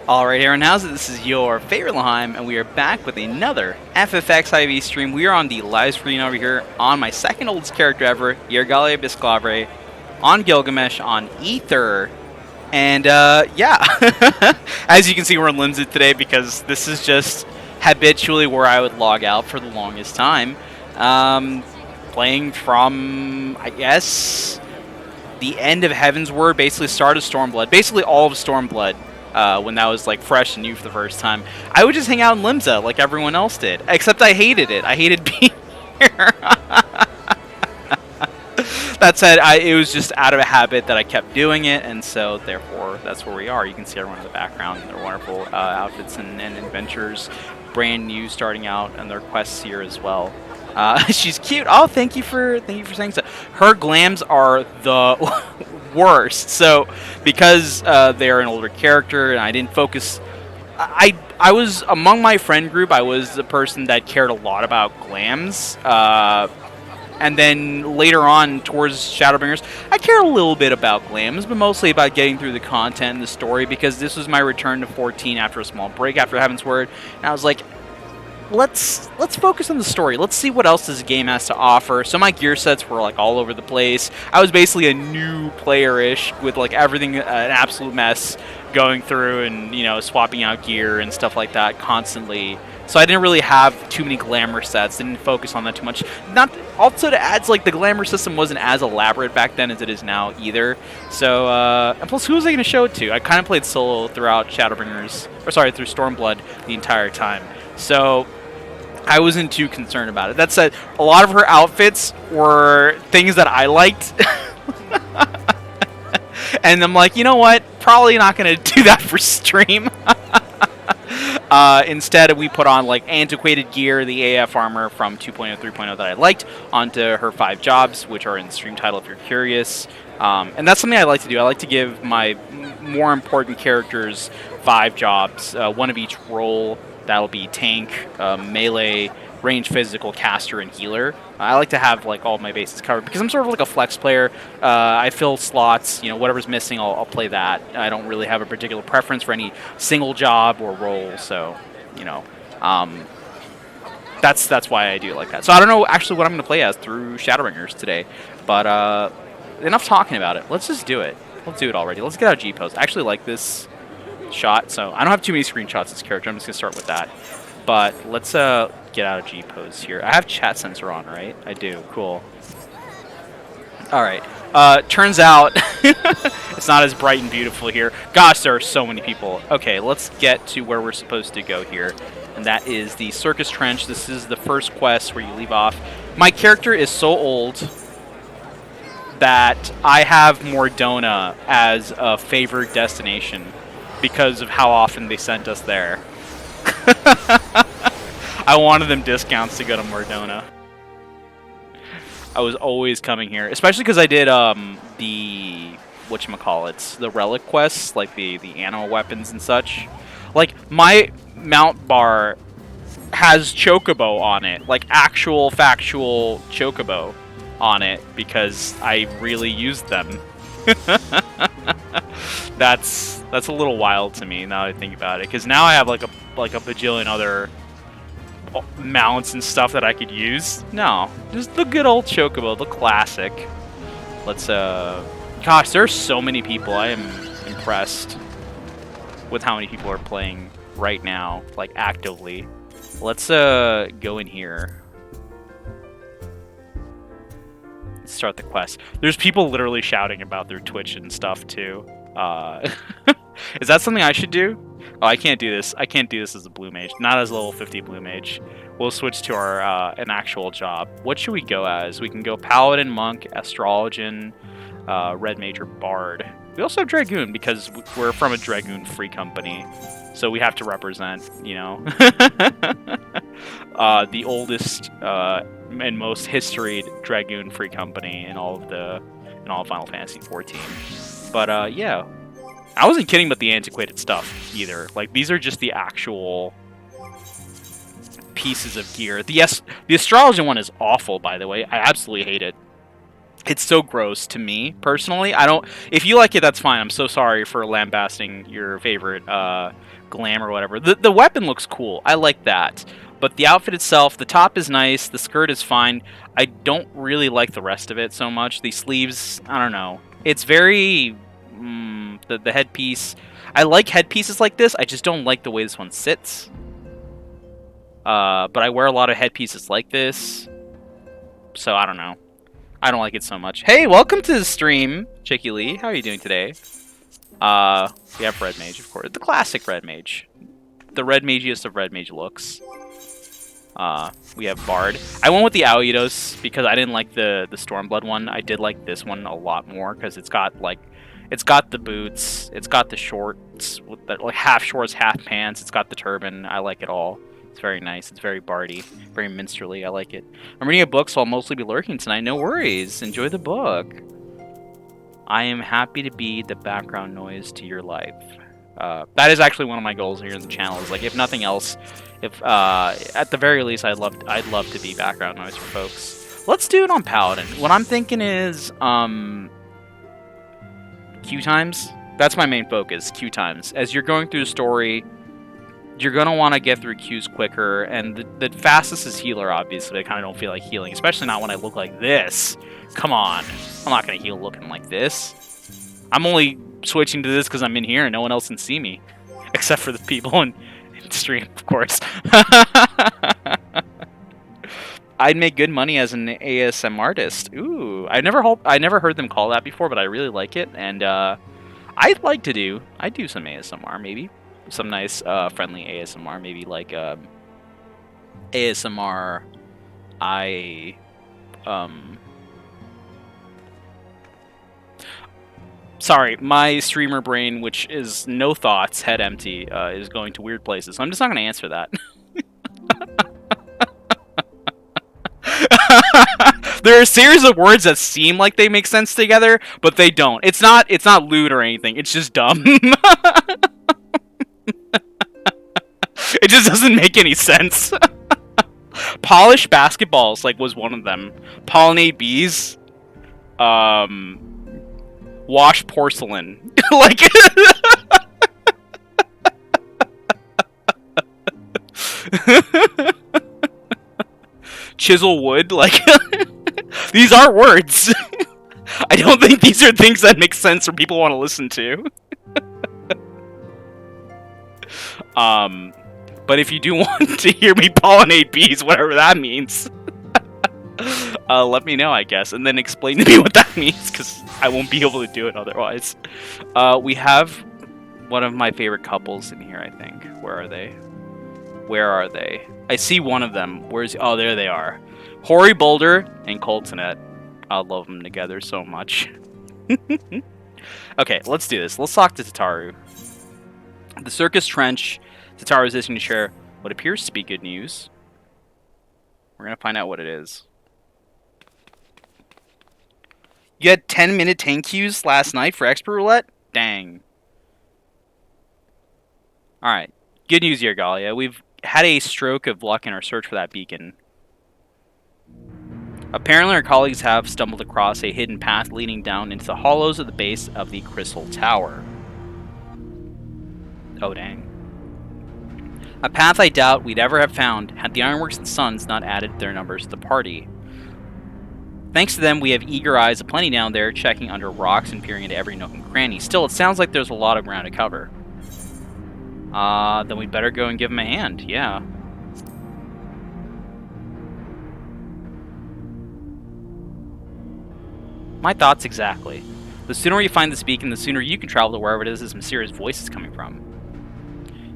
Alright, Aaron, how's it? This is your favorite Laheim, and we are back with another FFX IV stream. We are on the live screen over here on my second oldest character ever, Yergalia Bisclavre, on Gilgamesh, on Ether. And, yeah. As you can see, we're in Limsit today because this is just habitually where I would log out for the longest time. Playing from, I guess, the end of Heaven's Word, basically start of Stormblood, basically all of Stormblood. When that was like fresh and new for the first time, I would just hang out in Limsa like everyone else did. Except I hated it. I hated being here. That said, it was just out of a habit that I kept doing it, and so therefore that's where we are. You can see everyone in the background, their wonderful outfits and adventures, brand new, starting out, and their quests here as well. She's cute. Oh, thank you for saying so. Her glams are the worst. So because they're an older character and I didn't focus, I was among my friend group. I was the person that cared a lot about glams. And then later on, towards Shadowbringers, I cared a little bit about glams, but mostly about getting through the content and the story, because this was my return to 14 after a small break after Heaven's Word, and I was like, let's focus on the story. Let's see what else this game has to offer. So my gear sets were like all over the place. I was basically a new player-ish with like everything an absolute mess, going through and, you know, swapping out gear and stuff like that constantly. So I didn't really have too many glamour sets. Didn't focus on that too much. Not also to add, like the glamour system wasn't as elaborate back then as it is now either. So and plus, who was I going to show it to? I kind of played solo throughout Shadowbringers, or sorry, through Stormblood the entire time. So I wasn't too concerned about it. That said, a lot of her outfits were things that I liked. And I'm like, you know what? Probably not going to do that for stream. Instead, we put on like antiquated gear, the AF armor from 2.0, 3.0 that I liked, onto her 5 jobs, which are in the stream title if you're curious. And that's something I like to do. I like to give my more important characters 5 jobs, one of each role. That'll be tank, melee, range physical, caster, and healer. I like to have like all my bases covered because I'm sort of like a flex player. I fill slots, you know, whatever's missing, I'll play that. I don't really have a particular preference for any single job or role, so, you know, that's why I do it like that. So I don't know actually what I'm going to play as through Shadowbringers today, but enough talking about it. Let's just do it. Let's do it already. Let's get out G pose. I actually like this shot, so I don't have too many screenshots of this character. I'm just gonna start with that. But let's get out of G pose here. I have chat sensor on, right? I do. Cool. All right. Turns out it's not as bright and beautiful here. Gosh, there are so many people. Okay, let's get to where we're supposed to go here, and that is the Circus Trench. This is the first quest where you leave off. My character is so old that I have Mordona as a favored destination, because of how often they sent us there. I wanted them discounts to go to Mordona. I was always coming here, especially because I did the whatchamacallits, the relic quests, like the animal weapons and such. Like my mount bar has chocobo on it, like actual factual chocobo on it, because I really used them. That's a little wild to me now that I think about it, because now I have like a bajillion other mounts and stuff that I could use. No, just the good old chocobo, the classic. Let's gosh, there's so many people. I am impressed with how many people are playing right now, like actively. Let's go in here. Let's start the quest. There's people literally shouting about their Twitch and stuff too. Is that something I should do? Oh, I can't do this. I can't do this as a blue mage. Not as level 50 blue mage. We'll switch to our an actual job. What should we go as? We can go paladin, monk, astrologian, red mage, or bard. We also have dragoon because we're from a dragoon free company, so we have to represent, you know, the oldest and most historied dragoon free company in all of Final Fantasy 14. But yeah, I wasn't kidding about the antiquated stuff either. Like, these are just the actual pieces of gear. The astrology one is awful, by the way. I absolutely hate it. It's so gross to me personally. I don't. If you like it, that's fine. I'm so sorry for lambasting your favorite glam or whatever. The weapon looks cool. I like that. But the outfit itself, the top is nice. The skirt is fine. I don't really like the rest of it so much. The sleeves, I don't know. It's very the headpiece. I like headpieces like this. I just don't like the way this one sits. But I wear a lot of headpieces like this, so I don't know. I don't like it so much. Hey, welcome to the stream, Chicky Lee. How are you doing today? We have Red Mage, of course. The classic Red Mage. The Red Magiest of Red Mage looks. We have Bard. I went with the Aoidos because I didn't like the Stormblood one. I did like this one a lot more because it's got the boots, it's got the shorts, with the, like half shorts, half pants. It's got the turban. I like it all. It's very nice. It's very bardy, very minstrelly. I like it. I'm reading a book, so I'll mostly be lurking tonight. No worries. Enjoy the book. I am happy to be the background noise to your life. That is actually one of my goals here in the channel. Is like, if nothing else, if at the very least, I'd love to be background noise for folks. Let's do it on Paladin. What I'm thinking is queue times. That's my main focus. Queue times. As you're going through the story, you're going to want to get through queues quicker, and the fastest is healer, obviously. I kind of don't feel like healing, especially not when I look like this. Come on. I'm not going to heal looking like this. I'm only switching to this because I'm in here and no one else can see me. Except for the people in stream, of course. I'd make good money as an ASM artist. Ooh, I never heard them call that before, but I really like it, and I'd do some ASMR, maybe. Some nice, friendly ASMR, maybe like ASMR. Sorry, my streamer brain, which is no thoughts, head empty, is going to weird places. So I'm just not going to answer that. There are a series of words that seem like they make sense together, but they don't. It's not lewd or anything. It's just dumb. It just doesn't make any sense. Polish basketballs, like, was one of them. Pollinate bees. Wash porcelain. Like... Chisel wood. Like... These are words. I don't think these are things that make sense or people want to listen to. But if you do want to hear me pollinate bees, whatever that means, let me know, I guess, and then explain to me what that means, because I won't be able to do it otherwise. We have one of my favorite couples in here, I think. Where are they? Where are they? I see one of them. Where's... Oh, there they are. Hori Boulder and Coltonet. I love them together so much. Okay, let's do this. Let's talk to Tataru. The Circus Trench. Tataru is listening to share what appears to be good news. We're going to find out what it is. You had 10-minute tank queues last night for Expert Roulette? Dang. Alright. Good news here, Galia. We've had a stroke of luck in our search for that beacon. Apparently our colleagues have stumbled across a hidden path leading down into the hollows of the base of the Crystal Tower. Oh, dang. A path I doubt we'd ever have found had the Ironworks and Sons not added their numbers to the party. Thanks to them, we have eager eyes aplenty down there, checking under rocks and peering into every nook and cranny. Still, it sounds like there's a lot of ground to cover. Then we'd better go and give them a hand, yeah. My thoughts exactly. The sooner we find this beacon, the sooner you can travel to wherever it is this mysterious voice is coming from.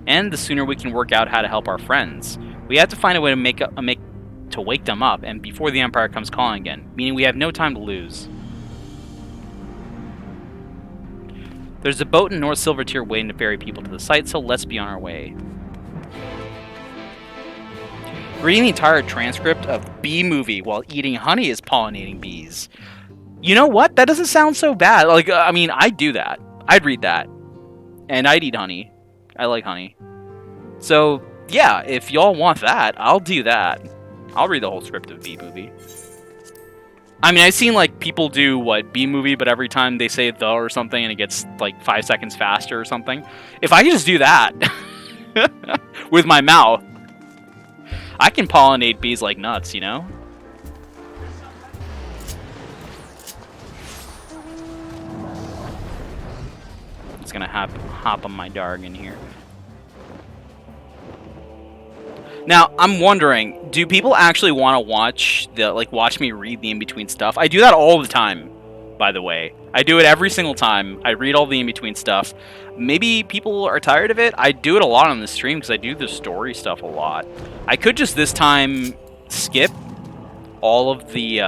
And the sooner we can work out how to help our friends. We have to find a way to wake them up, and before the Empire comes calling again, meaning we have no time to lose. There's a boat in North Silvertier waiting to ferry people to the site, so let's be on our way. Reading the entire transcript of Bee Movie while eating honey is pollinating bees. You know what? That doesn't sound so bad. Like, I mean, I'd do that. I'd read that. And I'd eat honey. I like honey. So, yeah, if y'all want that, I'll do that. I'll read the whole script of Bee Movie. I mean, I've seen like people do what B movie, but every time they say the or something, and it gets like 5 seconds faster or something. If I could just do that with my mouth, I can pollinate bees like nuts, you know? It's gonna hop on my darg in here. Now, I'm wondering, do people actually want to watch me read the in-between stuff? I do that all the time, by the way. I do it every single time. I read all the in-between stuff. Maybe people are tired of it. I do it a lot on the stream because I do the story stuff a lot. I could just this time skip all of the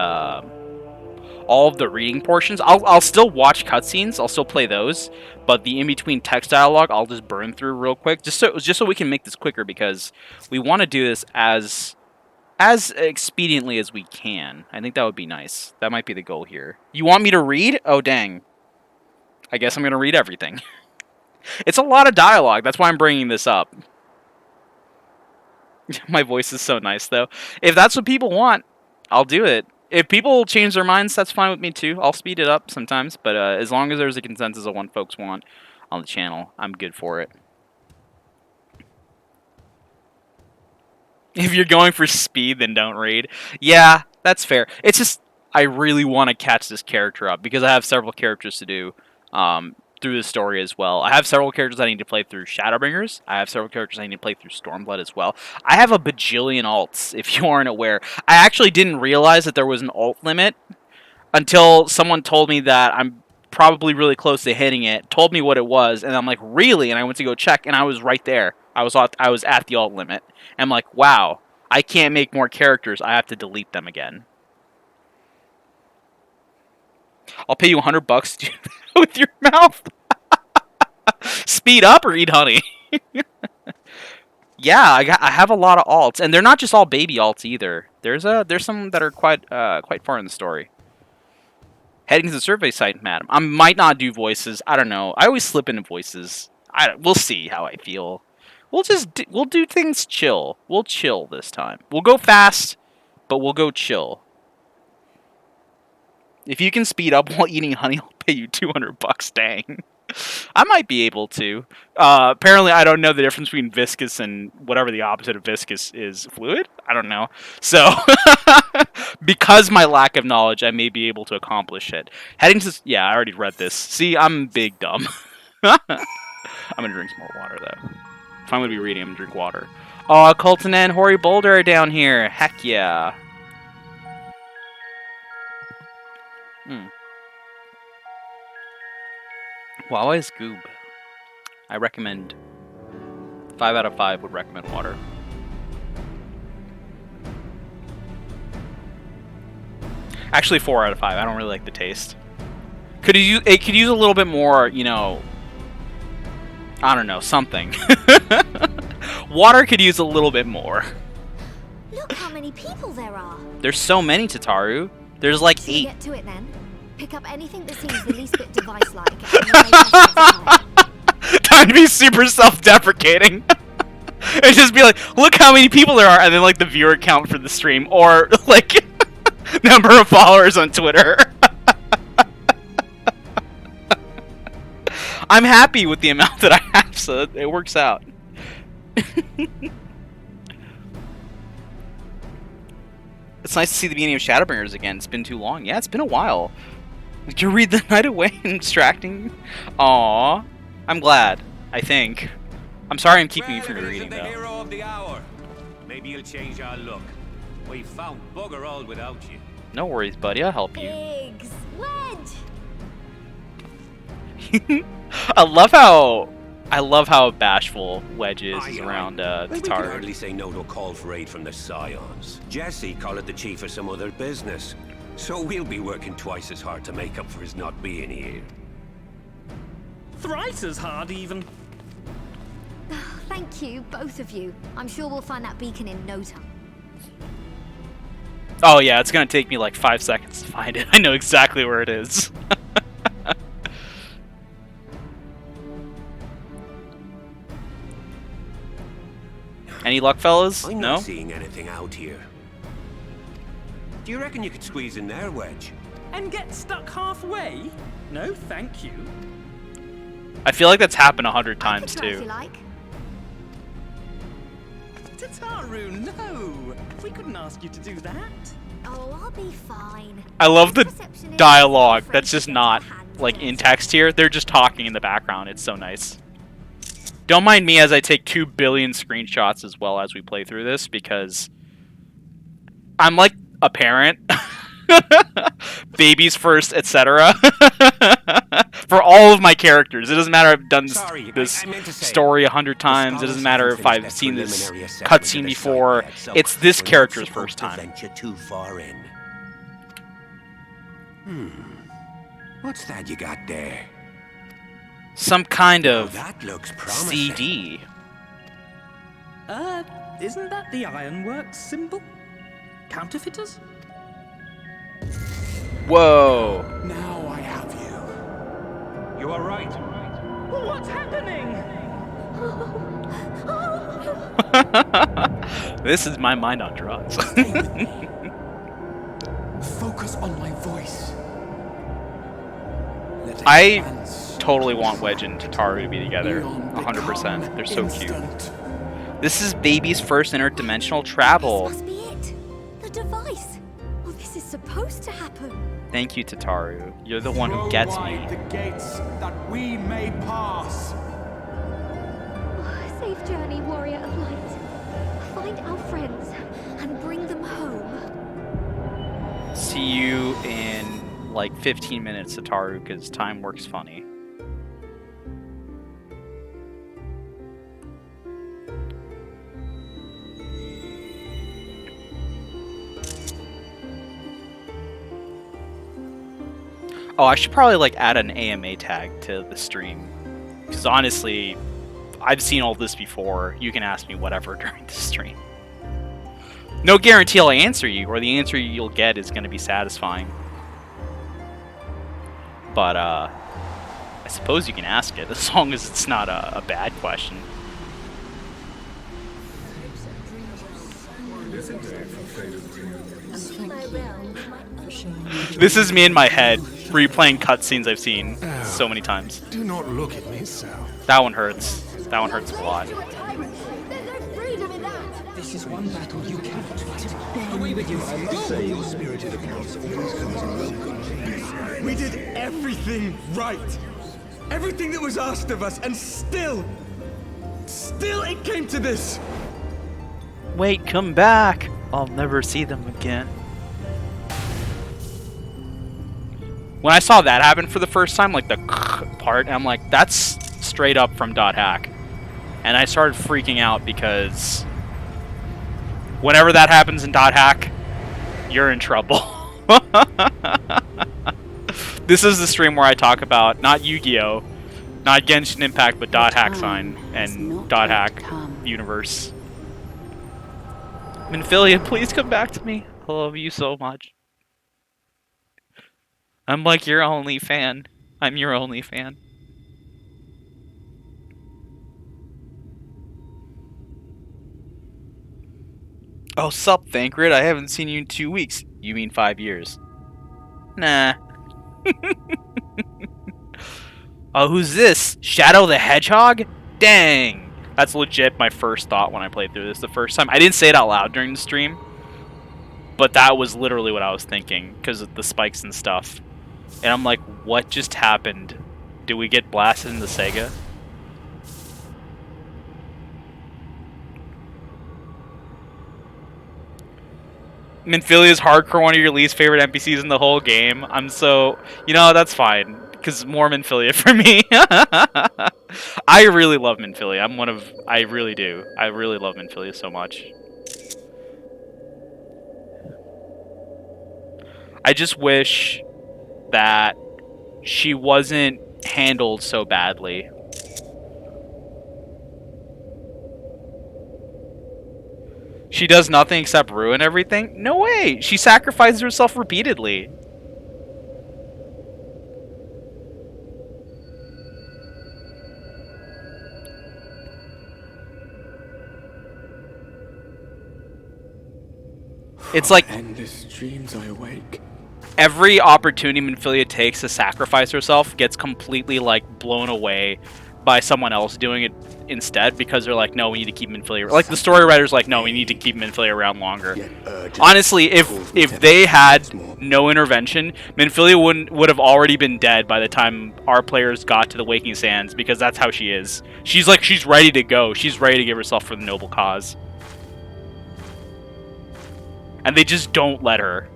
reading portions. I'll still watch cutscenes. I'll still play those, but the in-between text dialogue I'll just burn through real quick, just so we can make this quicker, because we want to do this as expediently as we can. I think that would be nice. That might be the goal here. You want me to read? Oh dang! I guess I'm gonna read everything. It's a lot of dialogue. That's why I'm bringing this up. My voice is so nice, though. If that's what people want, I'll do it. If people change their minds, that's fine with me too. I'll speed it up sometimes, but as long as there's a consensus of what folks want on the channel, I'm good for it. If you're going for speed, then don't read. Yeah, that's fair. It's just, I really want to catch this character up, because I have several characters to do through the story as well. I have several characters I need to play through Shadowbringers. I have several characters I need to play through Stormblood as well. I have a bajillion alts, if you aren't aware. I actually didn't realize that there was an alt limit until someone told me that I'm probably really close to hitting it, told me what it was, and I'm like, really? And I went to go check, and I was right there. I was at the alt limit. And I'm like, wow, I can't make more characters. I have to delete them again. I'll pay you $100 to do that with your mouth. Speed up or eat honey. Yeah, I have a lot of alts, and they're not just all baby alts either. There's some that are quite far in the story. Heading to the survey site, madam. I might not do voices. I don't know. I always slip into voices. We'll see how I feel. We'll do things chill. We'll chill this time. We'll go fast, but we'll go chill. If you can speed up while eating honey, I'll pay you $200. Dang. I might be able to. Apparently, I don't know the difference between viscous and whatever the opposite of viscous is. Fluid? I don't know. So, because my lack of knowledge, I may be able to accomplish it. Heading to... Yeah, I already read this. See, I'm big dumb. I'm going to drink some more water, though. If I'm going to be reading, I'm going to drink water. Oh, Colton and Hoary Boulder are down here. Heck yeah. Wow is goob. I recommend 5 out of 5 would recommend water. Actually 4 out of 5. I don't really like the taste. It could use a little bit more, you know, I don't know, something. Water could use a little bit more. Look how many people there are. There's so many, Tataru. There's like 8. Get to it then. Pick up anything that seems the least bit device-like. Time to be super self-deprecating. And just be like, look how many people there are, and then like the viewer count for the stream, or like number of followers on Twitter. I'm happy with the amount that I have, so it works out. It's nice to see the beginning of Shadowbringers again. It's been too long. Yeah, it's been a while. Did you read the night away and distracting? Aww. I'm glad. I think. I'm sorry I'm keeping you from reading, though. Hero of the hour. Maybe you'll change our look. We found bugger all without you. No worries, buddy. I'll help you. Pigs, wedge. I love how bashful Wedge is around Tataru. We can hardly say no to a call for aid from the Scions. Jesse called it the chief of some other business. So we'll be working twice as hard to make up for his not being here. Thrice as hard, even. Thank you, both of you. I'm sure we'll find that beacon in no time. Oh yeah, it's gonna take me like 5 seconds to find it. I know exactly where it is. Any luck, fellas? I'm No? not seeing anything out here. Do you reckon you could squeeze in there, Wedge? And get stuck halfway? No, thank you. I feel like that's happened 100 I times could try if too. you like. Tataru, no! We couldn't ask you to do that. Oh, I'll be fine. I love the Receptionist, dialogue friends that's just get not their hand like dirty. in text here. They're just talking in the background. It's so nice. Don't mind me as I take 2 billion screenshots as well as we play through this because I'm like a parent. Babies first, etc. For all of my characters. It doesn't matter if I've done Sorry, this I meant to say, story 100 times. It doesn't matter if I've seen this cutscene before. It's this character's first time. Venture too far in. What's that you got there? Some kind Oh, of that looks promising. CD. Isn't that the Ironworks symbol? Counterfeiters? Whoa. Now I have you. You are right. What's happening? This is my mind on drugs. Stay with me. Focus on my voice. Let the I plans totally want Wedge and Tataru to be together. beyond 100%. become They're so cute. instant. This is baby's first interdimensional This travel. must be it. The device. Oh, this is supposed to happen. Thank you, Tataru. You're the one who Throw gets wide me. the gates that we may pass. Oh, safe journey, warrior of light. Find our friends and bring them home. See you in like 15 minutes, Tataru, because time works funny. Oh, I should probably like add an AMA tag to the stream. Because honestly, I've seen all this before. You can ask me whatever during the stream. No guarantee I'll answer you, or the answer you'll get is going to be satisfying. But, I suppose you can ask it, as long as it's not a bad question. This is me in my head, replaying cutscenes I've seen so many times. Do not look at me so. That one hurts. That one hurts a lot. There's no freedom in that. This is one battle you cannot fight. Away with you. We did everything right. Everything that was asked of us, and still it came to this. Wait, come back! I'll never see them again. When I saw that happen for the first time, like the part, I'm like, that's straight up from .hack. And I started freaking out because whenever that happens in .hack, you're in trouble. This is the stream where I talk about not Yu-Gi-Oh!, not Genshin Impact, but .hack sign and .hack universe. Minfilia, please come back to me. I love you so much. I'm like your only fan. I'm your only fan. Oh, sup, Thancred? I haven't seen you in 2 weeks. You mean 5 years? Nah. Oh, who's this? Shadow the Hedgehog? Dang. That's legit my first thought when I played through this the first time. I didn't say it out loud during the stream, but that was literally what I was thinking because of the spikes and stuff. And I'm like, what just happened? Did we get blasted in the Sega? Minfilia is hardcore one of your least favorite NPCs in the whole game. I'm so... You know, that's fine. Because more Minfilia for me. I really love Minfilia. I'm one of... I really do. I really love Minfilia so much. I just wish that she wasn't handled so badly. She does nothing except ruin everything? No way! She sacrifices herself repeatedly. It's like endless dreams I awake. every opportunity Minfilia takes to sacrifice herself gets completely like blown away by someone else doing it instead, because they're like, no, we need to keep Minfilia. Like the story writer's like, no, we need to keep Minfilia around longer. Honestly, if they had no intervention, Minfilia would have already been dead by the time our players got to the Waking Sands, because that's how she is. She's ready to go. She's ready to give herself for the noble cause. And they just don't let her.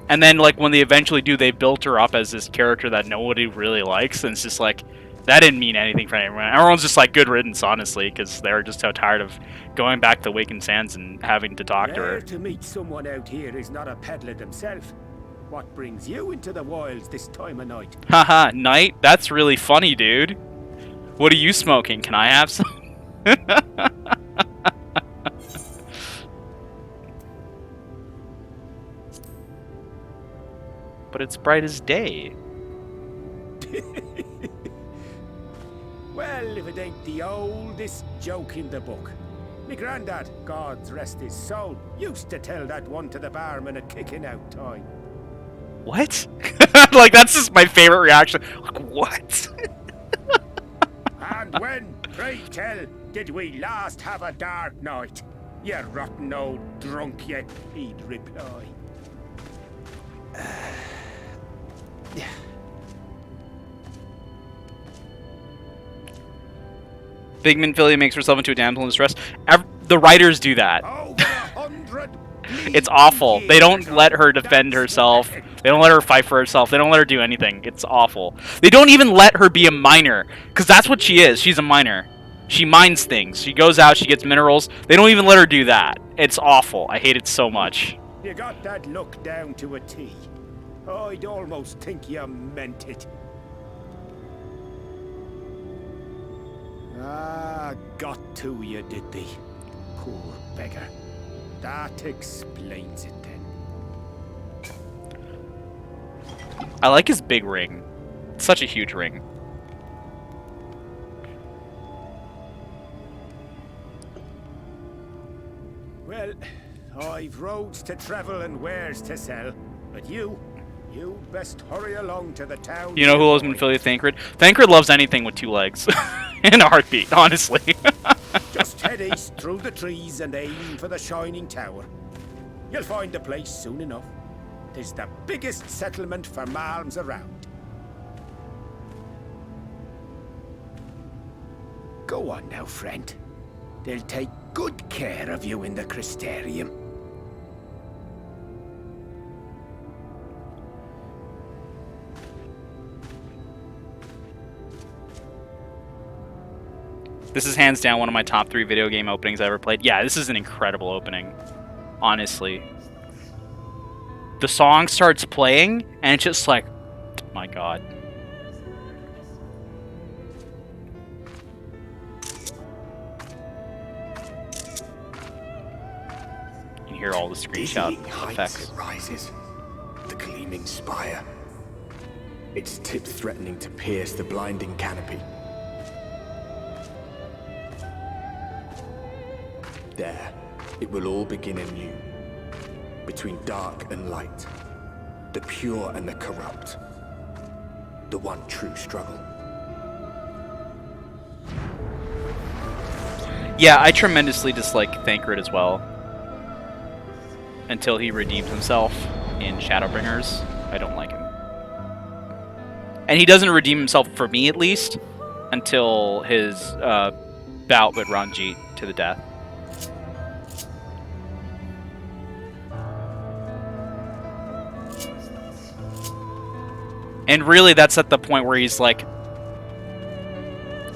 And then, like, when they eventually do, they built her up as this character that nobody really likes, and it's just like, that didn't mean anything for anyone. Everyone's just like, good riddance, honestly, because they're just so tired of going back to Waken Sands and having to talk to her. Rare to meet someone out here who's not a peddler themselves. What brings you into the wilds this time of night? Haha, night? That's really funny, dude. What are you smoking? Can I have some? But it's bright as day. Well, if it ain't the oldest joke in the book. Me granddad, God's rest his soul, used to tell that one to the barman at kicking out time. What? Like, that's just my favorite reaction. Like, what? And when, pray tell, did we last have a dark night? You rotten old drunk, yet he'd reply. Big Minfilia makes herself into a damsel in distress. The writers do that. Over 100 It's awful. They don't let her defend herself. They don't let her fight for herself. They don't let her do anything. It's awful. They don't even let her be a miner, because that's what she is. She's a miner. She mines things. She goes out, she gets minerals. They don't even let her do that. It's awful. I hate it so much. You got that look down to a T. I'd almost think you meant it. Ah, got to you, did they? Poor beggar. That explains it then. I like his big ring. It's such a huge ring. Well, I've roads to travel and wares to sell, but you best hurry along to the town. You know who loves Minfilia? Thancred. Thancred loves anything with two legs. In a heartbeat, honestly. Just head east through the trees and aim for the Shining Tower. You'll find the place soon enough. 'Tis the biggest settlement for malms around. Go on now, friend. They'll take good care of you in the Crystarium. This is hands down one of my top 3 video game openings I ever played. Yeah, this is an incredible opening. Honestly. The song starts playing, and it's just like, my god. You can hear all the screenshot effects. It rises, the gleaming spire. Its tip threatening to pierce the blinding canopy. There, it will all begin anew. Between dark and light. The pure and the corrupt. The one true struggle. Yeah, I tremendously dislike Thancred as well. Until he redeems himself in Shadowbringers. I don't like him. And he doesn't redeem himself, for me at least, until his bout with Ranjit to the death. And really, that's at the point where he's, like,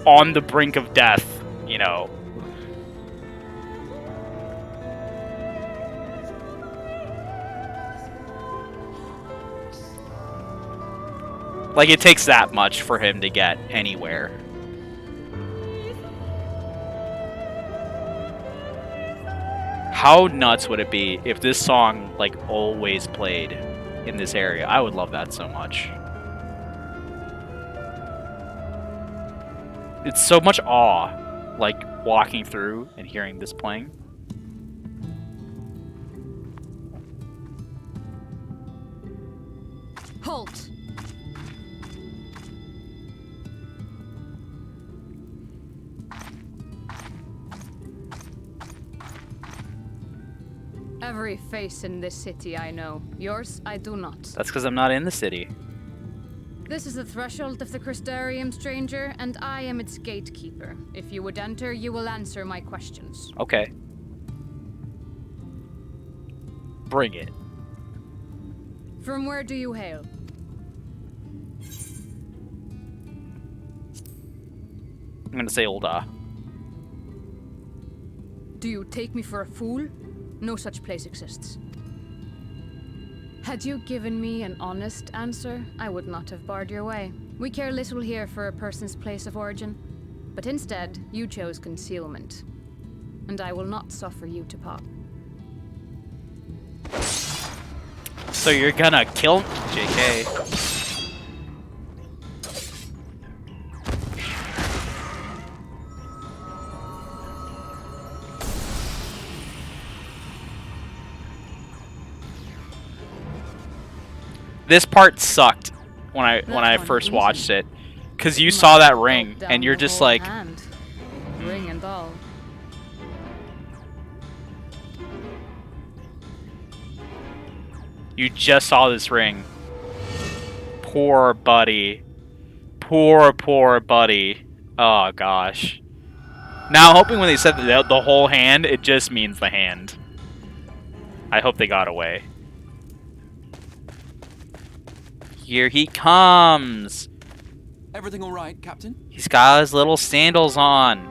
on the brink of death, you know. Like, it takes that much for him to get anywhere. How nuts would it be if this song like always played in this area? I would love that so much. It's so much awe, like walking through and hearing this playing. Halt! Every face in this city I know. Yours, I do not. That's because I'm not in the city. This is the threshold of the Crystarium, stranger, and I am its gatekeeper. If you would enter, you will answer my questions. Okay. Bring it. From where do you hail? I'm gonna say Ul'dah. Do you take me for a fool? No such place exists. Had you given me an honest answer, I would not have barred your way. We care little here for a person's place of origin, but instead, you chose concealment. And I will not suffer you to pop. So you're gonna kill JK. This part sucked when I first watched it, cause you saw that ring and you're just like, ring and all. you just saw this ring. Poor buddy. Poor buddy. Oh gosh. Now I'm hoping when they said the whole hand, it just means the hand. I hope they got away. Here he comes. Everything all right, Captain? He's got his little sandals on.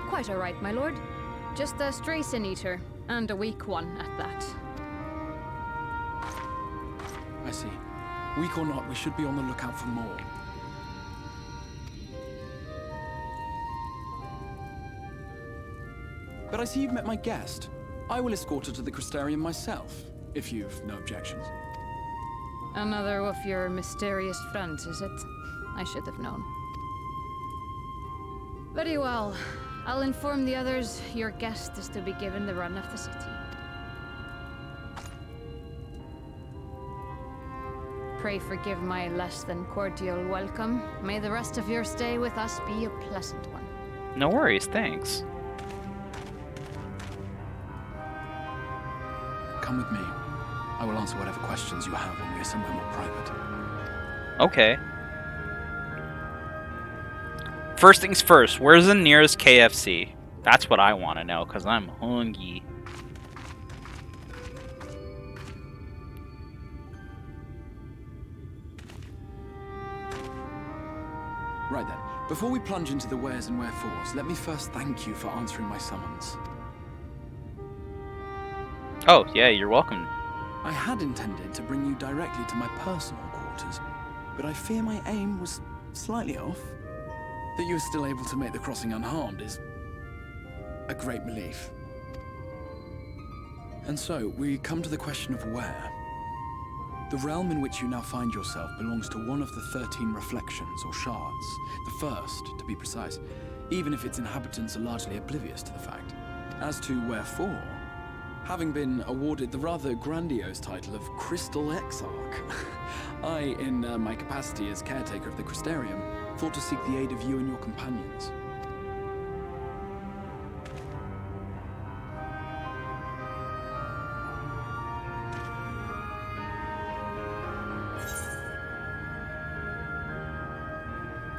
Quite all right, my lord. Just a stray sin eater, and a weak one at that. I see. Weak or not, we should be on the lookout for more. But I see you've met my guest. I will escort her to the Crystarium myself, if you've no objections. Another of your mysterious friends, is it? I should have known. Very well. I'll inform the others your guest is to be given the run of the city. Pray forgive my less than cordial welcome. May the rest of your stay with us be a pleasant one. No worries, thanks. Come with me. I will answer whatever questions you have when we are somewhere more private. Okay. First things first, where's the nearest KFC? That's what I want to know, because I'm hungry. Right then, before we plunge into the wheres and wherefores, let me first thank you for answering my summons. Oh, yeah, you're welcome. I had intended to bring you directly to my personal quarters, but I fear my aim was slightly off. That you are still able to make the crossing unharmed is a great relief. And so, we come to the question of where. The realm in which you now find yourself belongs to one of the 13 reflections, or shards. The first, to be precise, even if its inhabitants are largely oblivious to the fact. As to wherefore, having been awarded the rather grandiose title of Crystal Exarch, I, in my capacity as caretaker of the Crystarium, thought to seek the aid of you and your companions.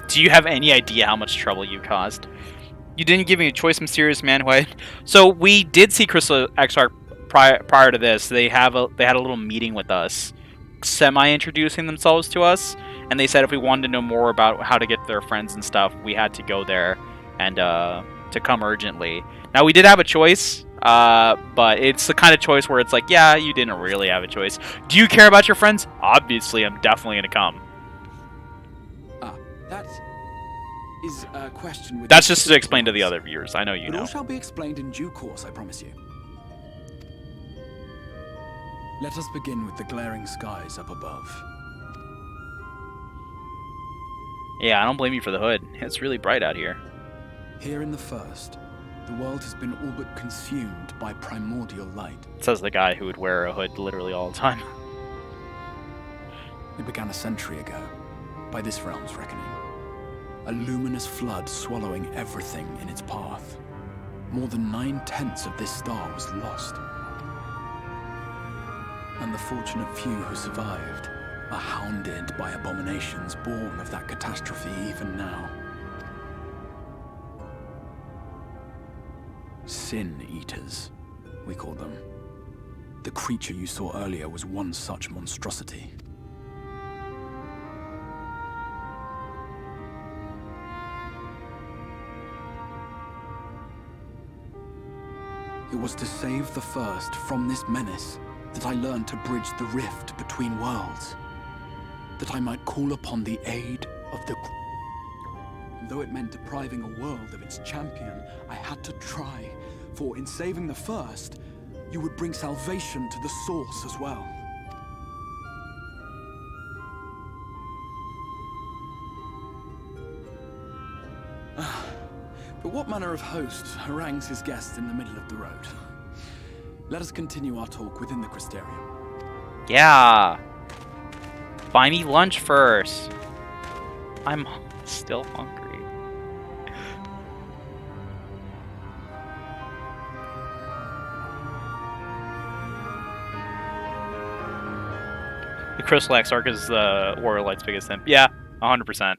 Do you have any idea how much trouble you caused? You didn't give me a choice, mysterious man. Why? So we did see Crystal Exarch prior to this. They had a little meeting with us, semi-introducing themselves to us, and they said if we wanted to know more about how to get their friends and stuff, we had to go there and to come urgently. Now we did have a choice, but it's the kind of choice where it's like, yeah, you didn't really have a choice. Do you care about your friends? Obviously, I'm definitely gonna come. That's... is a question with... That's just to explain to the other viewers. I know you But know. all shall be explained in due course, I promise you. Let us begin with the glaring skies up above. Yeah, I don't blame you for the hood. It's really bright out here. Here in the first, the world has been all but consumed by primordial light. Says the guy who would wear a hood literally all the time. It began a century ago, by this realm's reckoning. A luminous flood swallowing everything in its path. More than 9/10 of this star was lost. And the fortunate few who survived are hounded by abominations born of that catastrophe even now. Sin Eaters, we call them. The creature you saw earlier was one such monstrosity. It was to save the first from this menace that I learned to bridge the rift between worlds. That I might call upon the aid of the... And though it meant depriving a world of its champion, I had to try. For in saving the first, you would bring salvation to the source as well. But what manner of host harangues his guests in the middle of the road? Let us continue our talk within the Crystarium. Yeah. Buy me lunch first. I'm still hungry. The Crystal Exarch is the Warrior Light's biggest imp. Yeah, 100%.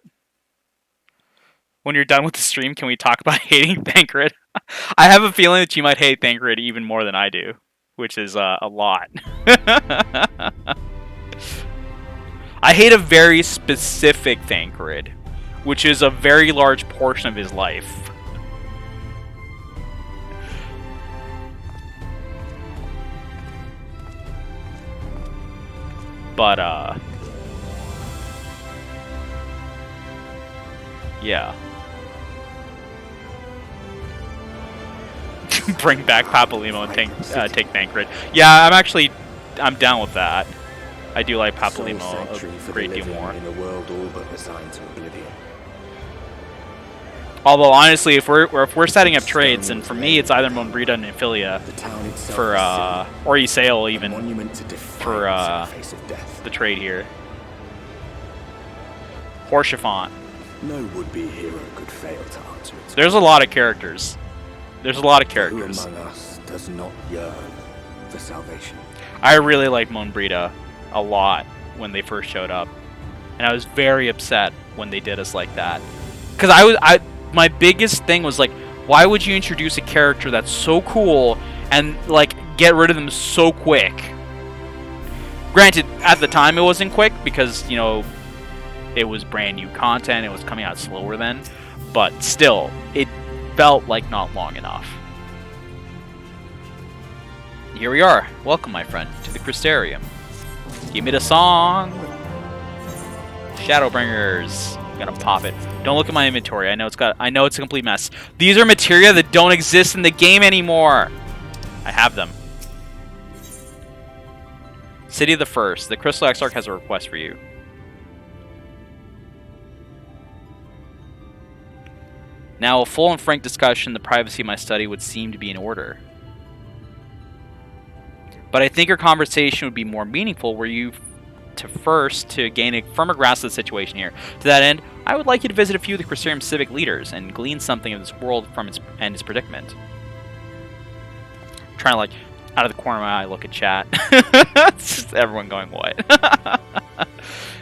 When you're done with the stream, can we talk about hating Thancred? I have a feeling that you might hate Thancred even more than I do, which is a lot. I hate a very specific Thancred, which is a very large portion of his life. But, yeah. Bring back Papalymo and take Thancred. Yeah, I'm down with that. I do like Papalymo a great deal more. In a world all but resigned to oblivion. Although honestly, if we're setting up trades, then for me it's either Monbrita and Amphilia for or Ysael even for the trade here. Or Chiffon. No would-be hero could fail to answer its There's a lot of characters. There's a lot of Who characters. among us does not yearn for salvation? I really liked Monbrita a lot when they first showed up, and I was very upset when they did us like that. Because my biggest thing was like, why would you introduce a character that's so cool and like get rid of them so quick? Granted, at the time it wasn't quick because, you know, it was brand new content, it was coming out slower then, but still, it felt like not long enough. Here we are. Welcome, my friend, to the Crystarium. Give me the song. Shadowbringers. I'm gonna pop it. Don't look at my inventory. I know it's a complete mess. These are materia that don't exist in the game anymore. I have them. City of the First. The Crystal Exarch has a request for you. Now, a full and frank discussion in the privacy of my study would seem to be in order. But I think our conversation would be more meaningful were you to gain a firmer grasp of the situation here. To that end, I would like you to visit a few of the Crystarium civic leaders and glean something of this world from its predicament. I'm trying to, like, out of the corner of my eye, look at chat. It's just everyone going, what?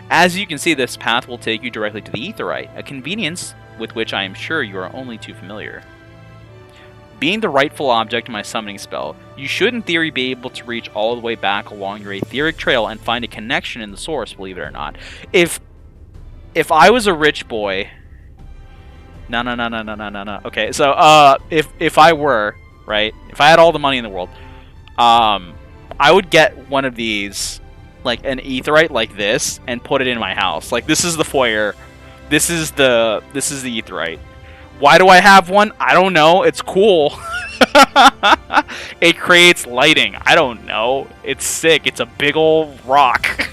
As you can see, this path will take you directly to the Aetheryte, a convenience with which I am sure you are only too familiar. Being the rightful object of my summoning spell, you should in theory be able to reach all the way back along your etheric trail and find a connection in the source, believe it or not. If I was a rich boy... No. Okay, so, if I were, right, if I had all the money in the world, I would get one of these, like an Aetheryte like this, and put it in my house. Like, this is the foyer. This is the Aetheryte. Why do I have one? I don't know. It's cool. It creates lighting. I don't know. It's sick. It's a big old rock.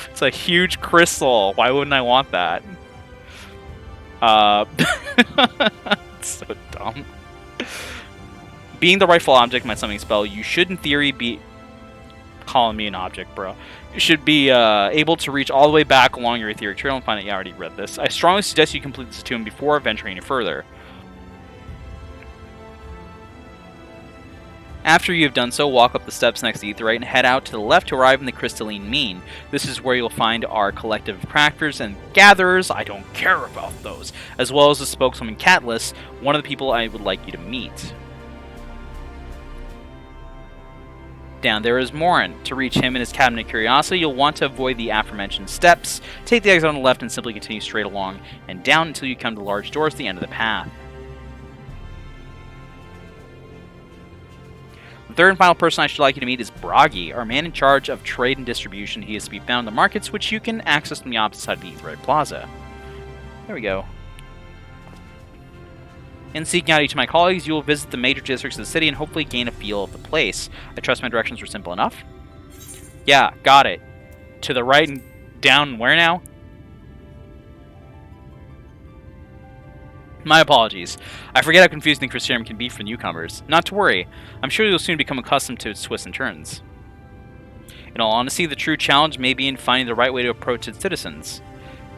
It's a huge crystal. Why wouldn't I want that? It's so dumb. Being the rightful object of my summoning spell, you should in theory be calling me an object, bro. You should be able to reach all the way back along your etheric trail and find out. Yeah, I already read this. I strongly suggest you complete this tomb before venturing any further. After you have done so, walk up the steps next to the Aetheryte and head out to the left to arrive in the Crystalline Mean. This is where you'll find our collective crafters and gatherers, I don't care about those, as well as the spokeswoman Catelys, one of the people I would like you to meet. Down there is Morin. To reach him in his Cabinet of Curiosity, you'll want to avoid the aforementioned steps, take the exit on the left and simply continue straight along and down until you come to the large doors at the end of the path. The third and final person I should like you to meet is Bragi, our man in charge of trade and distribution. He is to be found in the markets, which you can access from the opposite side of the Aetheryte Plaza. There we go. In seeking out each of my colleagues, you will visit the major districts of the city and hopefully gain a feel of the place. I trust my directions were simple enough. Yeah, got it. To the right and down where now? My apologies. I forget how confusing the Crystarium can be for newcomers. Not to worry. I'm sure you'll soon become accustomed to its twists and turns. In all honesty, the true challenge may be in finding the right way to approach its citizens.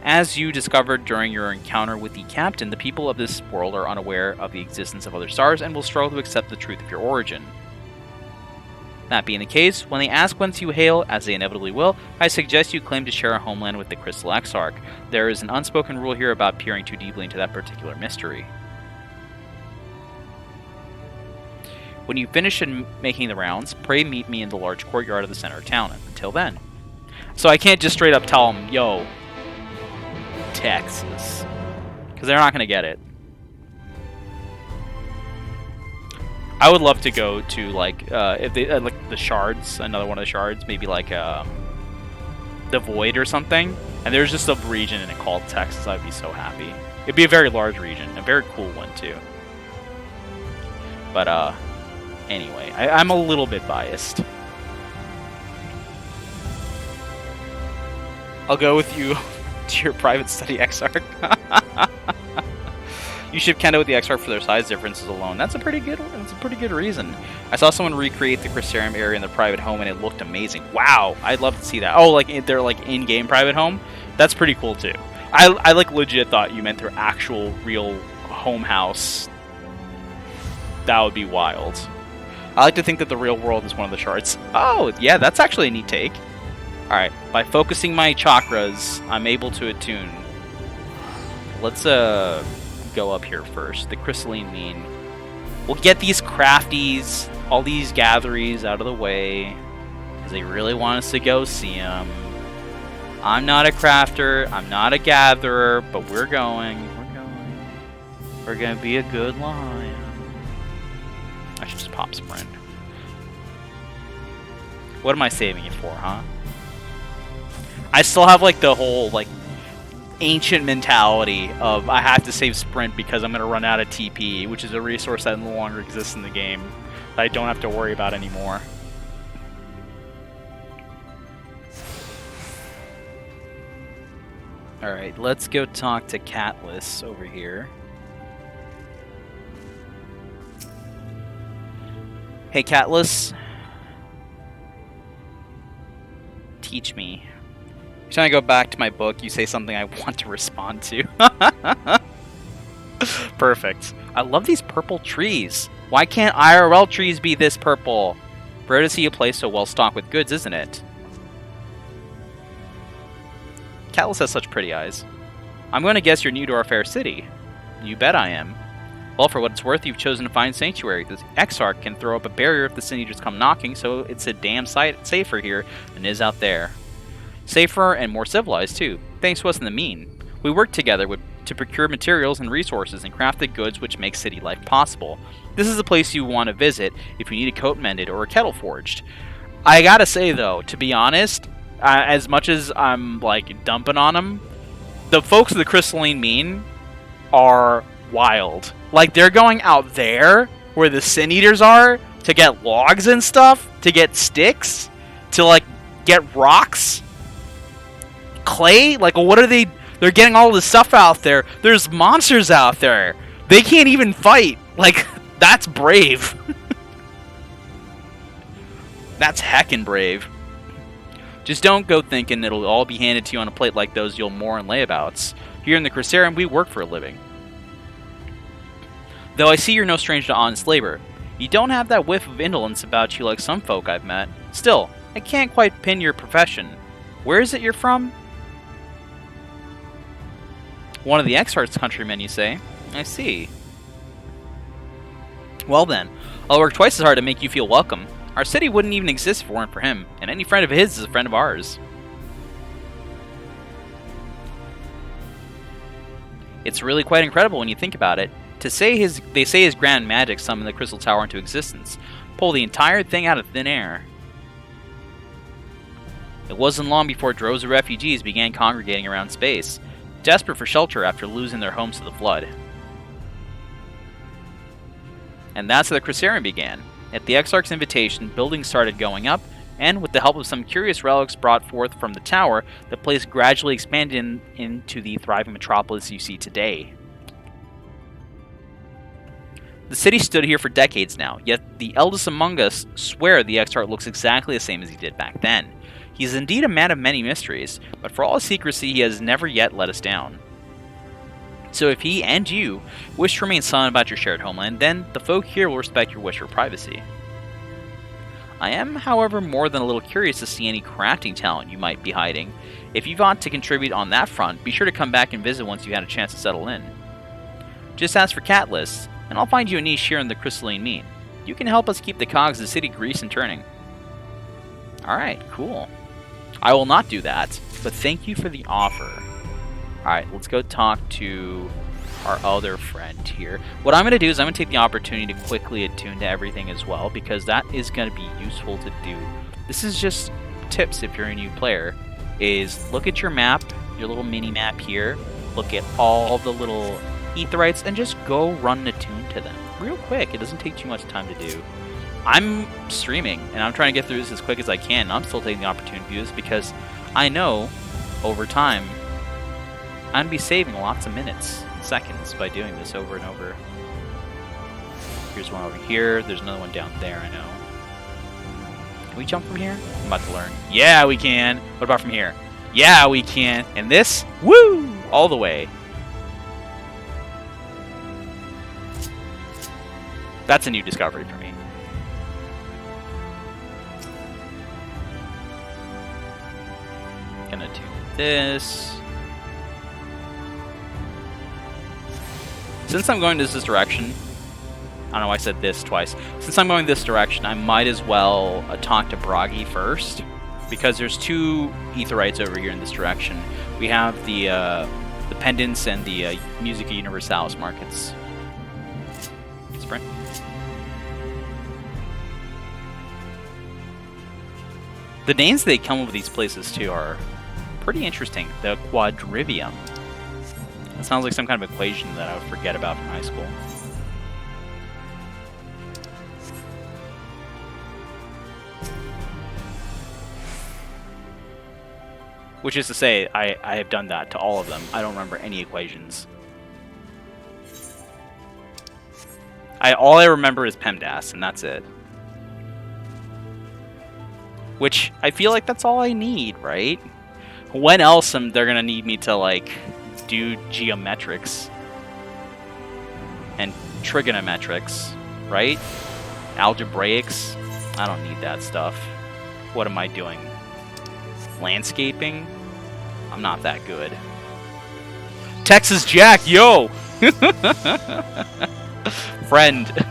As you discovered during your encounter with the captain, the people of this world are unaware of the existence of other stars and will struggle to accept the truth of your origin. That being the case, when they ask whence you hail, as they inevitably will, I suggest you claim to share a homeland with the Crystal Exarch. There is an unspoken rule here about peering too deeply into that particular mystery. When you finish making the rounds, pray meet me in the large courtyard of the center of town. Until then. So I can't just straight up tell them, yo, Texas. Because they're not going to get it. I would love to go to, like, if they like the shards, another one of the shards, maybe like the Void or something. And there's just a region in it called Texas. I'd be so happy. It'd be a very large region, a very cool one too. But anyway, I'm a little bit biased. I'll go with you to your private study, Exarch. You ship Kendo with the Exarch for their size differences alone. That's a pretty good reason. I saw someone recreate the Crystarium area in their private home and it looked amazing. Wow, I'd love to see that. Oh, like their like in-game private home? That's pretty cool too. I like legit thought you meant their actual real home house. That would be wild. I like to think that the real world is one of the shards. Oh, yeah, that's actually a neat take. Alright, by focusing my chakras, I'm able to attune. Let's go up here first. The Crystalline Mean. We'll get these crafties, all these gatheries out of the way, because they really want us to go see them. I'm not a crafter, I'm not a gatherer, but we're going. We're gonna be a good lion. I should just pop sprint. What am I saving it for, huh? I still have like the whole like ancient mentality of I have to save sprint because I'm going to run out of TP, which is a resource that no longer exists in the game that I don't have to worry about anymore. Alright, let's go talk to Catelys over here. Hey Catelys. Teach me. Each time I go back to my book, you say something I want to respond to. Perfect. I love these purple trees. Why can't IRL trees be this purple? Rare to see a place so well stocked with goods, isn't it? Catelys has such pretty eyes. I'm going to guess you're new to our fair city. You bet I am. Well, for what it's worth, you've chosen to find sanctuary. The Exarch can throw up a barrier if the Signatures come knocking, so it's a damn sight safer here than it is out there. Safer and more civilized, too, thanks to us in the Mean. We work together to procure materials and resources and craft the goods which make city life possible. This is a place you want to visit if you need a coat mended or a kettle forged. I gotta say, though, to be honest, as much as I'm, like, dumping on them, the folks of the Crystalline Mean are wild. Like, they're going out there where the Sin Eaters are to get logs and stuff, to get sticks, to, like, get rocks, clay. Like, what are they? They're getting all this stuff out there. There's monsters out there. They can't even fight. Like, that's brave. That's heckin' brave. Just don't go thinking it'll all be handed to you on a plate like those Yulmoran layabouts. Here in the Crusarium, we work for a living. Though I see you're no stranger to honest labor, you don't have that whiff of indolence about you like some folk I've met. Still, I can't quite pin your profession. Where is it you're from? One of the Exarch's countrymen, you say? I see. Well then, I'll work twice as hard to make you feel welcome. Our city wouldn't even exist if it weren't for him, and any friend of his is a friend of ours. It's really quite incredible when you think about it. They say his grand magic summoned the Crystal Tower into existence. Pull the entire thing out of thin air. It wasn't long before droves of refugees began congregating around space, desperate for shelter after losing their homes to the flood. And that's how the Crusarium began. At the Exarch's invitation, buildings started going up, and with the help of some curious relics brought forth from the tower, the place gradually expanded into the thriving metropolis you see today. The city stood here for decades now, yet the eldest among us swear the Exarch looks exactly the same as he did back then. He is indeed a man of many mysteries, but for all his secrecy, he has never yet let us down. So if he and you wish to remain silent about your shared homeland, then the folk here will respect your wish for privacy. I am, however, more than a little curious to see any crafting talent you might be hiding. If you want to contribute on that front, be sure to come back and visit once you had a chance to settle in. Just ask for Catalyst, and I'll find you a niche here in the Crystalline Mean. You can help us keep the cogs of the city greased and turning. Alright, cool. I will not do that, but thank you for the offer. Alright, let's go talk to our other friend here. What I'm going to do is I'm going to take the opportunity to quickly attune to everything as well, because that is going to be useful to do. This is just tips if you're a new player, is look at your map, your little mini-map here, look at all the little aetherytes, and just go run and attune to them. Real quick, it doesn't take too much time to do. I'm streaming, and I'm trying to get through this as quick as I can. I'm still taking the opportunity to do this because I know, over time, I'm going to be saving lots of minutes and seconds by doing this over and over. Here's one over here. There's another one down there, I know. Can we jump from here? I'm about to learn. Yeah, we can. What about from here? Yeah, we can. And this? Woo! All the way. That's a new discovery for me. Gonna do this. Since I'm going this direction, I don't know why I said this twice. Since I'm going this direction, I might as well talk to Bragi first, because there's two aetherytes over here in this direction. We have the pendants and the Musica Universalis markets. Sprint. The names they come up with these places too are pretty interesting. The Quadrivium. That sounds like some kind of equation that I would forget about from high school. Which is to say, I have done that to all of them. I don't remember any equations. All I remember is PEMDAS, and that's it. Which, I feel like that's all I need, right? When else they're gonna need me to, like, do geometrics and trigonometrics, right? Algebraics. I don't need that stuff. What am I doing? Landscaping? I'm not that good. Texas Jack, yo! Friend.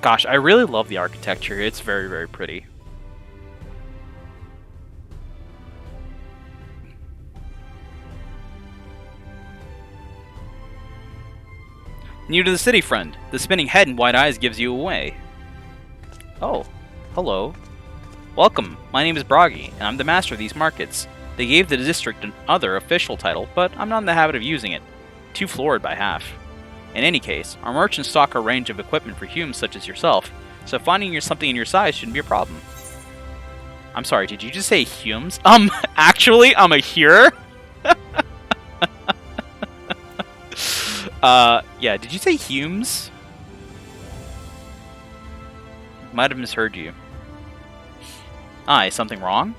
Gosh, I really love the architecture. It's very, very pretty. New to the city, friend. The spinning head and wide eyes gives you away. Oh, hello. Welcome, my name is Bragi, and I'm the master of these markets. They gave the district another official title, but I'm not in the habit of using it. Too florid by half. In any case, our merchants stock a range of equipment for humans such as yourself, so finding something in your size shouldn't be a problem. I'm sorry, did you just say Humes? Actually, I'm a here? Yeah, did you say Humes? Might have misheard you. Is something wrong?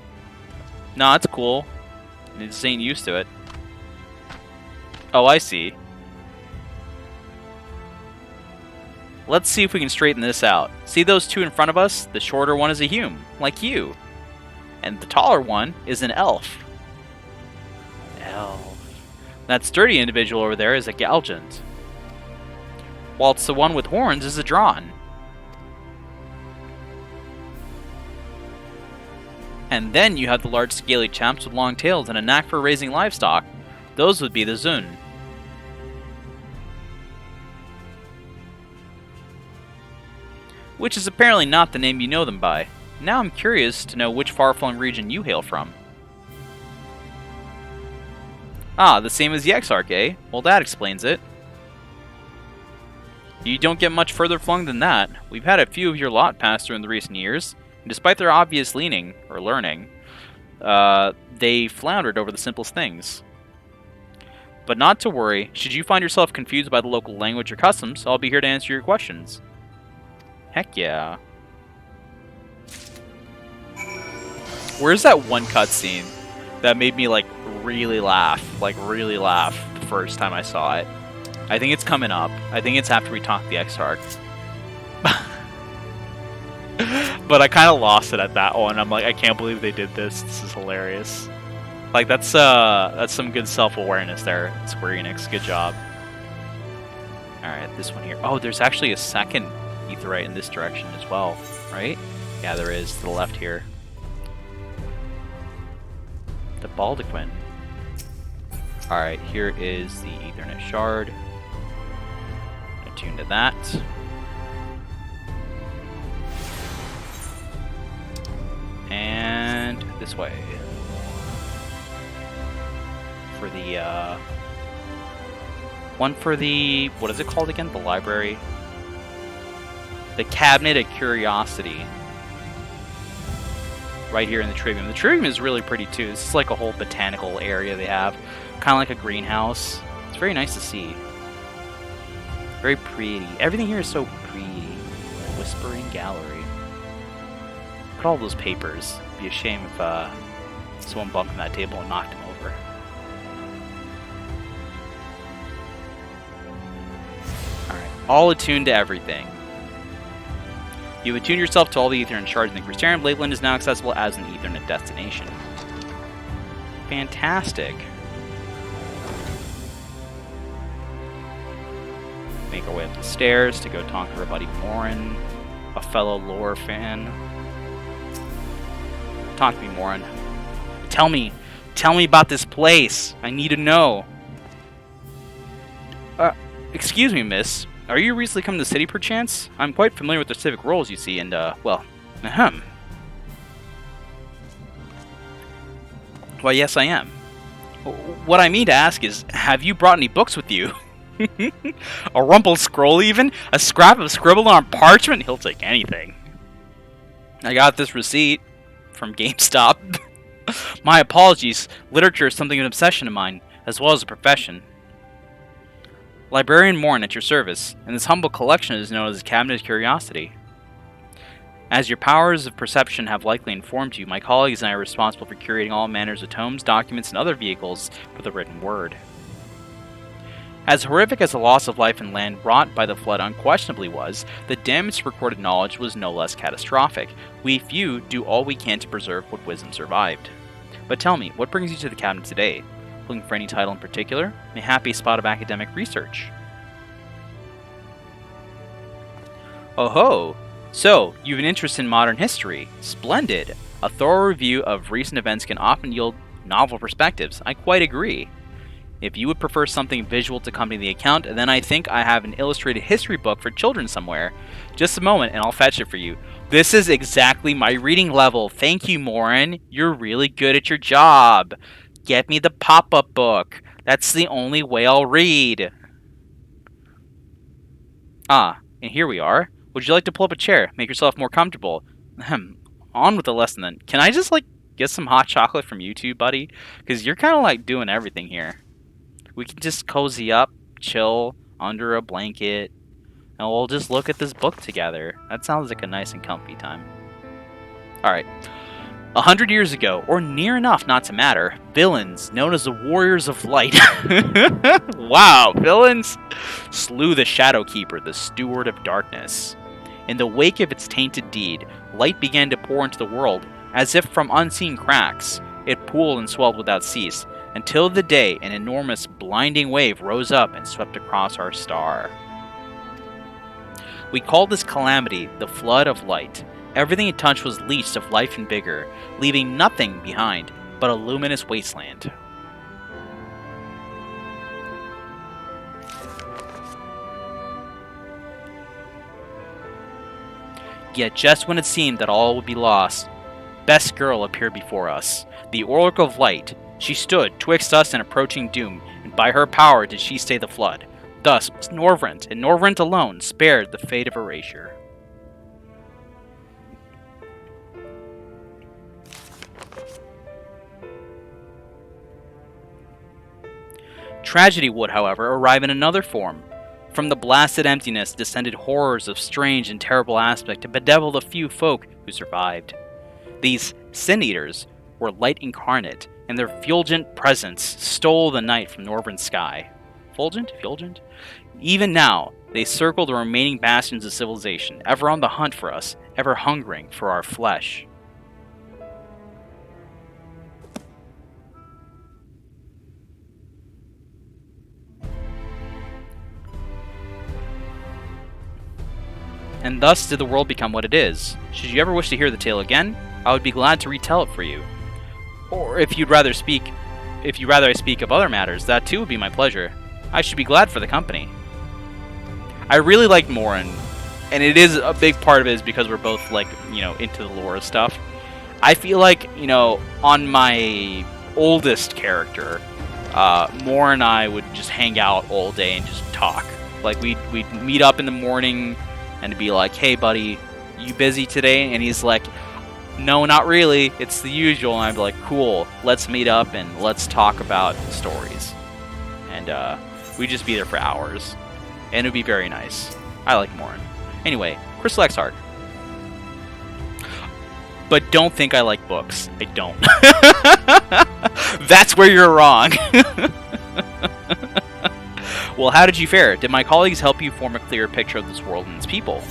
No, it's cool. I just ain't used to it. Oh, I see. Let's see if we can straighten this out. See those two in front of us? The shorter one is a Hume, like you. And the taller one is an elf. Elf. That sturdy individual over there is a Galgant. Whilst the one with horns is a Drawn. And then you have the large scaly champs with long tails and a knack for raising livestock. Those would be the Zun. Which is apparently not the name you know them by. Now I'm curious to know which far-flung region you hail from. The same as the Exarch, eh? Well, that explains it. You don't get much further flung than that. We've had a few of your lot pass through in the recent years, and despite their obvious leaning, or learning, they floundered over the simplest things. But not to worry, should you find yourself confused by the local language or customs, I'll be here to answer your questions. Heck yeah. Where's that one cutscene that made me, like, really laugh? Like, really laugh the first time I saw it. I think it's coming up. I think it's after we talk the Exarch. But I kind of lost it at that one. I'm like, I can't believe they did this. This is hilarious. Like, that's some good self-awareness there, Square Enix. Good job. Alright, this one here. Oh, there's actually a second Aetheryte in this direction as well, right? Yeah, there is, to the left here. The Baldequin. Alright, here is the Aethernet Shard. Attune to that. And this way. For the, one for the, what is it called again? The library? The Cabinet of Curiosity. Right here in the Trivium. The Trivium is really pretty too. This is like a whole botanical area they have. Kind of like a greenhouse. It's very nice to see. Very pretty. Everything here is so pretty. Whispering Gallery. Look at all those papers. It'd be a shame if someone bumped on that table and knocked him over. Alright. All attuned to everything. You've attuned yourself to all the Ethernet shards in the Crystarium. Lakeland is now accessible as an Ethernet destination. Fantastic. Make our way up the stairs to go talk to our buddy Morin, a fellow lore fan. Talk to me, Morin. Tell me about this place. I need to know. Excuse me, miss. Are you recently come to the city, perchance? I'm quite familiar with the civic roles, you see, and, well, ahem. Why, yes, I am. What I mean to ask is, have you brought any books with you? A rumpled scroll, even? A scrap of scribbled on parchment? He'll take anything. I got this receipt from GameStop. My apologies. Literature is something of an obsession of mine, as well as a profession. Librarian Morn at your service, and this humble collection is known as the Cabinet of Curiosity. As your powers of perception have likely informed you, my colleagues and I are responsible for curating all manners of tomes, documents, and other vehicles for the written word. As horrific as the loss of life and land wrought by the flood unquestionably was, the damage to recorded knowledge was no less catastrophic. We few do all we can to preserve what wisdom survived. But tell me, what brings you to the cabinet today? Looking for any title in particular? Mayhap a spot of academic research? Oh ho! So, you have an interest in modern history. Splendid! A thorough review of recent events can often yield novel perspectives. I quite agree. If you would prefer something visual to accompany the account, then I think I have an illustrated history book for children somewhere. Just a moment and I'll fetch it for you. This is exactly my reading level. Thank you, Morin. You're really good at your job. Get me the pop-up book. That's the only way I'll read. Ah, and here we are. Would you like to pull up a chair? Make yourself more comfortable. On with the lesson then. Can I just, like, get some hot chocolate from you two, buddy? Because you're kind of, like, doing everything here. We can just cozy up, chill, under a blanket, and we'll just look at this book together. That sounds like a nice and comfy time. Alright. 100 years ago, or near enough not to matter, villains known as the Warriors of Light. Wow, villains slew the Shadowkeeper, the Steward of Darkness. In the wake of its tainted deed, light began to pour into the world, as if from unseen cracks. It pooled and swelled without cease, until the day an enormous, blinding wave rose up and swept across our star. We called this calamity the Flood of Light. Everything it touched was leached of life and vigor, leaving nothing behind but a luminous wasteland. Yet just when it seemed that all would be lost, Best Girl appeared before us, the Oracle of Light. She stood twixt us and approaching doom, and by her power did she stay the flood. Thus was Norvrent, and Norvrent alone spared the fate of erasure. Tragedy would, however, arrive in another form. From the blasted emptiness descended horrors of strange and terrible aspect to bedevil the few folk who survived. These Sin-Eaters were light incarnate, and their fulgent presence stole the night from Northern sky. Fulgent? Fulgent? Even now, they circle the remaining bastions of civilization, ever on the hunt for us, ever hungering for our flesh. And thus did the world become what it is. Should you ever wish to hear the tale again, I would be glad to retell it for you. Or if you'd rather I speak of other matters, that too would be my pleasure. I should be glad for the company. I really liked Morin, and it is a big part of it is because we're both, like, you know, into the lore stuff. I feel like, you know, on my oldest character, Morin and I would just hang out all day and just talk. Like, we'd meet up in the morning and be like, hey buddy, you busy today? And he's like, no, not really, it's the usual. And I'd be like, cool, let's meet up and let's talk about stories. And we'd just be there for hours, and it would be very nice. I like Morin. Anyway, Crystal X Heart. But don't think I like books. I don't. That's where you're wrong. Well, how did you fare? Did my colleagues help you form a clearer picture of this world and its people?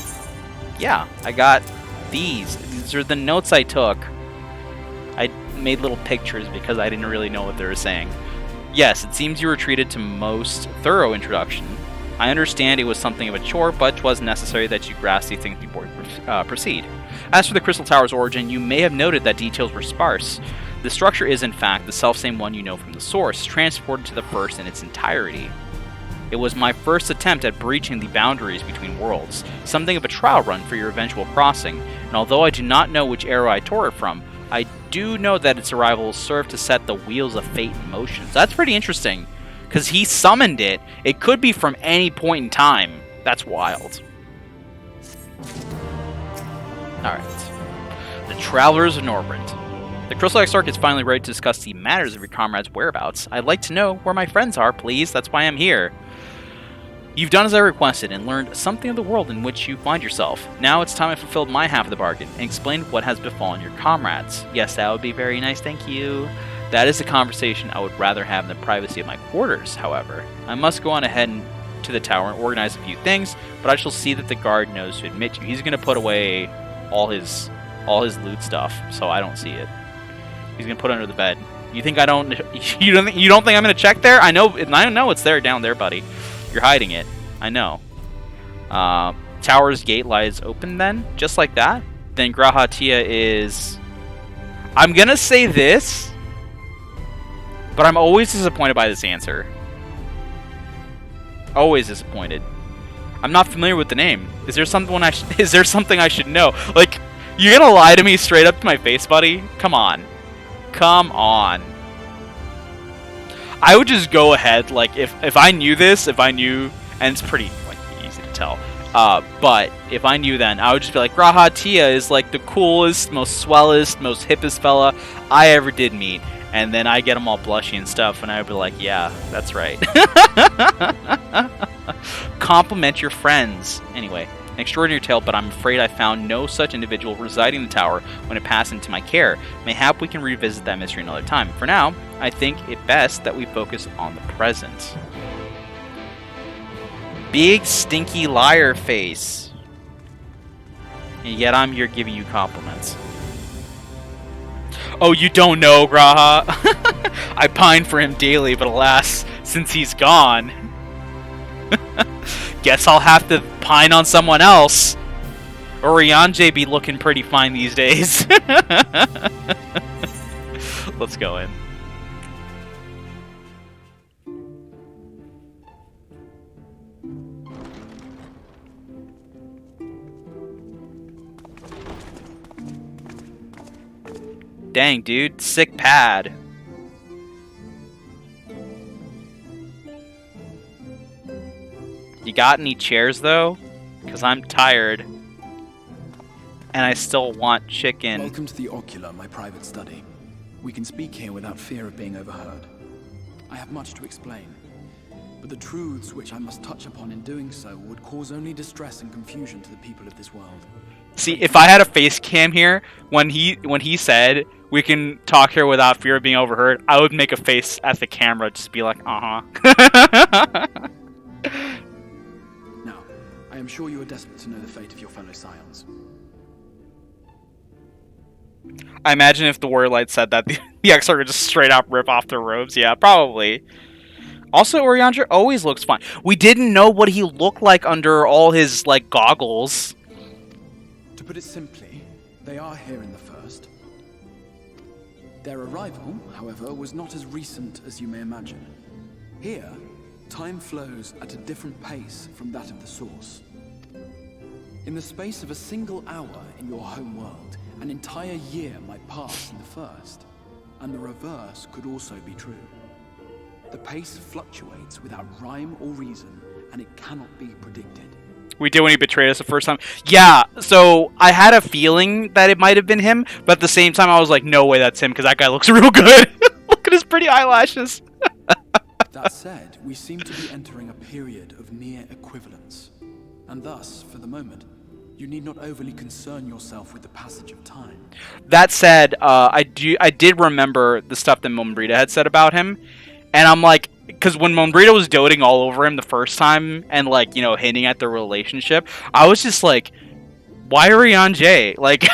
Yeah, I got these. These are the notes I took. I made little pictures because I didn't really know what they were saying. Yes, it seems you were treated to most thorough introduction. I understand it was something of a chore, but 'twas necessary that you grasp these things before you proceed. As for the Crystal Tower's origin, you may have noted that details were sparse. The structure is, in fact, the selfsame one you know from the source, transported to the first in its entirety. It was my first attempt at breaching the boundaries between worlds, something of a trial run for your eventual crossing, and although I do not know which era I tore it from, I do know that its arrival served to set the wheels of fate in motion. So that's pretty interesting, because he summoned it. It could be from any point in time. That's wild. Alright. The Travelers of Norbrent. The Crystal Exarch is finally ready to discuss the matters of your comrades' whereabouts. I'd like to know where my friends are, please. That's why I'm here. You've done as I requested and learned something of the world in which you find yourself. Now it's time I fulfilled my half of the bargain and explained what has befallen your comrades. Yes, that would be very nice, thank you. That is a conversation I would rather have in the privacy of my quarters, however. I must go on ahead to the tower and organize a few things, but I shall see that the guard knows to admit you. He's going to put away all his loot stuff, so I don't see it. He's going to put it under the bed. You think I don't... You don't think I'm going to check there? I know it's there down there, buddy. You're hiding it. I know. Tower's gate lies open then, just like that. Then Grahatia is... I'm going to say this, but I'm always disappointed by this answer. Always disappointed. I'm not familiar with the name. Is there something is there something I should know? Like, you're gonna lie to me straight up to my face, buddy? Come on. Come on. I would just go ahead, like, if I knew this, and it's pretty, like, easy to tell, but if I knew then, I would just be like, G'raha Tia is, like, the coolest, most swellest, most hippest fella I ever did meet, and then I get them all blushy and stuff, and I would be like, yeah, that's right. Compliment your friends. Anyway, an extraordinary tale, but I'm afraid I found no such individual residing in the tower when it passed into my care. Mayhap we can revisit that mystery another time. For now, I think it best that we focus on the present. Big stinky liar face. And yet I'm here giving you compliments. Oh, you don't know, G'raha? I pine for him daily, but alas, since he's gone... Guess I'll have to pine on someone else. Orianjay be looking pretty fine these days. Let's go in. Dang, dude. Sick pad. You got any chairs, though? Because I'm tired. And I still want chicken. Welcome to the Ocular, my private study. We can speak here without fear of being overheard. I have much to explain, but the truths which I must touch upon in doing so would cause only distress and confusion to the people of this world. See, if I had a face cam here, when he said we can talk here without fear of being overheard, I would make a face at the camera, just be like, uh-huh. Now, I am sure you are desperate to know the fate of your fellow scions. I imagine if the Warrior Light said that, the XR would just straight up rip off their robes. Yeah, probably. Also, Oriandra always looks fine. We didn't know what he looked like under all his, like, goggles. To put it simply, they are here in the first. Their arrival, however, was not as recent as you may imagine. Here, time flows at a different pace from that of the source. In the space of a single hour in your home world, an entire year might pass in the first, and the reverse could also be true. The pace fluctuates without rhyme or reason, and it cannot be predicted. We did when he betrayed us the first time. Yeah, so I had a feeling that it might have been him, but at the same time I was like, no way that's him, because that guy looks real good. Look at his pretty eyelashes. That said, we seem to be entering a period of near equivalence, and thus, for the moment, you need not overly concern yourself with the passage of time. That said, I did remember the stuff that Mombrita had said about him, and I'm like, because when Mombrita was doting all over him the first time, and like, you know, hinting at the relationship, I was just like, why Orianjay? Like,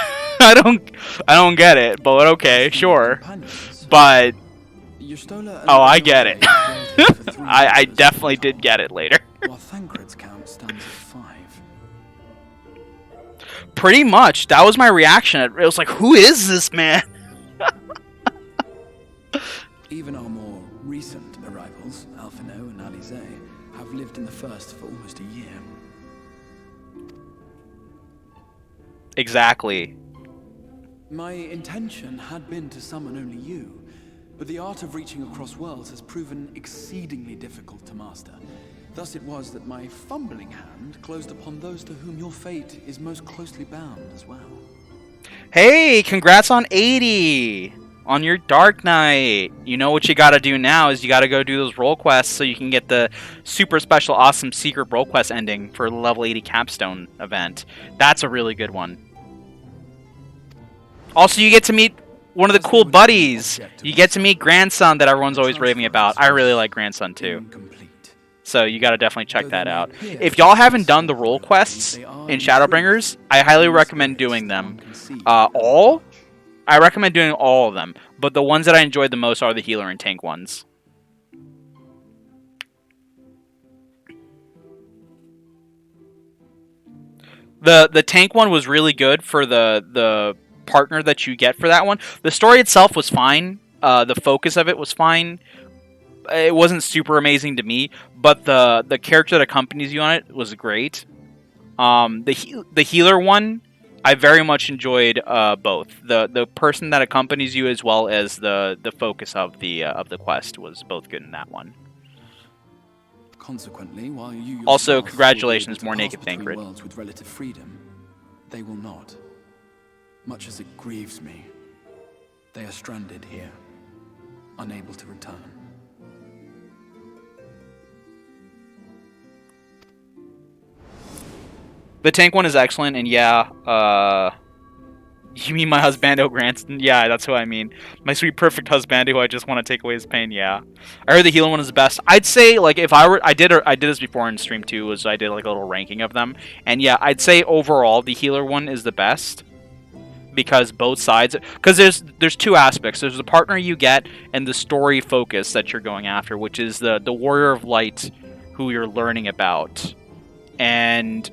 I don't get it, but okay, sure. But, oh, I get it. I definitely did get it later. While Thancred's count stands at 5. Pretty much. That was my reaction. It was like, who is this man? Even our more recent arrivals, Alphino and Alize, have lived in the first for almost a year. Exactly. My intention had been to summon only you, but the art of reaching across worlds has proven exceedingly difficult to master. Thus it was that my fumbling hand closed upon those to whom your fate is most closely bound as well. Hey, congrats on 80! On your Dark Knight! You know what you gotta do now is you gotta go do those role quests so you can get the super special awesome secret role quest ending for the level 80 capstone event. That's a really good one. Also, you get to meet one of the cool buddies! You get to meet Grandson that everyone's always raving about. I really like Grandson too. So you gotta definitely check that out. If y'all haven't done the role quests in Shadowbringers, I highly recommend doing them. I recommend doing all of them, but the ones that I enjoyed the most are the healer and tank ones. The tank one was really good for the partner that you get for that one. The story itself was fine. The focus of it was fine. It wasn't super amazing to me, but the character that accompanies you on it was great. The healer one, I very much enjoyed both. The person that accompanies you as well as the focus of the quest was both good in that one. Consequently, while you Also, yourself congratulations, will be more able to naked pass between Thancred. worlds with relative freedom, they will not. Much as it grieves me, they are stranded here, unable to return. The tank one is excellent, and yeah, you mean my husbando Granson? Yeah, that's who I mean. My sweet perfect husbando who I just want to take away his pain, yeah. I heard the healing one is the best. I'd say, like, if I did this before in stream too, was I did like a little ranking of them. And yeah, I'd say overall the healer one is the best. Because both sides, because there's two aspects. There's the partner you get and the story focus that you're going after, which is the Warrior of Light who you're learning about. And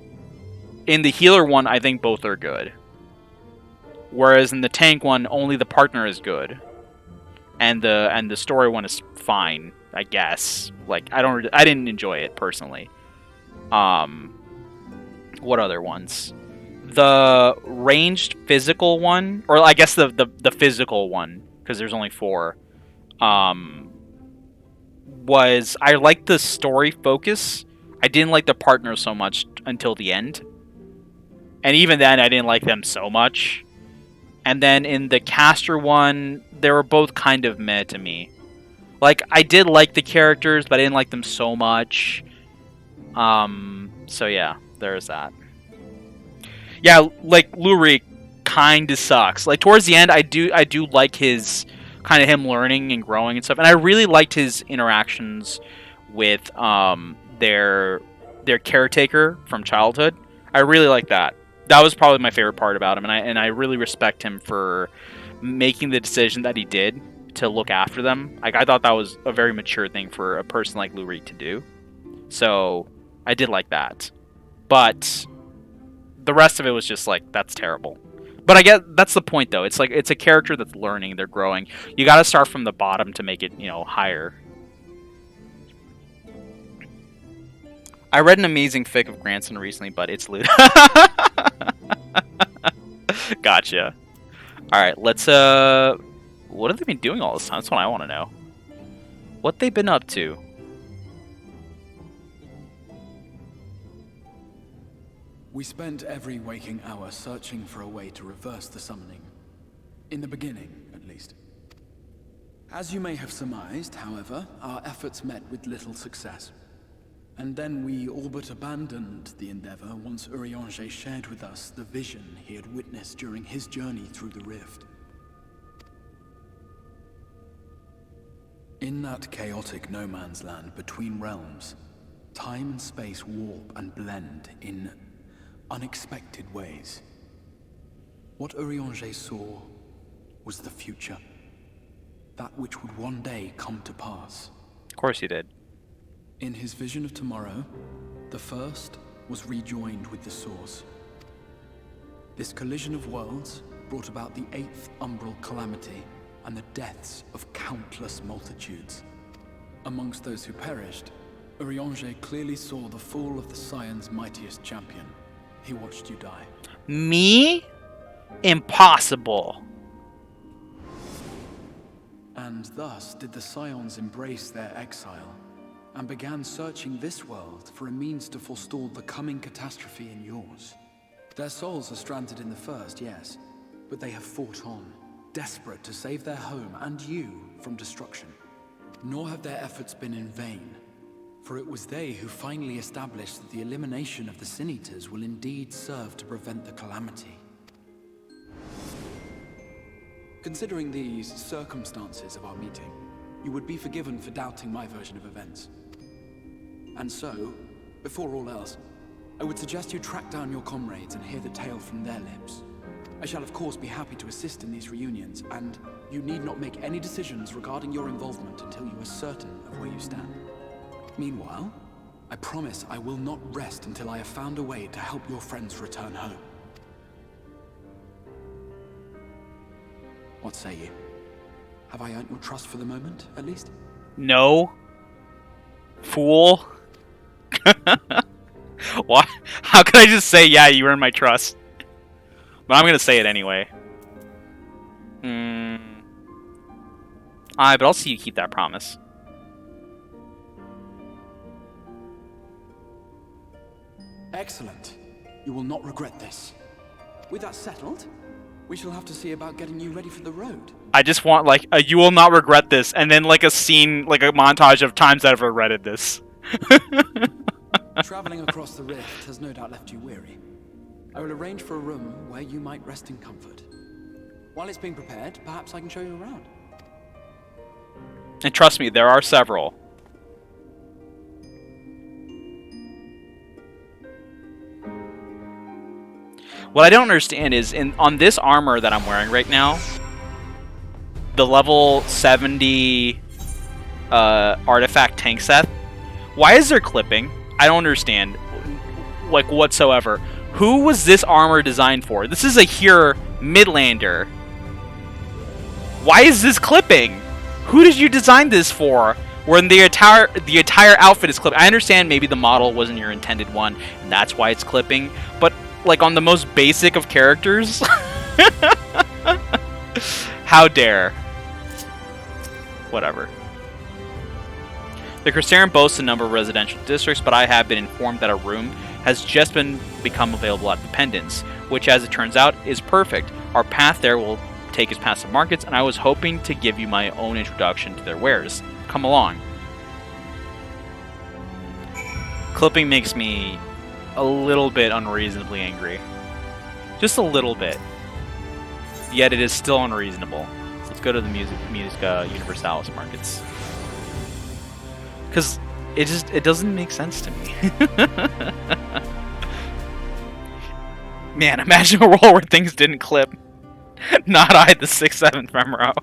in the healer one, I think both are good. Whereas in the tank one, only the partner is good, and the story one is fine, I guess. Like I didn't enjoy it personally. What other ones? The ranged physical one, or I guess the physical one, because there's only 4. Was I liked the story focus? I didn't like the partner so much until the end, and even then I didn't like them so much. And then in the caster one, they were both kind of meh to me. Like, I did like the characters, but I didn't like them so much. So yeah, there's that. Yeah, like, Lurie kind of sucks. Like, towards the end, I do like his, kind of him learning and growing and stuff. And I really liked his interactions with, their caretaker from childhood. I really like that. That was probably my favorite part about him, and I really respect him for making the decision that he did to look after them. Like, I thought that was a very mature thing for a person like Lurie to do. So I did like that, but the rest of it was just like, that's terrible. But I get that's the point though. It's like it's a character that's learning, they're growing. You got to start from the bottom to make it, higher. I read an amazing fic of Granson recently, but it's loot. Gotcha. Alright, let's, what have they been doing all this time? That's what I want to know. What they've been up to. We spent every waking hour searching for a way to reverse the summoning. In the beginning, at least. As you may have surmised, however, our efforts met with little success. And then we all but abandoned the endeavor once Urianger shared with us the vision he had witnessed during his journey through the rift. In that chaotic no man's land between realms, time and space warp and blend in unexpected ways. What Urianger saw was the future. That which would one day come to pass. Of course he did. In his vision of tomorrow, the first was rejoined with the source. This collision of worlds brought about the 8th umbral calamity and the deaths of countless multitudes. Amongst those who perished, Urianger clearly saw the fall of the Scion's mightiest champion. He watched you die. Me? Impossible. And thus did the Scions embrace their exile, and began searching this world for a means to forestall the coming catastrophe in yours. Their souls are stranded in the first, yes, but they have fought on, desperate to save their home and you from destruction. Nor have their efforts been in vain, for it was they who finally established that the elimination of the Sin Eaters will indeed serve to prevent the calamity. Considering these circumstances of our meeting, you would be forgiven for doubting my version of events. And so, before all else, I would suggest you track down your comrades and hear the tale from their lips. I shall of course be happy to assist in these reunions, and you need not make any decisions regarding your involvement until you are certain of where you stand. Meanwhile, I promise I will not rest until I have found a way to help your friends return home. What say you? Have I earned your trust for the moment, at least? No. Fool. Why? How could I just say, yeah, you earned my trust? But I'm gonna say it anyway. But I'll see you keep that promise. Excellent. You will not regret this. With that settled, we shall have to see about getting you ready for the road. I just want, like, a you will not regret this, and then, like, a scene, like a montage of times I've regretted this. Traveling across the rift has no doubt left you weary. I will arrange for a room where you might rest in comfort. While it's being prepared, perhaps I can show you around. And trust me, there are several. What I don't understand is, on this armor that I'm wearing right now, the level 70 artifact tank set, why is there clipping? I don't understand, like, whatsoever. Who was this armor designed for? This is a here Midlander. Why is this clipping? Who did you design this for? When the entire outfit is clipped. I understand maybe the model wasn't your intended one, and that's why it's clipping. But like on the most basic of characters, how dare? Whatever. The Crystarium boasts a number of residential districts, but I have been informed that a room has just become available at the Pendants, which, as it turns out, is perfect. Our path there will take us past the markets, and I was hoping to give you my own introduction to their wares. Come along. Clipping makes me a little bit unreasonably angry. Just a little bit. Yet it is still unreasonable. So let's go to the Musica Universalis markets. Because it doesn't make sense to me. Man, imagine a world where things didn't clip. Not I, the 6/7 Femro.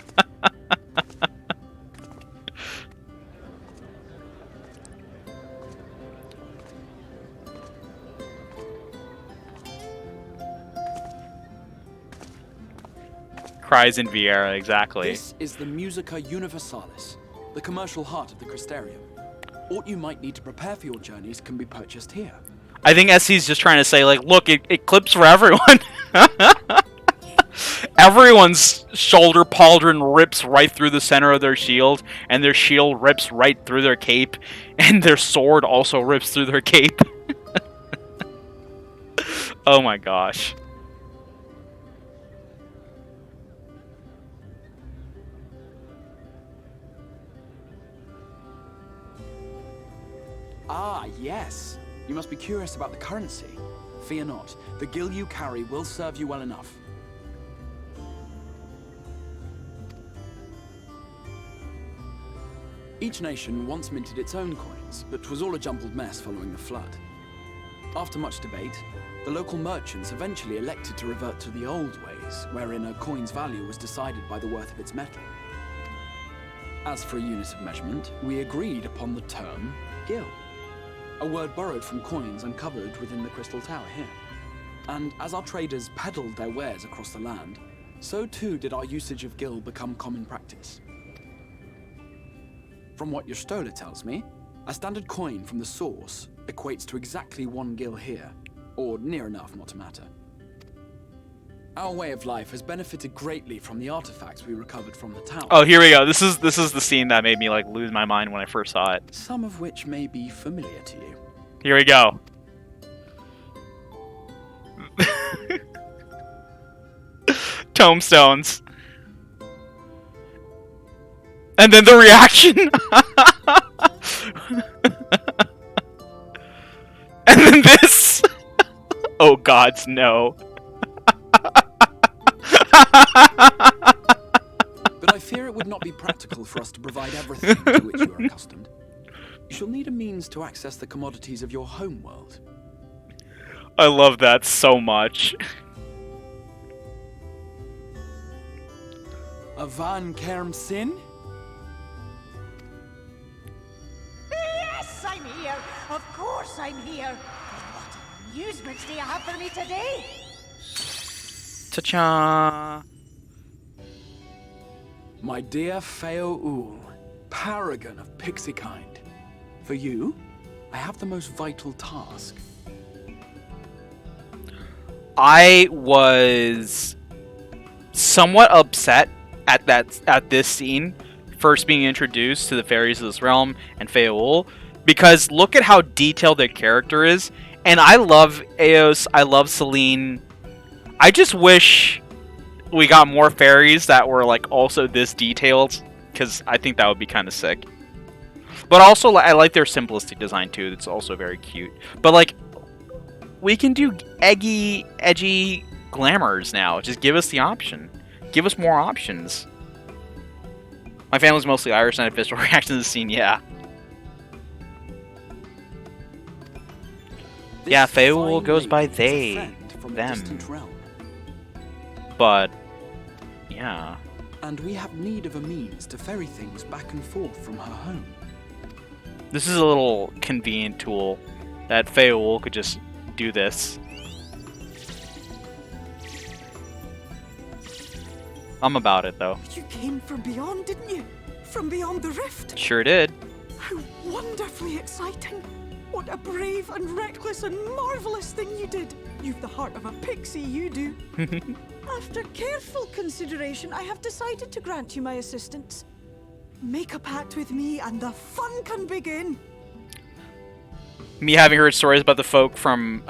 Cries in Vieira, exactly. This is the Musica Universalis, the commercial heart of the Crystarium. What you might need to prepare for your journeys can be purchased here. I think SC's just trying to say, like, look, it clips for everyone. Everyone's shoulder pauldron rips right through the center of their shield, and their shield rips right through their cape, and their sword also rips through their cape. Oh my gosh. Ah, yes. You must be curious about the currency. Fear not. The gil you carry will serve you well enough. Each nation once minted its own coins, but 'twas all a jumbled mess following the flood. After much debate, the local merchants eventually elected to revert to the old ways, wherein a coin's value was decided by the worth of its metal. As for a unit of measurement, we agreed upon the term gil, a word borrowed from coins uncovered within the Crystal Tower here. And as our traders peddled their wares across the land, so too did our usage of gil become common practice. From what your stola tells me, a standard coin from the source equates to exactly 1 gil here, or near enough not to matter. Our way of life has benefited greatly from the artifacts we recovered from the tower. Oh, here we go. This is the scene that made me like lose my mind when I first saw it. Some of which may be familiar to you. Here we go. Tombstones. And then the reaction. And then this. Oh gods, no. But I fear it would not be practical for us to provide everything to which you are accustomed. You shall need a means to access the commodities of your home world. I love that so much. A Van Kerm Sin? Yes, I'm here. Of course I'm here. What amusements do you have for me today? Ta-cha! My dear Feo Ul, paragon of pixie kind. For you, I have the most vital task. I was somewhat upset at this scene, first being introduced to the fairies of this realm and Feaul, because look at how detailed their character is. And I love Eos, I love Celine. I just wish we got more fairies that were like also this detailed, because I think that would be kind of sick. But also, I like their simplistic design too. It's also very cute. But like, we can do edgy glamours now. Just give us the option. Give us more options. My family's mostly Irish, and I have visceral reaction to the scene. Yeah. Yeah, Feaul goes by they, them. But, yeah. And we have need of a means to ferry things back and forth from her home. This is a little convenient tool that Feaul could just do this. I'm about it, though. You came from beyond, didn't you? From beyond the rift? Sure did. How wonderfully exciting! What a brave and reckless and marvelous thing you did! You've the heart of a pixie, you do. After careful consideration, I have decided to grant you my assistance. Make a pact with me and the fun can begin. Me having heard stories about the folk from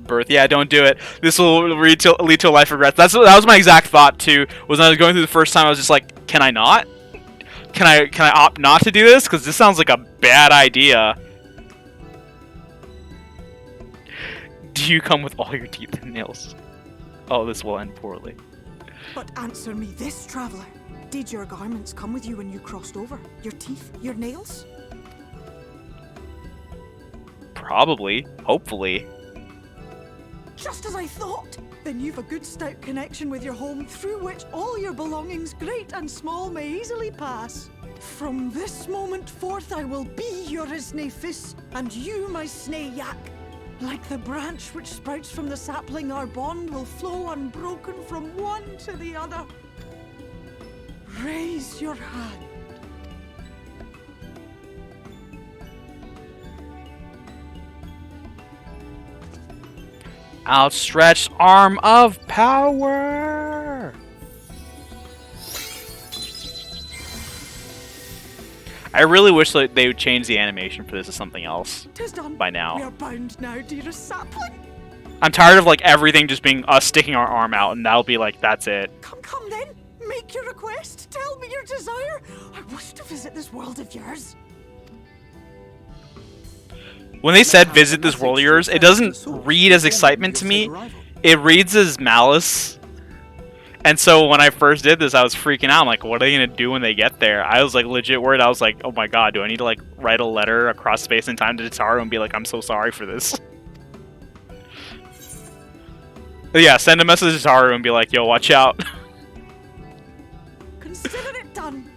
birth. Yeah, don't do it. This will lead to a life of regret. That was my exact thought too. Was when I was going through the first time, I was just like, can I not? Can I opt not to do this? Because this sounds like a bad idea. Do you come with all your teeth and nails? Oh, this will end poorly. But answer me this, traveler. Did your garments come with you when you crossed over? Your teeth? Your nails? Probably. Hopefully. Just as I thought! Then you've a good stout connection with your home through which all your belongings, great and small, may easily pass. From this moment forth I will be your Isne Fis, and you my Sne Yak. Like the branch which sprouts from the sapling, our bond will flow unbroken from one to the other. Raise your hand. Outstretched arm of power! I really wish that they would change the animation for this to something else 'Tis done. by now. We are bound now, dearest sapling. I'm tired of like everything just being us sticking our arm out, and that'll be like, that's it. Come then. Make your request. Tell me your desire. I wish to visit this world of yours. When they said visit this world of yours, it doesn't read as excitement to me. It reads as malice. And so when I first did this, I was freaking out. I'm like, what are they going to do when they get there? I was like legit worried. I was like, oh my god, do I need to like write a letter across space and time to Tataru and be like, I'm so sorry for this? But yeah, send a message to Tataru and be like, yo, watch out. Consider it done.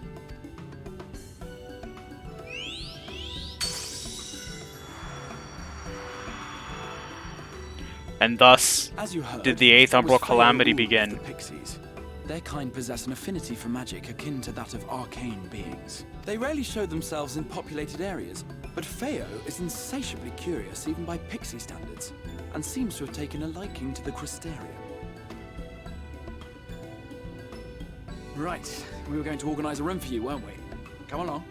And thus As you heard, did the Eighth it was Umbral Calamity Feaul of begin. The pixies. Their kind possess an affinity for magic akin to that of arcane beings. They rarely show themselves in populated areas, but Feo is insatiably curious even by pixie standards, and seems to have taken a liking to the Crystarium. Right, we were going to organize a room for you, weren't we? Come along.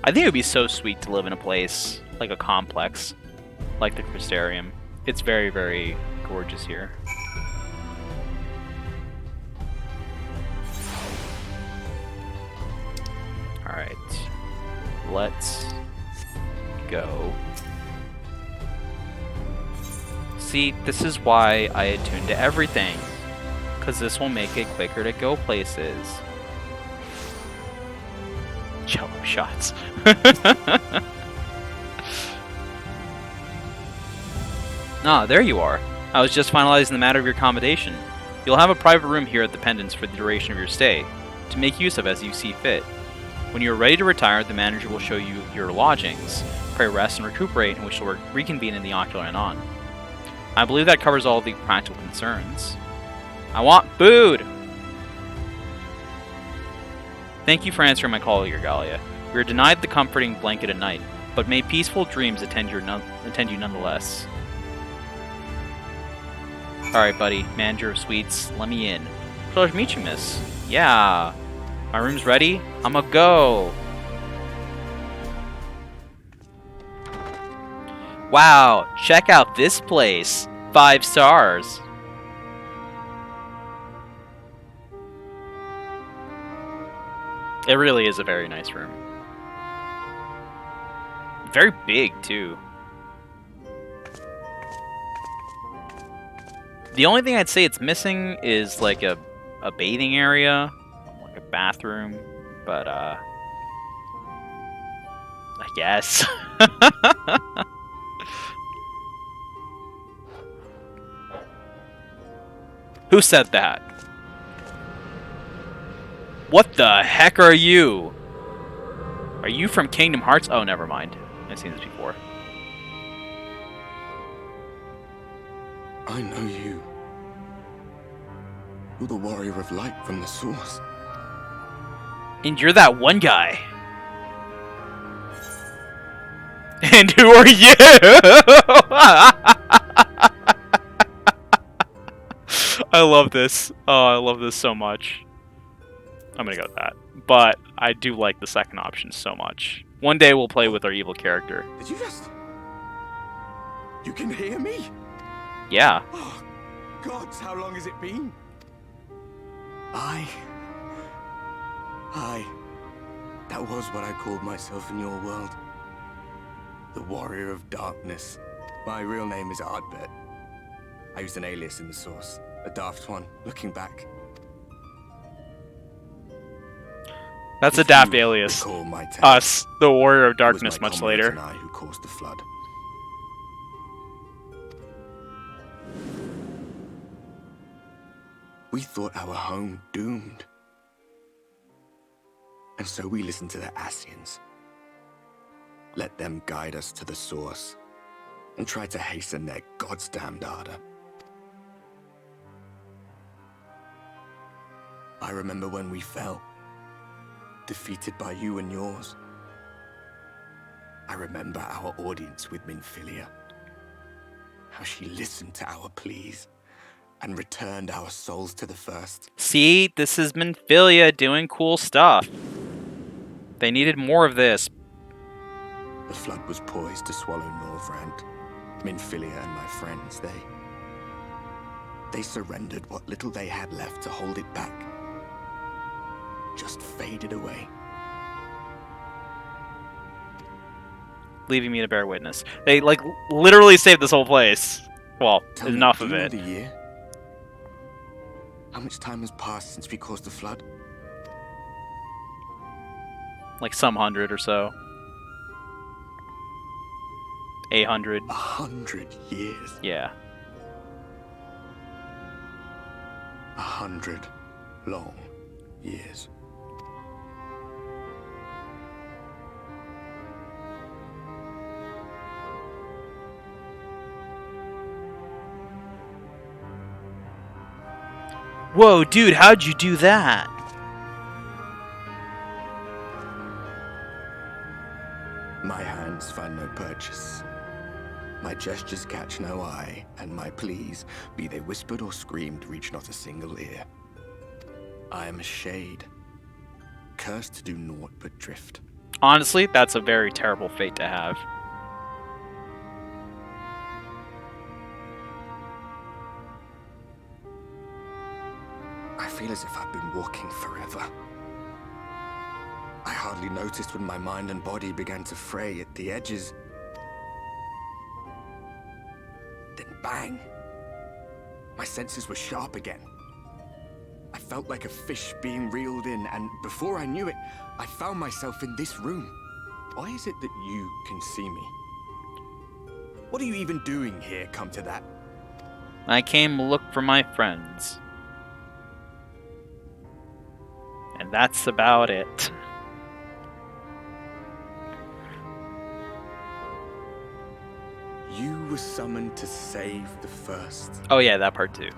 I think it would be so sweet to live in a place like a complex, like the Crystarium. It's very, very gorgeous here. Alright. Let's go. See, this is why I attune to everything. Because this will make it quicker to go places. Jello shots. Ah, there you are. I was just finalizing the matter of your accommodation. You'll have a private room here at the Pendants for the duration of your stay, to make use of as you see fit. When you are ready to retire, the manager will show you your lodgings. Pray rest and recuperate, and we shall reconvene in the Ocular Anon. I believe that covers all the practical concerns. I want food! Thank you for answering my call, Galia. We are denied the comforting blanket at night, but may peaceful dreams attend you nonetheless. Alright, buddy. Manager of Sweets, let me in. Pleasure to meet you, miss. Yeah. My room's ready. I'ma go. Wow, check out this place. 5 stars. It really is a very nice room. Very big, too. The only thing I'd say it's missing is like a bathing area, like a bathroom, but I guess. Who said that? What the heck are you? Are you from Kingdom Hearts? Oh, never mind. I've seen this before. I know you. You're the warrior of light from the source. And you're that one guy. And who are you? I love this. Oh, I love this so much. I'm gonna go with that. But I do like the second option so much. One day we'll play with our evil character. Did you just... You can hear me? Yeah. Oh, gods, how long has it been? That was what I called myself in your world. The Warrior of Darkness. My real name is Ardbert. I used an alias in the source. A daft one, looking back. That's a daft alias. Us, the Warrior of Darkness, much later. And I who caused the flood. We thought our home doomed. And so we listened to the Ascians. Let them guide us to the source. And try to hasten their goddamned ardor. I remember when we fell. Defeated by you and yours. I remember our audience with Minfilia. How she listened to our pleas. And returned our souls to the first. See, this is Minfilia doing cool stuff. They needed more of this. The flood was poised to swallow Norvrant. Minfilia and my friends, they surrendered what little they had left to hold it back. Just faded away. Leaving me to bear witness. They, like, literally saved this whole place. Well, Tell enough me, of do you know it. the year? How much time has passed since we caused the flood? Like some 100 or so. 800. 100 years. Yeah. 100 long years. Whoa, dude, how'd you do that? My hands find no purchase. My gestures catch no eye, and my pleas, be they whispered or screamed, reach not a single ear. I am a shade, cursed to do naught but drift. Honestly, that's a very terrible fate to have. I feel as if I've been walking forever. I hardly noticed when my mind and body began to fray at the edges. Then bang! My senses were sharp again. I felt like a fish being reeled in, and before I knew it, I found myself in this room. Why is it that you can see me? What are you even doing here, come to that? I came to look for my friends. And that's about it. You were summoned to save the first. Oh yeah, that part too.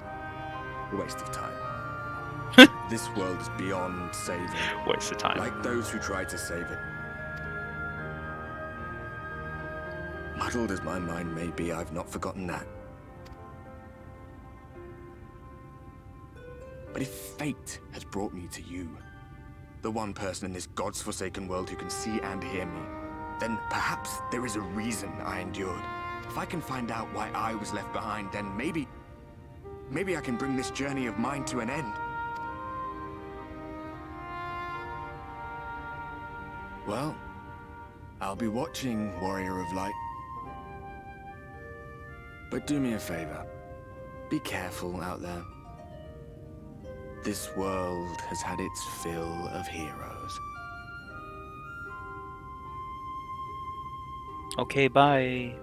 Waste of time. This world is beyond saving. Waste of time. Like those who tried to save it. Muddled as my mind may be, I've not forgotten that. But if fate has brought me to you, the one person in this God's forsaken world who can see and hear me, then perhaps there is a reason I endured. If I can find out why I was left behind, then maybe I can bring this journey of mine to an end. Well, I'll be watching, Warrior of Light. But do me a favor. Be careful out there. This world has had its fill of heroes. Okay, bye.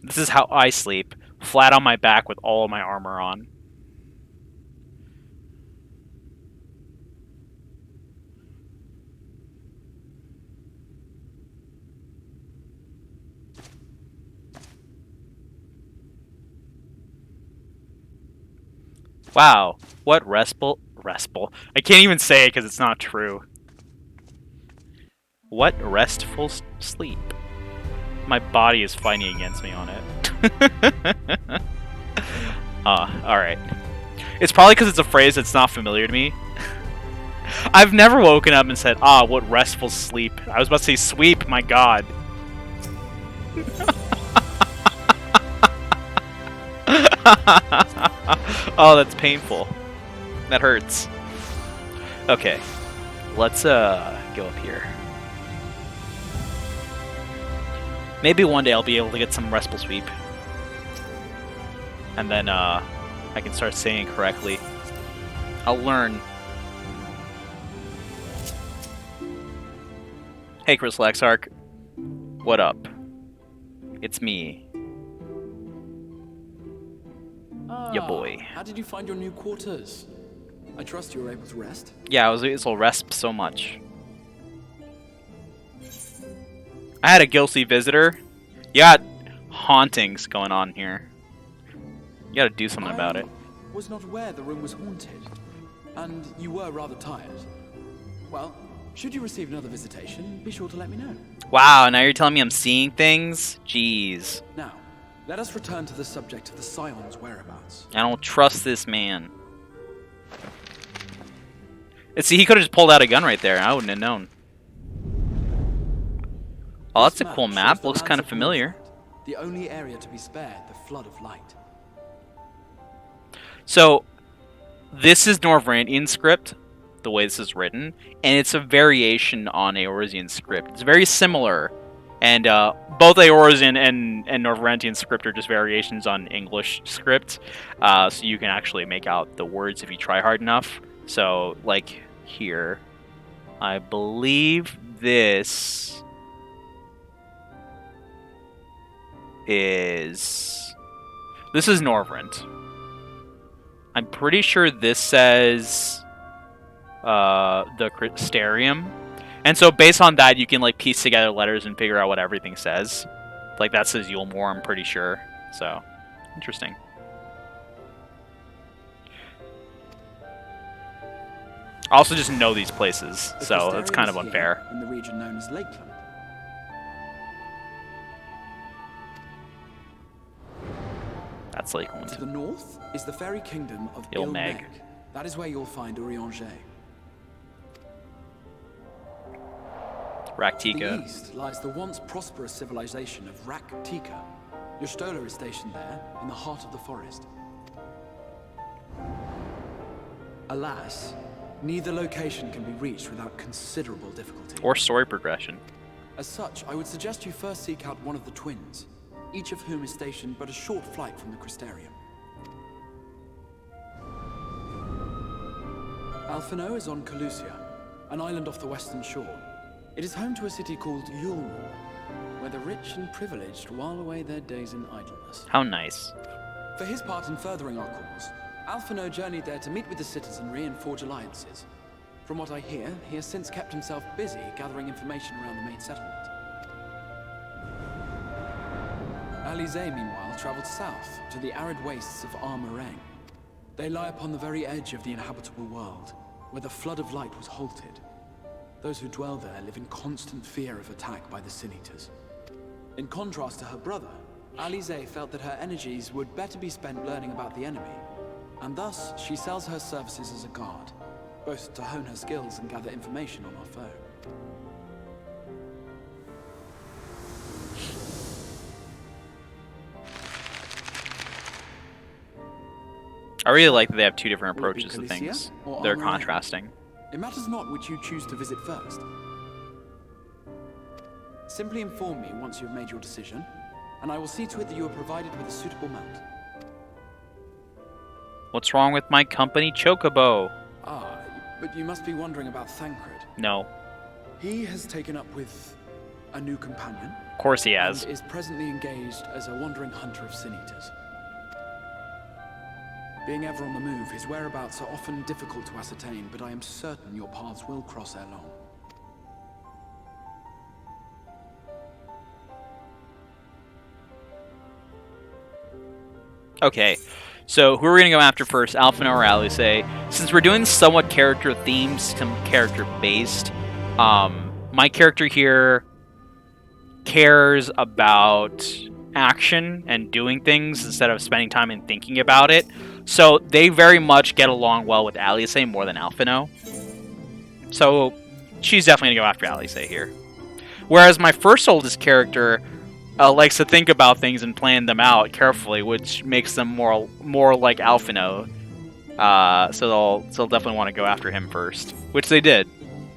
This is how I sleep, flat on my back with all of my armor on. Wow, what restful. I can't even say it because it's not true. What restful sleep. My body is fighting against me on it. Alright. It's probably because it's a phrase that's not familiar to me. I've never woken up and said, what restful sleep. I was about to say sweep, my god. Oh, that's painful. That hurts. Okay. Let's go up here. Maybe one day I'll be able to get some restful sweep. And then I can start saying it correctly. I'll learn. Hey Chris Laxark. What up? It's me. Ya boy. How did you find your new quarters? I trust you were able to rest? Yeah, I was able to rest so much. I had a guilty visitor. You got hauntings going on here. You gotta do something about it. I was not aware the room was haunted. And you were rather tired. Well, should you receive another visitation, be sure to let me know. Wow, now you're telling me I'm seeing things? Jeez. Now, let us return to the subject of the Scion's whereabouts. I don't trust this man. See, he could have just pulled out a gun right there, and I wouldn't have known. Oh, that's a cool map. Looks kind of familiar. The only area to be spared the flood of light. So, this is Norvrantian script, the way this is written, and it's a variation on Eorzean script. It's very similar, and both Eorzean and Norvrantian script are just variations on English script, so you can actually make out the words if you try hard enough. So, like here, I believe this is Norvrant. I'm pretty sure this says the Crystarium. And so based on that, you can like piece together letters and figure out what everything says. Like that says Yulmore, I'm pretty sure. So, interesting. I also just know these places, so it's kind of unfair. In the region known as Lakeland. That's Lakeland. To the north is the fairy kingdom of Ilmeg. That is where you'll find Urianger. Raktika. To the east lies the once prosperous civilization of Raktika. Your Stola is stationed there, in the heart of the forest. Alas, neither location can be reached without considerable difficulty. Or story progression. As such, I would suggest you first seek out one of the twins, each of whom is stationed but a short flight from the Crystarium. Alphino is on Calusia, an island off the western shore. It is home to a city called Yulmore, where the rich and privileged while away their days in idleness. How nice. For his part in furthering our cause, Alphino journeyed there to meet with the citizenry and forge alliances. From what I hear, he has since kept himself busy gathering information around the main settlement. Alize, meanwhile, traveled south to the arid wastes of Armorang. They lie upon the very edge of the inhabitable world, where the flood of light was halted. Those who dwell there live in constant fear of attack by the Sin Eaters. In contrast to her brother, Alize felt that her energies would better be spent learning about the enemy, and thus she sells her services as a guard, both to hone her skills and gather information on our foe. I really like that they have two different Will it be approaches to Calicia things. or They're Armorang? contrasting. It matters not which you choose to visit first. Simply inform me once you have made your decision, and I will see to it that you are provided with a suitable mount. What's wrong with my company, Chocobo? Ah, but you must be wondering about Thancred. No. He has taken up with a new companion. Of course he has. And is presently engaged as a wandering hunter of Sin Eaters. Being ever on the move, his whereabouts are often difficult to ascertain, but I am certain your paths will cross ere long. Okay, so who are we going to go after first, Alphino or Alice? Since we're doing somewhat character themed, some character based, my character here cares about action and doing things instead of spending time and thinking about it. So they very much get along well with Alice more than Alphino. So she's definitely going to go after Alice here. Whereas my first oldest character likes to think about things and plan them out carefully, which makes them more like Alphino. So they'll definitely want to go after him first, which they did,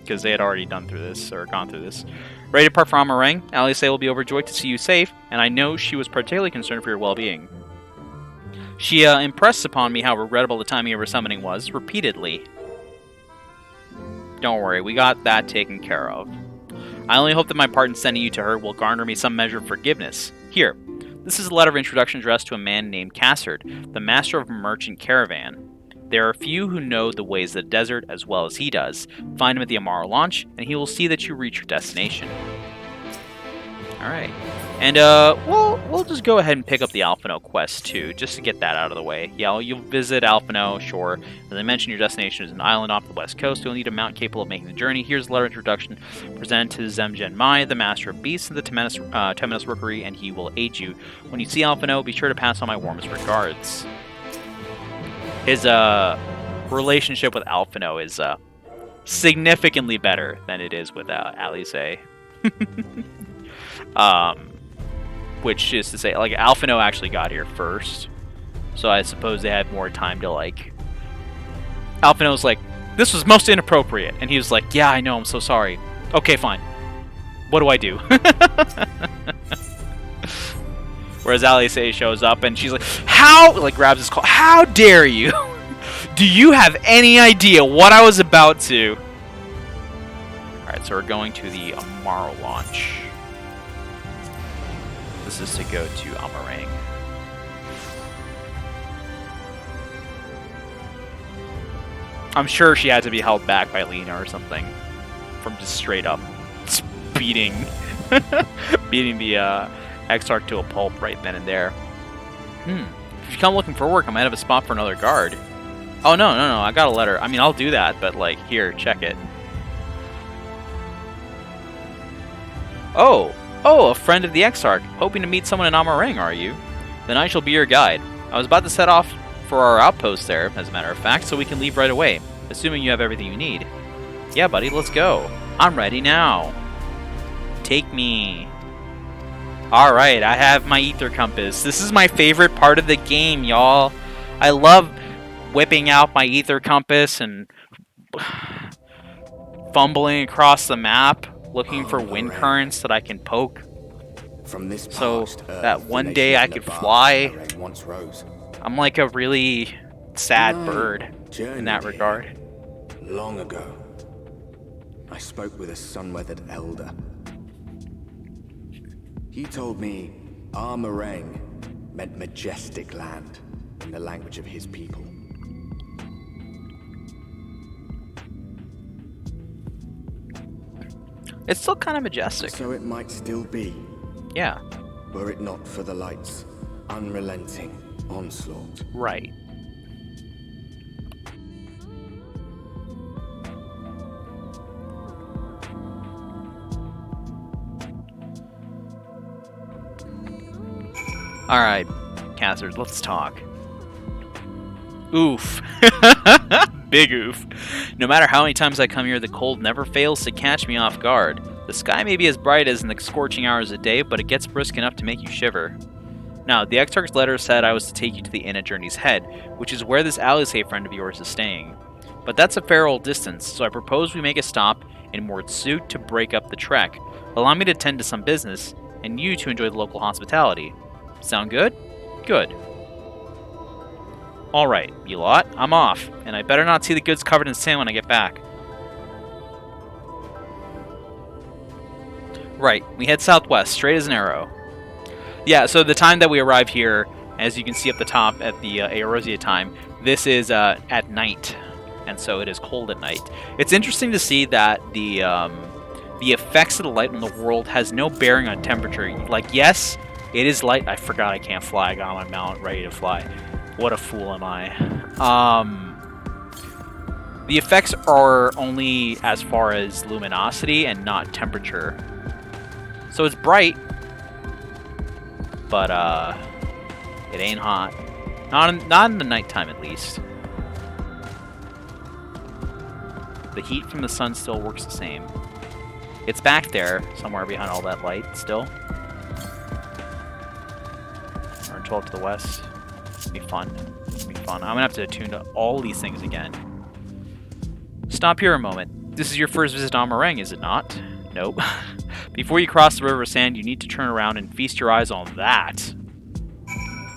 because they had already gone through this. Ready to depart for Armorang, Alice will be overjoyed to see you safe, and I know she was particularly concerned for your well-being. She impressed upon me how regrettable the timing of her summoning was, repeatedly. Don't worry, we got that taken care of. I only hope that my part in sending you to her will garner me some measure of forgiveness. Here, this is a letter of introduction addressed to a man named Cassard, the master of a merchant caravan. There are few who know the ways of the desert as well as he does. Find him at the Amaro launch, and he will see that you reach your destination. Alright. And, we'll just go ahead and pick up the Alphino quest, too, just to get that out of the way. Yeah, you'll visit Alphino, sure. As I mentioned, your destination is an island off the west coast. You'll need a mount capable of making the journey. Here's a letter of introduction presented to Zemgen Mai, the master of beasts in the Temenos Rookery, and he will aid you. When you see Alphino, be sure to pass on my warmest regards. His, relationship with Alphino is, significantly better than it is with, Alice. Which is to say, like, Alphino actually got here first, so I suppose they had more time to, like... Alphino's like, this was most inappropriate, and he was like, yeah, I know, I'm so sorry. Okay, fine. What do I do? Whereas Alice shows up, and she's like, how? Like, grabs his collar. How dare you? Do you have any idea what I was about to? Alright, so we're going to the Amaro launch. This is to go to Armorang. I'm sure she had to be held back by Lena or something from just straight up beating the Exarch to a pulp right then and there. If you come looking for work, I might have a spot for another guard. Oh, no, I got a letter. I mean, I'll do that, but, like, here, check it. Oh, a friend of the Exarch. Hoping to meet someone in Armorang, are you? Then I shall be your guide. I was about to set off for our outpost there, as a matter of fact, so we can leave right away, assuming you have everything you need. Yeah, buddy, let's go. I'm ready now. Take me. Alright, I have my ether compass. This is my favorite part of the game, y'all. I love whipping out my ether compass and fumbling across the map, looking for wind currents that I can poke. From this So past that one day I could fly. once rose. I'm like a really sad bird in that regard. Long ago, I spoke with a sun-weathered elder. He told me Armorang meant majestic land in the language of his people. It's still kind of majestic. So it might still be. Yeah. Were it not for the light's unrelenting onslaught. Right. Alright, casters, let's talk. Oof. Big oof. No matter how many times I come here, the cold never fails to catch me off guard. The sky may be as bright as in the scorching hours of day, but it gets brisk enough to make you shiver. Now, the Exarch's letter said I was to take you to the inn at Journey's Head, which is where this Alizé friend of yours is staying. But that's a fair old distance, so I propose we make a stop in Mortsut to break up the trek. Allow me to tend to some business, and you to enjoy the local hospitality. Sound good? Good. Alright, you lot, I'm off, and I better not see the goods covered in sand when I get back. Right, we head southwest, straight as an arrow. Yeah, so the time that we arrive here, as you can see up the top at the Eorzea time, this is at night, and so it is cold at night. It's interesting to see that the effects of the light on the world has no bearing on temperature. Like, yes, it is light. I forgot I can't fly. I got on my mount, ready to fly. What a fool am I. The effects are only as far as luminosity and not temperature. So it's bright, but it ain't hot. Not in the nighttime, at least. The heat from the sun still works the same. It's back there, somewhere behind all that light, still. Or 12 to the west. It'll be fun. It'll be fun. I'm gonna have to attune to all these things again. Stop here a moment. This is your first visit to Amarang, is it not? Nope. Before you cross the River Sand, you need to turn around and feast your eyes on that.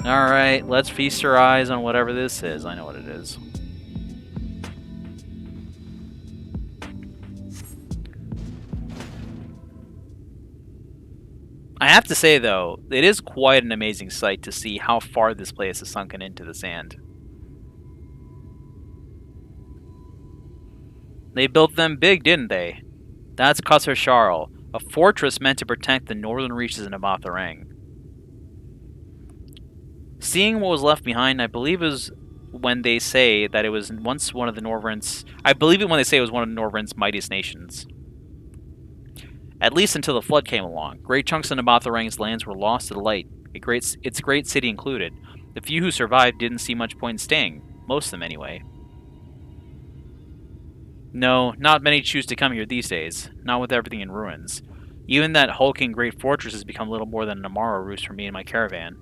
Alright, let's feast our eyes on whatever this is. I know what it is. I have to say, though, it is quite an amazing sight to see how far this place has sunken into the sand. They built them big, didn't they? That's Qasr Sharl, a fortress meant to protect the northern reaches of Nabatharang. Seeing what was left behind, I believe it was when they say that it was once one of the Norvryn's... I believe it when they say it was one of the Norvryn's mightiest nations. At least until the flood came along. Great chunks of Nabatharang's lands were lost to the light, its great city included. The few who survived didn't see much point in staying. Most of them, anyway. No, not many choose to come here these days. Not with everything in ruins. Even that hulking great fortress has become little more than a Namara roost for me and my caravan.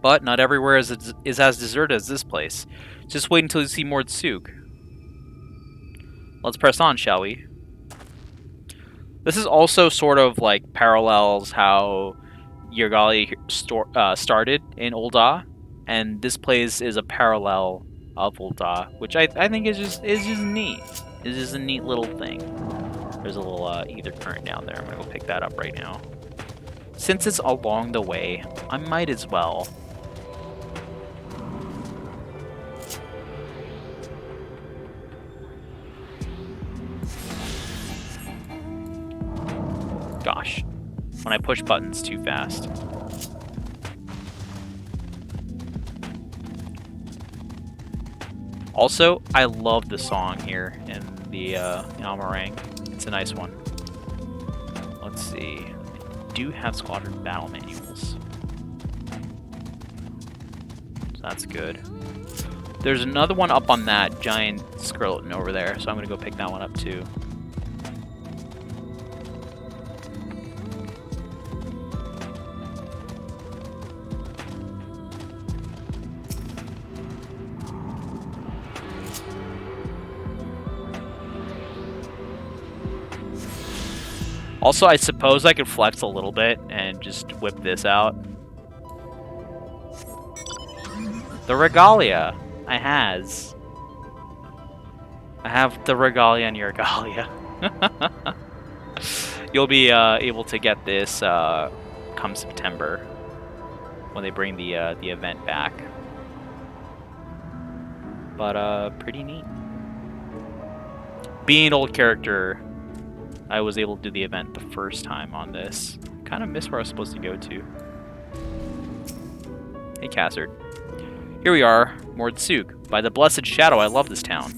But not everywhere is as deserted as this place. Just wait until you see Mortsut. Let's press on, shall we? This is also sort of like parallels how Yirgali started in Ul'dah, and this place is a parallel of Ul'dah, which I think is just neat. It's just a neat little thing. There's a little ether current down there. I'm gonna go pick that up right now. Since it's along the way, I might as well. Gosh, when I push buttons too fast. Also, I love the song here in the in Amarang. It's a nice one. Let's see. I do have squadron battle manuals, so that's good. There's another one up on that giant skeleton over there, so I'm gonna go pick that one up too. Also, I suppose I could flex a little bit and just whip this out. The Regalia I have the Regalia and Regalia. You'll be able to get this come September when they bring the event back. But pretty neat. Being an old character, I was able to do the event the first time on this. Kind of missed where I was supposed to go to. Hey, Cassard. Here we are, Mordsuk. By the blessed shadow, I love this town.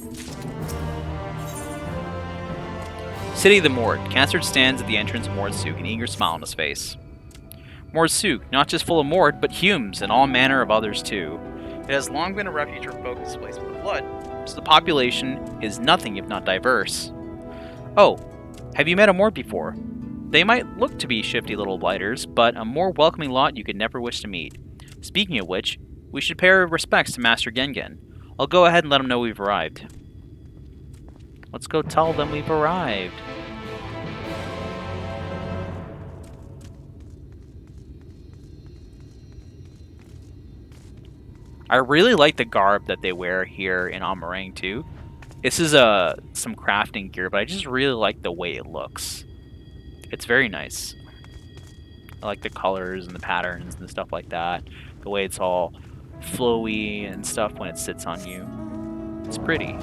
City of the Mord. Cassard stands at the entrance of Mordsuk, an eager smile on his face. Mordsuk, not just full of Mord, but Humes and all manner of others too. It has long been a refuge for folk displaced with the blood, so the population is nothing if not diverse. Oh, have you met a Mord before? They might look to be shifty little blighters, but a more welcoming lot you could never wish to meet. Speaking of which, we should pay our respects to Master Gengen. I'll go ahead and let him know we've arrived. Let's go tell them we've arrived. I really like the garb that they wear here in Amarang too. This is some crafting gear, but I just really like the way it looks. It's very nice. I like the colors and the patterns and stuff like that. The way it's all flowy and stuff when it sits on you. It's pretty.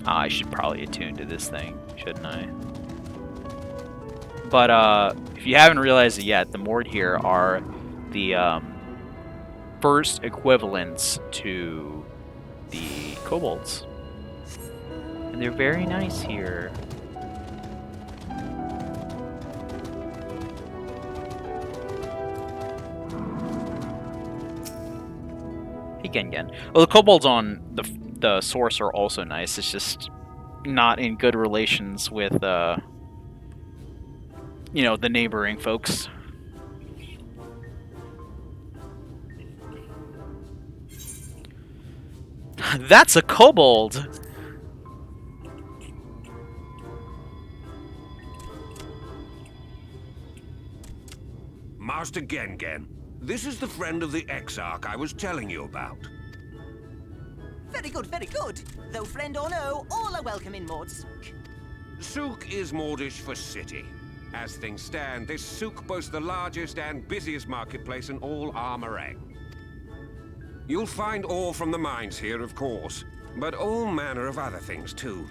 I should probably attune to this thing, shouldn't I? But if you haven't realized it yet, the Mord here are the first equivalents to the kobolds. And they're very nice here. Hey, Gengen. Well, the kobolds on the source are also nice. It's just not in good relations with, you know, the neighboring folks. That's a kobold! Master Gengen, this is the friend of the Exarch I was telling you about. Very good, very good. Though friend or no, all are welcome in Mordsuk. Souk is Mordish for city. As things stand, this souk boasts the largest and busiest marketplace in all Amarang. You'll find ore from the mines here, of course, but all manner of other things too.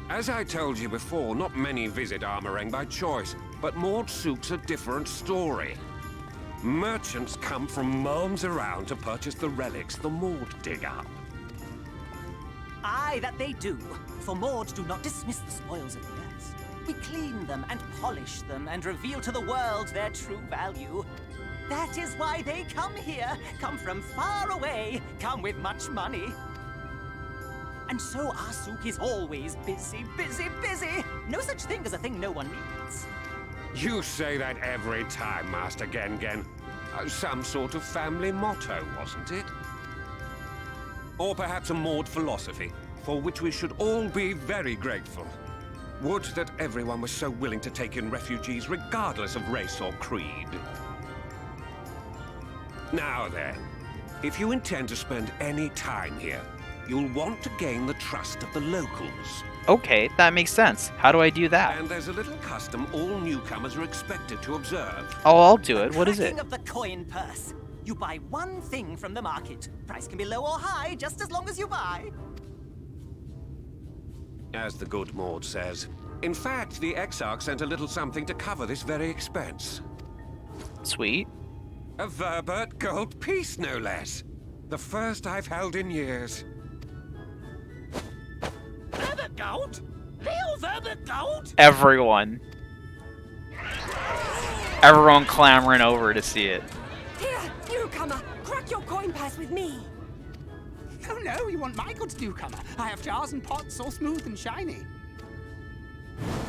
As I told you before, not many visit Amarang by choice, but Mordsouk's a different story. Merchants come from miles around to purchase the relics the Mord dig up. Aye, that they do. For Mords do not dismiss the spoils of the earth. We clean them and polish them and reveal to the world their true value. That is why they come here, come from far away, come with much money. And so our souk is always busy, busy, busy. No such thing as a thing no one needs. You say that every time, Master Gengen. Some sort of family motto, wasn't it? Or perhaps a Mord philosophy, for which we should all be very grateful. Would that everyone was so willing to take in refugees regardless of race or creed. Now then, if you intend to spend any time here, you'll want to gain the trust of the locals. Okay, that makes sense. How do I do that? And there's a little custom all newcomers are expected to observe. Oh, I'll do it. What is it? Cracking of the coin purse. You buy one thing from the market. Price can be low or high, just as long as you buy. As the good Mord says. In fact, the Exarch sent a little something to cover this very expense. Sweet. A Verbert gold piece, no less. The first I've held in years. Verbert gold? Real Verbert gold? Everyone clamoring over to see it. Here, newcomer, crack your coin purse with me. Oh no, you want my goods, newcomer. I have jars and pots all smooth and shiny.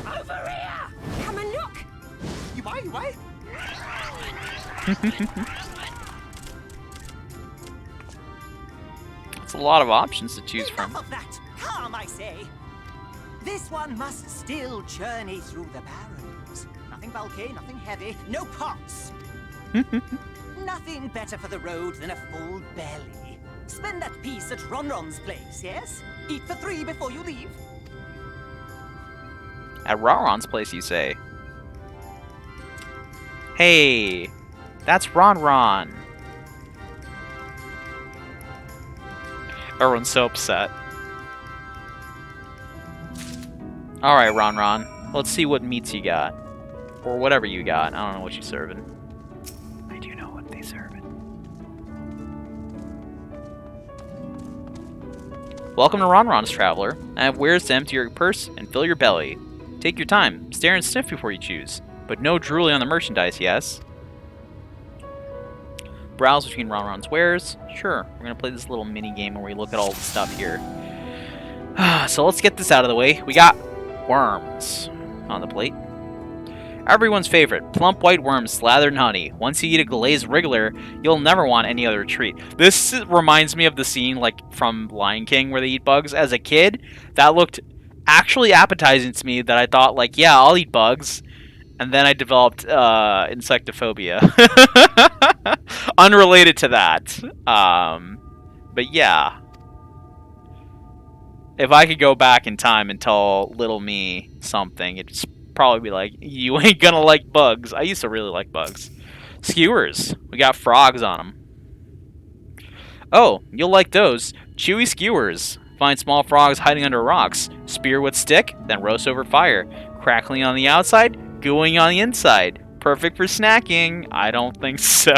Over here! Come and look. You buy, you buy. It's a lot of options to choose from. Enough of that! Calm, I say! This one must still journey through the barrens. Nothing bulky, nothing heavy, no pots. Nothing better for the road than a full belly. Spend that piece at Ronron's place, yes? Eat for 3 before you leave. At Ronron's place, you say? Hey, that's Ronron. Everyone's so upset. Alright, Ron. Let's see what meats you got. Or whatever you got. I don't know what you're serving. I do know what they serving. Welcome to Ron's Traveler. I have wares to empty your purse and fill your belly. Take your time. Stare and sniff before you choose. But no drooling on the merchandise, yes? Browse between Ron's wares. Sure, we're going to play this little mini game where we look at all the stuff here. So let's get this out of the way. We got worms on the plate. Everyone's favorite, plump white worms slathered in honey. Once you eat a glazed wriggler, you'll never want any other treat. This reminds me of the scene like from Lion King where they eat bugs. As a kid, that looked actually appetizing to me that I thought like, yeah, I'll eat bugs. And then I developed insectophobia. Unrelated to that. But yeah. If I could go back in time and tell little me something, it'd probably be like, you ain't gonna like bugs. I used to really like bugs. Skewers. We got frogs on them. Oh, you'll like those. Chewy skewers. Find small frogs hiding under rocks. Spear with stick, then roast over fire. Crackling on the outside, gooing on the inside. Perfect for snacking. I don't think so.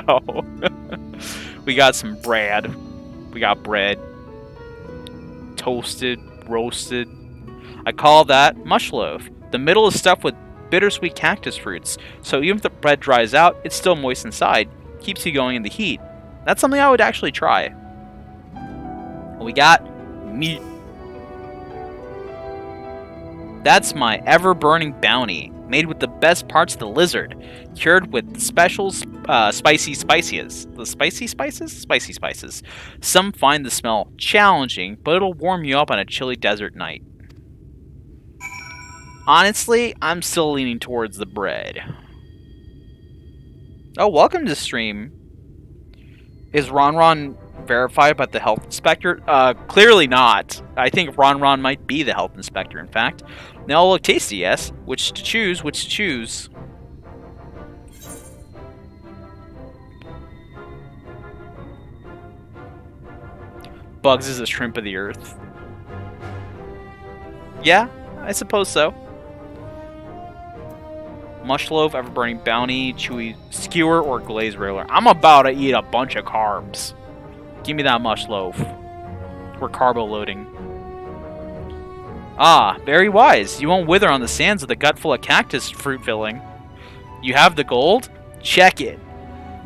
We got some bread. We got bread. Toasted, roasted. I call that mush loaf. The middle is stuffed with bittersweet cactus fruits, so even if the bread dries out, it's still moist inside. Keeps you going in the heat. That's something I would actually try. We got meat. That's my ever-burning bounty, made with the best parts of the lizard, cured with special spicy spices. The spicy spices? Spicy spices. Some find the smell challenging, but it'll warm you up on a chilly desert night. Honestly, I'm still leaning towards the bread. Oh, welcome to the stream. Is Ron verified by the health inspector? Clearly not. I think Ron might be the health inspector, in fact. They all look tasty, yes? Which to choose, which to choose. Bugs is a shrimp of the earth. Yeah, I suppose so. Mush loaf, ever-burning bounty, chewy skewer, or glazed wriggler. I'm about to eat a bunch of carbs. Give me that mush loaf. We're carbo loading. Ah, very wise. You won't wither on the sands with a gut full of cactus fruit filling. You have the gold? Check it.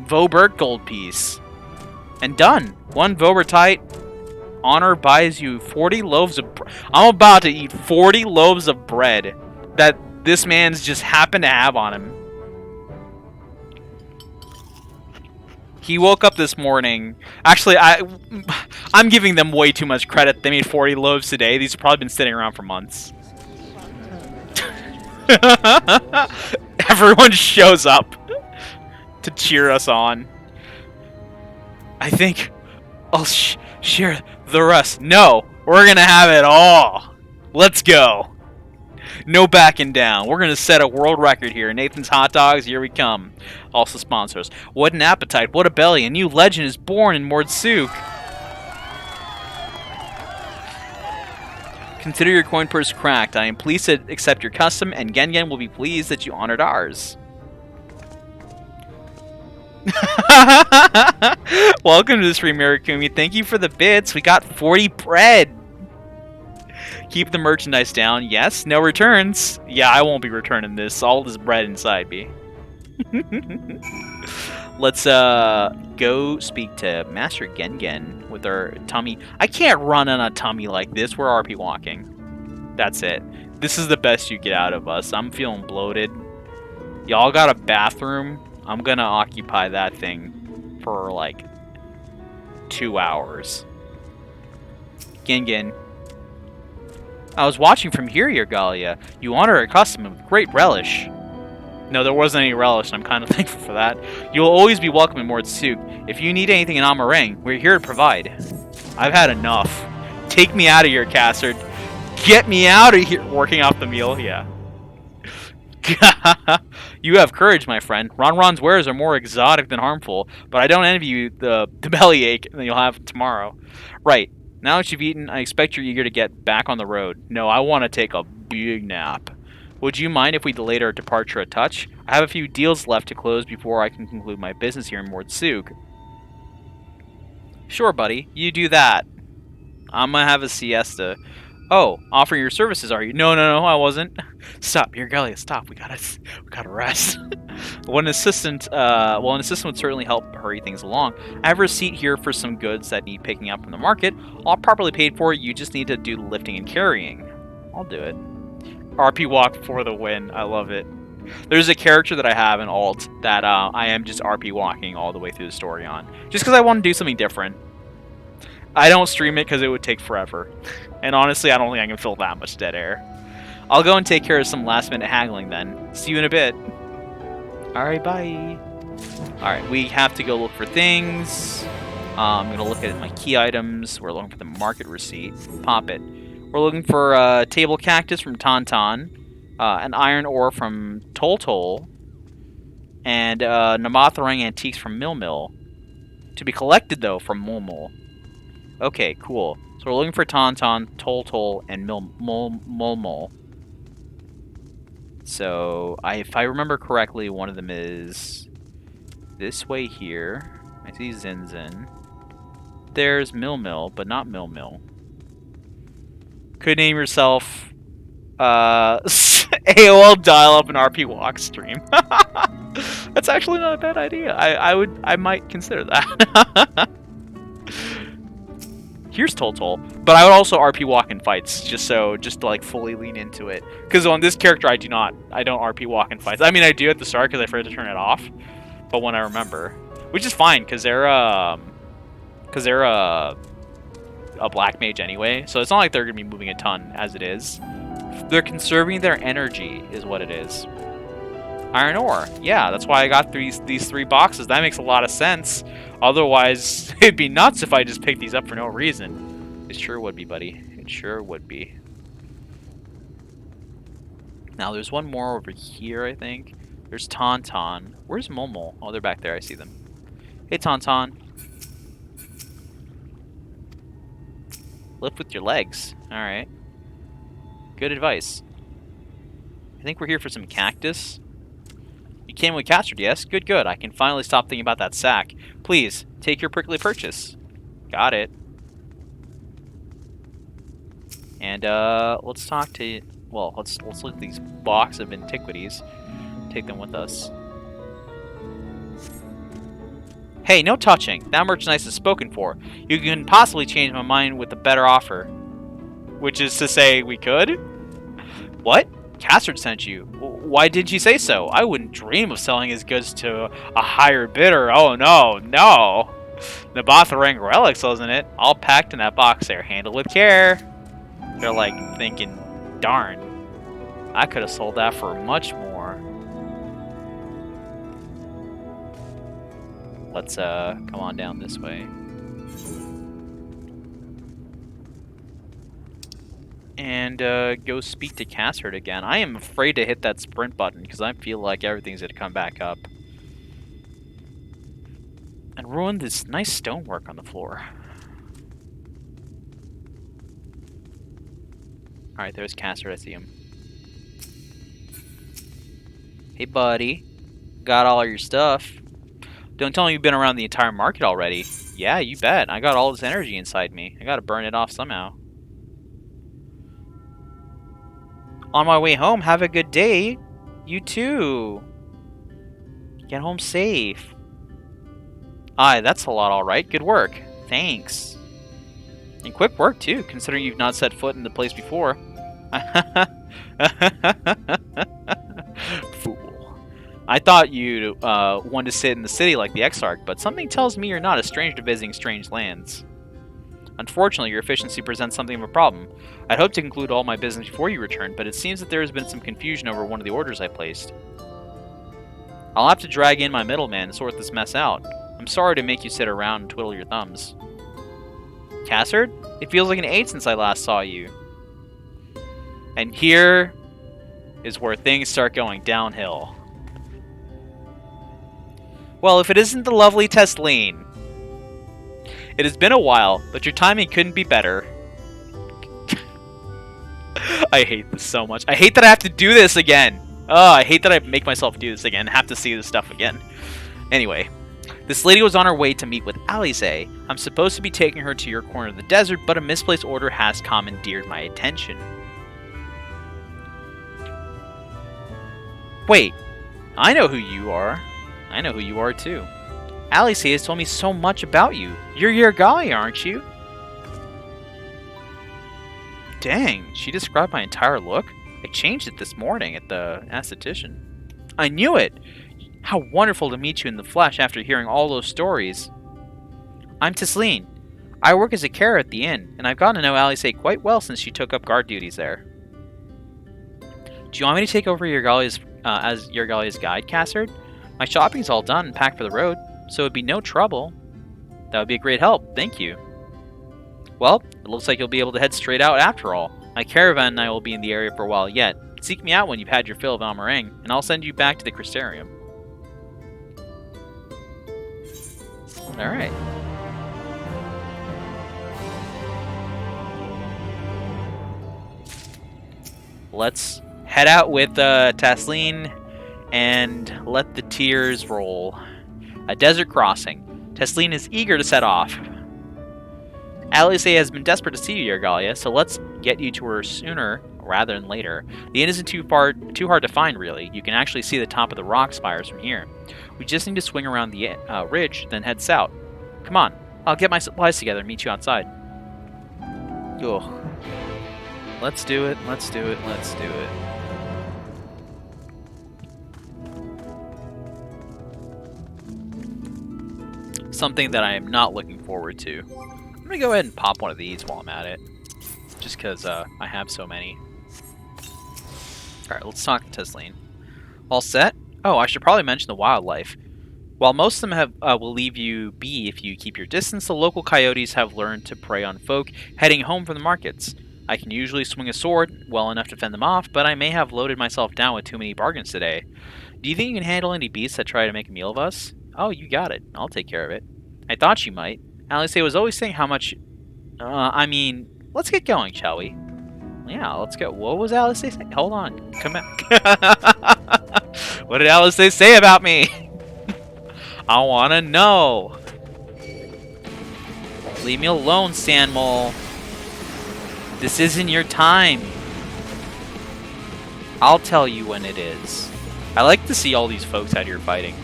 Vobert gold piece. And done. One Vobertite honor buys you 40 loaves of bread. I'm about to eat 40 loaves of bread that this man's just happened to have on him. He woke up this morning. Actually, I'm giving them way too much credit. They made 40 loaves today. These have probably been sitting around for months. Everyone shows up to cheer us on. I think I'll share the rest. No, we're gonna have it all. Let's go. No backing down. We're gonna set a world record here. Nathan's Hot Dogs, here we come. Also sponsors. What an appetite, what a belly. A new legend is born in Mordsuk. Consider your coin purse cracked. I am pleased to accept your custom, and Gengen will be pleased that you honored ours. Welcome to the stream, Mirakumi. Thank you for the bits. We got 40 bread. Keep the merchandise down. Yes, no returns. Yeah, I won't be returning this. All this bread inside me. Let's go speak to Master Gengen with our tummy. I can't run on a tummy like this. We're RP walking. That's it. This is the best you get out of us. I'm feeling bloated. Y'all got a bathroom? I'm gonna occupy that thing for like 2 hours. Gengen. I was watching from here, Yergalia. You honor our custom with great relish. No, there wasn't any relish, and I'm kind of thankful for that. You will always be welcome in Mordsuk. If you need anything in Amarang, we're here to provide. I've had enough. Take me out of here, Cassard. Get me out of here. Working off the meal, yeah. You have courage, my friend. Ron's wares are more exotic than harmful, but I don't envy you the bellyache that you'll have tomorrow. Right. Now that you've eaten, I expect you're eager to get back on the road. No, I want to take a big nap. Would you mind if we delayed our departure a touch? I have a few deals left to close before I can conclude my business here in Mordsuk. Sure, buddy. You do that. I'm gonna have a siesta. Oh, offering your services, are you? No, I wasn't. Stop, you're Gallia. Stop. We gotta rest. An assistant would certainly help hurry things along. I have a receipt here for some goods that need picking up from the market. All properly paid for. You just need to do the lifting and carrying. I'll do it. RP walk for the win. I love it. There's a character that I have in Alt that I am just RP walking all the way through the story on, just because I want to do something different. I don't stream it because it would take forever. And honestly, I don't think I can fill that much dead air. I'll go and take care of some last-minute haggling then. See you in a bit. Alright, bye. Alright, we have to go look for things. I'm going to look at my key items. We're looking for the market receipt. Pop it. We're looking for a table cactus from Tauntaun, an iron ore from Toltol, and Namatharang antiques from Milmil. To be collected, though, from Mulmul. Okay, cool. So we're looking for Tauntaun, Toltol, and Mulmul. So, if I remember correctly, one of them is this way here. I see Zinzin. There's Milmil, but not Milmil. Could name yourself AOL dial-up and RP walk stream. That's actually not a bad idea. I might consider that. Here's Toltol, but I would also RP walk in fights, just to like fully lean into it. Because on this character, I don't RP walk in fights. I mean, I do at the start because I forget to turn it off, but when I remember, which is fine because they're a black mage anyway, so it's not like they're gonna be moving a ton as it is. They're conserving their energy, is what it is. Iron ore, yeah, that's why I got these 3 boxes. That makes a lot of sense. Otherwise, it'd be nuts if I just picked these up for no reason. It sure would be, buddy. It sure would be. Now, there's one more over here, I think. There's Tauntaun. Where's Mulmul? Oh, they're back there. I see them. Hey, Tauntaun. Lift with your legs. Alright. Good advice. I think we're here for some cactus. You came with Castard, yes? Good, good. I can finally stop thinking about that sack. Please, take your prickly purchase. Got it. And, let's talk to... Well, let's look at these box of antiquities. Take them with us. Hey, no touching. That merchandise is spoken for. You can possibly change my mind with a better offer. Which is to say, we could? What? Castard sent you. Why did you say so? I wouldn't dream of selling his goods to a higher bidder. Oh, no, no. Nabatharang relics, wasn't it? All packed in that box there. Handle with care. They're like thinking, darn. I could have sold that for much more. Let's come on down this way. And go speak to Castard again. I am afraid to hit that sprint button because I feel like everything's going to come back up. And ruin this nice stonework on the floor. Alright, there's Castard. I see him. Hey, buddy. Got all your stuff. Don't tell me you've been around the entire market already. Yeah, you bet. I got all this energy inside me. I gotta burn it off somehow. On my way home, have a good day. You too. Get home safe. Aye, that's a lot, alright. Good work. Thanks. And quick work, too, considering you've not set foot in the place before. Fool. I thought you'd want to sit in the city like the Exarch, but something tells me you're not a stranger to visiting strange lands. Unfortunately, your efficiency presents something of a problem. I'd hoped to conclude all my business before you return, but it seems that there has been some confusion over one of the orders I placed. I'll have to drag in my middleman to sort this mess out. I'm sorry to make you sit around and twiddle your thumbs. Castard? It feels like an age since I last saw you. And here is where things start going downhill. Well, if it isn't the lovely Tesleen. It has been a while, but your timing couldn't be better. I hate this so much. I hate that I have to do this again. Oh, I hate that I make myself do this again. Have to see this stuff again. Anyway, this lady was on her way to meet with Alice. I'm supposed to be taking her to your corner of the desert, but a misplaced order has commandeered my attention. Wait, I know who you are. I know who you are too. Alice has told me so much about you. You're Yergali, aren't you? Dang, she described my entire look. I changed it this morning at the esthetician. I knew it! How wonderful to meet you in the flesh after hearing all those stories. I'm Tisleen. I work as a carer at the inn, and I've gotten to know Alice quite well since she took up guard duties there. Do you want me to take over as Yergalia's guide, Cassard? My shopping's all done and packed for the road, so it'd be no trouble. That would be a great help, thank you. Well, it looks like you'll be able to head straight out after all. My caravan and I will be in the area for a while yet. Seek me out when you've had your fill of Almerang, and I'll send you back to the Crystarium. Alright. Let's head out with Tasleen and let the tears roll. A desert crossing. Tasleen is eager to set off. Alice has been desperate to see you, Yergalia, so let's get you to her sooner rather than later. The inn isn't too hard to find, really. You can actually see the top of the rock spires from here. We just need to swing around the ridge, then head south. Come on, I'll get my supplies together and meet you outside. Ugh. Let's do it, let's do it, let's do it. Something that I am not looking forward to. I'm gonna go ahead and pop one of these while I'm at it. Just because I have so many. Alright, let's talk to Tisleen. All set? Oh, I should probably mention the wildlife. While most of them will leave you be if you keep your distance, the local coyotes have learned to prey on folk heading home from the markets. I can usually swing a sword well enough to fend them off, but I may have loaded myself down with too many bargains today. Do you think you can handle any beasts that try to make a meal of us? Oh, you got it. I'll take care of it. I thought you might. Alice was always saying how much... I mean, let's get going, shall we? Yeah, let's go. What was Alice saying? Hold on. Come back. What did Alice say about me? I want to know. Leave me alone, Sandmole. This isn't your time. I'll tell you when it is. I like to see all these folks out here fighting.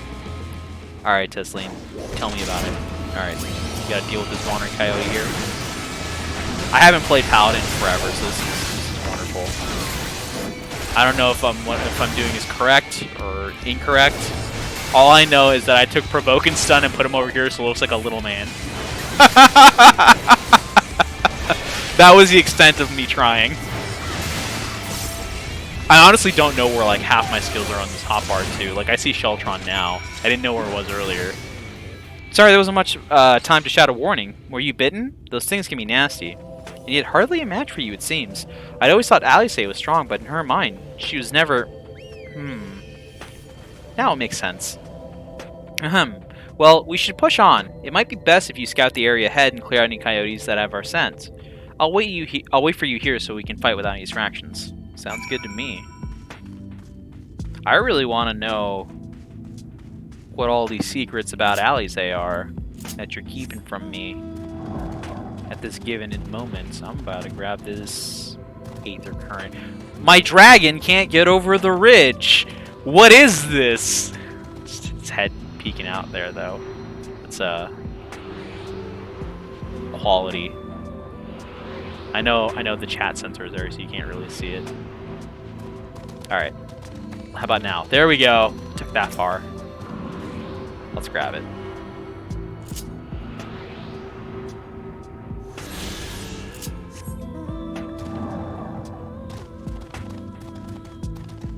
Alright, Tisleen. Tell me about it. Alright. You gotta deal with this wandering coyote here. I haven't played Paladin forever, so this is wonderful. I don't know if I'm doing this correct or incorrect. All I know is that I took Provoke and Stun and put him over here so it looks like a little man. That was the extent of me trying. I honestly don't know where like half my skills are on this hotbar too. Like I see Sheltron now. I didn't know where it was earlier. Sorry there wasn't much time to shout a warning. Were you bitten? Those things can be nasty. And yet hardly a match for you, it seems. I'd always thought Alice was strong, but in her mind, she was never... Now it makes sense. Well, we should push on. It might be best if you scout the area ahead and clear out any coyotes that have our scent. I'll wait for you here so we can fight without any distractions. Sounds good to me. I really want to know what all these secrets about Alice are that you're keeping from me at this given moment. I'm about to grab this Aether Current. My dragon can't get over the ridge! What is this? Its head peeking out there, though. It's quality. I know the chat sensor is there, so you can't really see it. Alright. How about now? There we go. Took that far. Let's grab it.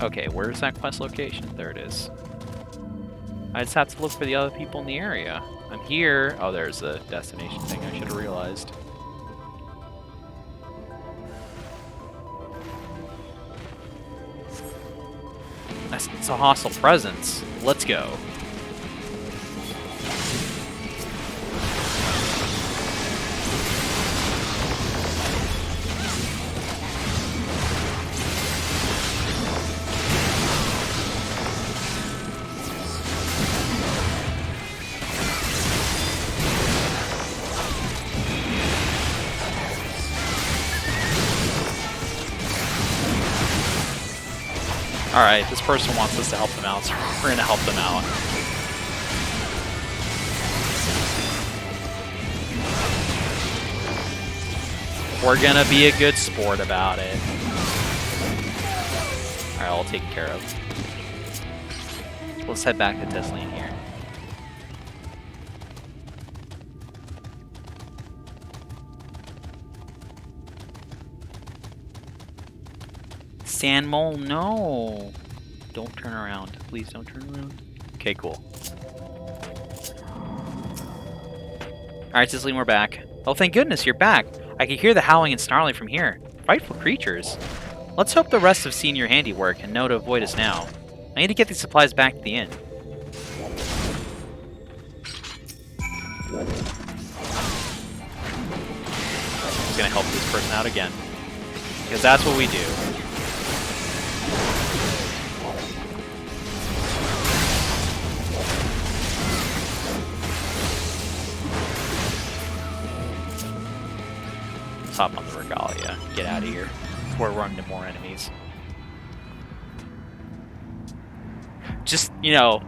Okay, where's that quest location? There it is. I just have to look for the other people in the area. I'm here. Oh, there's the destination thing. I should have realized. It's a hostile presence. Let's go. Alright, this person wants us to help them out, so we're gonna help them out. We're gonna be a good sport about it. Alright, all taken care of. Let's head back to Tesleen here. Sand mole, no! Don't turn around. Please don't turn around. Okay, cool. Alright, Tesleen, we're back. Oh, thank goodness, you're back. I can hear the howling and snarling from here. Frightful creatures. Let's hope the rest have seen your handiwork and know to avoid us now. I need to get these supplies back to the inn. I'm gonna help this person out again. Because that's what we do. Let's hop on the Regalia. Get out of here. Before we run into more enemies. Just, you know,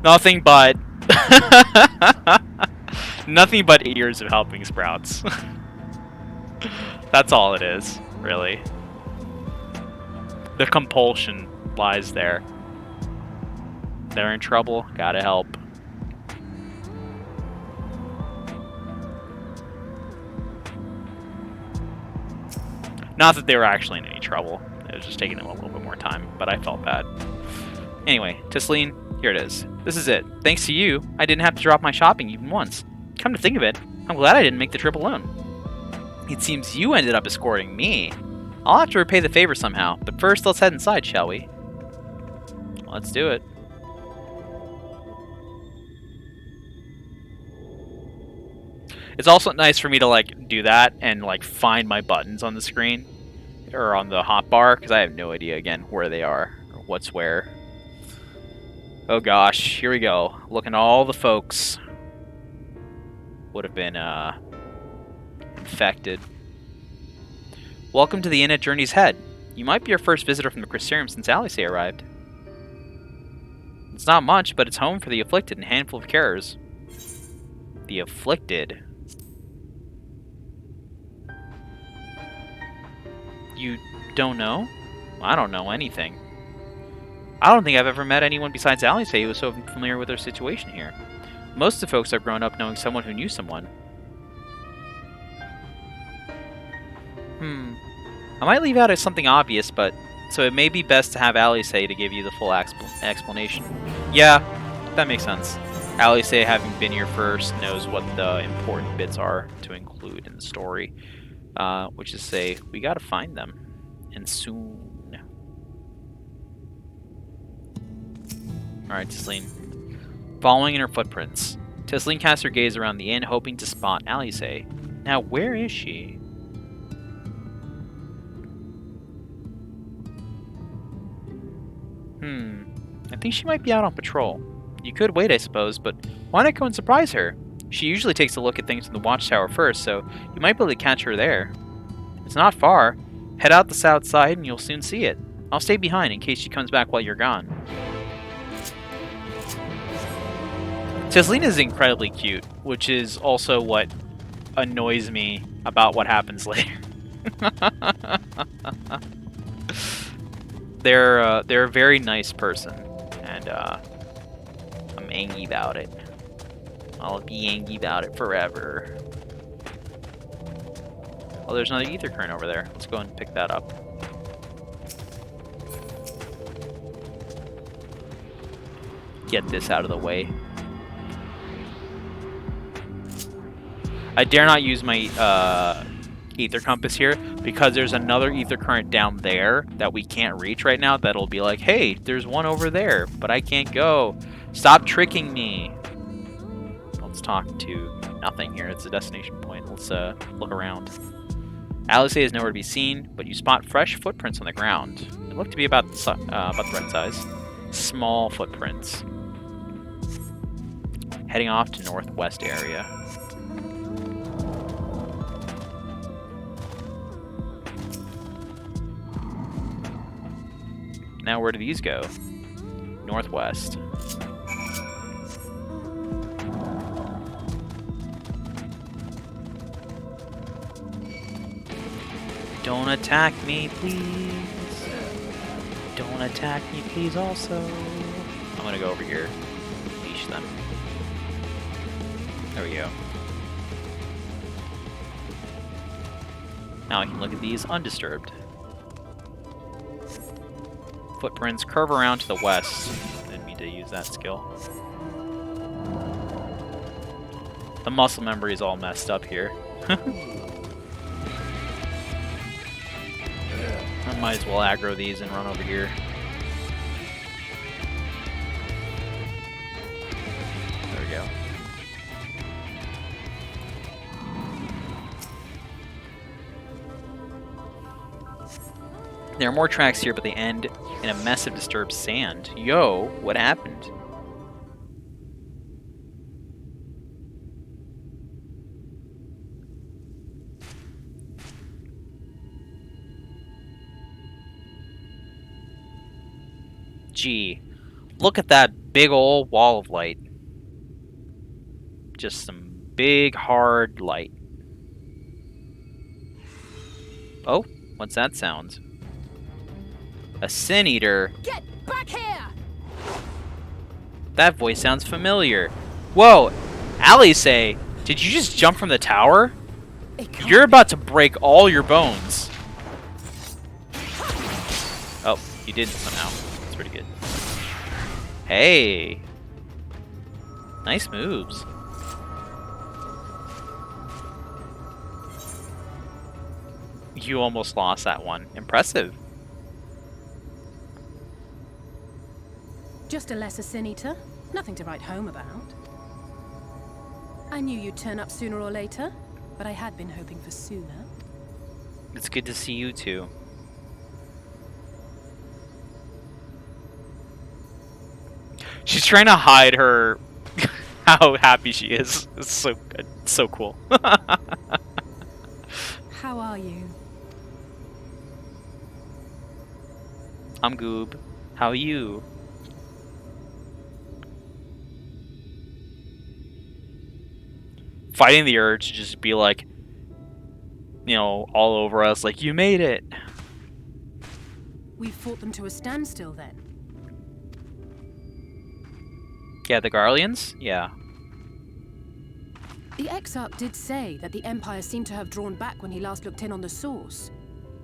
nothing but... nothing but ears of helping sprouts. That's all it is, really. The compulsion lies there. They're in trouble, gotta help. Not that they were actually in any trouble. It was just taking them a little bit more time, but I felt bad. Anyway, Tesleen, here it is. This is it. Thanks to you, I didn't have to drop my shopping even once. Come to think of it, I'm glad I didn't make the trip alone. It seems you ended up escorting me. I'll have to repay the favor somehow, but first let's head inside, shall we? Let's do it. It's also nice for me to like do that and like find my buttons on the screen or on the hotbar because I have no idea again where they are or what's where. Oh gosh, here we go. Looking at all the folks would have been infected. Welcome to the inn at Journey's Head. You might be our first visitor from the Crystarium since Alice arrived. It's not much, but it's home for the afflicted and a handful of carers. The afflicted. You don't know? I don't know anything. I don't think I've ever met anyone besides Alice who was so familiar with their situation here. Most of the folks have grown up knowing someone who knew someone. I might leave out something obvious, but so it may be best to have Alice to give you the full explanation. Yeah, that makes sense. Alice, having been here first, knows what the important bits are to include in the story. Which is say, we gotta find them. And soon. Alright, Tesleen. Following in her footprints. Tesleen casts her gaze around the inn, hoping to spot Alice. Now, where is she? I think she might be out on patrol. You could wait, I suppose, but why not go and surprise her? She usually takes a look at things from the watchtower first, so you might be able to catch her there. It's not far. Head out the south side and you'll soon see it. I'll stay behind in case she comes back while you're gone. Tesleen is incredibly cute, which is also what annoys me about what happens later. They're a very nice person, and I'm angry about it. I'll be angry about it forever. Oh, there's another ether current over there. Let's go and pick that up. Get this out of the way. I dare not use my ether compass here because there's another ether current down there that we can't reach right now that'll be like, hey, there's one over there, but I can't go. Stop tricking me. Let's talk to nothing here. It's a destination point. Let's look around. Alice is nowhere to be seen, but you spot fresh footprints on the ground. They look to be about the right size. Small footprints. Heading off to northwest area. Now where do these go? Northwest. Don't attack me, please. Don't attack me, please, also. I'm gonna go over here. Leash them. There we go. Now I can look at these undisturbed. Footprints curve around to the west. Didn't mean to use that skill. The muscle memory is all messed up here. I might as well aggro these and run over here. There we go. There are more tracks here, but they end in a mess of disturbed sand. Yo, what happened? Gee, look at that big old wall of light. Just some big, hard light. Oh, what's that sound? A Sin Eater. Get back here! That voice sounds familiar. Whoa, Alice, did you just jump from the tower? You're about to break all your bones. Oh, you didn't somehow. That's pretty good. Hey. Nice moves. You almost lost that one. Impressive. Just a lesser Sin Eater. Nothing to write home about. I knew you'd turn up sooner or later, but I had been hoping for sooner. It's good to see you too. She's trying to hide her how happy she is. It's so good. It's so cool. How are you? I'm Goob. How are you? Fighting the urge to just be like, you know, all over us, like, you made it. We fought them to a standstill then. Yeah, the Garleans? Yeah. The Exarch did say that the Empire seemed to have drawn back when he last looked in on the source.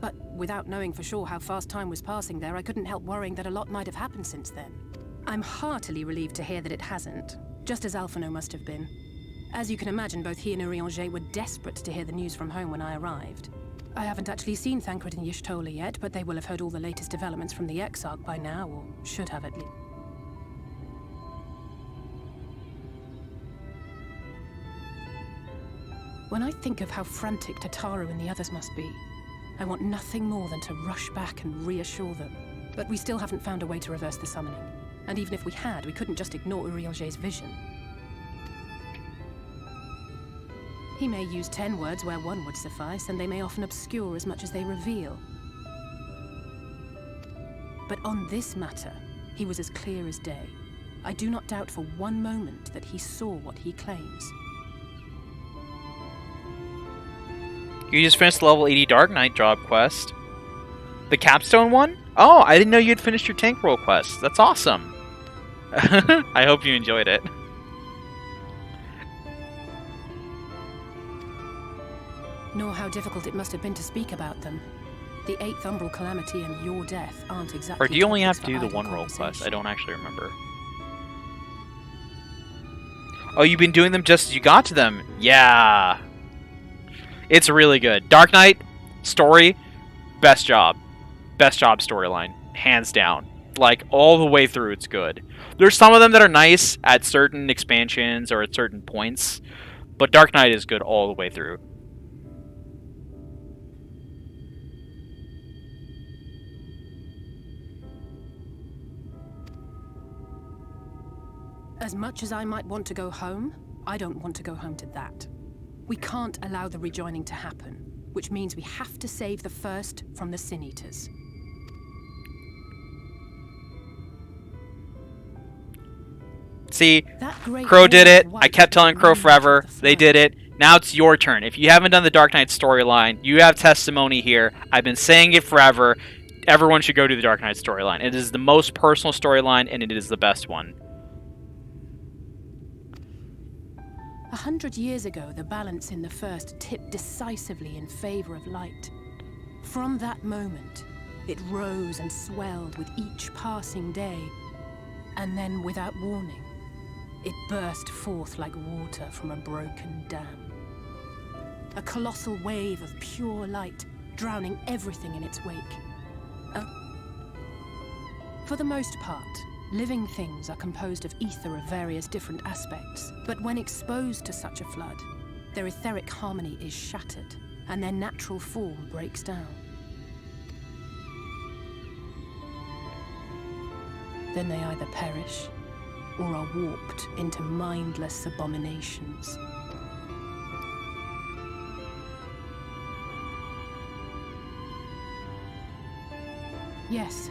But without knowing for sure how fast time was passing there, I couldn't help worrying that a lot might have happened since then. I'm heartily relieved to hear that it hasn't, just as Alphino must have been. As you can imagine, both he and Urianger were desperate to hear the news from home when I arrived. I haven't actually seen Thancred and Y'shtola yet, but they will have heard all the latest developments from the Exarch by now, or should have at least. When I think of how frantic Tataru and the others must be, I want nothing more than to rush back and reassure them. But we still haven't found a way to reverse the summoning. And even if we had, we couldn't just ignore Urianger's vision. He may use 10 words where one would suffice, and they may often obscure as much as they reveal. But on this matter, he was as clear as day. I do not doubt for one moment that he saw what he claims. You just finished the level 80 Dark Knight job quest. The capstone one? Oh, I didn't know you had finished your tank roll quest. That's awesome. I hope you enjoyed it. Nor how difficult it must have been to speak about them. The 8th Umbral Calamity and your death aren't exactly... Or do you only have to do the idle one roll quest? conversation. I don't actually remember. Oh, you've been doing them just as you got to them? Yeah. It's really good. Dark Knight, story, best job. Best job storyline. Hands down. Like, all the way through, it's good. There's some of them that are nice at certain expansions or at certain points, but Dark Knight is good all the way through. As much as I might want to go home, I don't want to go home to that. We can't allow the rejoining to happen, which means we have to save the first from the Sin Eaters. See, That great Crow did wall it. of I white kept telling that Crow runs forever. with the They flood. did it. Now it's your turn. If you haven't done the Dark Knight storyline, you have testimony here. I've been saying it forever. Everyone should go do the Dark Knight storyline. It is the most personal storyline, and it is the best one. 100 years ago, the balance in the first tipped decisively in favor of light. From that moment, it rose and swelled with each passing day, and then, without warning, it burst forth like water from a broken dam. A colossal wave of pure light, drowning everything in its wake. For the most part, living things are composed of ether of various different aspects, but when exposed to such a flood, their etheric harmony is shattered, and their natural form breaks down. Then they either perish, or are warped into mindless abominations. Yes,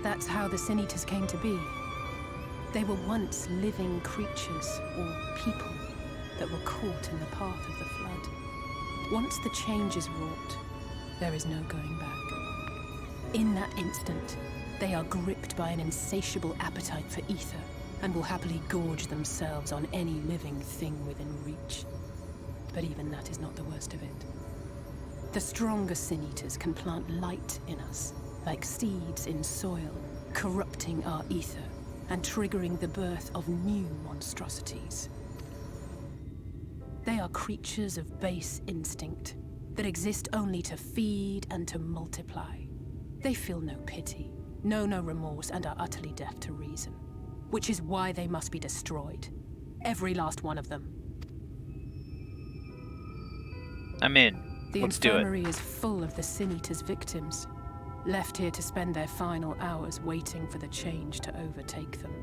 that's how the Sin Eaters came to be. They were once living creatures, or people, that were caught in the path of the flood. Once the change is wrought, there is no going back. In that instant, they are gripped by an insatiable appetite for ether, and will happily gorge themselves on any living thing within reach. But even that is not the worst of it. The stronger Sin Eaters can plant light in us, like seeds in soil, corrupting our ether and triggering the birth of new monstrosities. They are creatures of base instinct that exist only to feed and to multiply. They feel no pity, know no remorse, and are utterly deaf to reason, which is why they must be destroyed. Every last one of them. I'm in. The Let's do it. infirmary is full of the Sin Eaters' victims, left here to spend their final hours waiting for the change to overtake them.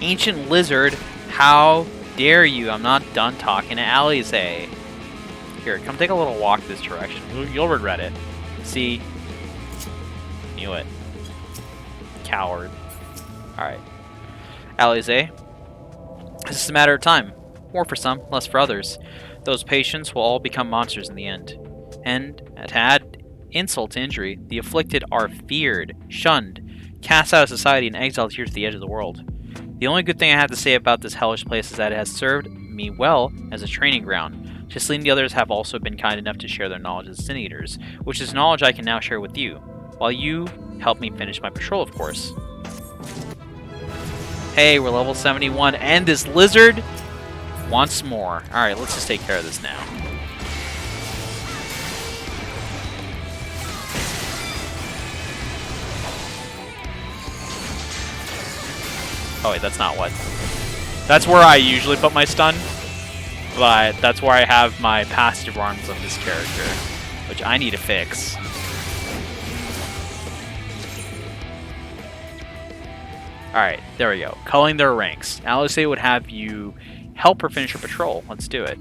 Ancient Lizard, how dare you? I'm not done talking to Alize. Here, come take a little walk this direction. You'll regret it. See? Knew it. Coward. Alright. Alize, this is a matter of time. More for some, less for others. Those patients will all become monsters in the end. And, to add insult to injury, the afflicted are feared, shunned, cast out of society, and exiled here to the edge of the world. The only good thing I have to say about this hellish place is that it has served me well as a training ground. Cicely and the others have also been kind enough to share their knowledge as Sin Eaters, which is knowledge I can now share with you, while you help me finish my patrol, of course. Hey, we're level 71, and this lizard wants more. Alright, let's just take care of this now. Oh wait, that's not what. That's where I usually put my stun, but that's where I have my passive arms of this character, which I need to fix. Alright, there we go. Culling their ranks. Alice would have you help her finish her patrol. Let's do it.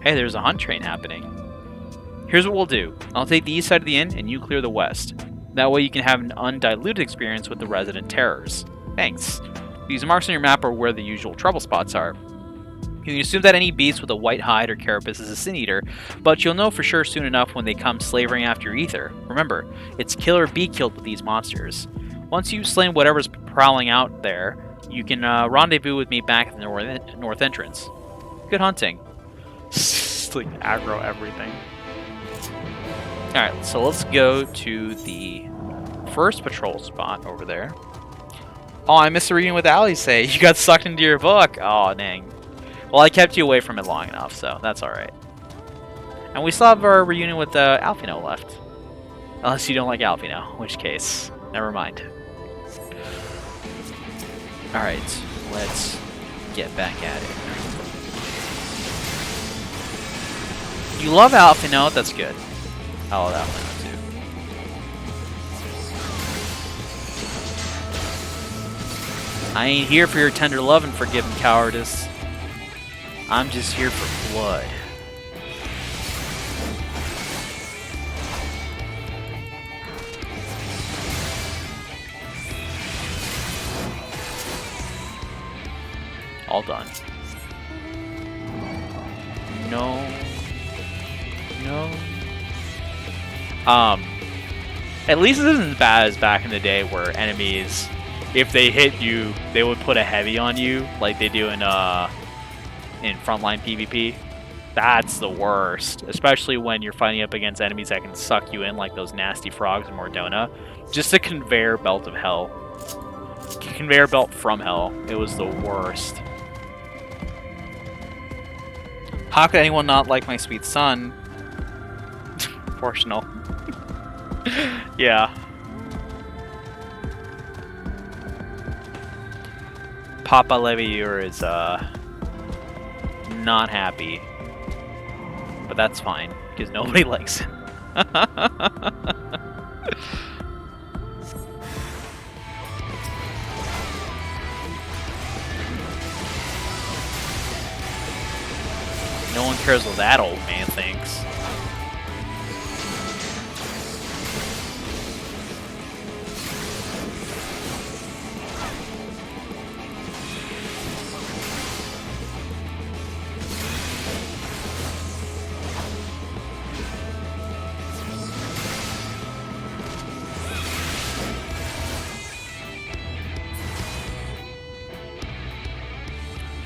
Hey, there's a hunt train happening. Here's what we'll do. I'll take the east side of the inn, and you clear the west. That way you can have an undiluted experience with the resident terrors. Thanks. These marks on your map are where the usual trouble spots are. You can assume that any beast with a white hide or carapace is a Sin Eater, but you'll know for sure soon enough when they come slavering after your ether. Remember, it's kill or be killed with these monsters. Once you've slain whatever's prowling out there, you can rendezvous with me back at the north entrance. Good hunting. Just like aggro everything. Alright, so let's go to the first patrol spot over there. Oh, I missed a reading with Alice. You got sucked into your book. Oh, dang. Well, I kept you away from it long enough, so that's alright. And we still have our reunion with Alfino left. Unless you don't like Alfino, in which case, never mind. Alright, let's get back at it. You love Alfino? That's good. I love Alfino too. I ain't here for your tender love and forgiven cowardice. I'm just here for blood. All done. No. No. At least it isn't as bad as back in the day where enemies, if they hit you, they would put a heavy on you, like they do in frontline PvP. That's the worst, especially when you're fighting up against enemies that can suck you in, like those nasty frogs in Mordona. Just a conveyor belt of hell. Conveyor belt from hell. It was the worst. How could anyone not like my sweet son? Proportional. Yeah. Papa Levier is not happy. But that's fine, because nobody likes him. No one cares what that old man thinks.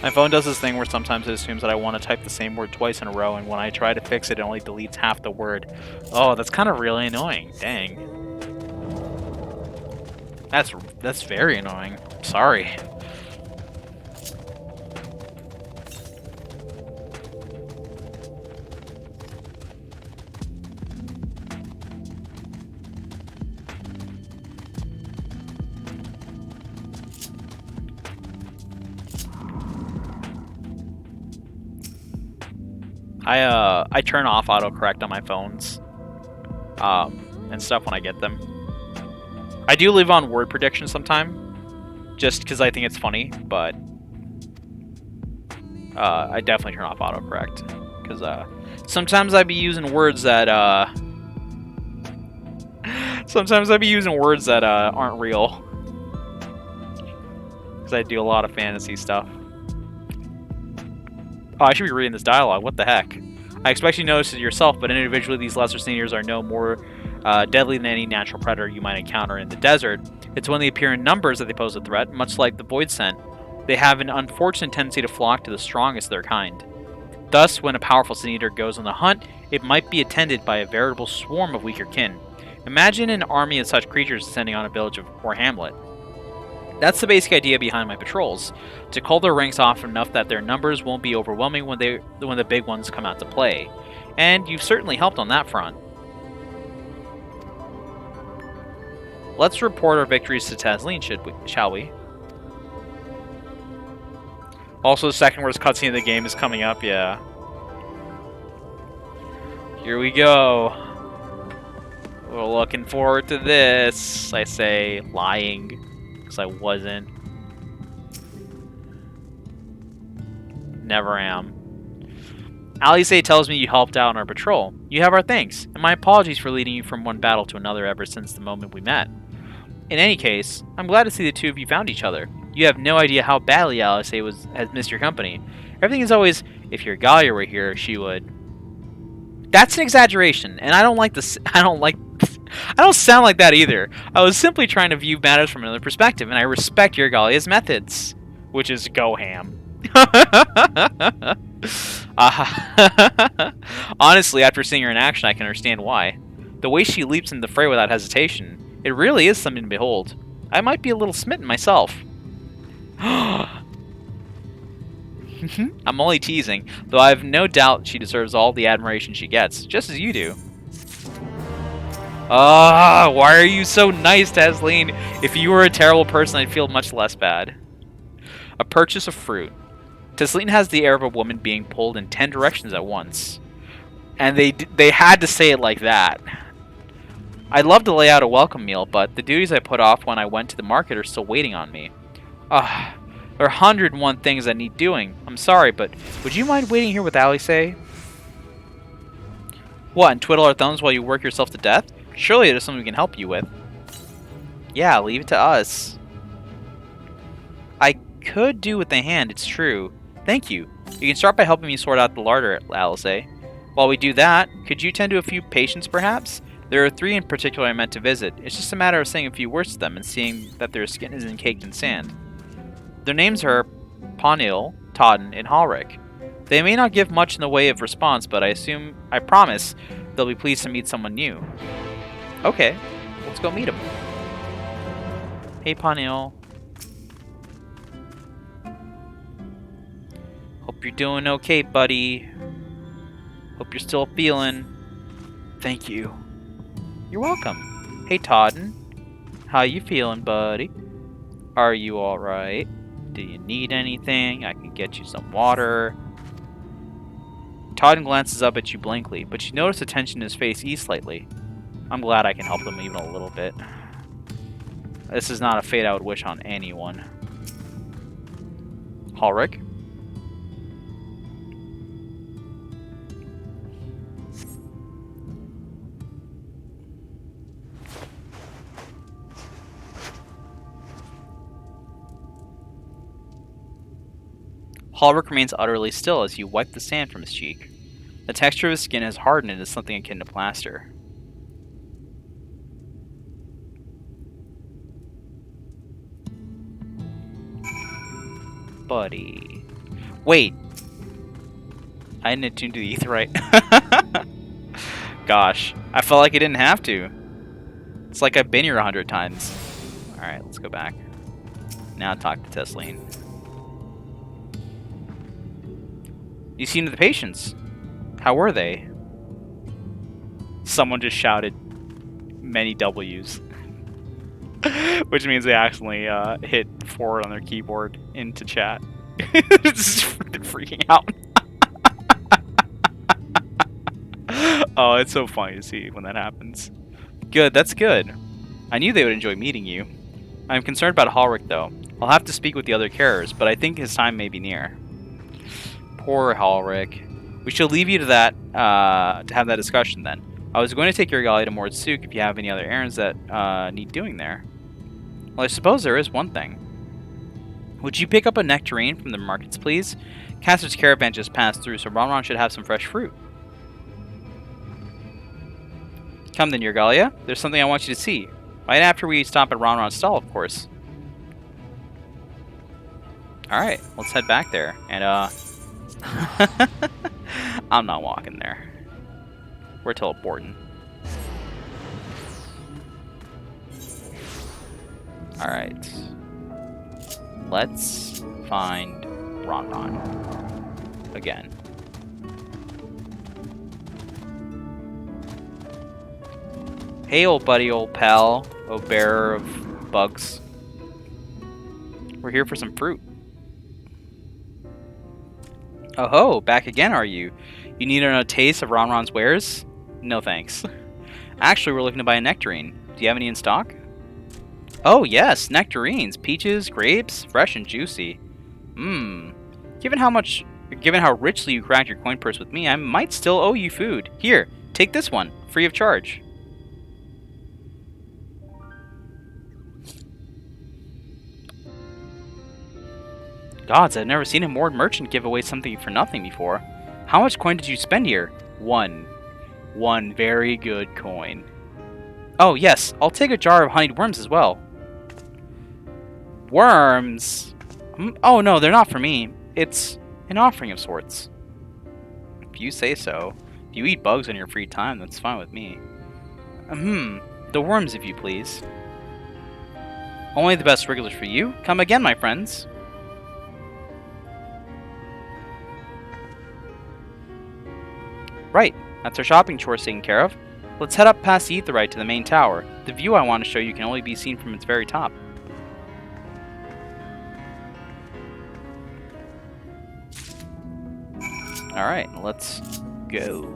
My phone does this thing where sometimes it assumes that I want to type the same word twice in a row, and when I try to fix it, it only deletes half the word. Oh, that's kind of really annoying. Dang. That's very annoying. Sorry. I turn off autocorrect on my phones and stuff when I get them. I do leave on word prediction sometime, just because I think it's funny, but I definitely turn off autocorrect because sometimes I be using words that aren't real, because I do a lot of fantasy stuff. Oh, I should be reading this dialogue. What the heck? I expect you noticed it yourself, but individually these lesser sneakers are no more deadly than any natural predator you might encounter in the desert. It's when they appear in numbers that they pose a threat, much like the void scent. They have an unfortunate tendency to flock to the strongest of their kind. Thus, when a powerful sin eater goes on the hunt, it might be attended by a veritable swarm of weaker kin. Imagine an army of such creatures descending on a village or hamlet. That's the basic idea behind my patrols, to call their ranks off enough that their numbers won't be overwhelming when the big ones come out to play. And you've certainly helped on that front. Let's report our victories to Tasleen, shall we? Also, the second worst cutscene of the game is coming up, yeah. Here we go. We're looking forward to this, I say, lying. Because I wasn't. Never am. Alice tells me you helped out on our patrol. You have our thanks, and my apologies for leading you from one battle to another ever since the moment we met. In any case, I'm glad to see the two of you found each other. You have no idea how badly Alice has missed your company. Everything is always, if your Galia were here, she would. That's an exaggeration, and I don't like this. I don't sound like that either. I was simply trying to view matters from another perspective, and I respect your Galia's methods, which is go ham. Honestly, after seeing her in action, I can understand why. The way she leaps into the fray without hesitation, it really is something to behold. I might be a little smitten myself. I'm only teasing, though I have no doubt she deserves all the admiration she gets, just as you do. Why are you so nice, Tasleen? If you were a terrible person, I'd feel much less bad. A purchase of fruit. Tasleen has the air of a woman being pulled in 10 directions at once. And they had to say it like that. I'd love to lay out a welcome meal, but the duties I put off when I went to the market are still waiting on me. There are 101 things that need doing. I'm sorry, but would you mind waiting here with Alice? What, and twiddle our thumbs while you work yourself to death? Surely there's something we can help you with. Yeah, leave it to us. I could do with a hand, it's true. Thank you. You can start by helping me sort out the larder, Alice. While we do that, could you tend to a few patients, perhaps? There are 3 in particular I meant to visit. It's just a matter of saying a few words to them and seeing that their skin isn't caked in sand. Their names are Ponil, Todden, and Halric. They may not give much in the way of response, but I promise, they'll be pleased to meet someone new. Okay, let's go meet him. Hey, Ponil. Hope you're doing okay, buddy. Hope you're still feeling. Thank you. You're welcome. Hey, Todden. How you feeling, buddy? Are you alright? Do you need anything? I can get you some water. Todden glances up at you blankly, but you notice the tension in his face ease slightly. I'm glad I can help him even a little bit. This is not a fate I would wish on anyone. Halric? Halric remains utterly still as you wipe the sand from his cheek. The texture of his skin has hardened into something akin to plaster. Buddy. Wait! I didn't attune to the aetheryte. Gosh, I felt like I didn't have to. It's like I've been here 100 times. Alright, let's go back. Now talk to Tesleen. You seen the patients? How were they? Someone just shouted many W's. Which means they accidentally hit forward on their keyboard into chat. Just freaking out. Oh, it's so funny to see when that happens. Good, that's good. I knew they would enjoy meeting you. I'm concerned about Halric, though. I'll have to speak with the other carers, but I think his time may be near. Poor Halric. We shall leave you to that, to have that discussion then. I was going to take your galley to Mordsuk if you have any other errands that need doing there. Well, I suppose there is one thing. Would you pick up a nectarine from the markets, please? Caster's caravan just passed through, so Ron should have some fresh fruit. Come then, Urgalia. There's something I want you to see. Right after we stop at Ronron's stall, of course. Alright, let's head back there. And, I'm not walking there. We're teleporting. Alright. Let's find Ronron. Again. Hey, old buddy, old pal. Oh, bearer of bugs. We're here for some fruit. Oh ho, back again, are you? You need a taste of Ronron's wares? No thanks. Actually, we're looking to buy a nectarine. Do you have any in stock? Oh yes, nectarines, peaches, grapes, fresh and juicy. Given how richly you cracked your coin purse with me, I might still owe you food. Here, take this one, free of charge. Gods, I've never seen a moored merchant give away something for nothing before. How much coin did you spend here? One. One very good coin. Oh, yes, I'll take a jar of honeyed worms as well. Worms? Oh, no, they're not for me. It's an offering of sorts. If you say so. If you eat bugs on your free time, that's fine with me. The worms, if you please. Only the best wrigglers for you. Come again, my friends. Right, that's our shopping chores taken care of. Let's head up past the aetheryte to the main tower. The view I want to show you can only be seen from its very top. Alright, let's go.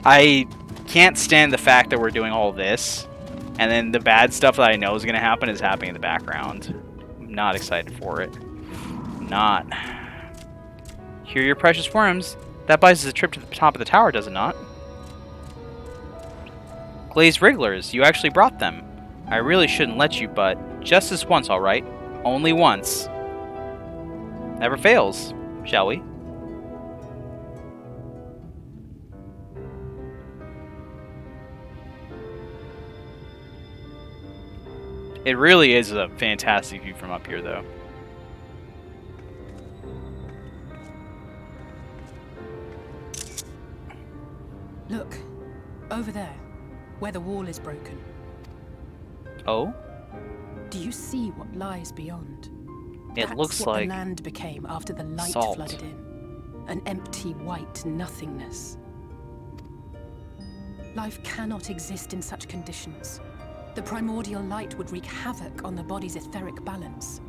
I can't stand the fact that we're doing all this and then the bad stuff that I know is going to happen is happening in the background. I'm not excited for it. Not. Here are your precious worms. That buys us a trip to the top of the tower, does it not? Glazed wrigglers, you actually brought them. I really shouldn't let you, but just this once, alright? Only once. Never fails, shall we? It really is a fantastic view from up here, though. Look, over there, where the wall is broken. Oh? Do you see what lies beyond? It That's looks what like the land became after the light salt. flooded in. An empty white nothingness. Life cannot exist in such conditions. The primordial light would wreak havoc on the body's etheric balance.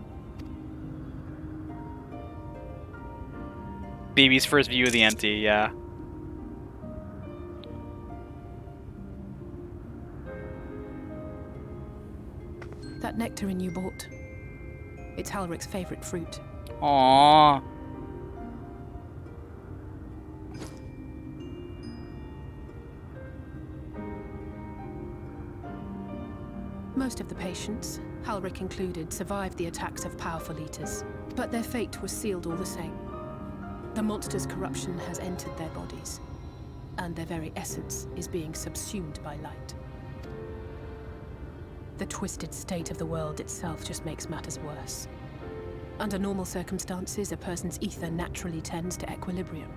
BB's first view of the empty, yeah. That nectarine you bought. It's Halric's favorite fruit. Aww. Most of the patients, Halric included, survived the attacks of powerful eaters, but their fate was sealed all the same. The monster's corruption has entered their bodies, and their very essence is being subsumed by light. The twisted state of the world itself just makes matters worse. Under normal circumstances, a person's ether naturally tends to equilibrium,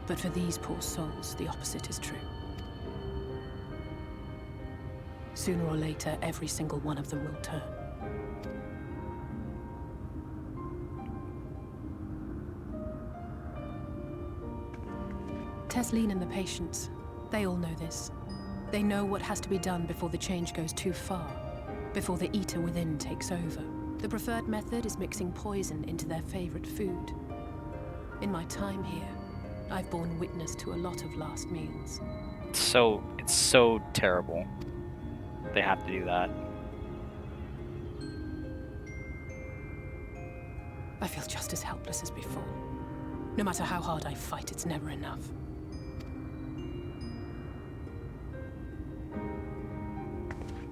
but for these poor souls, the opposite is true. Sooner or later, every single one of them will turn. Tesleen and the patients, they all know this. They know what has to be done before the change goes too far, before the eater within takes over. The preferred method is mixing poison into their favorite food. In my time here, I've borne witness to a lot of last meals. It's so terrible. They have to do that. I feel just as helpless as before. No matter how hard I fight, it's never enough.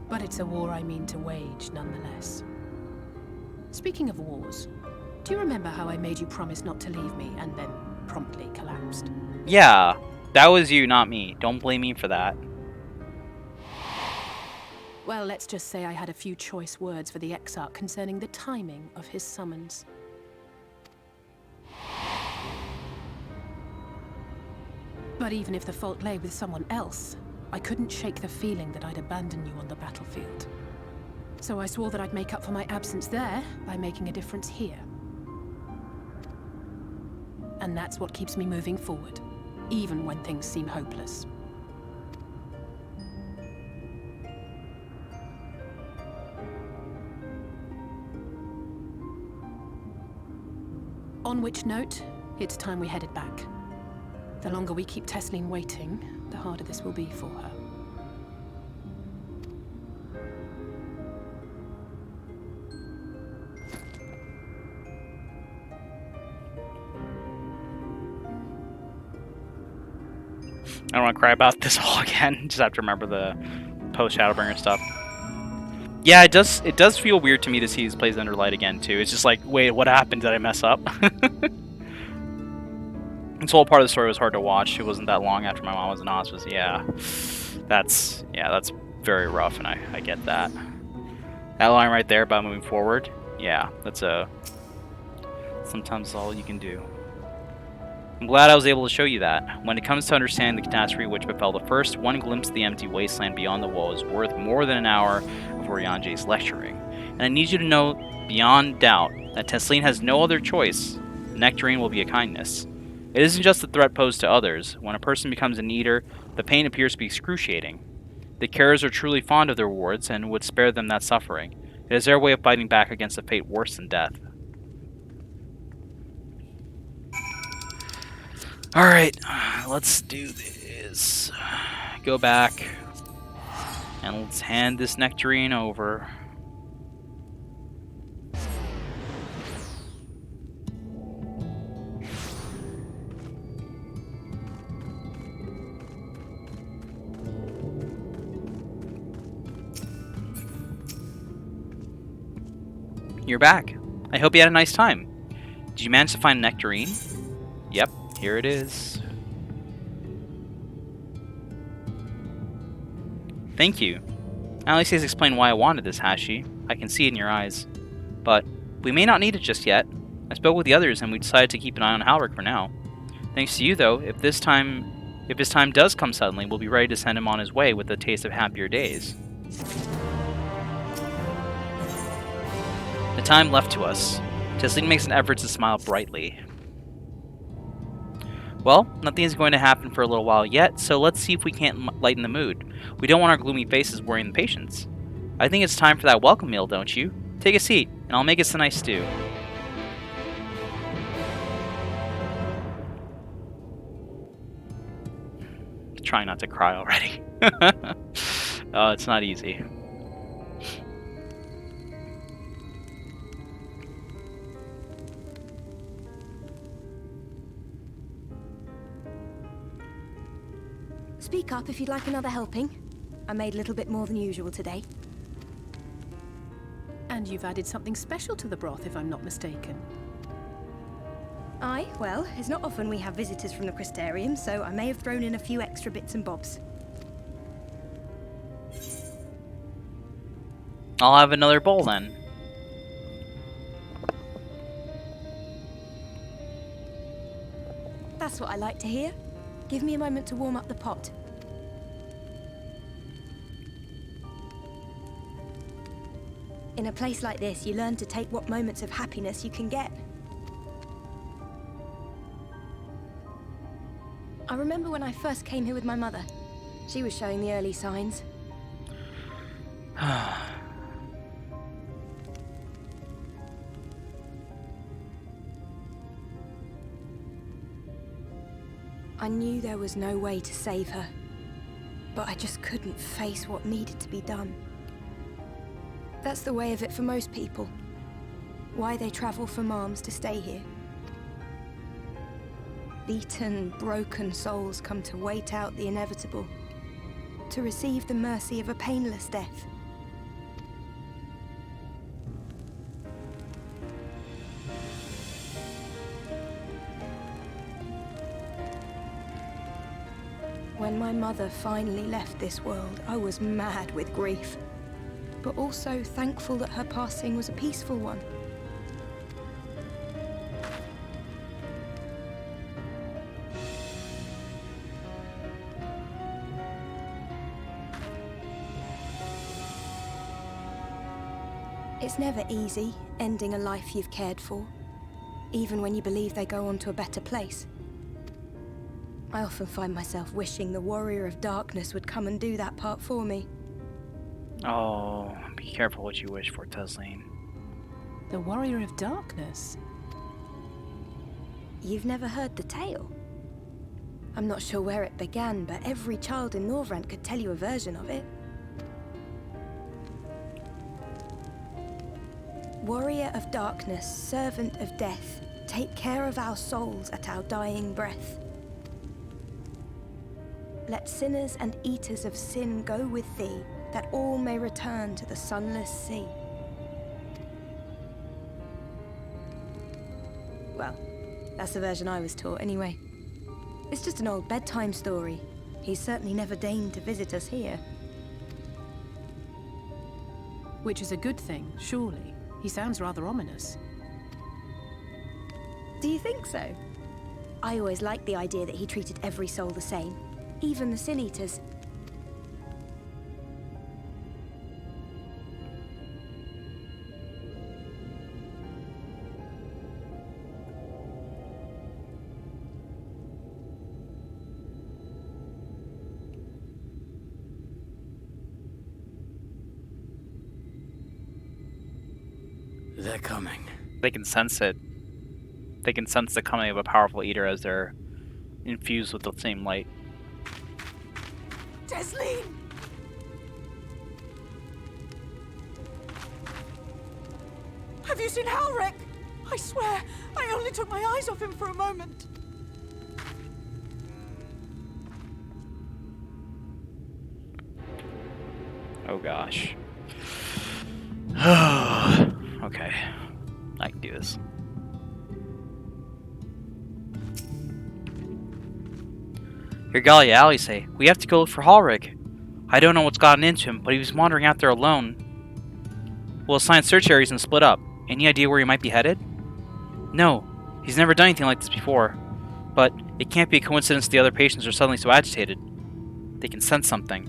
But it's a war I mean to wage, nonetheless. Speaking of wars, do you remember how I made you promise not to leave me and then promptly collapsed? Yeah, that was you, not me. Don't blame me for that. Well, let's just say I had a few choice words for the Exarch concerning the timing of his summons. But even if the fault lay with someone else, I couldn't shake the feeling that I'd abandon you on the battlefield. So I swore that I'd make up for my absence there by making a difference here. And that's what keeps me moving forward, even when things seem hopeless. On which note, it's time we headed back. The longer we keep Tesleen waiting, the harder this will be for her. I don't want to cry about this all again. Just have to remember the post Shadowbringer stuff. Yeah, it does feel weird to me to see this plays under light again too. It's just like, wait, what happened? Did I mess up? This whole part of the story was hard to watch. It wasn't that long after my mom was in hospice. Yeah, that's very rough, and I get that. That line right there about moving forward. Yeah, that's sometimes all you can do. I'm glad I was able to show you that. When it comes to understanding the catastrophe which befell the first, one glimpse of the empty wasteland beyond the wall is worth more than an hour of Oriange's lecturing. And I need you to know beyond doubt that Tesleen has no other choice. The nectarine will be a kindness. It isn't just the threat posed to others. When a person becomes an eater, the pain appears to be excruciating. The carers are truly fond of their wards and would spare them that suffering. It is their way of fighting back against a fate worse than death. Alright, let's do this. Go back And let's hand this nectarine over. You're back. I hope you had a nice time. Did you manage to find a nectarine? Yep, here it is. Thank you. Alice has explained why I wanted this, Hashi. I can see it in your eyes. But we may not need it just yet. I spoke with the others and we decided to keep an eye on Halric for now. Thanks to you, though, if his time does come suddenly, we'll be ready to send him on his way with a taste of happier days. The time left to us. Tesleen makes an effort to smile brightly. Well, nothing is going to happen for a little while yet, so let's see if we can't lighten the mood. We don't want our gloomy faces worrying the patients. I think it's time for that welcome meal, don't you? Take a seat, and I'll make us a nice stew. Try not to cry already. Oh, it's not easy. Speak up if you'd like another helping. I made a little bit more than usual today. And you've added something special to the broth, if I'm not mistaken. Aye, well, it's not often we have visitors from the Crystarium, so I may have thrown in a few extra bits and bobs. I'll have another bowl then. That's what I like to hear. Give me a moment to warm up the pot. In a place like this, you learn to take what moments of happiness you can get. I remember when I first came here with my mother. She was showing the early signs. I knew there was no way to save her, but I just couldn't face what needed to be done. That's the way of it for most people. Why they travel from arms to stay here. Beaten, broken souls come to wait out the inevitable, to receive the mercy of a painless death. When my mother finally left this world, I was mad with grief, but also thankful that her passing was a peaceful one. It's never easy, ending a life you've cared for, even when you believe they go on to a better place. I often find myself wishing the Warrior of Darkness would come and do that part for me. Oh, be careful what you wish for, Tesleen. The Warrior of Darkness? You've never heard the tale? I'm not sure where it began, but every child in Norvrent could tell you a version of it. Warrior of Darkness, servant of death, take care of our souls at our dying breath. Let sinners and eaters of sin go with thee, that all may return to the sunless sea. Well, that's the version I was taught anyway. It's just an old bedtime story. He's certainly never deigned to visit us here. Which is a good thing, surely. He sounds rather ominous. Do you think so? I always liked the idea that he treated every soul the same, even the Sin Eaters. They're coming. They can sense it. They can sense the coming of a powerful eater as they're infused with the same light. Tesleen! Have you seen Halric? I swear, I only took my eyes off him for a moment. Oh gosh. Okay. I can do this. Your golly, Allie say, we have to go look for Halric. I don't know what's gotten into him, but he was wandering out there alone. We'll assign search areas and split up. Any idea where he might be headed? No. He's never done anything like this before. But it can't be a coincidence the other patients are suddenly so agitated. They can sense something.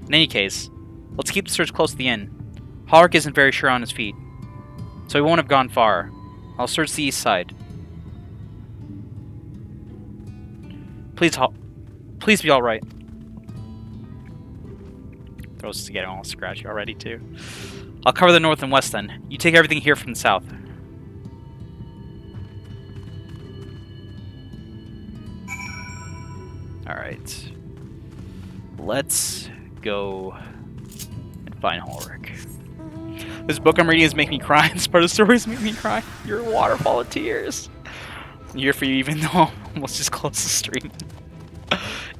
In any case, let's keep the search close to the inn. Halric isn't very sure on his feet, so he won't have gone far. I'll search the east side. Please be alright. Throws is getting all scratchy already, too. I'll cover the north and west then. You take everything here from the south. Alright. Let's go and find Halric. This book I'm reading is making me cry, and this part of the story is making me cry. You're a waterfall of tears. I'm here for you, even though I'm almost just close to stream.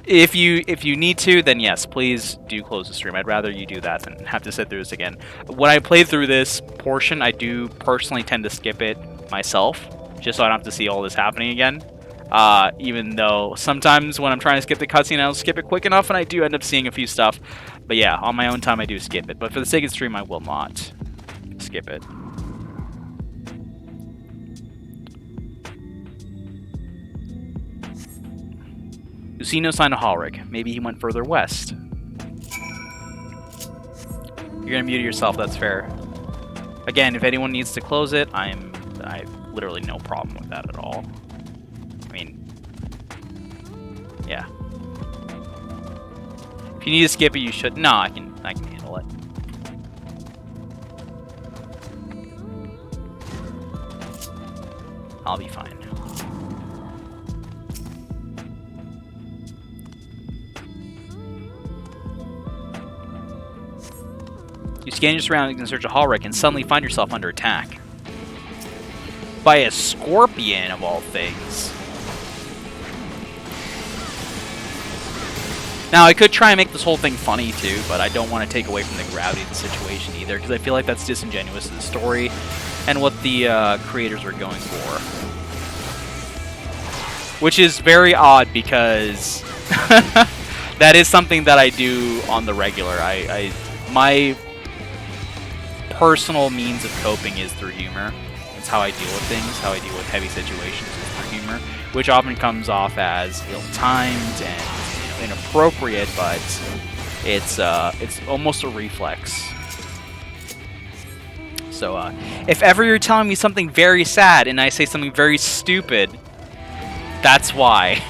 If you need to, then yes, please do close the stream. I'd rather you do that than have to sit through this again. When I play through this portion, I do personally tend to skip it myself, just so I don't have to see all this happening again. Even though sometimes when I'm trying to skip the cutscene, I don't skip it quick enough, and I do end up seeing a few stuff. But yeah, on my own time, I do skip it. But for the sake of the stream, I will not skip it. You see no sign of Halric. Maybe he went further west. You're gonna mute yourself, that's fair. Again, if anyone needs to close it, I have literally no problem with that at all. I mean, yeah. If you need to skip it, you should. No, I can handle it. I'll be fine. You scan your surroundings in search of Halric and suddenly find yourself under attack. By a scorpion, of all things. Now, I could try and make this whole thing funny, too, but I don't want to take away from the gravity of the situation either, because I feel like that's disingenuous to the story and what the creators were going for. Which is very odd, because that is something that I do on the regular. My personal means of coping is through humor. It's how I deal with things, how I deal with heavy situations is through humor, which often comes off as ill-timed and inappropriate, but it's almost a reflex. So if ever you're telling me something very sad and I say something very stupid, that's why.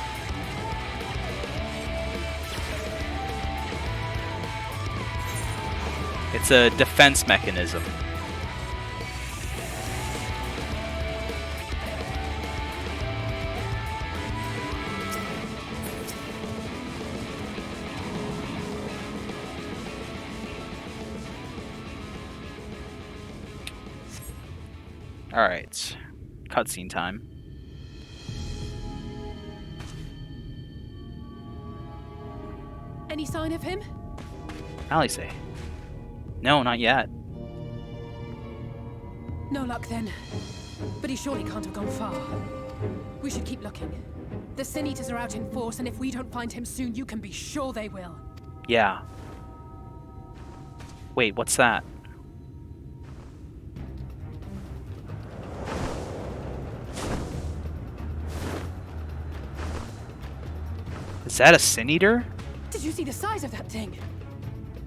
It's a defense mechanism. Alright. Cutscene time. Any sign of him? Alice. No, not yet. No luck then. But he surely can't have gone far. We should keep looking. The Sin Eaters are out in force, and if we don't find him soon, you can be sure they will. Yeah. Wait, what's that? Is that a Sin Eater? Did you see the size of that thing?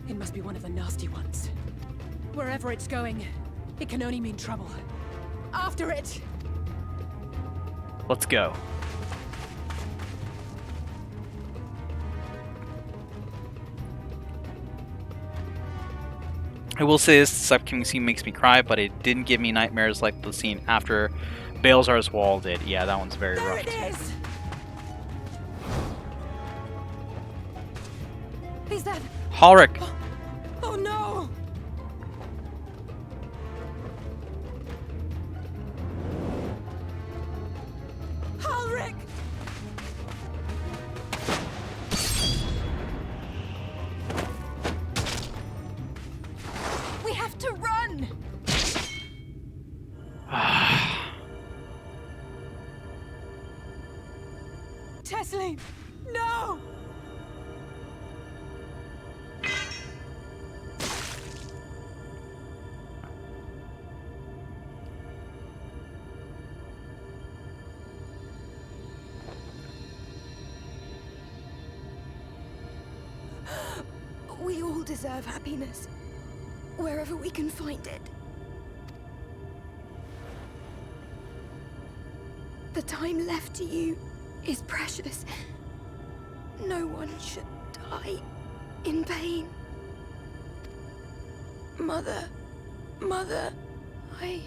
It must be one of the nasty ones. Wherever it's going, it can only mean trouble. After it! Let's go. I will say this upcoming scene makes me cry, but it didn't give me nightmares like the scene after Balzar's Wall did. Yeah, that one's very rough. There it is! Is that... Halric! Oh no! We all deserve happiness, wherever we can find it. The time left to you is precious. No one should die in pain. Mother, I...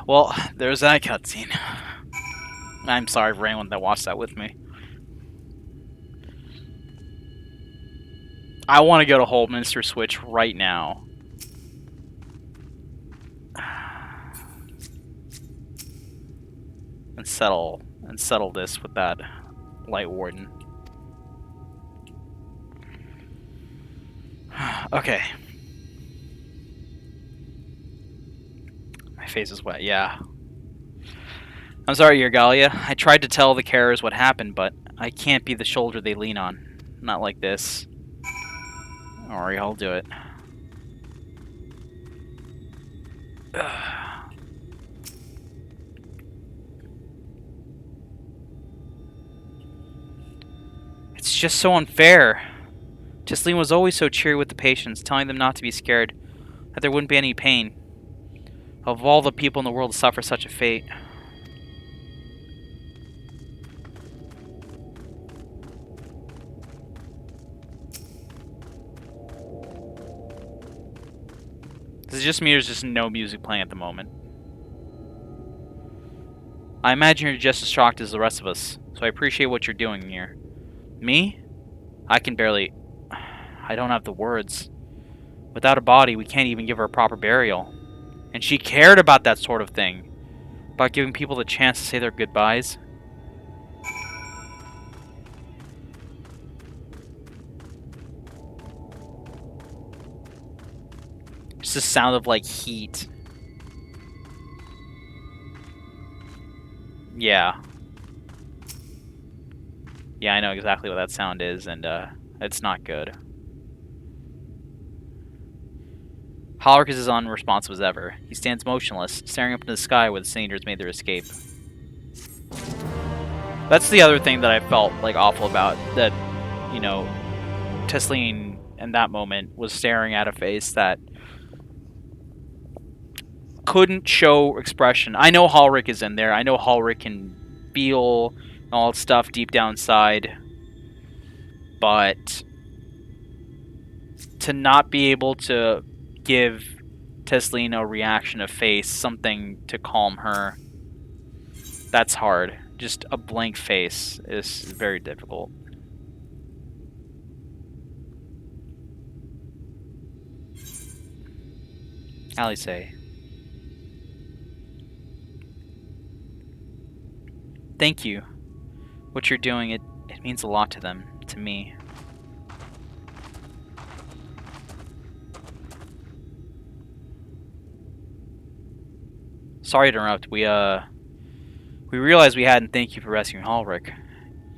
Well, there's that cutscene. I'm sorry for anyone that watched that with me. I want to go to Holminster Switch right now. And settle this with that Light Warden. Okay. My face is wet, yeah. I'm sorry, Yergalia. I tried to tell the carers what happened, but I can't be the shoulder they lean on. Not like this. Don't worry, I'll do it. It's just so unfair. Tisleen was always so cheery with the patients, telling them not to be scared, that there wouldn't be any pain. Of all the people in the world to suffer such a fate. This is just me, there's just no music playing at the moment. I imagine you're just as shocked as the rest of us, so I appreciate what you're doing here. Me? I don't have the words. Without a body, we can't even give her a proper burial. And she cared about that sort of thing. About giving people the chance to say their goodbyes. Just the sound of, like, heat. Yeah. Yeah, I know exactly what that sound is, and, it's not good. Holrick is as unresponsive as ever. He stands motionless, staring up into the sky where the Singers made their escape. That's the other thing that I felt, like, awful about. That, you know, Tisleen, in that moment, was staring at a face that couldn't show expression. I know Holrick is in there. I know Holrick can feel all that stuff deep down inside. But to not be able to give Tisleen a reaction of face, something to calm her, that's hard. just a blank face is very difficult. Alice. Thank you. What you're doing, it means a lot to them, to me. Sorry to interrupt. We realized we hadn't thanked you for rescuing Ulrich.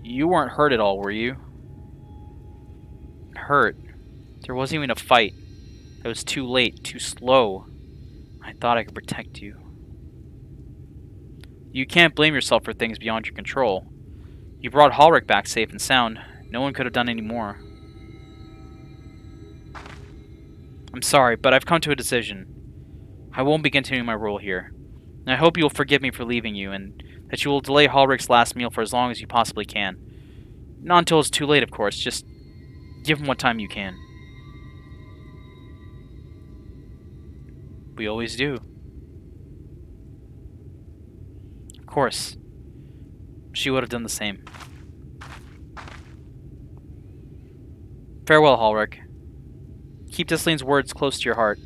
You weren't hurt at all, were you? Hurt? There wasn't even a fight. It was too late, too slow. I thought I could protect you. You can't blame yourself for things beyond your control. You brought Ulrich back safe and sound. No one could have done any more. I'm sorry, but I've come to a decision. I won't be continuing my role here. And I hope you will forgive me for leaving you, and that you will delay Ulrich's last meal for as long as you possibly can. Not until it's too late, of course. Just give him what time you can. We always do. Of course. She would have done the same. Farewell, Ulrich. Keep Desline's words close to your heart.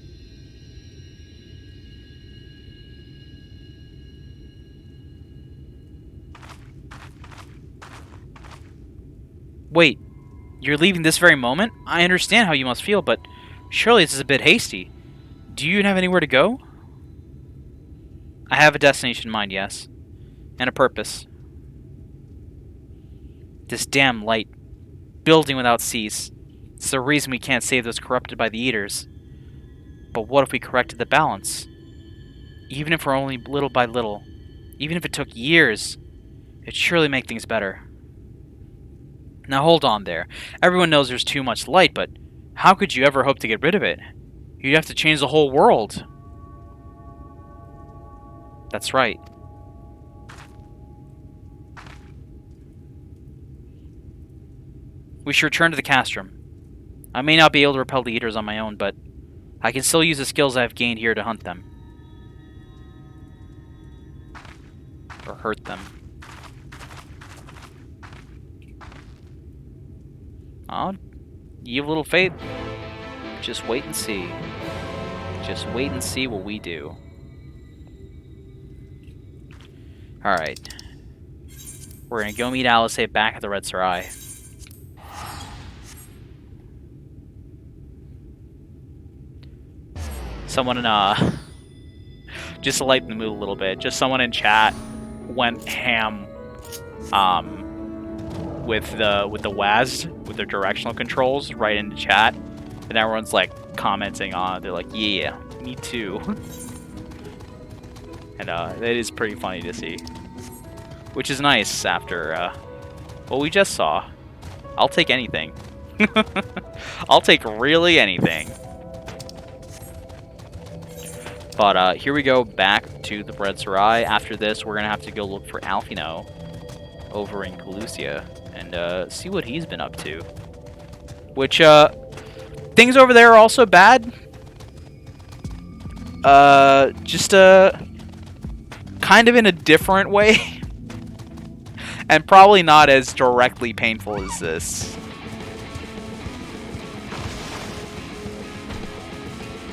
Wait, you're leaving this very moment? I understand how you must feel, but surely this is a bit hasty. Do you even have anywhere to go? I have a destination in mind, yes. And a purpose. This damn light. Building without cease. It's the reason we can't save those corrupted by the Eaters. But what if we corrected the balance? Even if we're only little by little. Even if it took years. It'd surely make things better. Now hold on there. Everyone knows there's too much light, but how could you ever hope to get rid of it? You'd have to change the whole world. That's right. We should return to the castrum. I may not be able to repel the Eaters on my own, but I can still use the skills I've gained here to hunt them. Or hurt them. Oh, you have little faith. Just wait and see. Just wait and see what we do. Alright. We're gonna go meet Alice back at the Red Sarai. Someone in, just to lighten the mood a little bit, just someone in chat went ham, with the WASD, with their directional controls, right into chat, and everyone's like commenting on it. They're like, yeah, me too. And it is pretty funny to see, which is nice after what we just saw. I'll take anything. I'll take really anything. But here we go back to the Red Sarai. After this, we're gonna have to go look for Alfino over in Calusia and see what he's been up to. Which things over there are also bad. Just kind of in a different way, and probably not as directly painful as this.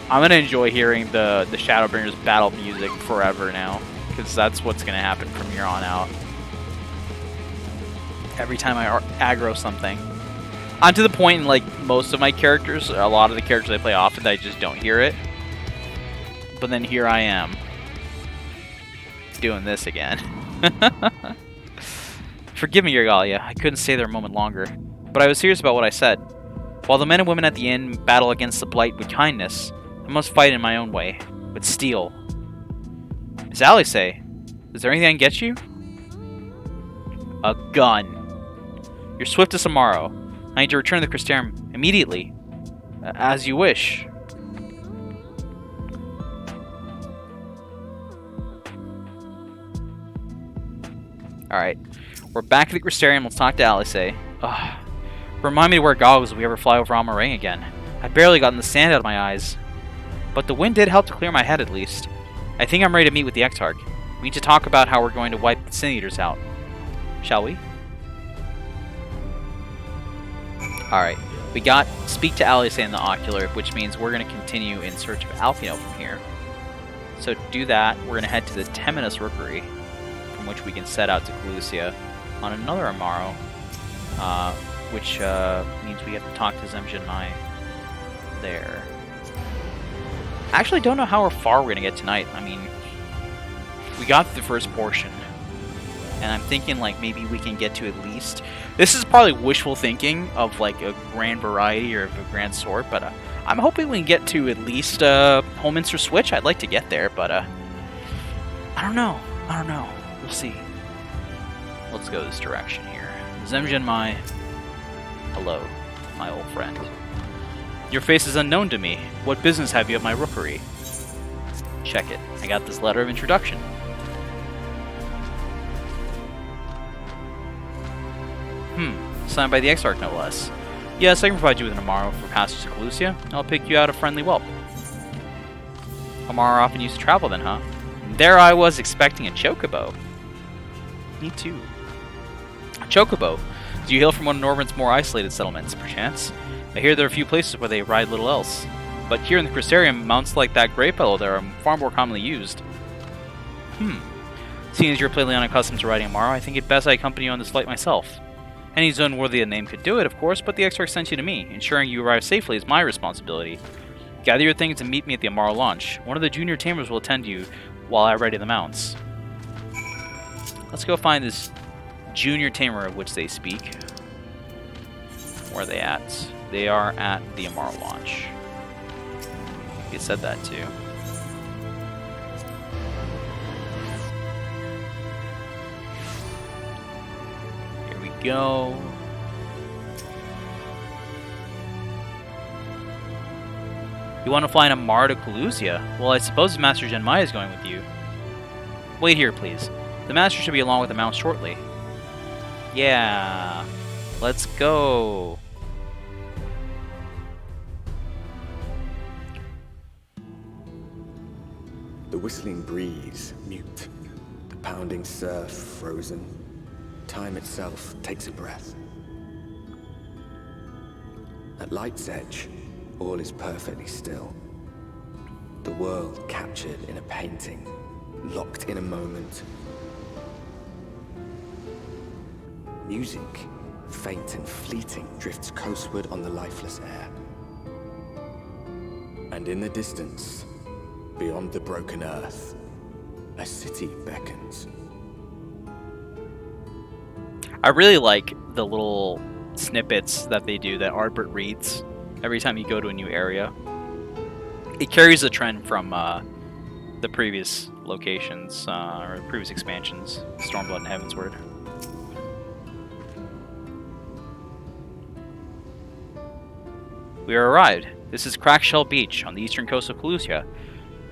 I'm gonna enjoy hearing the Shadowbringers battle music forever now, because that's what's gonna happen from here on out. Every time I aggro something, I'm to the point in like most of my characters, a lot of the characters I play often, that I just don't hear it. But then here I am, doing this again. Forgive me, Yergalia, I couldn't stay there a moment longer, but I was serious about what I said. While the men and women at the inn battle against the Blight with kindness, I must fight in my own way, with steel. Miss Alice, is there anything I can get you? A gun. You're swift as tomorrow. I need to return to the Crystarium immediately. As you wish. Alright. We're back at the Crystarium. Let's talk to Alice. Ugh. Remind me to wear goggles if we ever fly over Amarang again. I barely gotten the sand out of my eyes. But the wind did help to clear my head, at least. I think I'm ready to meet with the Exarch. We need to talk about how we're going to wipe the Sin Eaters out. shall we? Alright, we got Speak to Alice and the Ocular, which means we're going to continue in search of Alfino from here. So to do that, we're going to head to the Temenus Rookery, from which we can set out to Calusia on another Amaro, which means we have to talk to Zemjin there. I actually don't know how far we're going to get tonight. I mean, we got the first portion, and I'm thinking like maybe we can get to at least... This is probably wishful thinking of like a grand variety or of a grand sort, but I'm hoping we can get to at least Holminster Switch. I'd like to get there, but I don't know. We'll see. Let's go this direction here. Zemjin hello, my old friend. Your face is unknown to me. What business have you at my rookery? Check it. I got this letter of introduction. Signed by the Exarch, no less. Yes, I can provide you with an Amaro for passage to Calusia. I'll pick you out a friendly whelp. Amaro often used to travel then, huh? There I was expecting a chocobo. Me too. A chocobo. Do you hail from one of Norman's more isolated settlements, perchance? I hear there are a few places where they ride little else. But here in the Crystarium, mounts like that Grey Fellow there are far more commonly used. Seeing as you're plainly unaccustomed to riding Amaro, I think it best I accompany you on this flight myself. Any zone worthy of the name could do it, of course, but the Exarch sent you to me. Ensuring you arrive safely is my responsibility. Gather your things and meet me at the Amaro launch. One of the junior tamers will attend you while I ready the mounts. Let's go find this junior tamer of which they speak. Where are they at? They are at the Amaro launch. You said that too. Here we go. You want to fly in Amaro to Calusia? Well, I suppose Master Genmai is going with you. Wait here, please. The Master should be along with the mount shortly. Yeah. Let's go. The whistling breeze, mute. The pounding surf, frozen. Time itself takes a breath. At light's edge, all is perfectly still. The world captured in a painting, locked in a moment. Music, faint and fleeting, drifts coastward on the lifeless air. And in the distance, beyond the broken earth, a city beckons. I really like the little snippets that they do that Ardbert reads every time you go to a new area. It carries the trend from the previous locations, or previous expansions, Stormblood and Heavensward. We are arrived. This is Crackshell Beach on the eastern coast of Calusia.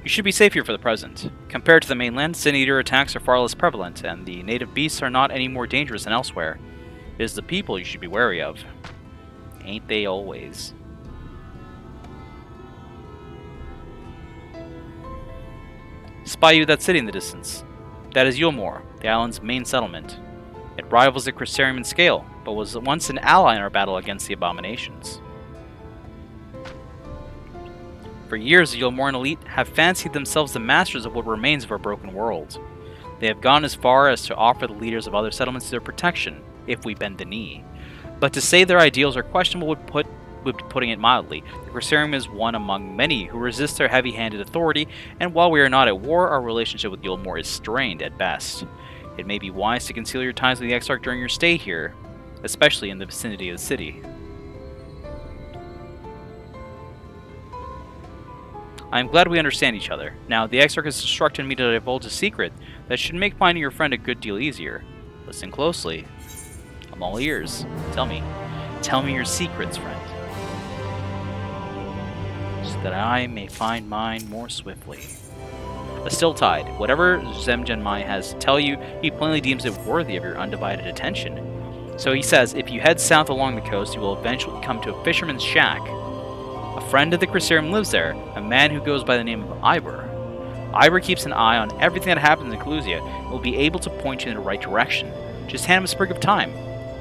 You should be safe here for the present. Compared to the mainland, Sin Eater attacks are far less prevalent, and the native beasts are not any more dangerous than elsewhere. It is the people you should be wary of. Ain't they always? Spy you that city in the distance. That is Yulmore, the island's main settlement. It rivals the Crystarium in scale, but was once an ally in our battle against the abominations. For years, the Yulmoran elite have fancied themselves the masters of what remains of our broken world. They have gone as far as to offer the leaders of other settlements their protection, if we bend the knee. But to say their ideals are questionable would be putting it mildly. The Crystarium is one among many who resist their heavy-handed authority, and while we are not at war, our relationship with Yulmore is strained at best. It may be wise to conceal your ties with the Exarch during your stay here, especially in the vicinity of the city. I am glad we understand each other. Now, the Exarch has instructed me to divulge a secret that should make finding your friend a good deal easier. Listen closely. I'm all ears. Tell me your secrets, friend. So that I may find mine more swiftly. A still tide. Whatever Zemjin has to tell you, he plainly deems it worthy of your undivided attention. So he says, if you head south along the coast, you will eventually come to a fisherman's shack. A friend of the Crystarium lives there, a man who goes by the name of Iber. Iber keeps an eye on everything that happens in Calusia and will be able to point you in the right direction. Just hand him a sprig of thyme.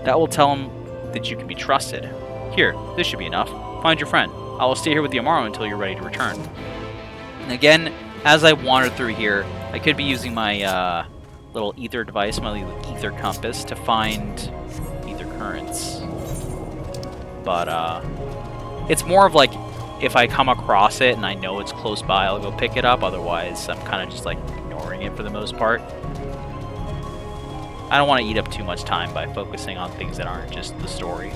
That will tell him that you can be trusted. Here, this should be enough. Find your friend. I will stay here with you tomorrow until you're ready to return. And again, as I wander through here, I could be using my little ether device, my little ether compass, to find ether currents. But it's more of like, if I come across it and I know it's close by, I'll go pick it up. Otherwise, I'm kind of just like ignoring it for the most part. I don't want to eat up too much time by focusing on things that aren't just the story.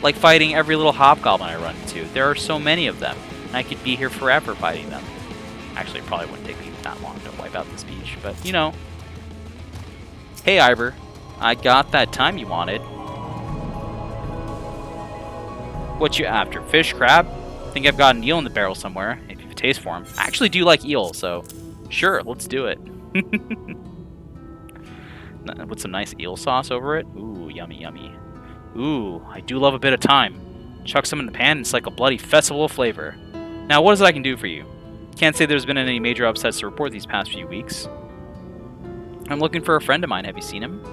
Like fighting every little hobgoblin I run into. There are so many of them, and I could be here forever fighting them. Actually, it probably wouldn't take me that long to wipe out this beach, but you know. Hey, Ivor. I got that time you wanted. What you after? Fish, crab? Think I've got an eel in the barrel somewhere, if you have a taste for him. I actually do like eel, so sure, let's do it. With some nice eel sauce over it. Ooh, yummy, yummy. Ooh, I do love a bit of thyme. Chuck some in the pan and it's like a bloody festival of flavor. Now, what is it I can do for you? Can't say there's been any major upsets to report these past few weeks. I'm looking for a friend of mine. Have you seen him?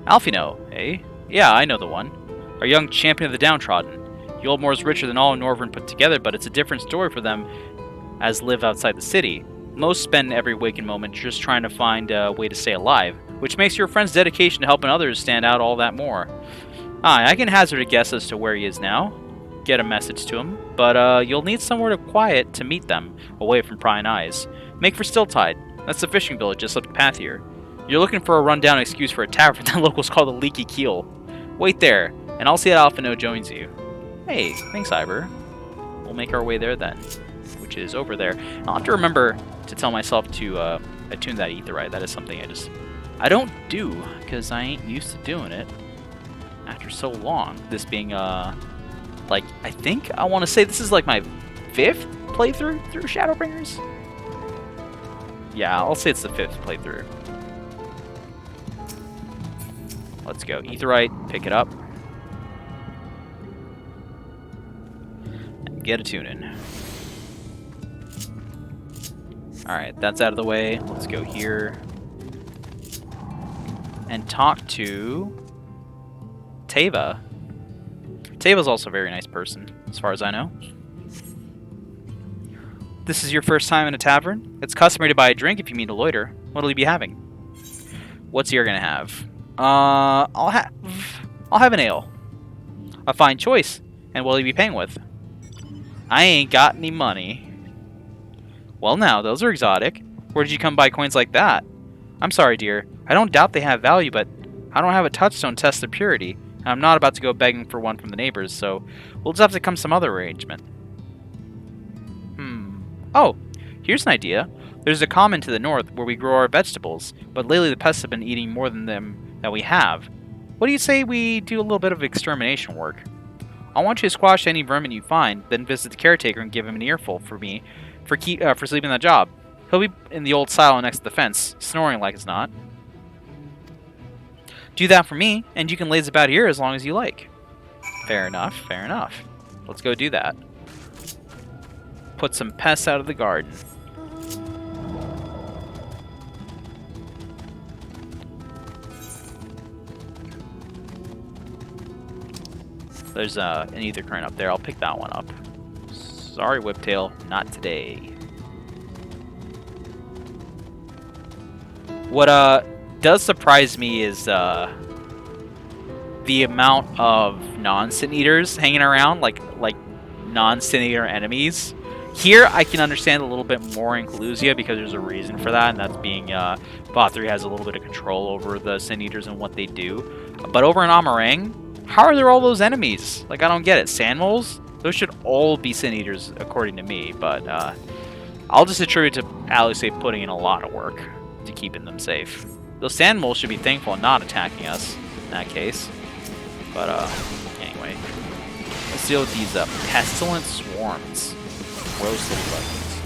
Alfino, eh? Yeah, I know the one. Our young champion of the downtrodden. Yulmore's richer than all of Norvern put together, but it's a different story for them as live outside the city. Most spend every waking moment just trying to find a way to stay alive, which makes your friend's dedication to helping others stand out all that more. I can hazard a guess as to where he is now. Get a message to him, but you'll need somewhere to quiet to meet them, away from prying eyes. Make for Stilltide. That's the fishing village just up the path here. You're looking for a rundown excuse for a tavern that locals call the Leaky Keel. Wait there, and I'll see that Alfino joins you. Hey, thanks, Ivor. We'll make our way there then, which is over there. I'll have to remember to tell myself to attune that aetherite. That is something I don't do, because I ain't used to doing it after so long. This being, like, I think I want to say this is like my 5th playthrough through Shadowbringers? Yeah, I'll say it's the 5th playthrough. Let's go. Aetherite, pick it up. And get a tune-in. Alright, that's out of the way. Let's go here. And talk to Teva. Teva's also a very nice person, as far as I know. This is your first time in a tavern? It's customary to buy a drink if you mean to loiter. What'll you be having? What's you're gonna have? I'll have an ale. A fine choice. And what'll you be paying with? I ain't got any money. Well now, those are exotic. Where did you come by coins like that? I'm sorry, dear. I don't doubt they have value, but I don't have a touchstone to test their purity. And I'm not about to go begging for one from the neighbors, so we'll just have to come to some other arrangement. Oh, here's an idea. There's a common to the north where we grow our vegetables, but lately the pests have been eating more than them that we have. What do you say we do a little bit of extermination work? I want you to squash any vermin you find, then visit the caretaker and give him an earful for me for sleeping that job. He'll be in the old silo next to the fence, snoring like it's not. Do that for me, and you can laze about here as long as you like. Fair enough, fair enough. Let's go do that. Put some pests out of the garden. There's an ether current up there. I'll pick that one up. Sorry, Whiptail, not today. What does surprise me is the amount of non-sin eaters hanging around, like non-sin eater enemies. Here, I can understand a little bit more in Coluzia because there's a reason for that, and that's being Bot 3 has a little bit of control over the sin eaters and what they do. But over in Amarang, how are there all those enemies? Like, I don't get it. Sand moles? Those should all be sin eaters, according to me, but I'll just attribute to Alice putting in a lot of work to keeping them safe. Those sand moles should be thankful and not attacking us in that case. But anyway, let's deal with these pestilent swarms. Gross little buttons.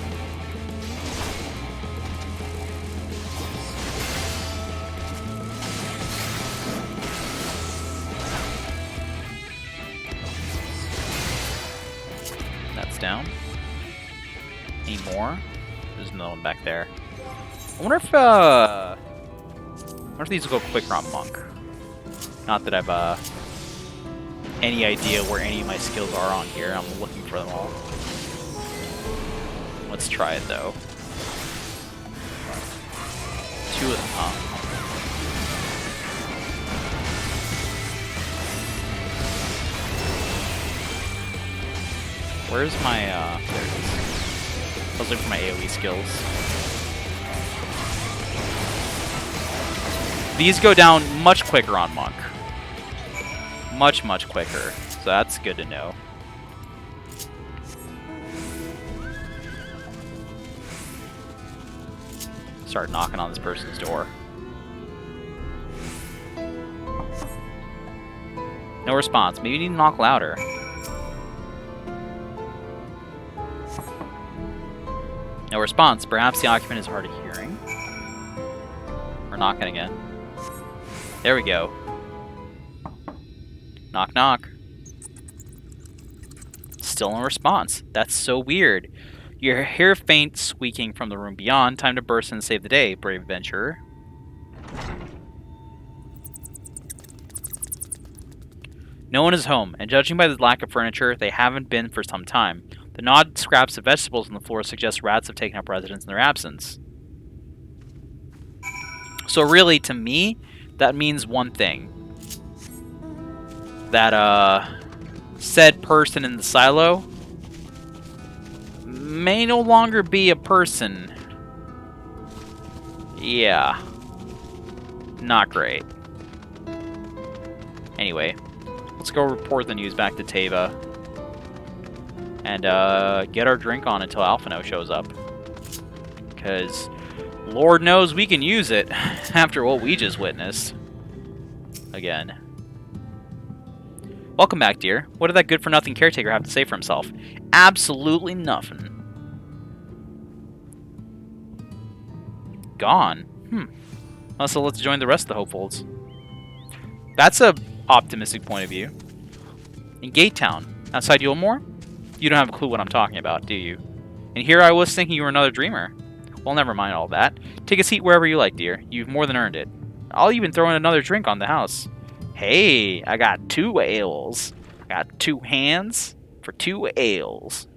That's down. Any more? There's another one back there. I wonder if wonder if these will go quicker on Monk. Not that I've any idea where any of my skills are on here. I'm looking for them all. Let's try it though. 2 of them, huh? Where's my, there it is. I was looking for my AoE skills. These go down much quicker on Monk. Much, much quicker. So that's good to know. Start knocking on this person's door. No response. Maybe you need to knock louder. No response. Perhaps the occupant is hard of hearing. We're knocking again. There we go. Knock, knock. Still no response. That's so weird. You hear faint squeaking from the room beyond. Time to burst in and save the day, brave adventurer. No one is home, and judging by the lack of furniture, they haven't been for some time. The gnawed scraps of vegetables on the floor suggest rats have taken up residence in their absence. So really, to me, that means one thing. That, said person in the silo may no longer be a person. Yeah. Not great. Anyway, let's go report the news back to Teva. And get our drink on until Alphino shows up. Because Lord knows we can use it after what we just witnessed. Again. Welcome back, dear. What did that good-for-nothing caretaker have to say for himself? Absolutely nothing. Gone. Well, so let's join the rest of the hopefuls. That's a optimistic point of view. In Gate Town, outside Yulmore? You don't have a clue what I'm talking about, do you? And here I was thinking you were another dreamer. Well, never mind all that. Take a seat wherever you like, dear. You've more than earned it. I'll even throw in another drink on the house. Hey, I got 2 ales. I got 2 hands for 2 ales.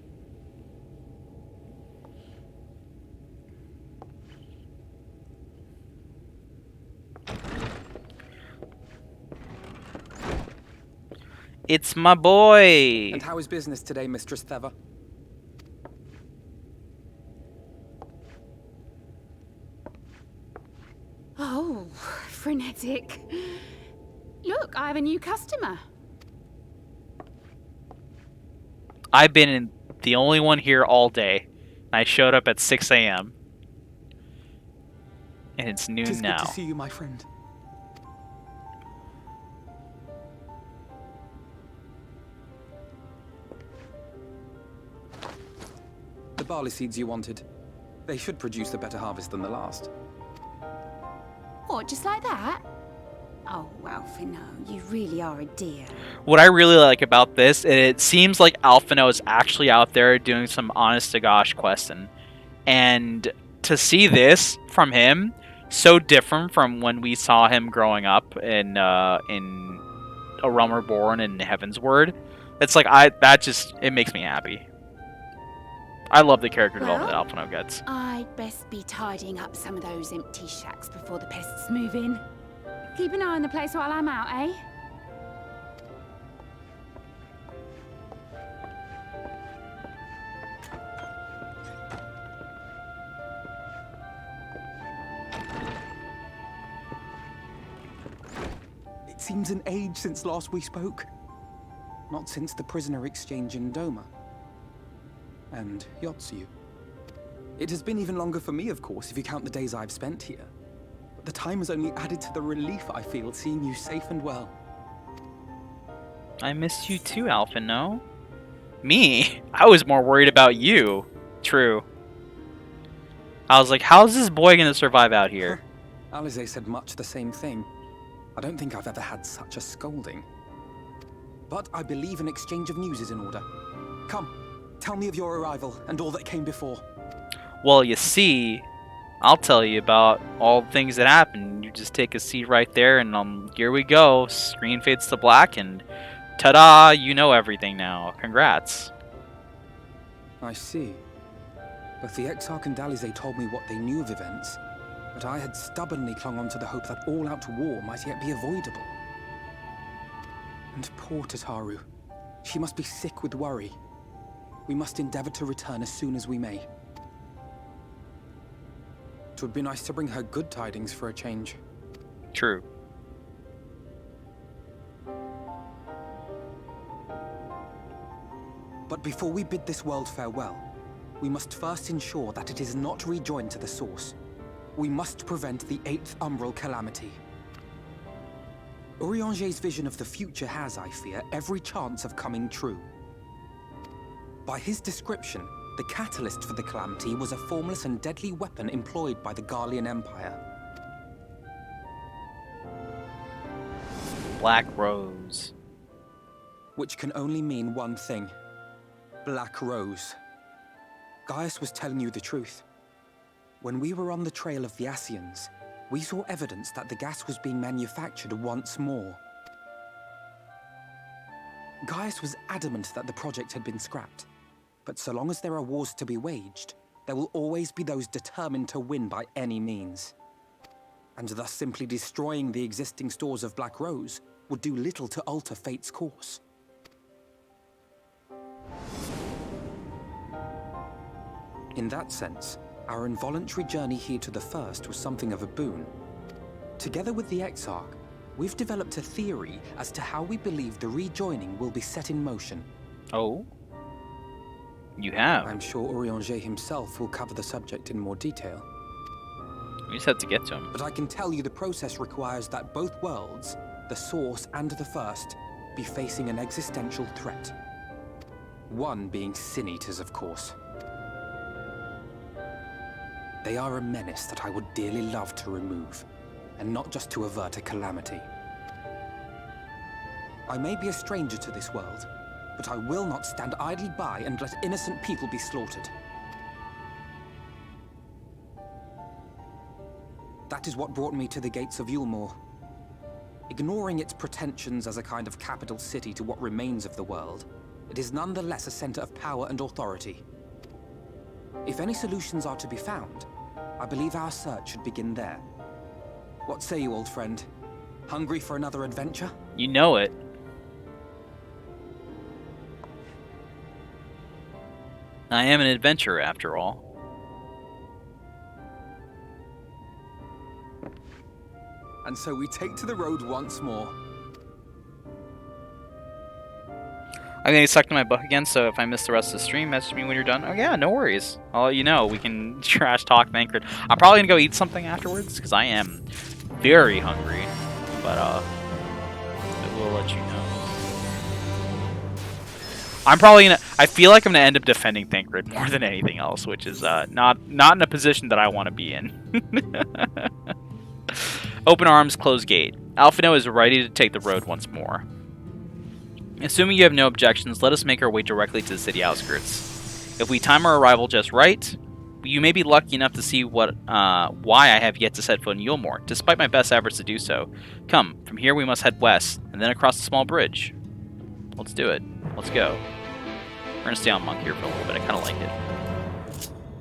It's my boy! And how is business today, Mistress Theva? Oh, frenetic. Look, I have a new customer. I've been the only one here all day. I showed up at 6 a.m. And it's noon now. Good to see you, my friend. The barley seeds you wanted. They should produce a better harvest than the last. What, just like that? Oh, Alphino, you really are a dear. What I really like about this, it seems like Alphino is actually out there doing some honest-to-gosh questing. And to see this from him, so different from when we saw him growing up in A Realm Reborn and Heaven's Word. It's like, it makes me happy. I love the character development that Alphino gets. I'd best be tidying up some of those empty shacks before the pests move in. Keep an eye on the place while I'm out, eh? It seems an age since last we spoke. Not since the prisoner exchange in Doma. And Yotsu. It has been even longer for me, of course, if you count the days I've spent here. But the time has only added to the relief I feel seeing you safe and well. I missed you too, Alphino. Me? I was more worried about you. True. I was like, how's this boy gonna survive out here? Alize said much the same thing. I don't think I've ever had such a scolding. But I believe an exchange of news is in order. Come. Tell me of your arrival and all that came before. Well, you see, I'll tell you about all the things that happened. just take a seat right there, and here we go. Screen fades to black, and ta-da! You know everything now. Congrats. I see. Both the Exarch and Dalize told me what they knew of events, but I had stubbornly clung on to the hope that all-out war might yet be avoidable. And poor Tataru. She must be sick with worry. We must endeavor to return as soon as we may. It would be nice to bring her good tidings for a change. True. But before we bid this world farewell, we must first ensure that it is not rejoined to the source. We must prevent the 8th Umbral calamity. Urianger's vision of the future has, I fear, every chance of coming true. By his description, the catalyst for the calamity was a formless and deadly weapon employed by the Garlean Empire. Black Rose. Which can only mean one thing. Black Rose. Gaius was telling you the truth. When we were on the trail of the Ascians, we saw evidence that the gas was being manufactured once more. Gaius was adamant that the project had been scrapped. But so long as there are wars to be waged, there will always be those determined to win by any means. And thus simply destroying the existing stores of Black Rose would do little to alter fate's course. In that sense, our involuntary journey here to the First was something of a boon. Together with the Exarch, we've developed a theory as to how we believe the rejoining will be set in motion. Oh? You have? I'm sure Urianger himself will cover the subject in more detail. We just have to get to him. But I can tell you the process requires that both worlds, the Source and the First, be facing an existential threat. One being Sin Eaters, of course. They are a menace that I would dearly love to remove, and not just to avert a calamity. I may be a stranger to this world, but I will not stand idly by and let innocent people be slaughtered. That is what brought me to the gates of Yulmore. Ignoring its pretensions as a kind of capital city to what remains of the world, it is nonetheless a center of power and authority. If any solutions are to be found, I believe our search should begin there. What say you, old friend? Hungry for another adventure? You know it. I am an adventurer, after all. And so we take to the road once more. I'm gonna get sucked in my book again, so if I miss the rest of the stream, message me when you're done. Oh yeah, no worries. I'll let you know. We can trash talk Thancred. I'm probably gonna go eat something afterwards, because I am very hungry. But, I will let you know. I'm probably gonna... I feel like I'm gonna end up defending Thancred more than anything else, which is, not in a position that I want to be in. Open arms, close gate. Alphino is ready to take the road once more. Assuming you have no objections, let us make our way directly to the city outskirts. If we time our arrival just right, you may be lucky enough to see why I have yet to set foot in Yulmore, despite my best efforts to do so. Come, from here we must head west, and then across the small bridge. Let's do it. Let's go. We're gonna stay on Monk here for a little bit. I kind of like it.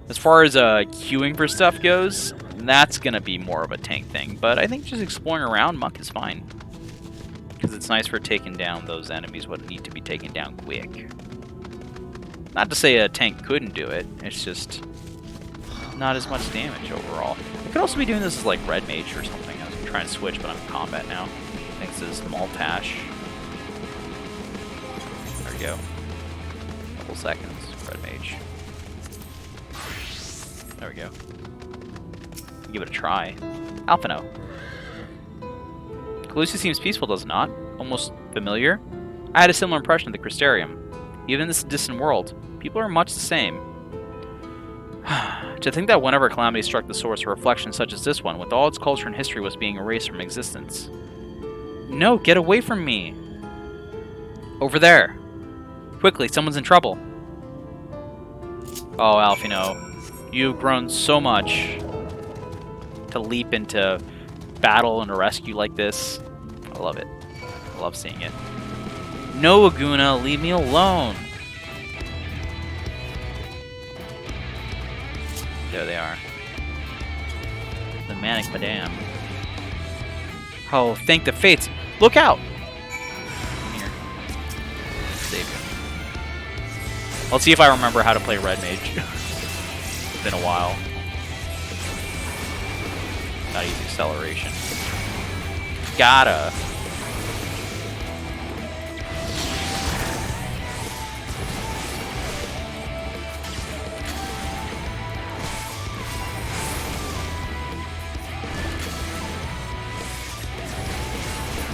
As far as queuing for stuff goes, that's gonna be more of a tank thing, but I think just exploring around Monk is fine. Because it's nice for taking down those enemies what need to be taken down quick. Not to say a tank couldn't do it, it's just not as much damage overall. I could also be doing this as like Red Mage or something. I was trying to switch, but I'm in combat now. Thanks to this Maltash. There we go. Couple seconds. Red Mage. There we go. Give it a try. Alphino. Calusia seems peaceful, does it not? Almost familiar? I had a similar impression of the Crystarium. Even in this distant world, people are much the same. To think that whenever calamity struck the source, a reflection such as this one, with all its culture and history, was being erased from existence. No, get away from me! Over there! Quickly, someone's in trouble! Oh, Alphino, you've grown so much to leap into battle and a rescue like this. I love it. I love seeing it. No, Aguna, leave me alone. There they are. The Manic Madame. Oh, thank the fates. Look out! Come here. Save you. Let's see if I remember how to play Red Mage. It's been a while. Gotta use acceleration. Gotta.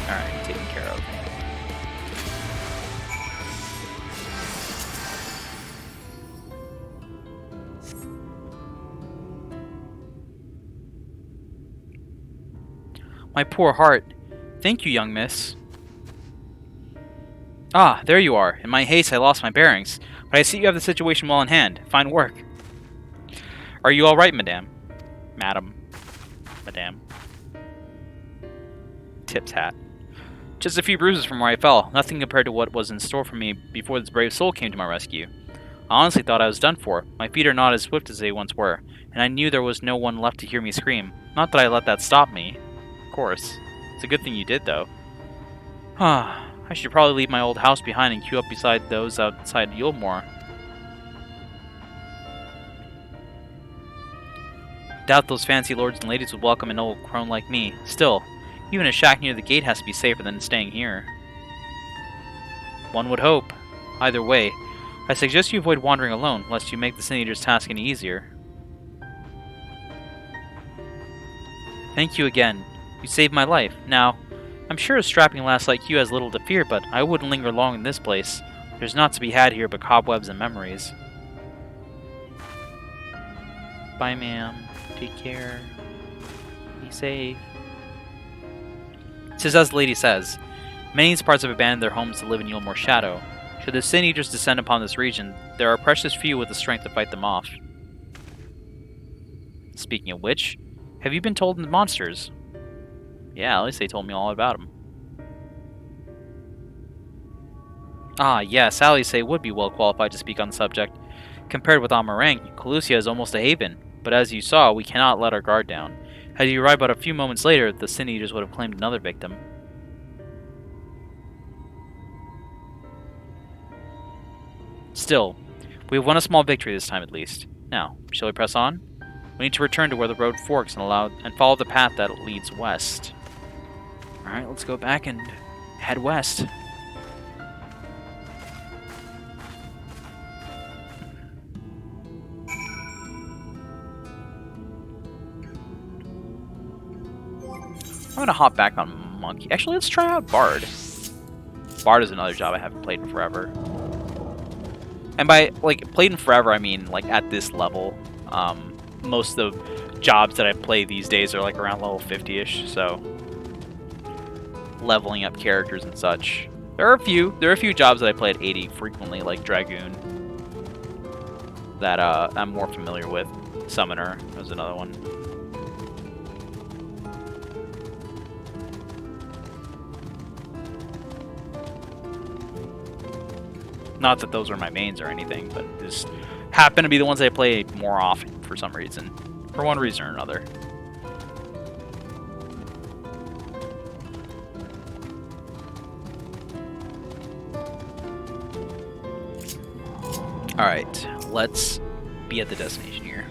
Alright, taken care of. My poor heart. Thank you, young miss. Ah, there you are. In my haste, I lost my bearings. But I see you have the situation well in hand. Fine work. Are you all right, madame? Madam. Madame. Tip's hat. Just a few bruises from where I fell. Nothing compared to what was in store for me before this brave soul came to my rescue. I honestly thought I was done for. My feet are not as swift as they once were, and I knew there was no one left to hear me scream. Not that I let that stop me. Of course. It's a good thing you did, though. I should probably leave my old house behind and queue up beside those outside Yulmore. Doubt those fancy lords and ladies would welcome an old crone like me. Still, even a shack near the gate has to be safer than staying here. One would hope. Either way, I suggest you avoid wandering alone, lest you make the Sin Eater's task any easier. Thank you again. You saved my life. Now, I'm sure a strapping lass like you has little to fear, but I wouldn't linger long in this place. There's naught to be had here but cobwebs and memories. Bye, ma'am. Take care. Be safe. It says, as the lady says, many parts have abandoned their homes to live in Yulmore Shadow. Should the Sin Eaters descend upon this region, there are precious few with the strength to fight them off. Speaking of which, have you been told the monsters? Yeah, at least they told me all about them. Ah, yes, Alisay would be well qualified to speak on the subject. Compared with Amarang, Colusia is almost a haven, but as you saw, we cannot let our guard down. Had you arrived but a few moments later, the Sin Eaters would have claimed another victim. Still, we have won a small victory this time at least. Now, shall we press on? We need to return to where the road forks and follow the path that leads west. Alright, let's go back and head west. I'm gonna hop back on Monkey. Actually, let's try out Bard. Bard is another job I haven't played in forever. And by, like, played in forever, I mean, like, at this level. Most of the jobs that I play these days are, like, around level 50-ish, so... leveling up characters and such. There are a few jobs that I play at 80 frequently, like Dragoon, that I'm more familiar with. Summoner was another one. Not that those are my mains or anything, but just happen to be the ones I play more often for some reason. For one reason or another. Alright, let's be at the destination here.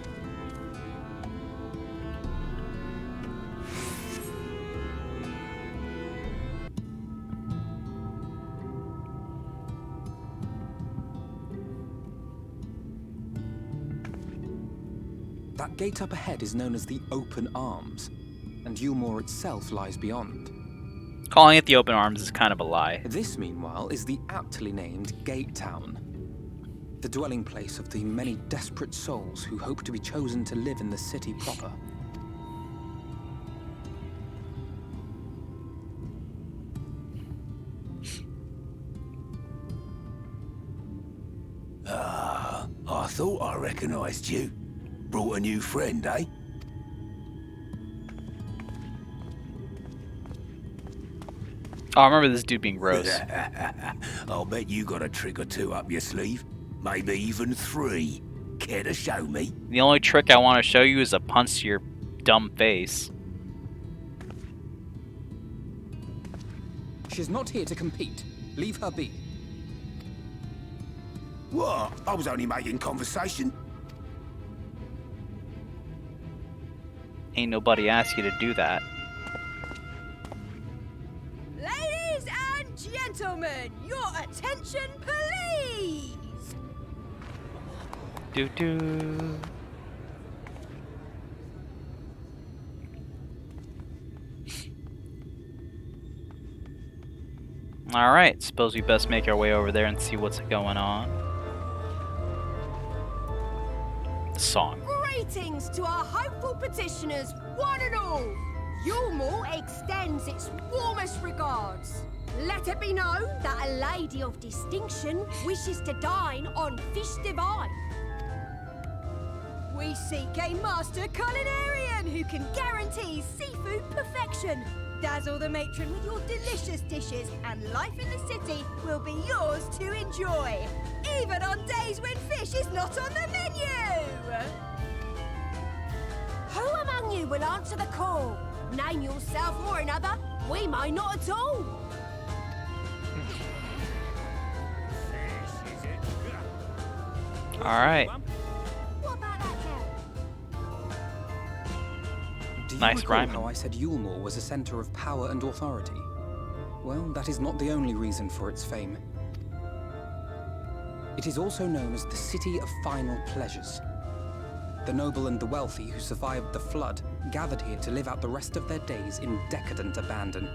That gate up ahead is known as the Open Arms, and Yulmore itself lies beyond. Calling it the Open Arms is kind of a lie. This, meanwhile, is the aptly named Gate Town, the dwelling place of the many desperate souls who hope to be chosen to live in the city proper. Ah, I thought I recognized you. Brought a new friend, eh? Oh, I remember this dude being gross. I'll bet you got a trick or two up your sleeve. Maybe even 3. Care to show me? The only trick I want to show you is a punch to your dumb face. She's not here to compete. Leave her be. What? I was only making conversation. Ain't nobody asked you to do that. Ladies and gentlemen, your attention, please! Doo-doo. Alright, suppose we best make our way over there and see what's going on. The song. Greetings to our hopeful petitioners, one and all! Yulmore extends its warmest regards. Let it be known that a lady of distinction wishes to dine on fish divine. We seek a master culinarian who can guarantee seafood perfection. Dazzle the matron with your delicious dishes, and life in the city will be yours to enjoy, even on days when fish is not on the menu! Who among you will answer the call? Name yourself or another. We might not at all. Alright. Do you Nice recall rhyming. how I said Yulmore was a center of power and authority? Well, that is not the only reason for its fame. It is also known as the City of Final Pleasures. The noble and the wealthy who survived the flood gathered here to live out the rest of their days in decadent abandon.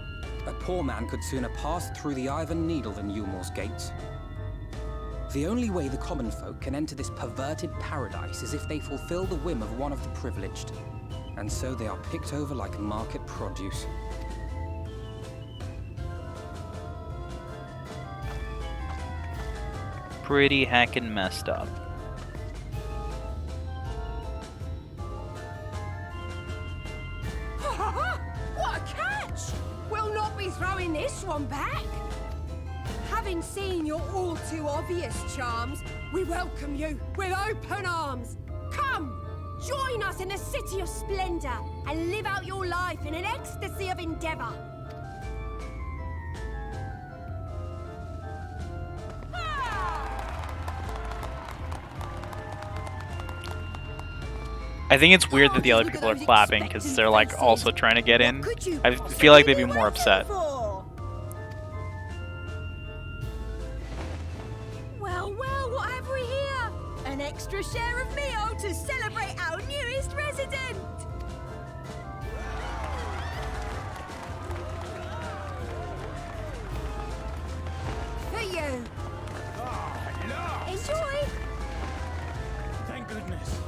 A poor man could sooner pass through the Iron Needle than Yulmore's gates. The only way the common folk can enter this perverted paradise is if they fulfill the whim of one of the privileged. And so they are picked over like market produce. Pretty heckin' messed up. What a catch! We'll not be throwing this one back. Having seen your all too obvious charms, we welcome you with open arms. Come, join us in a city of splendor and live out your life in an ecstasy of endeavor. I think it's weird that the other people are clapping because they're like also trying to get in. I feel like they'd be more upset. Well, well, what have we here? An extra share of meal to celebrate our newest resident. For you. Enjoy. Thank goodness.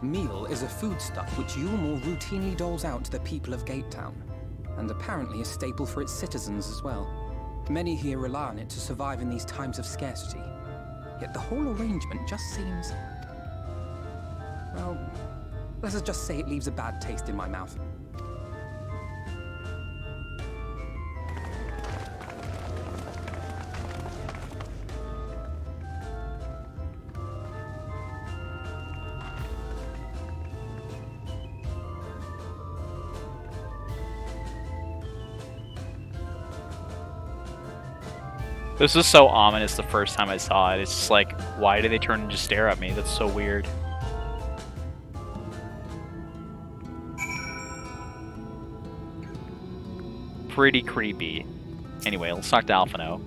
Meal is a foodstuff which Yulmore routinely doles out to the people of Gatetown, and apparently a staple for its citizens as well. Many here rely on it to survive in these times of scarcity. Yet the whole arrangement just seems... well, let's just say it leaves a bad taste in my mouth. This was so ominous the first time I saw it. It's just like, why do they turn and just stare at me? That's so weird. Pretty creepy. Anyway, let's talk to Alphino.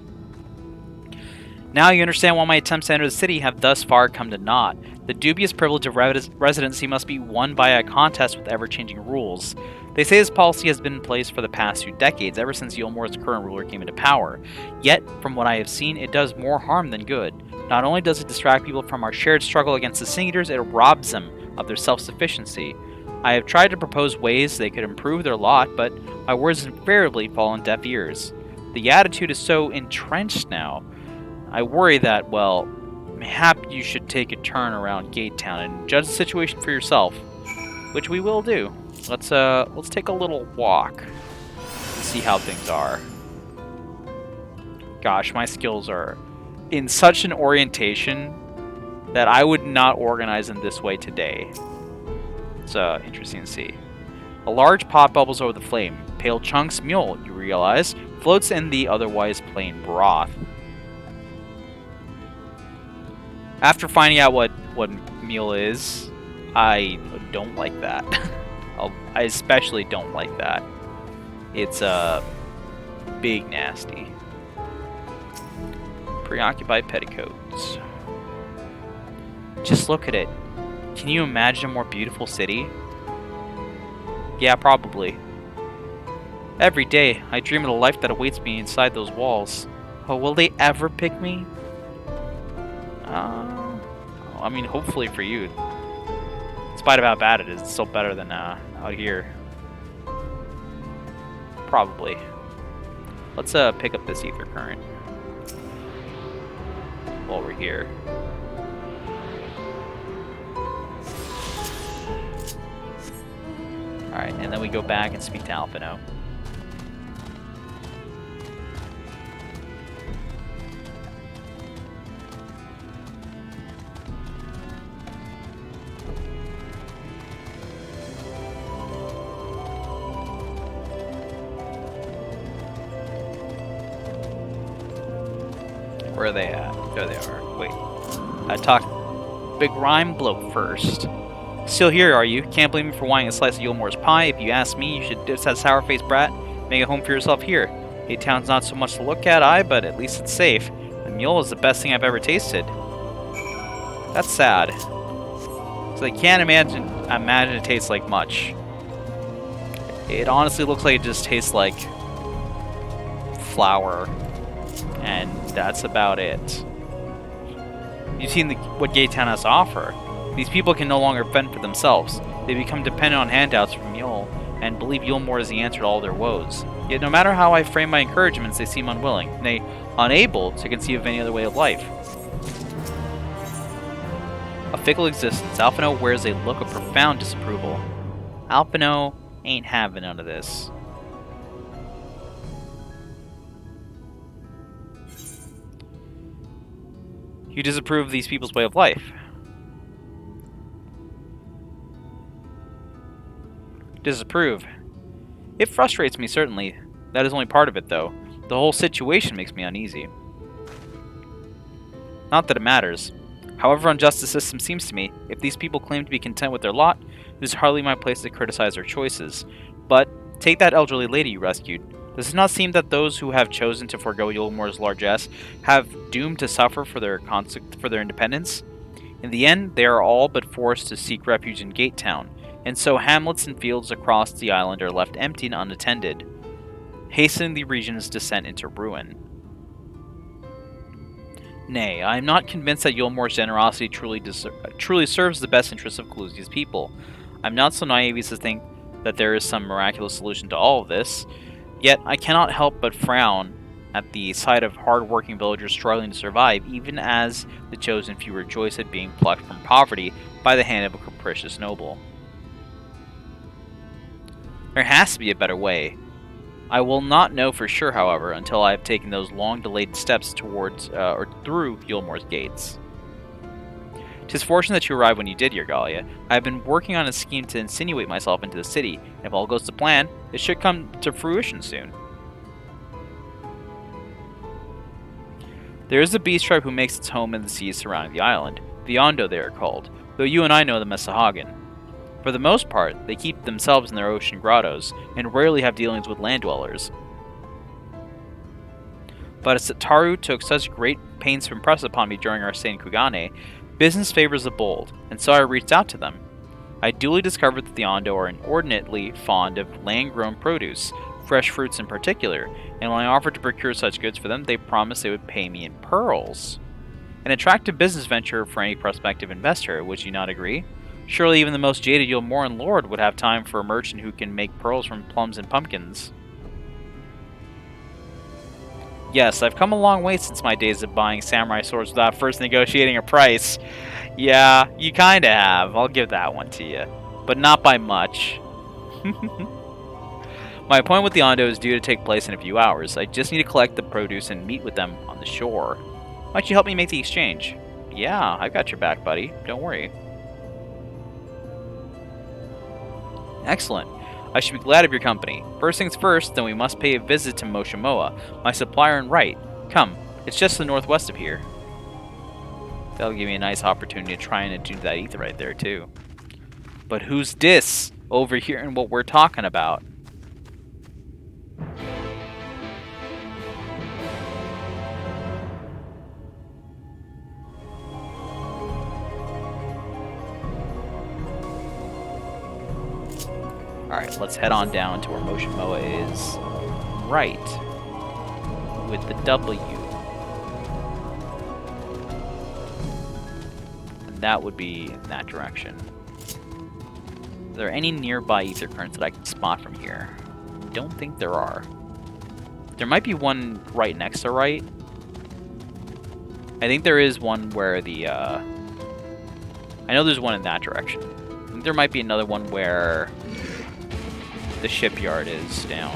Now you understand why my attempts to enter the city have thus far come to naught. The dubious privilege of residency must be won by a contest with ever-changing rules. They say this policy has been in place for the past few decades, ever since Yulmore's current ruler came into power. Yet, from what I have seen, it does more harm than good. Not only does it distract people from our shared struggle against the Sing-Eaters, it robs them of their self-sufficiency. I have tried to propose ways they could improve their lot, but my words invariably fall on deaf ears. The attitude is so entrenched now. I worry that, well, mayhap you should take a turn around Gatetown and judge the situation for yourself, which we will do. let's take a little walk and see how things are. Gosh, my skills are in such an orientation that I would not organize in this way today. It's interesting to see. A large pot bubbles over the flame. Pale Chunk's mule, you realize, floats in the otherwise plain broth. After finding out what mule is, I don't like that. I especially don't like that. It's big nasty. Preoccupied petticoats. Just look at it. Can you imagine a more beautiful city? Yeah, probably. Every day, I dream of the life that awaits me inside those walls. Oh, will they ever pick me? I mean, hopefully for you. In spite of how bad it is, it's still better than out here. Probably. Let's pick up this ether current while we're here. Alright, and then we go back and speak to Alphino. Where are they at? There they are. Wait. I talked Big Rhyme Bloke first. Still here, are you? Can't blame me for wanting a slice of Yulmore's pie. If you ask me, you should ditch that sour-faced brat. Make a home for yourself here. A-Town's not so much to look at, but at least it's safe. The mule is the best thing I've ever tasted. That's sad. So I can't imagine it tastes like much. It honestly looks like it just tastes like flour. And that's about it. You've seen what Gaytown has to offer. These people can no longer fend for themselves. They become dependent on handouts from Yule, and believe Yulmore is the answer to all their woes. Yet no matter how I frame my encouragements, they seem unwilling, nay, unable to conceive of any other way of life. A fickle existence. Alphino wears a look of profound disapproval. Alphino ain't having none of this. You disapprove of these people's way of life. Disapprove. It frustrates me, certainly. That is only part of it, though. The whole situation makes me uneasy. Not that it matters. However unjust the system seems to me, if these people claim to be content with their lot, it is hardly my place to criticize their choices. But, take that elderly lady you rescued. Does it not seem that those who have chosen to forego Yulmore's largesse have doomed to suffer for their independence? In the end, they are all but forced to seek refuge in Gatetown, and so hamlets and fields across the island are left empty and unattended, hastening the region's descent into ruin. Nay, I am not convinced that Yulmore's generosity truly serves the best interests of Clusia's people. I am not so naive as to think that there is some miraculous solution to all of this. Yet, I cannot help but frown at the sight of hard-working villagers struggling to survive, even as the chosen few rejoice at being plucked from poverty by the hand of a capricious noble. There has to be a better way. I will not know for sure, however, until I have taken those long-delayed steps towards, or through Yulmore's gates. 'Tis fortunate that you arrived when you did, your Gallia. I have been working on a scheme to insinuate myself into the city, and if all goes to plan, it should come to fruition soon. There is a beast tribe who makes its home in the seas surrounding the island. The Ondo they are called, though you and I know them as Sahagin. For the most part, they keep themselves in their ocean grottos, and rarely have dealings with land dwellers. But as Taru took such great pains to impress upon me during our stay in Kugane, business favors the bold, and so I reached out to them. I duly discovered that the Ondo are inordinately fond of land-grown produce, fresh fruits in particular, and when I offered to procure such goods for them, they promised they would pay me in pearls. An attractive business venture for any prospective investor, would you not agree? Surely even the most jaded Yulmoran lord would have time for a merchant who can make pearls from plums and pumpkins. Yes, I've come a long way since my days of buying samurai swords without first negotiating a price. Yeah, you kinda have. I'll give that one to you. But not by much. My appointment with the Ondo is due to take place in a few hours. I just need to collect the produce and meet with them on the shore. Why don't you help me make the exchange? Yeah, I've got your back, buddy. Don't worry. Excellent. I should be glad of your company. First things first, then we must pay a visit to Moshamoa, my supplier and right. Come, it's just to the northwest of here. That'll give me a nice opportunity to try and attune that ether right there, too. But who's this over here and what we're talking about? Alright, let's head on down to where Moshamoa is. Right. With the W. And that would be in that direction. Are there any nearby ether currents that I can spot from here? I don't think there are. There might be one right next to right. I think there is one where the, I know there's one in that direction. I think there might be another one where the shipyard is down.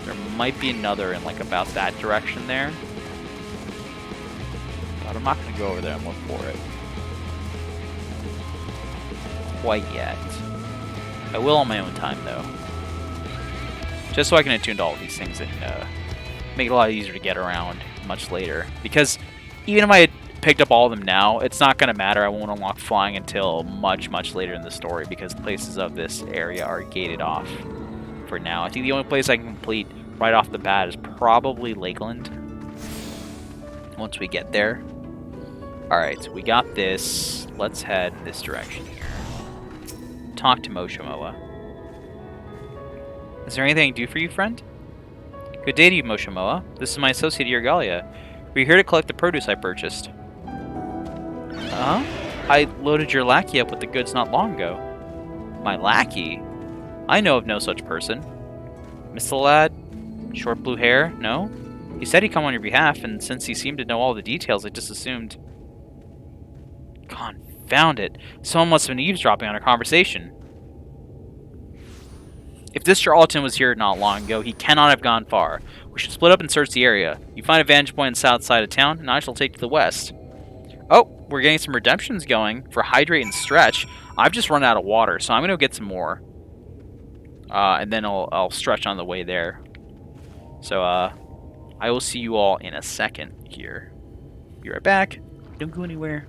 There might be another in like about that direction there. But I'm not going to go over there and look for it quite yet. I will on my own time though. Just so I can attune to all of these things and make it a lot easier to get around much later. Because even if I had picked up all of them now, it's not going to matter. I won't unlock flying until much later in the story because places of this area are gated off for now. I think the only place I can complete right off the bat is probably Lakeland once we get there. Alright, so we got this. Let's head this direction here. Talk to Moshamoa. Is there anything I can do for you, friend? Good day to you, Moshamoa. This is my associate Irgalia. We're here to collect the produce I purchased. I loaded your lackey up with the goods not long ago. My lackey? I know of no such person. Miss the lad? Short blue hair? No? He said he'd come on your behalf, and since he seemed to know all the details, I just assumed... Confound it. Someone must have been eavesdropping on our conversation. If this charlatan was here not long ago, he cannot have gone far. We should split up and search the area. You find a vantage point on the south side of town, and I shall take to the west. Oh, we're getting some redemptions going for hydrate and stretch. I've just run out of water, so I'm going to get some more. And then I'll stretch on the way there. So, I will see you all in a second here. Be right back. Don't go anywhere.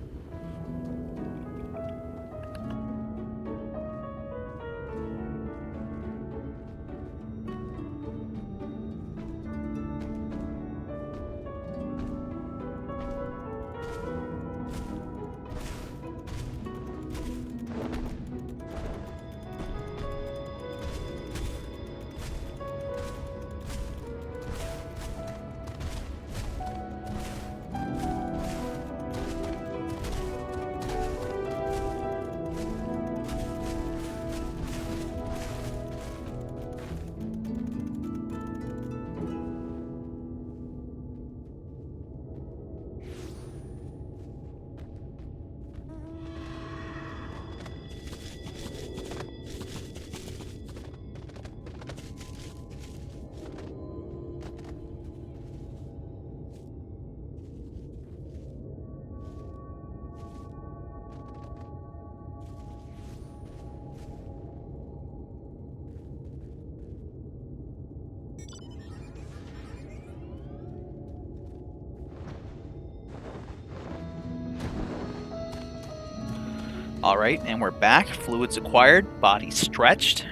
Alright, and we're back. Fluids acquired, body stretched,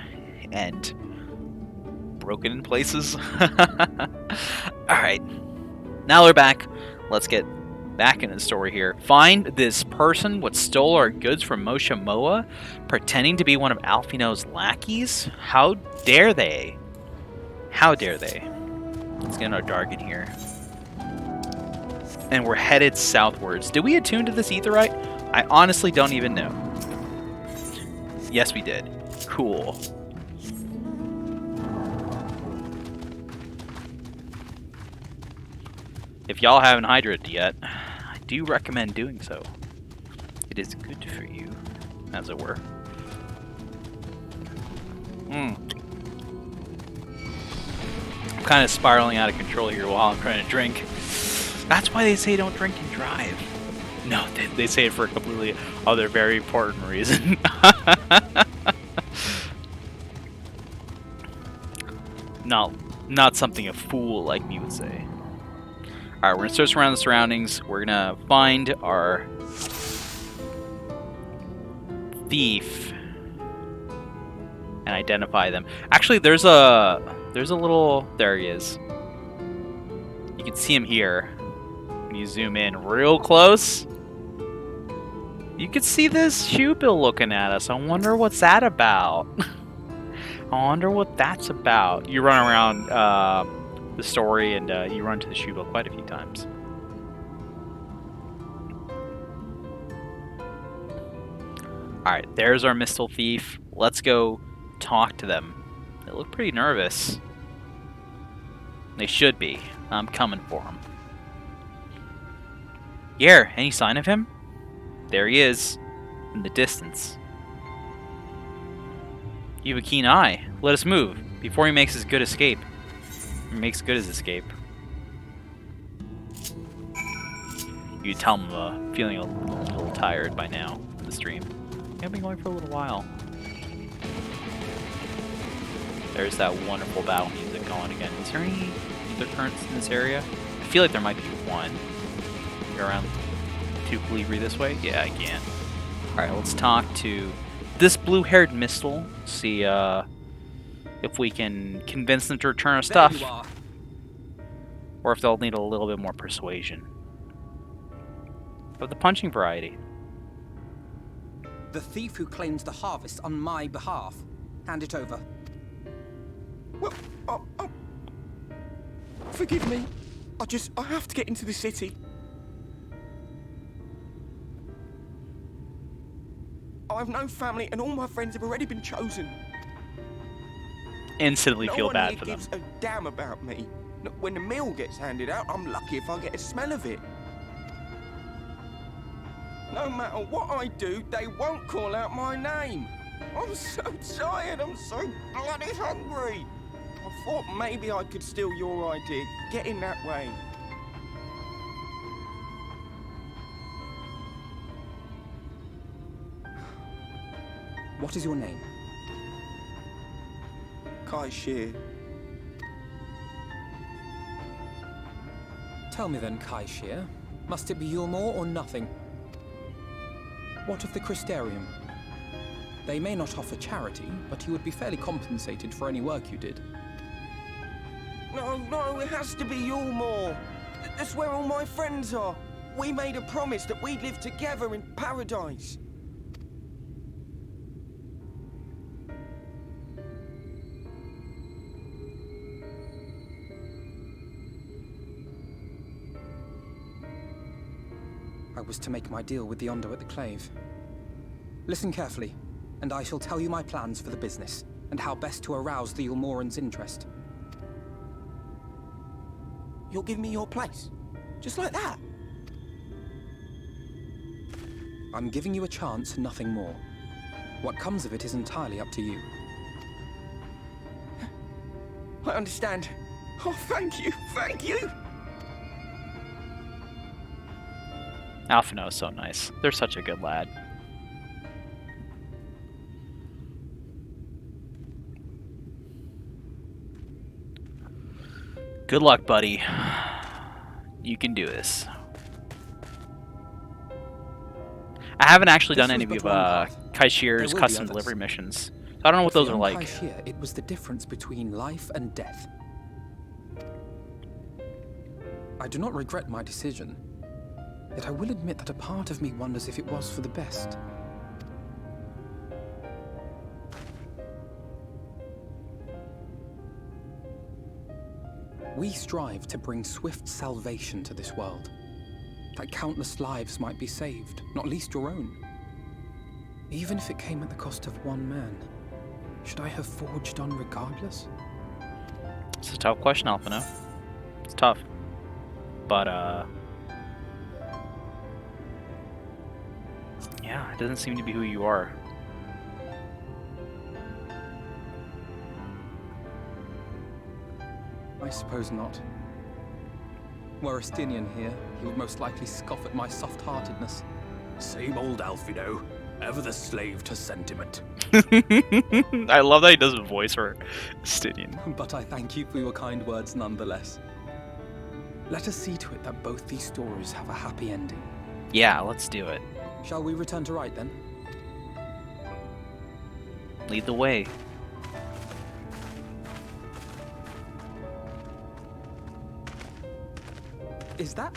and broken in places. Alright, now we're back. Let's get back into the story here. Find this person what stole our goods from Moshamoa, pretending to be one of Alfino's lackeys? How dare they? How dare they? Let's get our jargon here. And we're headed southwards. Did we attune to this etherite? I honestly don't even know. Yes, we did. Cool. If y'all haven't hydrated yet, I do recommend doing so. It is good for you, as it were. I'm kind of spiraling out of control here while I'm trying to drink. That's why they say don't drink and drive. No, they say it for a completely other very important reason. Not something a fool like me would say. Alright, we're gonna search around the surroundings. We're gonna find our thief and identify them. Actually, there's a little, there he is. You can see him here. When you zoom in real close, you can see this shoe bill looking at us. I wonder what's that about. I wonder what that's about. You run around the story and you run to the shoe bill quite a few times. Alright, there's our Mistle Thief. Let's go talk to them. They look pretty nervous. They should be. I'm coming for them. Yer, any sign of him? There he is, in the distance. You have a keen eye. Let us move, before he makes his good escape. Or makes good his escape. You can tell I'm feeling a little tired by now in the stream. I've been going for a little while. There's that wonderful battle music going again. Is there any other currents in this area? I feel like there might be one. Go around to Calibri this way? Yeah, I can. Alright, let's talk to this blue-haired Mistle. See if we can convince them to return our stuff. Or if they'll need a little bit more persuasion. Of the punching variety. The thief who claims the harvest on my behalf. Hand it over. Well, forgive me. I have to get into the city. I have no family, and all my friends have already been chosen. Instantly feel bad for them. No one here gives a damn about me. When the meal gets handed out, I'm lucky if I get a smell of it. No matter what I do, they won't call out my name. I'm so tired, I'm so bloody hungry. I thought maybe I could steal your idea. Get in that way. What is your name? Kai Shear. Tell me then, Kai Shear. Must it be Yulmore or nothing? What of the Crystarium? They may not offer charity, but you would be fairly compensated for any work you did. No, it has to be Yulmore. That's where all my friends are. We made a promise that we'd live together in paradise. I was to make my deal with the Ondo at the Clave. Listen carefully, and I shall tell you my plans for the business, and how best to arouse the Yulmoran's interest. You'll give me your place? Just like that? I'm giving you a chance, nothing more. What comes of it is entirely up to you. I understand. Oh, thank you, thank you! Alphino is so nice. They're such a good lad. Good luck, buddy. You can do this. I haven't actually done any of Kai Shear's custom delivery missions. So I don't know what those are like. Kai Shear, it was the difference between life and death. I do not regret my decision. Yet I will admit that a part of me wonders if it was for the best. We strive to bring swift salvation to this world, that countless lives might be saved, not least your own. Even if it came at the cost of one man, should I have forged on regardless? It's a tough question, Alphino. It's tough. But, yeah, it doesn't seem to be who you are. I suppose not. Were Estinian here, he would most likely scoff at my soft-heartedness. Same old Alfido, ever the slave to sentiment. I love that he does a voice for Estinian. But I thank you for your kind words nonetheless. Let us see to it that both these stories have a happy ending. Yeah, let's do it. Shall we return to Rite then? Lead the way. Is that?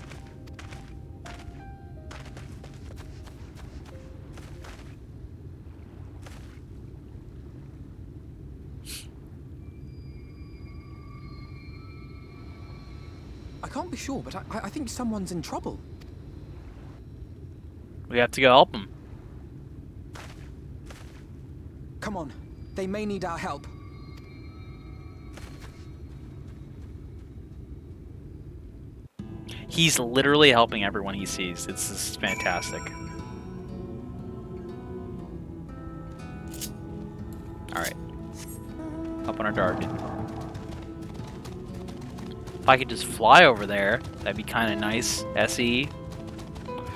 I can't be sure, but I think someone's in trouble. We have to go help him. Come on, they may need our help. He's literally helping everyone he sees. It's just fantastic. Alright. Up on our dart. If I could just fly over there, that'd be kind of nice. SE.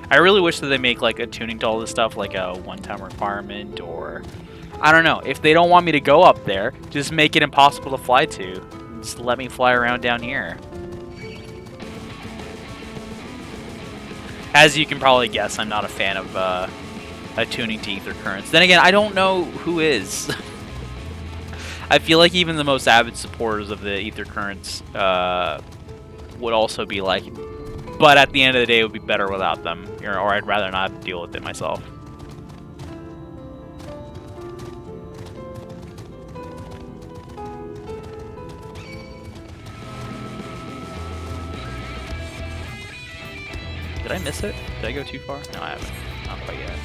I really wish that they make like a tuning to all this stuff, like a one-time requirement, or I don't know. If they don't want me to go up there, just make it impossible to fly to. Just let me fly around down here. As you can probably guess, I'm not a fan of tuning to ether currents. Then again, I don't know who is. I feel like even the most avid supporters of the ether currents would also be like, but at the end of the day, it would be better without them, or I'd rather not deal with it myself. Did I miss it? Did I go too far? No, I haven't. Not quite yet.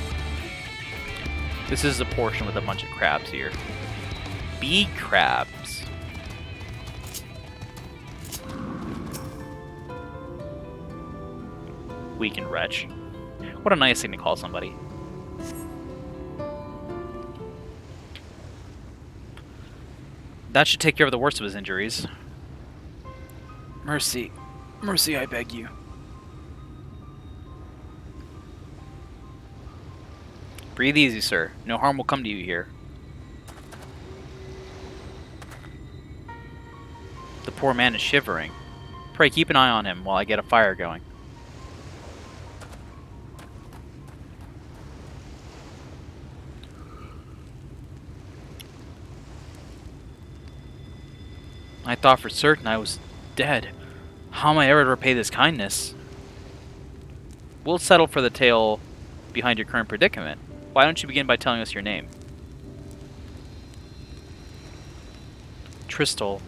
This is a portion with a bunch of crabs here. Bee crabs. Weak and wretch. What a nice thing to call somebody. That should take care of the worst of his injuries. Mercy. Mercy, I beg you. Breathe easy, sir. No harm will come to you here. The poor man is shivering. Pray keep an eye on him while I get a fire going. I thought for certain I was dead. How am I ever to repay this kindness? We'll settle for the tale behind your current predicament. Why don't you begin by telling us your name? Tristol.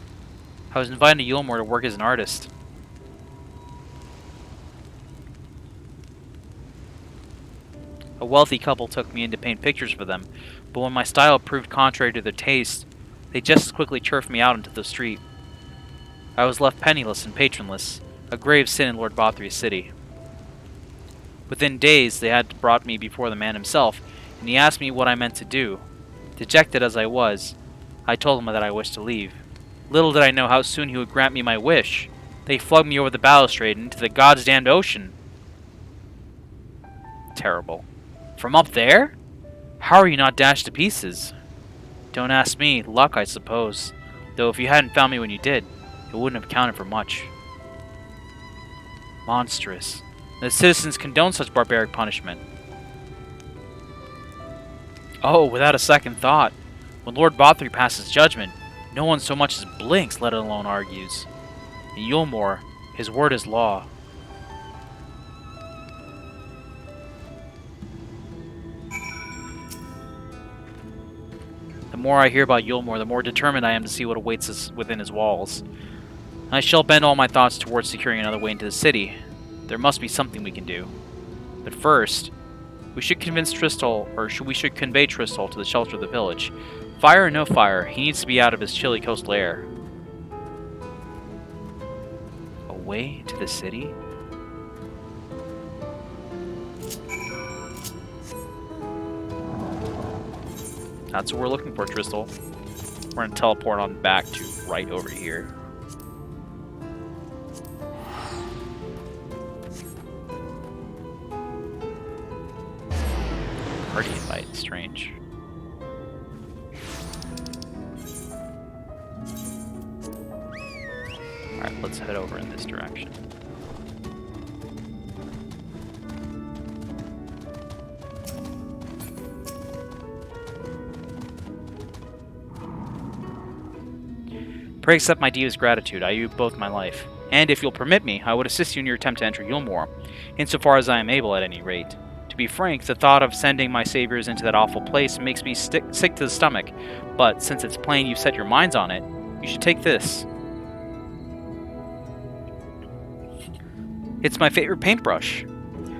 I was invited to Yulmore to work as an artist. A wealthy couple took me in to paint pictures for them, but when my style proved contrary to their taste, they just as quickly turfed me out into the street. I was left penniless and patronless, a grave sin in Lord Bothrey's city. Within days, they had brought me before the man himself, and he asked me what I meant to do. Dejected as I was, I told him that I wished to leave. Little did I know how soon he would grant me my wish. They flung me over the balustrade into the God's damned ocean. Terrible. From up there? How are you not dashed to pieces? Don't ask me. Luck, I suppose. Though if you hadn't found me when you did, it wouldn't have counted for much. Monstrous. The citizens condone such barbaric punishment. Oh, without a second thought. When Lord Bothrey passes judgment, no one so much as blinks, let alone argues. In Yulmore, his word is law. The more I hear about Yulmore, the more determined I am to see what awaits us within his walls. I shall bend all my thoughts towards securing another way into the city. There must be something we can do. But first, we should convince Tristol, or we should convey Tristol to the shelter of the village. Fire or no fire, he needs to be out of his chilly coastal air. A way to the city? That's what we're looking for, Tristol. We're gonna teleport on back to right over here. distance range. Alright, let's head over in this direction. Pray accept my deepest gratitude. I owe you both my life. And if you'll permit me, I would assist you in your attempt to enter Yulmore, insofar as I am able at any rate. To be frank, the thought of sending my saviors into that awful place makes me sick to the stomach, but since it's plain you've set your minds on it, you should take this. It's my favorite paintbrush.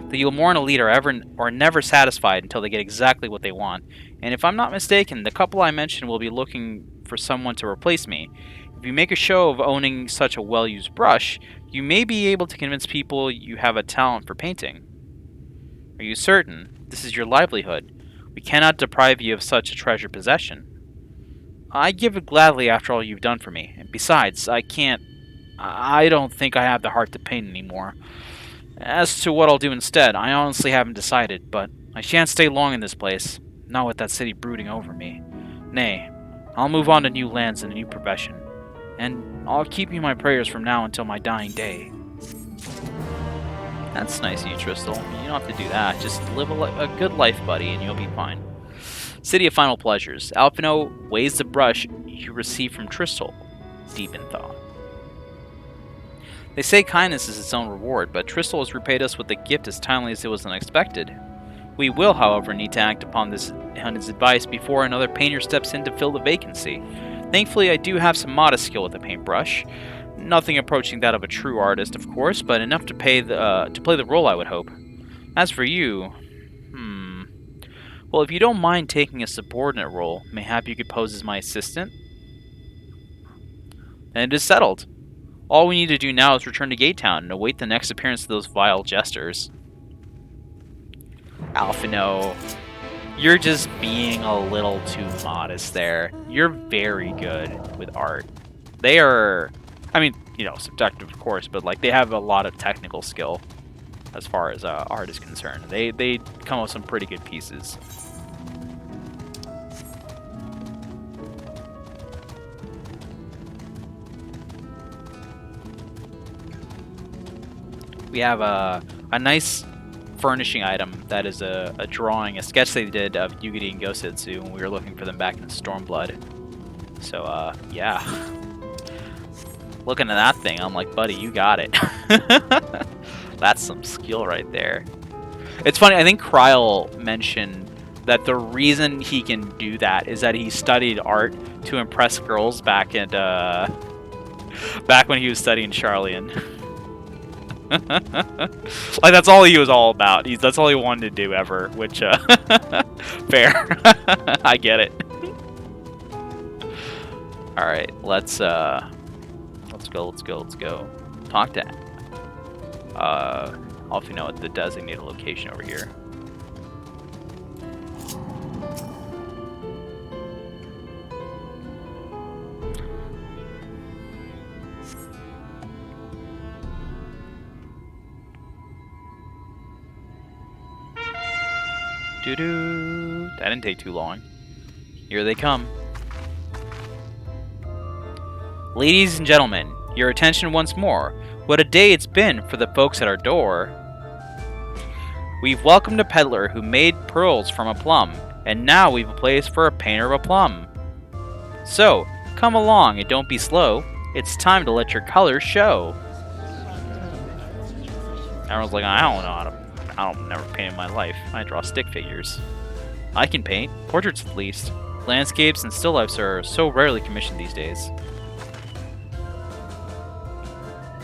The Yulmoran elite are never satisfied until they get exactly what they want, and if I'm not mistaken, the couple I mentioned will be looking for someone to replace me. If you make a show of owning such a well-used brush, you may be able to convince people you have a talent for painting. Are you certain? This is your livelihood. We cannot deprive you of such a treasured possession. I give it gladly after all you've done for me, and besides, I don't think I have the heart to paint anymore. As to what I'll do instead, I honestly haven't decided, but I shan't stay long in this place, not with that city brooding over me. Nay, I'll move on to new lands and a new profession, and I'll keep you my prayers from now until my dying day. That's nice of you, Tristal. You don't have to do that. Just live a good life, buddy, and you'll be fine. City of Final Pleasures. Alphino weighs the brush you received from Tristal, deep in thought. They say kindness is its own reward, but Tristal has repaid us with a gift as timely as it was unexpected. We will, however, need to act upon his advice before another painter steps in to fill the vacancy. Thankfully, I do have some modest skill with the paintbrush. Nothing approaching that of a true artist, of course, but enough to play the role, I would hope. As for you, well, if you don't mind taking a subordinate role, mayhap you could pose as my assistant? And it is settled. All we need to do now is return to Gate Town and await the next appearance of those vile jesters. Alphino, you're just being a little too modest there. You're very good with art. They are, I mean, you know, subjective of course, but like they have a lot of technical skill as far as art is concerned. They come up with some pretty good pieces. We have a nice furnishing item that is a drawing, a sketch they did of Yugiri and Gosetsu when we were looking for them back in Stormblood. So, yeah. Looking at that thing, I'm like, buddy, you got it. That's some skill right there. It's funny, I think Kryl mentioned that the reason he can do that is that he studied art to impress girls back at, back when he was studying Charlian. Like that's all he was all about. That's all he wanted to do ever, which fair. I get it. All right, let's go. Talk to Alphino at the designated location over here. Doo-doo. That didn't take too long. Here they come. Ladies and gentlemen, your attention once more. What a day it's been for the folks at our door. We've welcomed a peddler who made pearls from a plum, and now we've a place for a painter of a plum. So, come along and don't be slow. It's time to let your colors show. Everyone's like, I don't know how to. I don't never paint in my life. I draw stick figures. I can paint, portraits at least. Landscapes and still lifes are so rarely commissioned these days.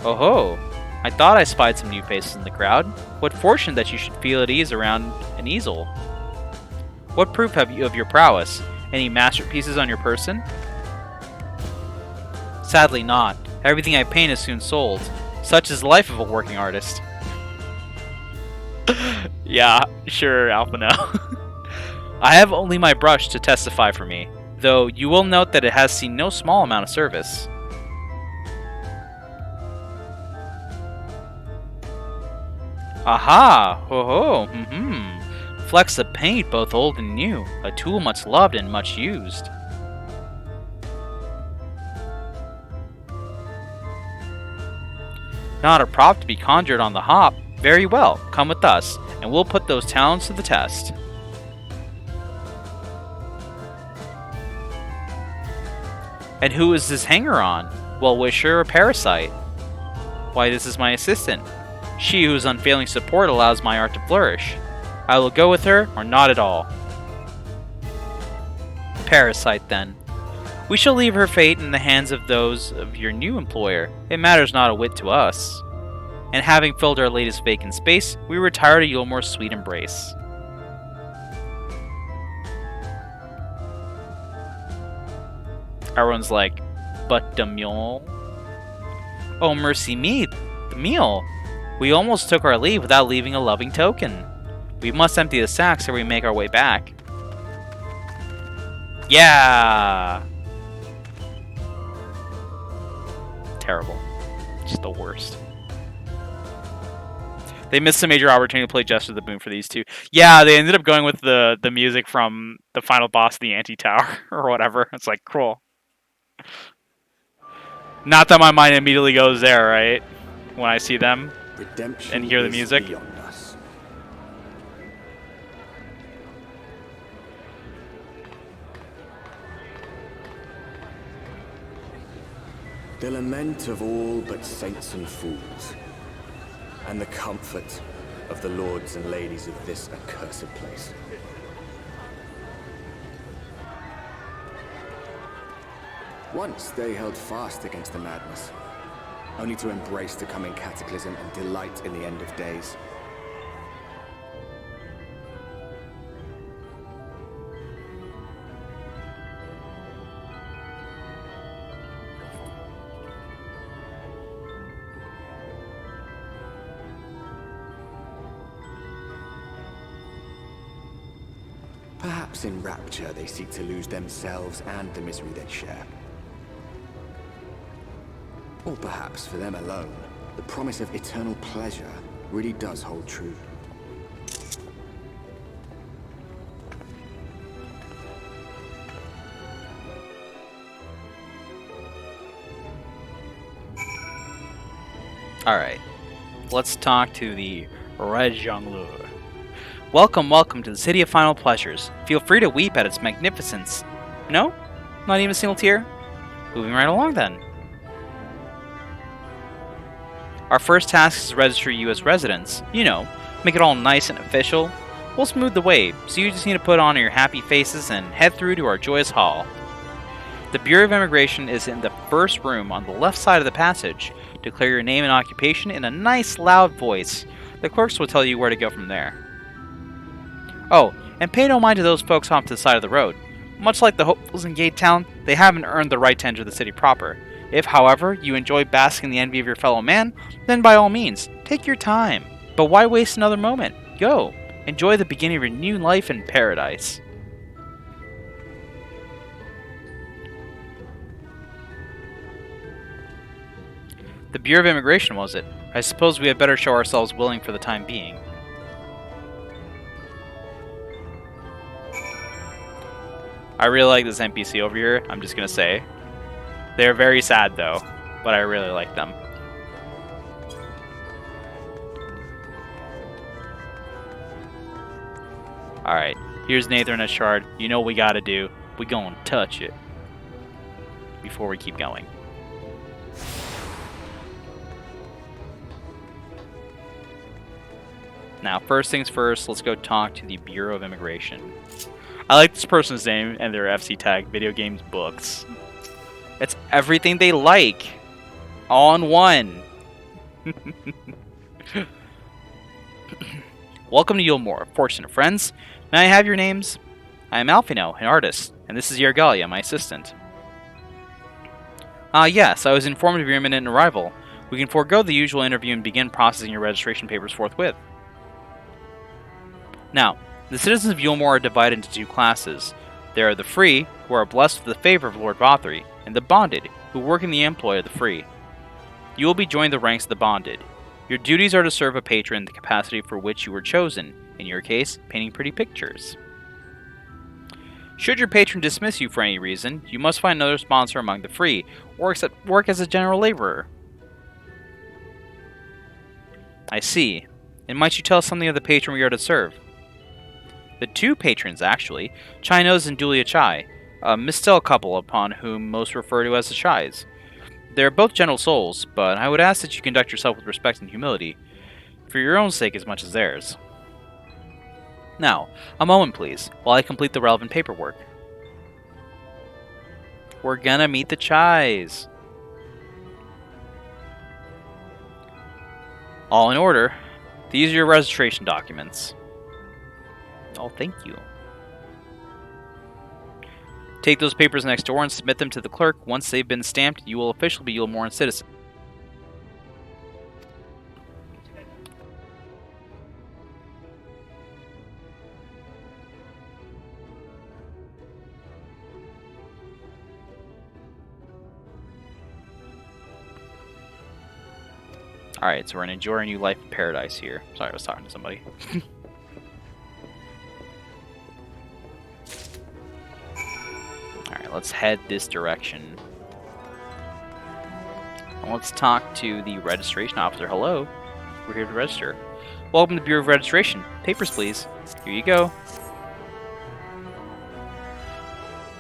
Oh ho! I thought I spied some new faces in the crowd. What fortune that you should feel at ease around an easel. What proof have you of your prowess? Any masterpieces on your person? Sadly not. Everything I paint is soon sold. Such is the life of a working artist. Yeah, sure, Alphino. I have only my brush to testify for me, though you will note that it has seen no small amount of service. Aha! Ho ho! Flecks of paint, both old and new, a tool much loved and much used. Not a prop to be conjured on the hop. Very well, come with us, and we'll put those talents to the test. And who is this hanger-on? Well-wisher or parasite? Why, this is my assistant. She whose unfailing support allows my art to flourish. I will go with her, or not at all. Parasite, then. We shall leave her fate in the hands of those of your new employer. It matters not a whit to us. And having filled our latest vacant space, we retire to Yulmore's sweet embrace. Everyone's like, but the mule? Oh, mercy me, the meal! We almost took our leave without leaving a loving token. We must empty the sacks ere we make our way back. Yeah! Terrible. Just the worst. They missed a major opportunity to play Jester the Boon for these two. Yeah, they ended up going with the music from the final boss of the Anti-Tower, or whatever. It's like, cool. Not that my mind immediately goes there, right? When I see them and hear the music. The lament of all but saints and fools, and the comfort of the lords and ladies of this accursed place. Once they held fast against the madness, only to embrace the coming cataclysm and delight in the end of days. Perhaps in rapture they seek to lose themselves and the misery they share. Or perhaps for them alone, the promise of eternal pleasure really does hold true. Alright, let's talk to the Red Jongleur. Welcome, welcome to the City of Final Pleasures. Feel free to weep at its magnificence. No? Not even a single tear? Moving right along then. Our first task is to register you as residents. You know, make it all nice and official. We'll smooth the way, so you just need to put on your happy faces and head through to our joyous hall. The Bureau of Immigration is in the first room on the left side of the passage. Declare your name and occupation in a nice loud voice. The clerks will tell you where to go from there. Oh, and pay no mind to those folks off to the side of the road. Much like the hopefuls in Gate Town, they haven't earned the right to enter the city proper. If, however, you enjoy basking in the envy of your fellow man, then by all means, take your time. But why waste another moment? Go. Enjoy the beginning of your new life in paradise. The Bureau of Immigration, was it? I suppose we had better show ourselves willing for the time being. I really like this NPC over here, I'm just gonna say. They're very sad though, but I really like them. Alright, here's Nathan and Shard. You know what we gotta do. We gonna touch it before we keep going. Now, first things first, let's go talk to the Bureau of Immigration. I like this person's name and their FC tag, Video Games Books. It's everything they like. All in one. Welcome to Yulmore, fortunate friends. May I have your names? I am Alfino, an artist, and this is Yergalia, my assistant. Yes, I was informed of your imminent arrival. We can forego the usual interview and begin processing your registration papers forthwith. Now, the citizens of Yulmore are divided into two classes. There are the free, who are blessed with the favor of Lord Vothry, and the bonded, who work in the employ of the free. You will be joining the ranks of the bonded. Your duties are to serve a patron in the capacity for which you were chosen, In your case, painting pretty pictures. Should your patron dismiss you for any reason, you must find another sponsor among the free, or accept work as a general laborer. I see. And might you tell us something of the patron we are to serve? The two patrons, actually, Chinos and Dulia Chai, a mistel couple upon whom most refer to as the Chais. They are both gentle souls, but I would ask that you conduct yourself with respect and humility, for your own sake as much as theirs. Now, a moment please, while I complete the relevant paperwork. We're gonna meet the Chais. All in order. These are your registration documents. Oh, thank you. Take those papers next door and submit them to the clerk. Once they've been stamped, you will officially be a Yulmoran citizen. Alright, so we're gonna enjoy our new life in paradise here. Sorry, I was talking to somebody. Alright, let's head this direction. And let's talk to the registration officer. Hello, we're here to register. Welcome to the Bureau of Registration. Papers, please. Here you go.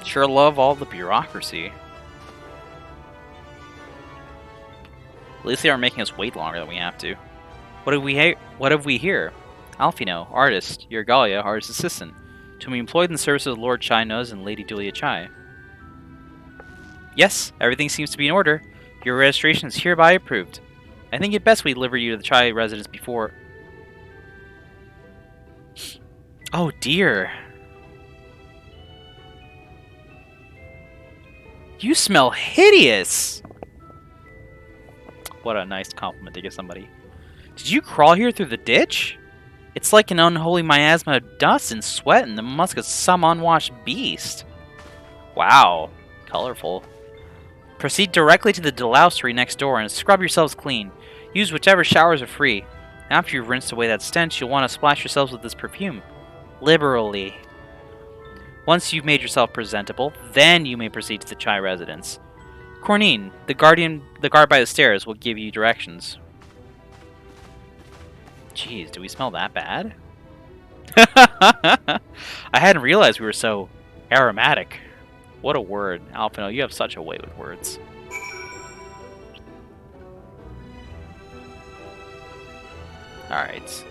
Sure love all the bureaucracy. At least they aren't making us wait longer than we have to. What have we here? Alfino, artist. Yergalia, artist assistant. To be employed in the service of Lord Chinos and Lady Dulia Chai. Yes, everything seems to be in order. Your registration is hereby approved. I think it best we deliver you to the Chai residence before... Oh dear. You smell hideous! What a nice compliment to give somebody. Did you crawl here through the ditch? It's like an unholy miasma of dust and sweat and the musk of some unwashed beast. Wow. Colorful. Proceed directly to the delousery next door and scrub yourselves clean. Use whichever showers are free. After you've rinsed away that stench, you'll want to splash yourselves with this perfume. Liberally. Once you've made yourself presentable, then you may proceed to the Chai residence. Cornine, the guard by the stairs, will give you directions. Jeez, do we smell that bad? I hadn't realized we were so aromatic. What a word. Alfino, you have such a way with words. Alright.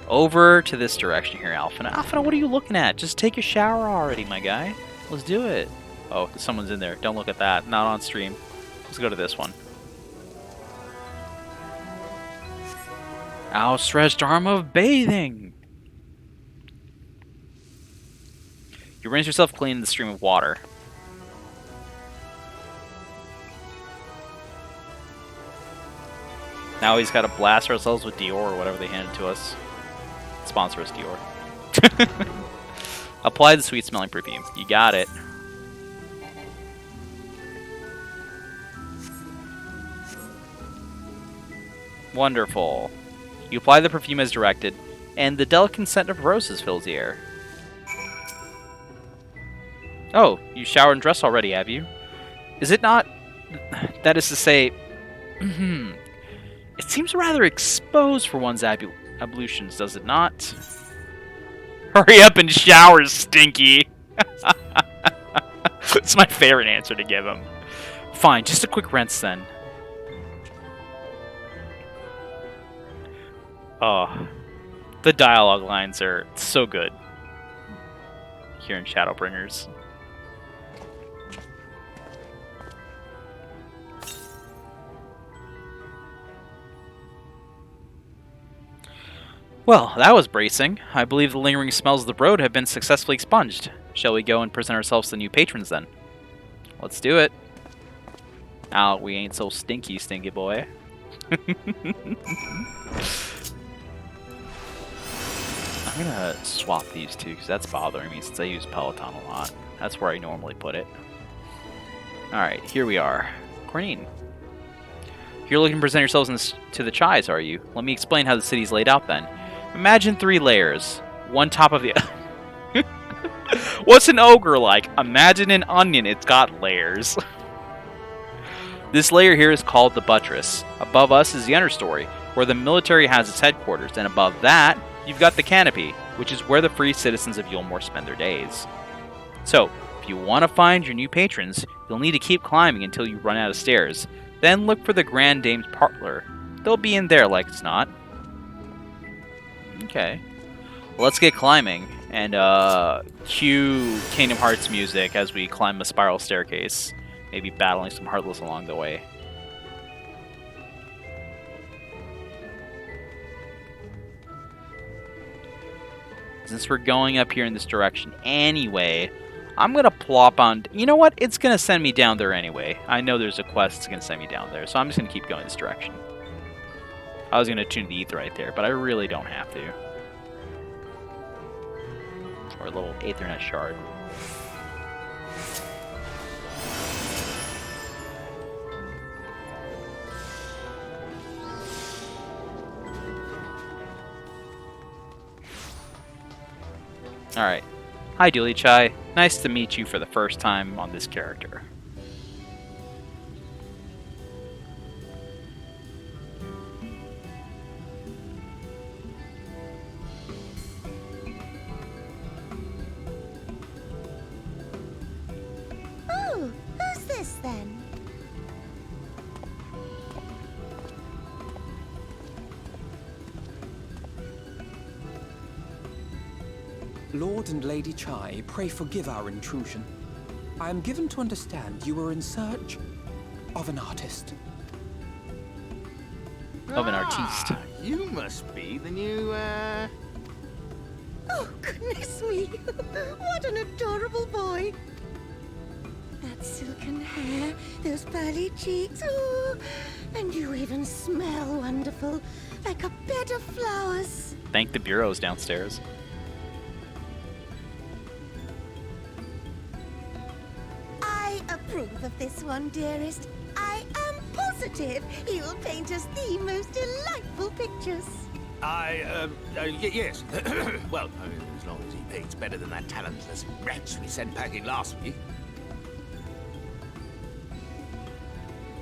Over to this direction here, Alfino. Alfino, what are you looking at? Just take a shower already, my guy. Let's do it. Oh, someone's in there. Don't look at that. Not on stream. Let's go to this one. Outstretched arm of bathing. You rinse yourself clean in the stream of water. Now he's got to blast ourselves with Dior or whatever they handed to us. Sponsor us, Dior. Apply the sweet smelling perfume. You got it. Wonderful. You apply the perfume as directed, and the delicate scent of roses fills the air. Oh, you showered and dressed already, have you? Is it not... That is to say... It seems rather exposed for one's ablutions, does it not? Hurry up and shower, Stinky! It's my favorite answer to give him. Fine, just a quick rinse then. Oh, the dialogue lines are so good here in Shadowbringers. Well, that was bracing. I believe the lingering smells of the road have been successfully expunged. Shall we go and present ourselves to the new patrons then? Let's do it. Now we ain't so stinky, stinky boy. I'm gonna swap these two because that's bothering me since I use Peloton a lot. That's where I normally put it. Alright, here we are. Cornine. You're looking to present yourselves to the Chais, are you? Let me explain how the city's laid out then. Imagine 3 layers, one top of the other. What's an ogre like? Imagine an onion, it's got layers. This layer here is called the buttress. Above us is the understory, where the military has its headquarters, and above that, you've got the canopy, which is where the free citizens of Yulmore spend their days. So, if you want to find your new patrons, you'll need to keep climbing until you run out of stairs. Then look for the Grand Dame's parlor. They'll be in there like it's not. Okay. Well, let's get climbing, and cue Kingdom Hearts music as we climb a spiral staircase. Maybe battling some Heartless along the way. Since we're going up here in this direction anyway, I'm going to plop on... You know what? It's going to send me down there anyway. I know there's a quest that's going to send me down there, so I'm just going to keep going this direction. I was going to tune the ether right there, but I really don't have to. Or a little Aethernet shard. Alright. Hi, Dooley Chai. Nice to meet you for the first time on this character. Oh, who's this then? Lord and Lady Chai, pray forgive our intrusion. I am given to understand you were in search of an artist. Of an artiste. You must be the new, Oh, goodness me! What an adorable boy! That silken hair, those pearly cheeks, oh, and you even smell wonderful, like a bed of flowers. Thank the bureaus downstairs. I approve of this one, dearest. I am positive he will paint us the most delightful pictures. Yes. Well, I mean, as long as he paints better than that talentless wretch we sent packing last week.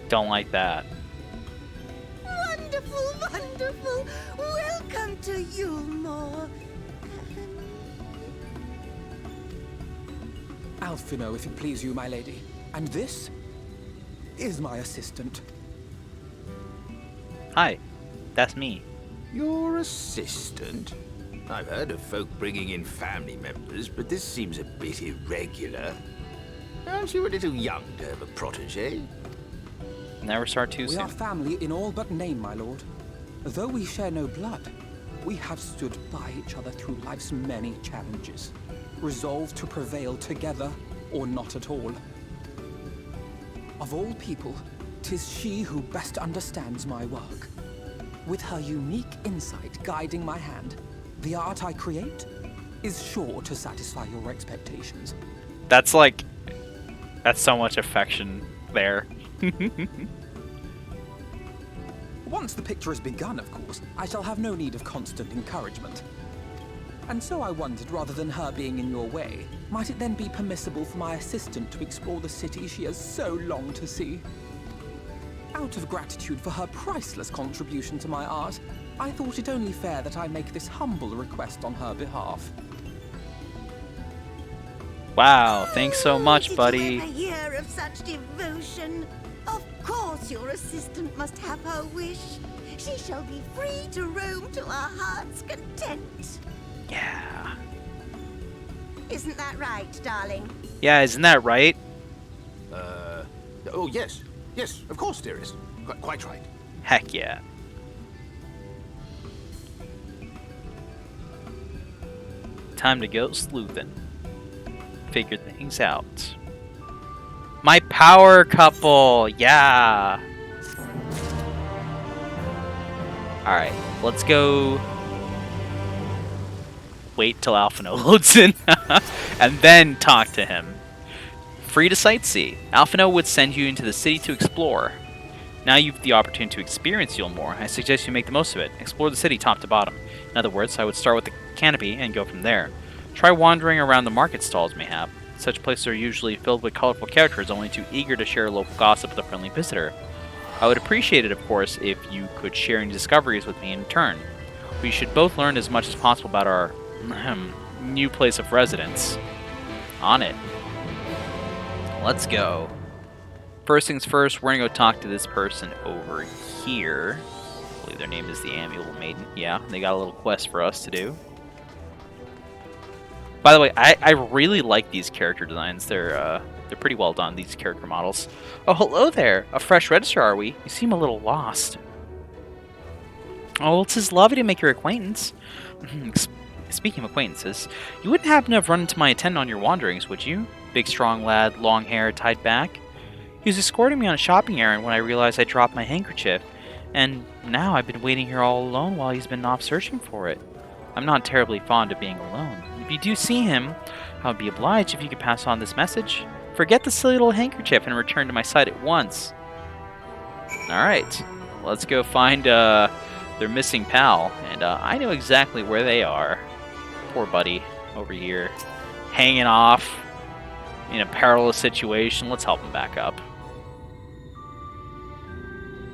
Don't like that. Wonderful, wonderful. Welcome to Yulmore. Alphino, if it please you, my lady. And this is my assistant. Hi, that's me. Your assistant? I've heard of folk bringing in family members, but this seems a bit irregular. Aren't you a little young to have a protege? Never start too We soon. are family in all but name, my lord. Though we share no blood, we have stood by each other through life's many challenges, resolved to prevail together or not at all. Of all people, 'tis she who best understands my work. With her unique insight guiding my hand, the art I create is sure to satisfy your expectations. That's like... That's so much affection there. Once the picture has begun, of course, I shall have no need of constant encouragement. And so I wondered, rather than her being in your way, might it then be permissible for my assistant to explore the city she has so longed to see? Out of gratitude for her priceless contribution to my art, I thought it only fair that I make this humble request on her behalf. Wow, thanks so much, buddy. Did you ever hear of such devotion? Of course your assistant must have her wish. She shall be free to roam to our heart's content. Yeah. Isn't that right, darling? Yeah, isn't that right? Oh, yes. Yes, of course, dearest. Quite right. Heck yeah. Time to go sleuthing. Figure things out. My power couple! Yeah! Alright, let's go... Wait till Alphino loads in, and then talk to him. Free to sightsee. Alphino would send you into the city to explore. Now you've the opportunity to experience Yulmore. I suggest you make the most of it. Explore the city top to bottom. In other words, I would start with the canopy and go from there. Try wandering around the market stalls, mayhap. Such places are usually filled with colorful characters, only too eager to share local gossip with a friendly visitor. I would appreciate it, of course, if you could share any discoveries with me in return. We should both learn as much as possible about our new place of residence. On it. Let's go. First things first, we're going to go talk to this person over here. I believe their name is the Amiable Maiden. Yeah, they got a little quest for us to do. By the way, I really like these character designs. They're pretty well done, these character models. Oh, hello there. A fresh register, are we? You seem a little lost. Oh, it's just lovely to make your acquaintance. Speaking of acquaintances, you wouldn't happen to have run into my attendant on your wanderings, would you? Big, strong lad, long hair, tied back. He was escorting me on a shopping errand when I realized I dropped my handkerchief, and now I've been waiting here all alone while he's been off searching for it. I'm not terribly fond of being alone. If you do see him, I would be obliged if you could pass on this message. Forget the silly little handkerchief and return to my side at once. Alright, let's go find their missing pal, and I know exactly where they are. Poor buddy over here, hanging off in a perilous situation. Let's help him back up.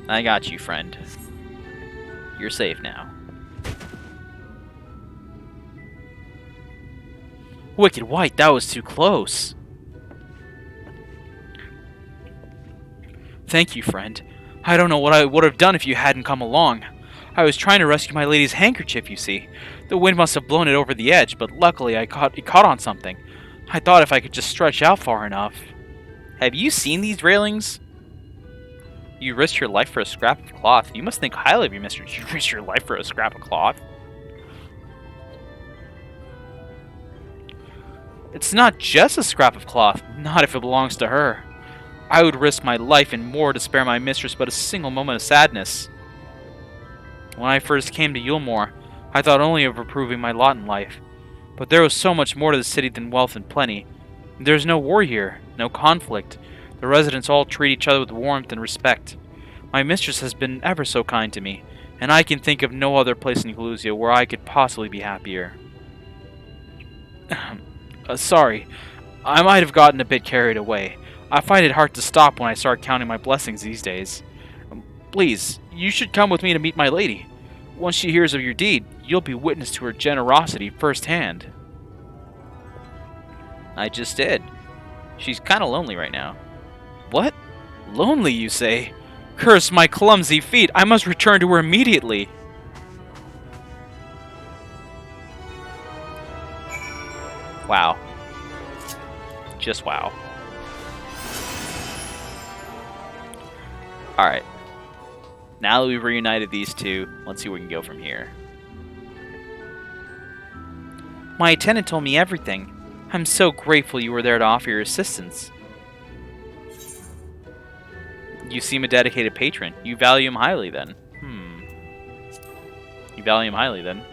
I got you, friend. You're safe now. Wicked White, that was too close. Thank you, friend. I don't know what I would have done if you hadn't come along. I was trying to rescue my lady's handkerchief, you see. The wind must have blown it over the edge, but luckily it caught on something. I thought if I could just stretch out far enough. Have you seen these railings? You risked your life for a scrap of cloth. You must think highly of you, mister. You risked your life for a scrap of cloth? It's not just a scrap of cloth, not if it belongs to her. I would risk my life and more to spare my mistress but a single moment of sadness. When I first came to Yulmore, I thought only of improving my lot in life. But there was so much more to the city than wealth and plenty. There's no war here, no conflict. The residents all treat each other with warmth and respect. My mistress has been ever so kind to me, and I can think of no other place in Ecclesia where I could possibly be happier. Sorry, I might have gotten a bit carried away. I find it hard to stop when I start counting my blessings these days. Please, you should come with me to meet my lady. Once she hears of your deed, you'll be witness to her generosity firsthand. I just did. She's kind of lonely right now. What? Lonely, you say? Curse my clumsy feet! I must return to her immediately! Wow. Just wow. Alright. Now that we've reunited these two, let's see where we can go from here. My attendant told me everything. I'm so grateful you were there to offer your assistance. You seem a dedicated patron. You value him highly, then. You value him highly, then.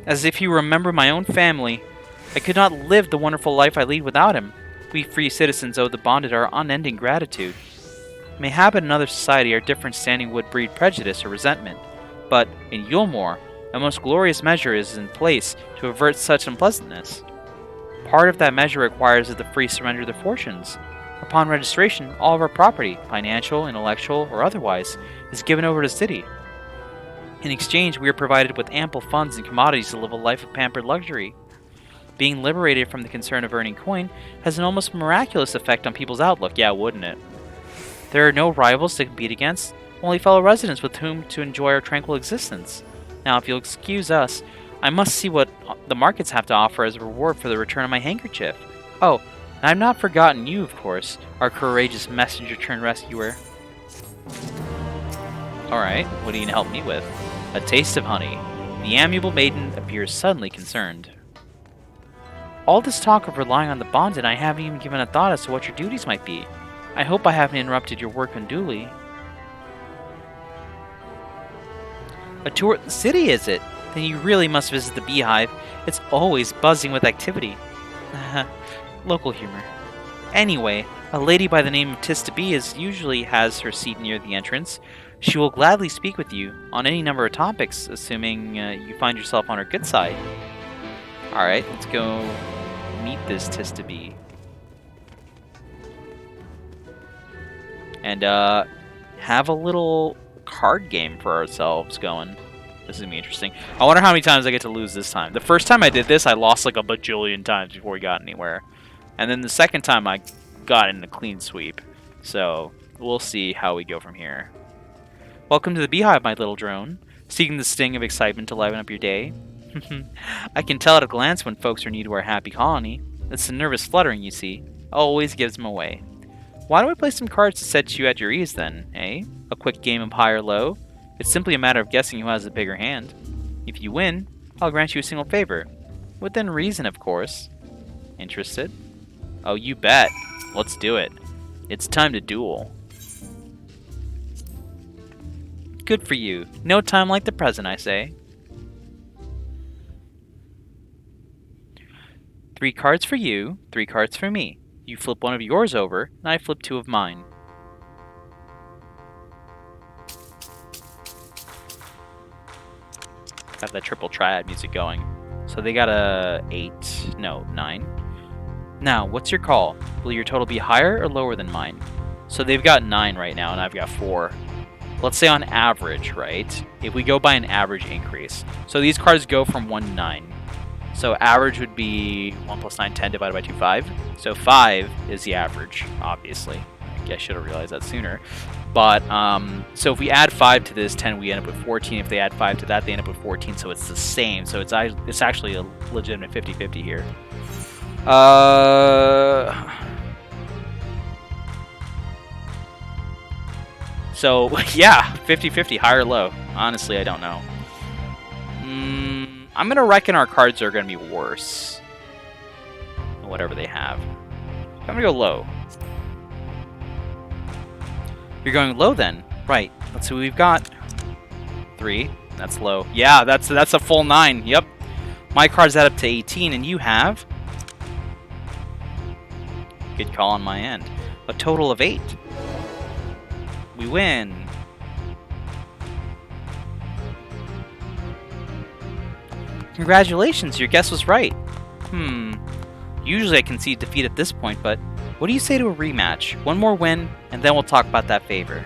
As if you remember my own family. I could not live the wonderful life I lead without him. We free citizens owe the bonded our unending gratitude. Mayhap in another society our different standing would breed prejudice or resentment, but in Yulmore, a most glorious measure is in place to avert such unpleasantness. Part of that measure requires that the free surrender their fortunes. Upon registration, all of our property, financial, intellectual, or otherwise, is given over to the city. In exchange, we are provided with ample funds and commodities to live a life of pampered luxury. Being liberated from the concern of earning coin has an almost miraculous effect on people's outlook, yeah, wouldn't it? There are no rivals to compete against, only fellow residents with whom to enjoy our tranquil existence. Now, if you'll excuse us, I must see what the markets have to offer as a reward for the return of my handkerchief. Oh, and I've not forgotten you, of course, our courageous messenger-turned-rescuer. Alright, what are you going to help me with? A taste of honey. The amiable maiden appears suddenly concerned. All this talk of relying on the bonds, and I haven't even given a thought as to what your duties might be. I hope I haven't interrupted your work unduly. A tour of the city, is it? Then you really must visit the beehive. It's always buzzing with activity. Local humor. Anyway, a lady by the name of Tista B usually has her seat near the entrance. She will gladly speak with you on any number of topics, assuming you find yourself on her good side. Alright, let's go meet this Tista B. And have a little card game for ourselves going. This is going to be interesting. I wonder how many times I get to lose this time. The first time I did this, I lost like a bajillion times before we got anywhere. And then the second time, I got in a clean sweep. So, we'll see how we go from here. Welcome to the Beehive, my little drone. Seeking the sting of excitement to liven up your day. I can tell at a glance when folks are new to our happy colony. It's the nervous fluttering, you see. Always gives them away. Why don't we play some cards to set you at your ease then, eh? A quick game of high or low? It's simply a matter of guessing who has the bigger hand. If you win, I'll grant you a single favor. Within reason, of course. Interested? Oh, you bet. Let's do it. It's time to duel. Good for you. No time like the present, I say. 3 cards for you, 3 cards for me. You flip one of yours over, and I flip 2 of mine. Got that triple triad music going. So they got a 9. Now, what's your call? Will your total be higher or lower than mine? So they've got 9 right now, and I've got 4. Let's say on average, right? If we go by an average increase. So these cards go from 1 to 9. So average would be 1 plus 9, 10 divided by 2, 5. So 5 is the average, obviously. I guess I should have realized that sooner. But, so if we add 5 to this 10, we end up with 14. If they add 5 to that, they end up with 14. So it's the same. So it's actually a legitimate 50-50 here. So, yeah, 50-50, high or low. Honestly, I don't know. I'm going to reckon our cards are going to be worse than whatever they have. I'm going to go low. You're going low then. Right. Let's see what we've got. 3. That's low. Yeah, that's a full 9. Yep. My cards add up to 18, and you have... Good call on my end. A total of 8. We win. Congratulations, your guess was right. Usually I concede defeat at this point, but what do you say to a rematch? One more win, and then we'll talk about that favor.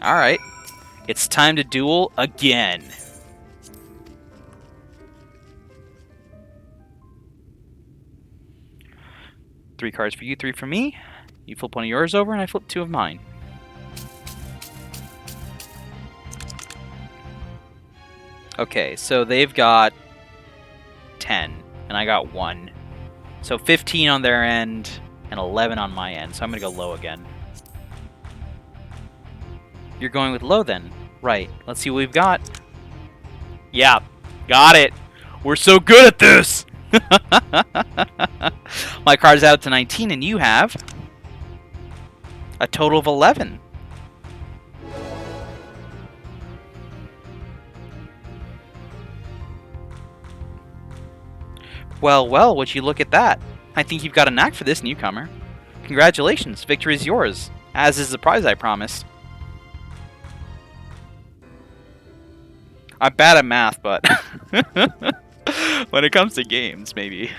Alright. It's time to duel again. Three cards for you, 3 for me. You flip one of yours over, and I flip 2 of mine. Okay, so they've got 10, and I got 1. So 15 on their end, and 11 on my end, so I'm going to go low again. You're going with low then. Right, let's see what we've got. Yeah, got it. We're so good at this! My card's out to 19, and you have a total of 11. Well, well, would you look at that? I think you've got a knack for this, newcomer. Congratulations, victory is yours, as is the prize I promised. I'm bad at math, but when it comes to games, maybe.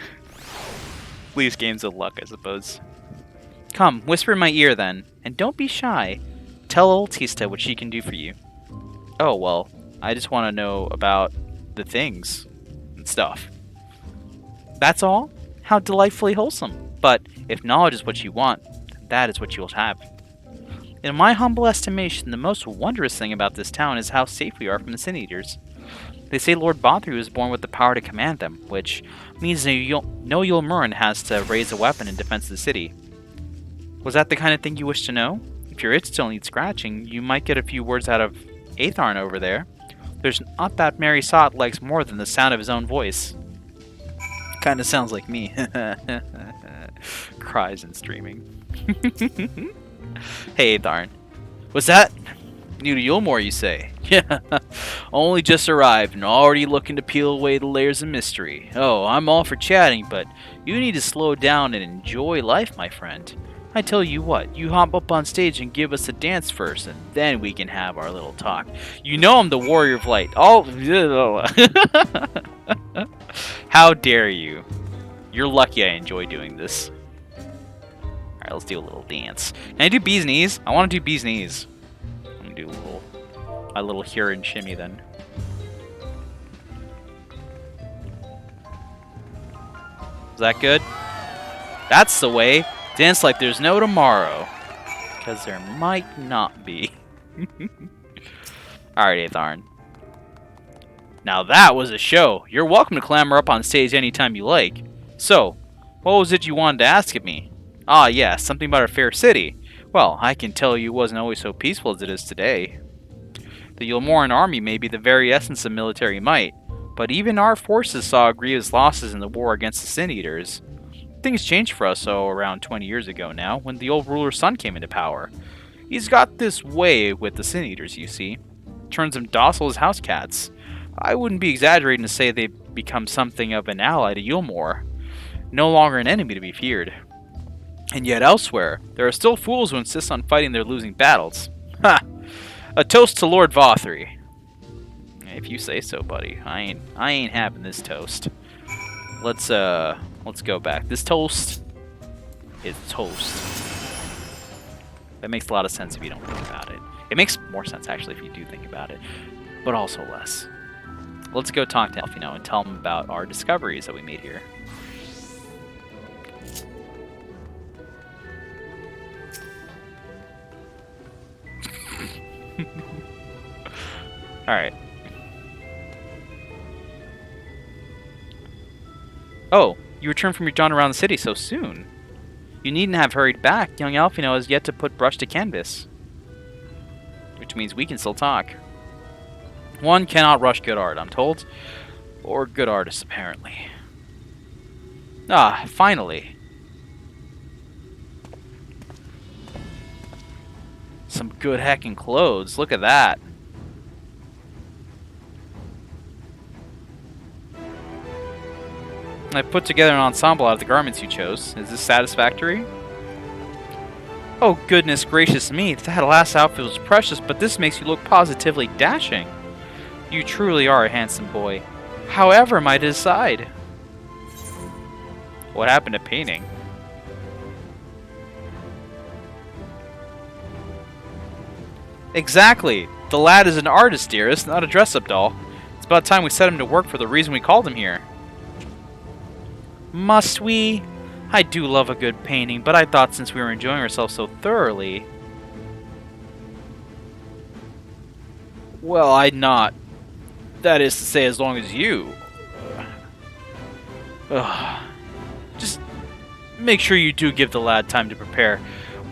Least games of luck, I suppose. Come, whisper in my ear then, and don't be shy. Tell old Tista what she can do for you. Oh, well, I just want to know about the things and stuff. That's all? How delightfully wholesome. But if knowledge is what you want, that is what you will have. In my humble estimation, the most wondrous thing about this town is how safe we are from the Sin Eaters. They say Lord Bothru was born with the power to command them, which means no Yulmurin has to raise a weapon in defense of the city. Was that the kind of thing you wish to know? If your itch still needs scratching, you might get a few words out of Atharn over there. There's not that Mary Sot likes more than the sound of his own voice. Kinda sounds like me. Cries and streaming. Hey, Atharn. Was that new to Yulmore, you say? Yeah, only just arrived and already looking to peel away the layers of mystery. Oh, I'm all for chatting, but you need to slow down and enjoy life, my friend. I tell you what, you hop up on stage and give us a dance first, and then we can have our little talk. You know I'm the Warrior of Light. Oh, how dare you? You're lucky I enjoy doing this. Alright, let's do a little dance. Can I do bee's knees? I want to do bee's knees. I'm going to do a little Huron shimmy then. Is that good? That's the way. Dance like there's no tomorrow. Because there might not be. Alright, Atharn. Now that was a show. You're welcome to clamber up on stage anytime you like. So, what was it you wanted to ask of me? Ah, yes, something about our fair city. Well, I can tell you it wasn't always so peaceful as it is today. The Yulmoran army may be the very essence of military might, but even our forces saw grievous losses in the war against the Sin Eaters. Things changed for us, around 20 years ago now, when the old ruler's son came into power. He's got this way with the Sin Eaters, you see. Turns them docile as house cats. I wouldn't be exaggerating to say they've become something of an ally to Yulmor. No longer an enemy to be feared. And yet elsewhere, there are still fools who insist on fighting their losing battles. Ha! A toast to Lord Vothry. If you say so, buddy. I ain't having this toast. Let's go back. This toast is toast. That makes a lot of sense if you don't think about it. It makes more sense actually if you do think about it, but also less. Let's go talk to Alfino and tell him about our discoveries that we made here. Alright. Oh, you returned from your jaunt around the city so soon. You needn't have hurried back. Young Alfino has yet to put brush to canvas. Which means we can still talk. One cannot rush good art, I'm told. Or good artists, apparently. Ah, finally. Some good heckin' clothes. Look at that. I put together an ensemble out of the garments you chose. Is this satisfactory? Oh, goodness gracious me. That last outfit was precious, but this makes you look positively dashing. You truly are a handsome boy. However, am I to decide? What happened to painting? Exactly. The lad is an artist, dearest, not a dress-up doll. It's about time we set him to work for the reason we called him here. Must we? I do love a good painting, but I thought since we were enjoying ourselves so thoroughly... Well, I'd not. That is to say, as long as you... Ugh. Just make sure you do give the lad time to prepare.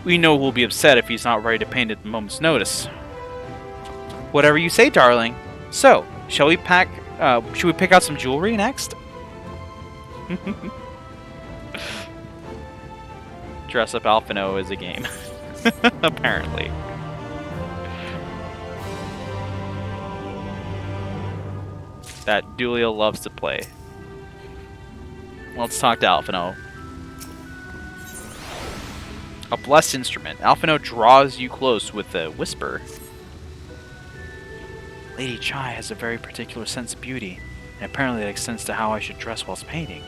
We know he'll be upset if he's not ready to paint at the moment's notice. Whatever you say, darling. So, shall we pick out some jewelry next? Dress up Alfino is a game. Apparently. That Dulio loves to play. Let's talk to Alfino. A blessed instrument. Alfino draws you close with a whisper. Lady Chai has a very particular sense of beauty, and apparently that extends to how I should dress whilst painting.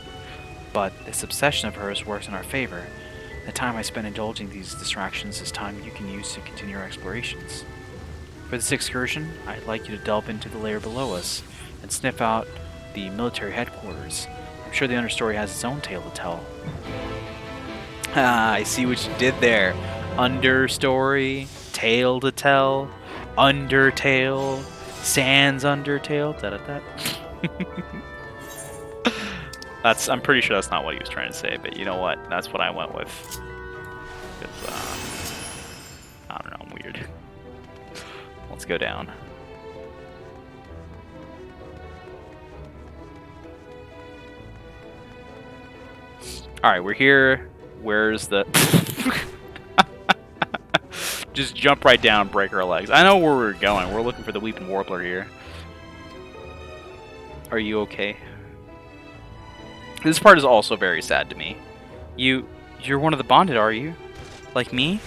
But this obsession of hers works in our favor. The time I spend indulging these distractions is time you can use to continue our explorations. For this excursion, I'd like you to delve into the layer below us and sniff out the military headquarters. I'm sure the understory has its own tale to tell. Ah, I see what you did there. Understory, tale to tell, undertale, sans undertale, da-da-da. I'm pretty sure that's not what he was trying to say, but you know what? That's what I went with. I don't know, I'm weird. Let's go down. Alright, we're here. Where's the... just jump right down and break her legs. I know where we're going. We're looking for the Weeping Warbler here. Are you okay? This part is also very sad to me. You're one of the bonded, are you? Like me?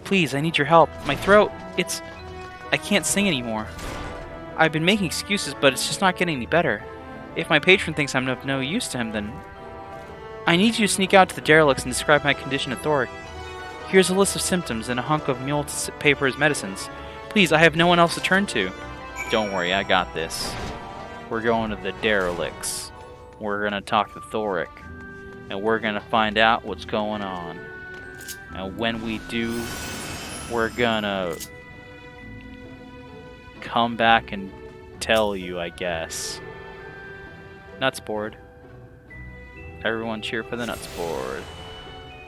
Please, I need your help. My throat, I can't sing anymore. I've been making excuses, but it's just not getting any better. If my patron thinks I'm of no use to him, then... I need you to sneak out to the derelicts and describe my condition to Thoric. Here's a list of symptoms and a hunk of mule to pay for his medicines. Please, I have no one else to turn to. Don't worry, I got this. We're going to the derelicts. We're gonna talk to Thoric. And we're gonna find out what's going on. And when we do, we're gonna come back and tell you, I guess. Nuts board. Everyone cheer for the nuts board.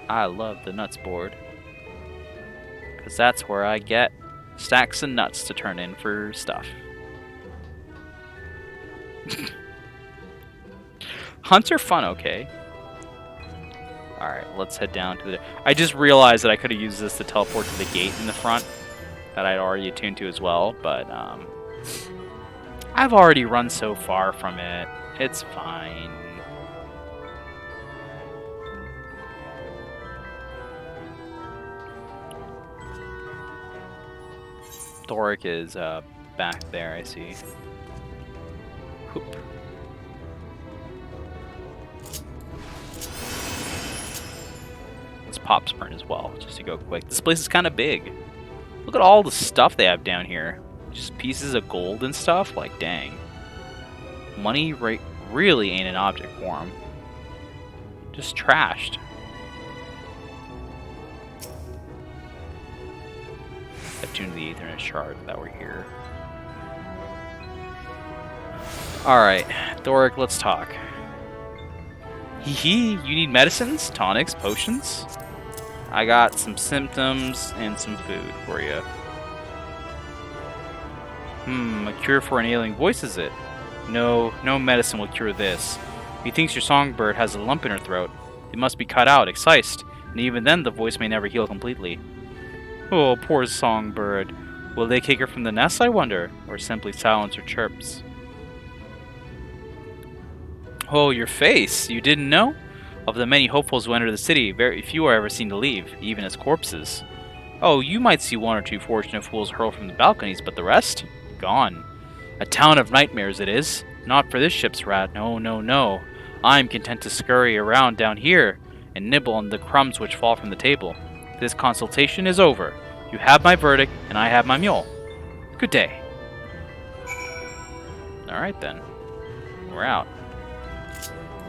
I love the nuts board. Because that's where I get stacks of nuts to turn in for stuff. Hunts are fun, okay. Alright, let's head down to the... I just realized that I could have used this to teleport to the gate in the front that I'd already attuned to as well, but I've already run so far from it. It's fine. Thoric is back there, I see. Whoop. Let's pop sprint as well, just to go quick. This place is kind of big. Look at all the stuff they have down here. Just pieces of gold and stuff. Like, dang. Money really ain't an object for them. Just trashed. Attune to the Ethernet shard that we're here. Alright, Thoric, let's talk. Hee, you need medicines, tonics, potions? I got some symptoms and some food for you. A cure for an ailing voice, is it? No medicine will cure this. He thinks your songbird has a lump in her throat. It must be cut out, excised, and even then the voice may never heal completely. Oh, poor songbird. Will they kick her from the nest, I wonder? Or simply silence her chirps? Oh, your face! You didn't know? Of the many hopefuls who enter the city, very few are ever seen to leave, even as corpses. Oh, you might see one or two fortunate fools hurl from the balconies, but the rest? Gone. A town of nightmares it is. Not for this ship's rat, no. I'm content to scurry around down here and nibble on the crumbs which fall from the table. This consultation is over. You have my verdict, and I have my mule. Good day. Alright then. We're out.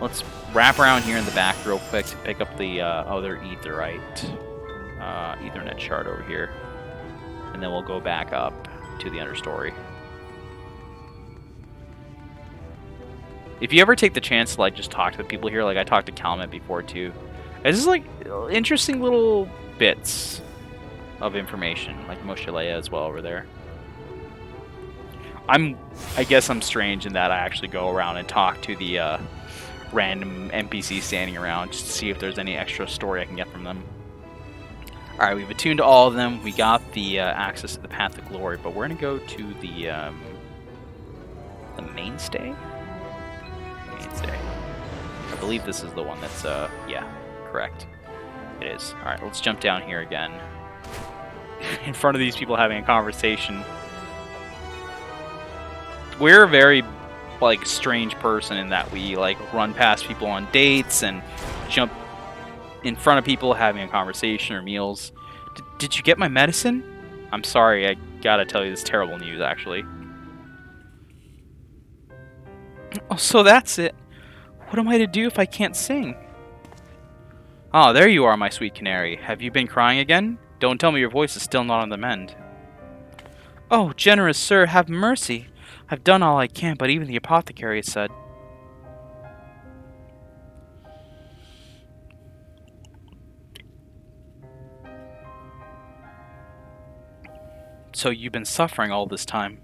Let's wrap around here in the back real quick to pick up the other Etherite. Ethernet shard over here. And then we'll go back up to the understory. If you ever take the chance to like just talk to the people here, like I talked to Calmet before too, it's just like interesting little bits of information, like Moshilea as well over there. I guess I'm strange in that I actually go around and talk to the random NPCs standing around just to see if there's any extra story I can get from them. Alright, we've attuned to all of them. We got the access to the Path of Glory, but we're going to go to the mainstay? Mainstay. I believe this is the one that's, yeah, correct. It is. Alright, let's jump down here again. In front of these people having a conversation. We're a very, like, strange person in that we, like, run past people on dates and jump in front of people having a conversation or meals. Did you get my medicine? I'm sorry, I gotta tell you this terrible news, actually. Oh, so that's it. What am I to do if I can't sing? Ah, there you are, my sweet canary. Have you been crying again? Don't tell me your voice is still not on the mend. Oh, generous sir, have mercy. I've done all I can, but even the apothecary has said. So you've been suffering all this time.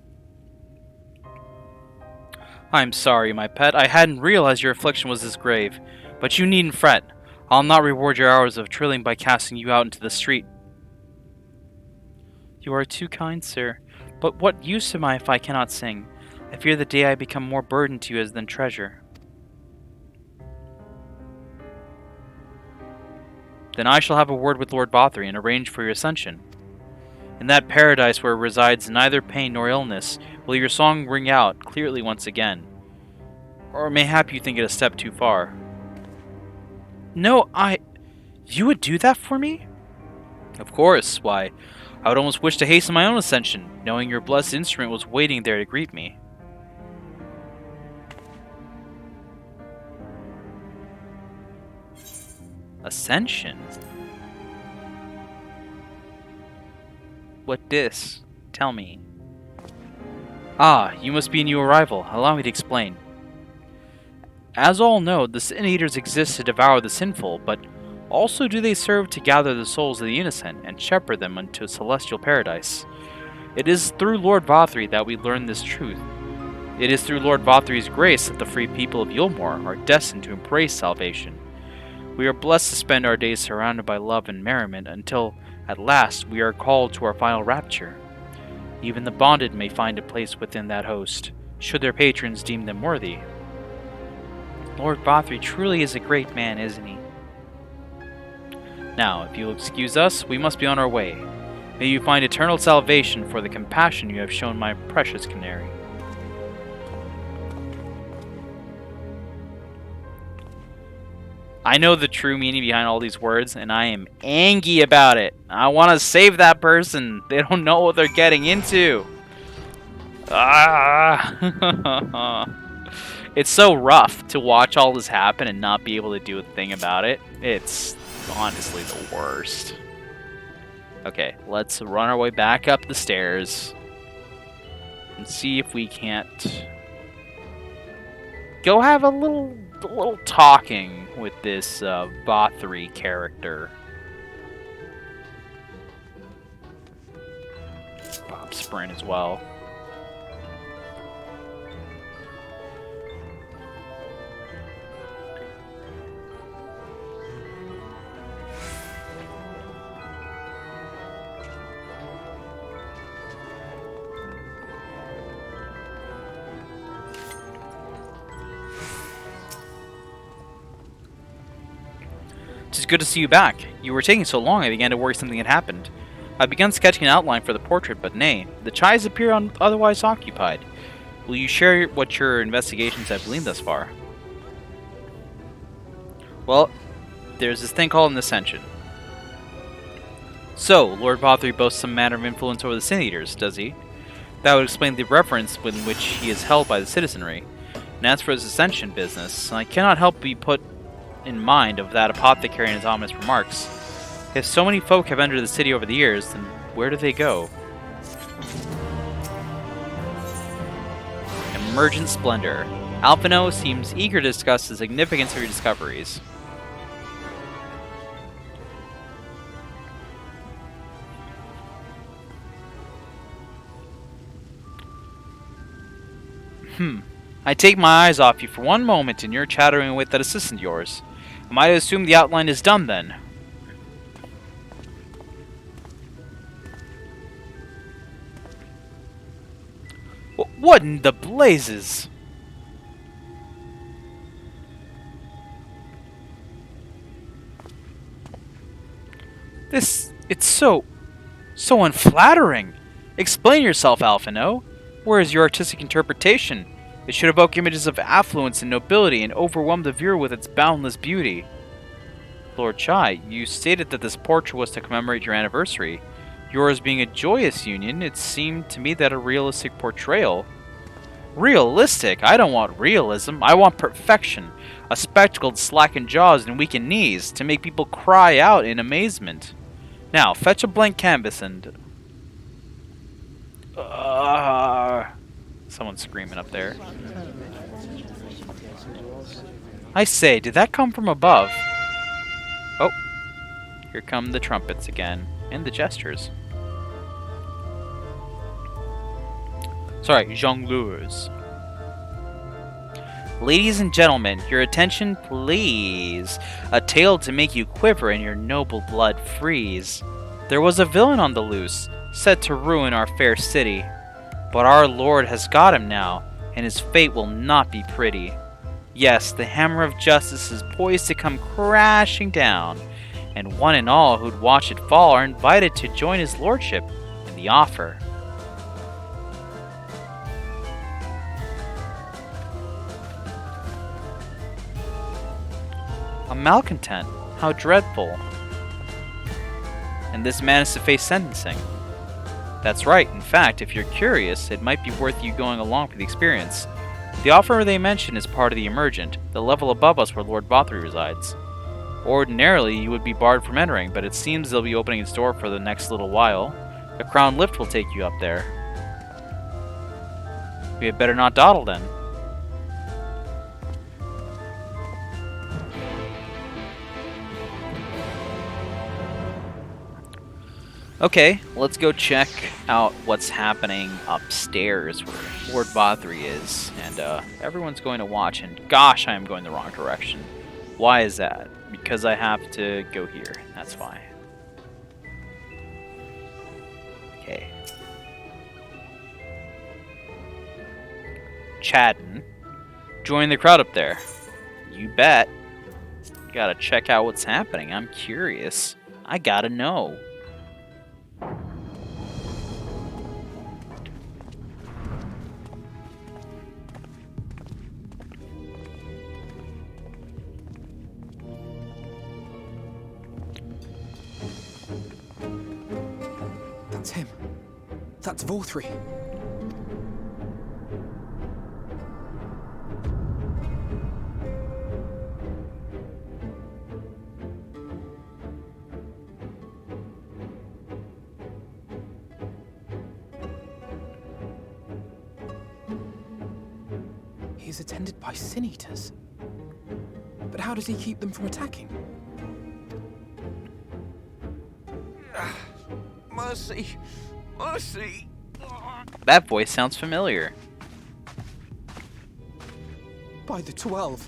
I'm sorry, my pet. I hadn't realized your affliction was this grave. But you needn't fret. I'll not reward your hours of trilling by casting you out into the street. You are too kind, sir. But what use am I if I cannot sing? I fear the day I become more burden to you than treasure. Then I shall have a word with Lord Bothry and arrange for your ascension. In that paradise where resides neither pain nor illness, will your song ring out clearly once again. Or mayhap you think it a step too far. No, You would do that for me? Of course. Why, I would almost wish to hasten my own ascension, knowing your blessed instrument was waiting there to greet me. Ascension? What dis? Tell me. Ah, you must be a new arrival. Allow me to explain. As all know, the Sin Eaters exist to devour the sinful, but also do they serve to gather the souls of the innocent and shepherd them unto a celestial paradise. It is through Lord Bothry that we learn this truth. It is through Lord Bothry's grace that the free people of Yulmore are destined to embrace salvation. We are blessed to spend our days surrounded by love and merriment until, at last, we are called to our final rapture. Even the bonded may find a place within that host, should their patrons deem them worthy. Lord Bothry truly is a great man, isn't he? Now, if you'll excuse us, we must be on our way. May you find eternal salvation for the compassion you have shown my precious canary. I know the true meaning behind all these words, and I am angry about it. I want to save that person. They don't know what they're getting into. Ah! It's so rough to watch all this happen and not be able to do a thing about it. It's honestly the worst. Okay, let's run our way back up the stairs and see if we can't go have a little talking with this Bothry character. Bob Sprint as well. It's good to see you back. You were taking so long I began to worry something had happened. I began sketching an outline for the portrait, but nay, the chies appear otherwise occupied. Will you share what your investigations have gleaned thus far? Well, there's this thing called an ascension. So, Lord Bothry boasts some manner of influence over the Sin Eaters, does he? That would explain the reverence with which he is held by the citizenry. And as for his ascension business, I cannot help be put in mind of that apothecary and his ominous remarks. If so many folk have entered the city over the years, then where do they go? Emergent Splendor. Alphino seems eager to discuss the significance of your discoveries. I take my eyes off you for one moment and you're chattering with that assistant of yours. Am I to assume the outline is done then? What in the blazes? It's so unflattering. Explain yourself, Alphino. Where is your artistic interpretation? It should evoke images of affluence and nobility and overwhelm the viewer with its boundless beauty. Lord Chai, you stated that this portrait was to commemorate your anniversary. Yours being a joyous union, it seemed to me that a realistic portrayal... Realistic? I don't want realism. I want perfection. A spectacled slackened jaws and weakened knees to make people cry out in amazement. Now, fetch a blank canvas and... Someone's screaming up there. I say, did that come from above? Oh, here come the trumpets again, and the gestures. Sorry, jongleurs. Ladies and gentlemen, your attention please. A tale to make you quiver and your noble blood freeze. There was a villain on the loose, set to ruin our fair city. But our Lord has got him now, and his fate will not be pretty. Yes, the hammer of justice is poised to come crashing down, and one and all who'd watch it fall are invited to join his lordship in the offer. A malcontent, how dreadful. And this man is to face sentencing. That's right, in fact, if you're curious, it might be worth you going along for the experience. The offer they mention is part of the Emergent, the level above us where Lord Bothry resides. Ordinarily, you would be barred from entering, but it seems they'll be opening its door for the next little while. The Crown Lift will take you up there. We had better not dawdle then. Okay, let's go check out what's happening upstairs where Lord Bothry is. And everyone's going to watch, and gosh, I am going the wrong direction. Why is that? Because I have to go here. That's why. Okay. Chatting. Join the crowd up there. You bet. Gotta check out what's happening. I'm curious. I gotta know. That's him. That's Bothry. He is attended by sin eaters. But how does he keep them from attacking? Mercy! Mercy! That voice sounds familiar. By the 12.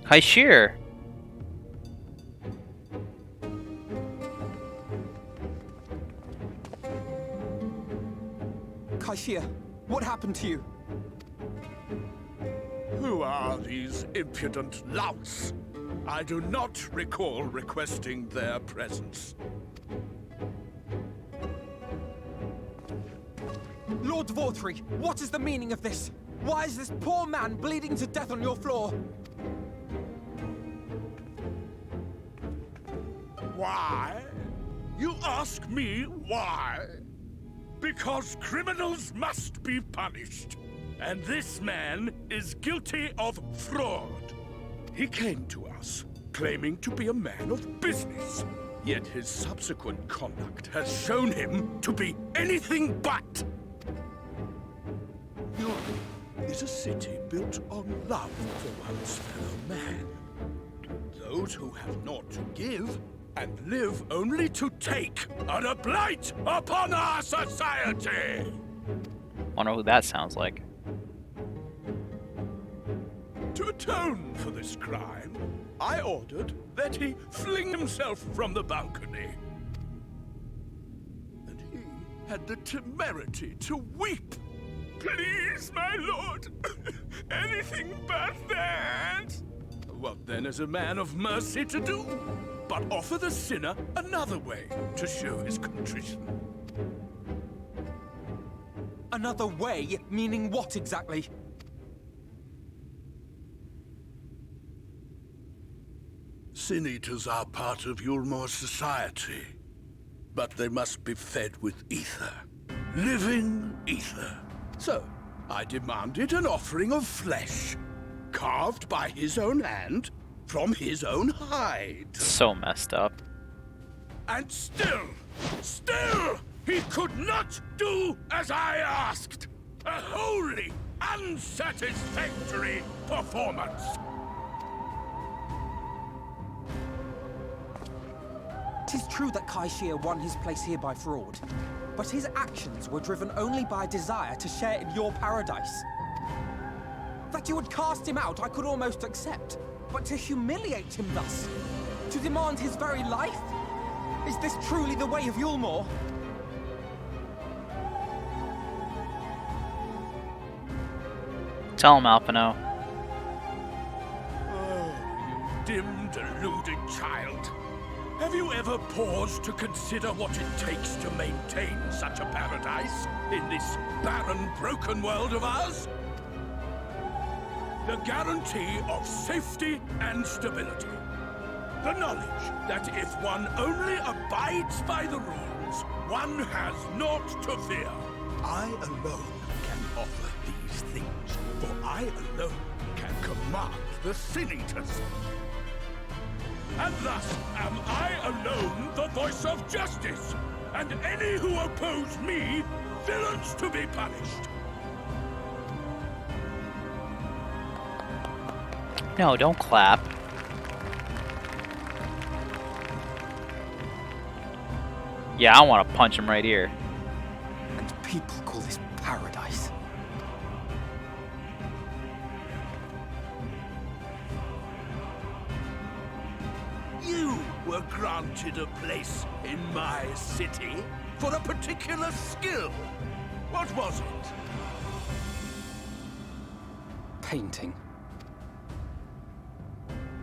Kaishir. Kaishir, what happened to you? Who are these impudent louts? I do not recall requesting their presence. Lord Bothry, what is the meaning of this? Why is this poor man bleeding to death on your floor? Why? You ask me why? Because criminals must be punished. And this man is guilty of fraud. He came to us, claiming to be a man of business. Yet his subsequent conduct has shown him to be anything but. York is a city built on love for one's fellow man. Those who have naught to give and live only to take are a blight upon our society. Wonder who that sounds like. To atone for this crime, I ordered that he fling himself from the balcony. And he had the temerity to weep. Please, my lord, anything but that. What then is a man of mercy to do? But offer the sinner another way to show his contrition. Another way? Meaning what exactly? Sin eaters are part of Yulmore society, but they must be fed with ether. Living ether. So, I demanded an offering of flesh, carved by his own hand, from his own hide. So messed up. And still, he could not do as I asked. A wholly unsatisfactory performance. Tis true that Kaishir won his place here by fraud, but his actions were driven only by a desire to share in your paradise. That you would cast him out I could almost accept, but to humiliate him thus, to demand his very life? Is this truly the way of Yulmore? Tell him, Alpino. Oh, you dim, deluded child. Have you ever paused to consider what it takes to maintain such a paradise in this barren, broken world of ours? The guarantee of safety and stability. The knowledge that if one only abides by the rules, one has naught to fear. I alone can offer these things, for I alone can command the Sin Eaters. And thus am I alone the voice of justice, and any who oppose me, villains to be punished. No, don't clap. Yeah, I want to punch him right here. And people call this paradise. You were granted a place in my city for a particular skill. What was it? Painting.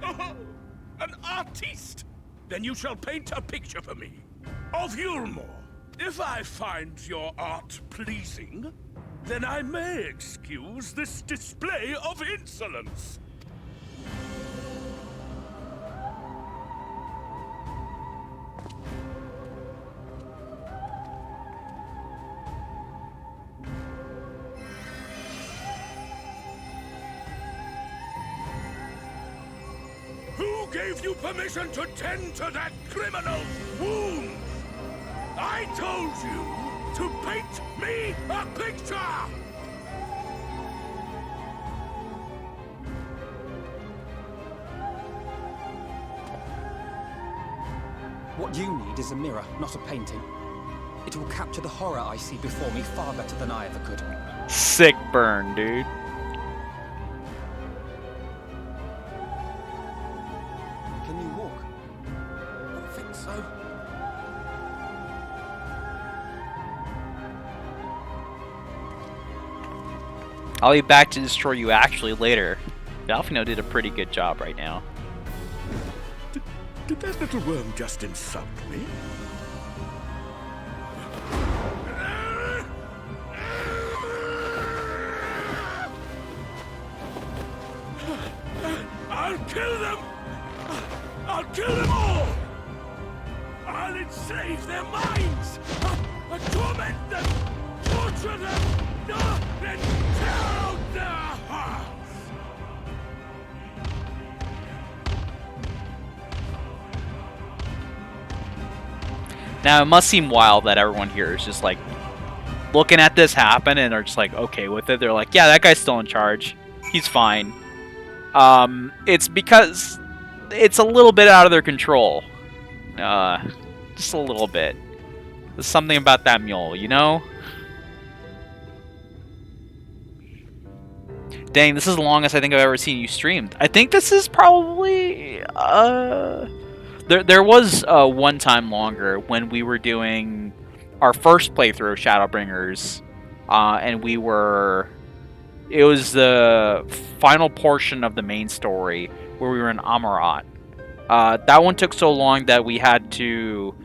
Oh, an artiste! Then you shall paint a picture for me of Yulmore. If I find your art pleasing, then I may excuse this display of insolence. Who gave you permission to tend to that criminal's wound? I told you to paint me a picture! What you need is a mirror, not a painting. It will capture the horror I see before me far better than I ever could. Sick burn, dude. Can you walk? I don't think so. I'll be back to destroy you actually later. Alfino did a pretty good job right now. Did that little worm just insult me? I'll kill them! I'll kill them all! I'll enslave their minds! I'll torment them! Torture them! Then tear out their hearts! Now, it must seem wild that everyone here is just like looking at this happen and they're just like okay with it. They're like, yeah, that guy's still in charge. He's fine. It's because it's a little bit out of their control. Just a little bit. There's something about that mule, you know? Dang, this is the longest I think I've ever seen you streamed. I think this is probably... There was one time longer when we were doing our first playthrough of Shadowbringers, and we were... It was the final portion of the main story where we were in Amarat. That one took so long that we had to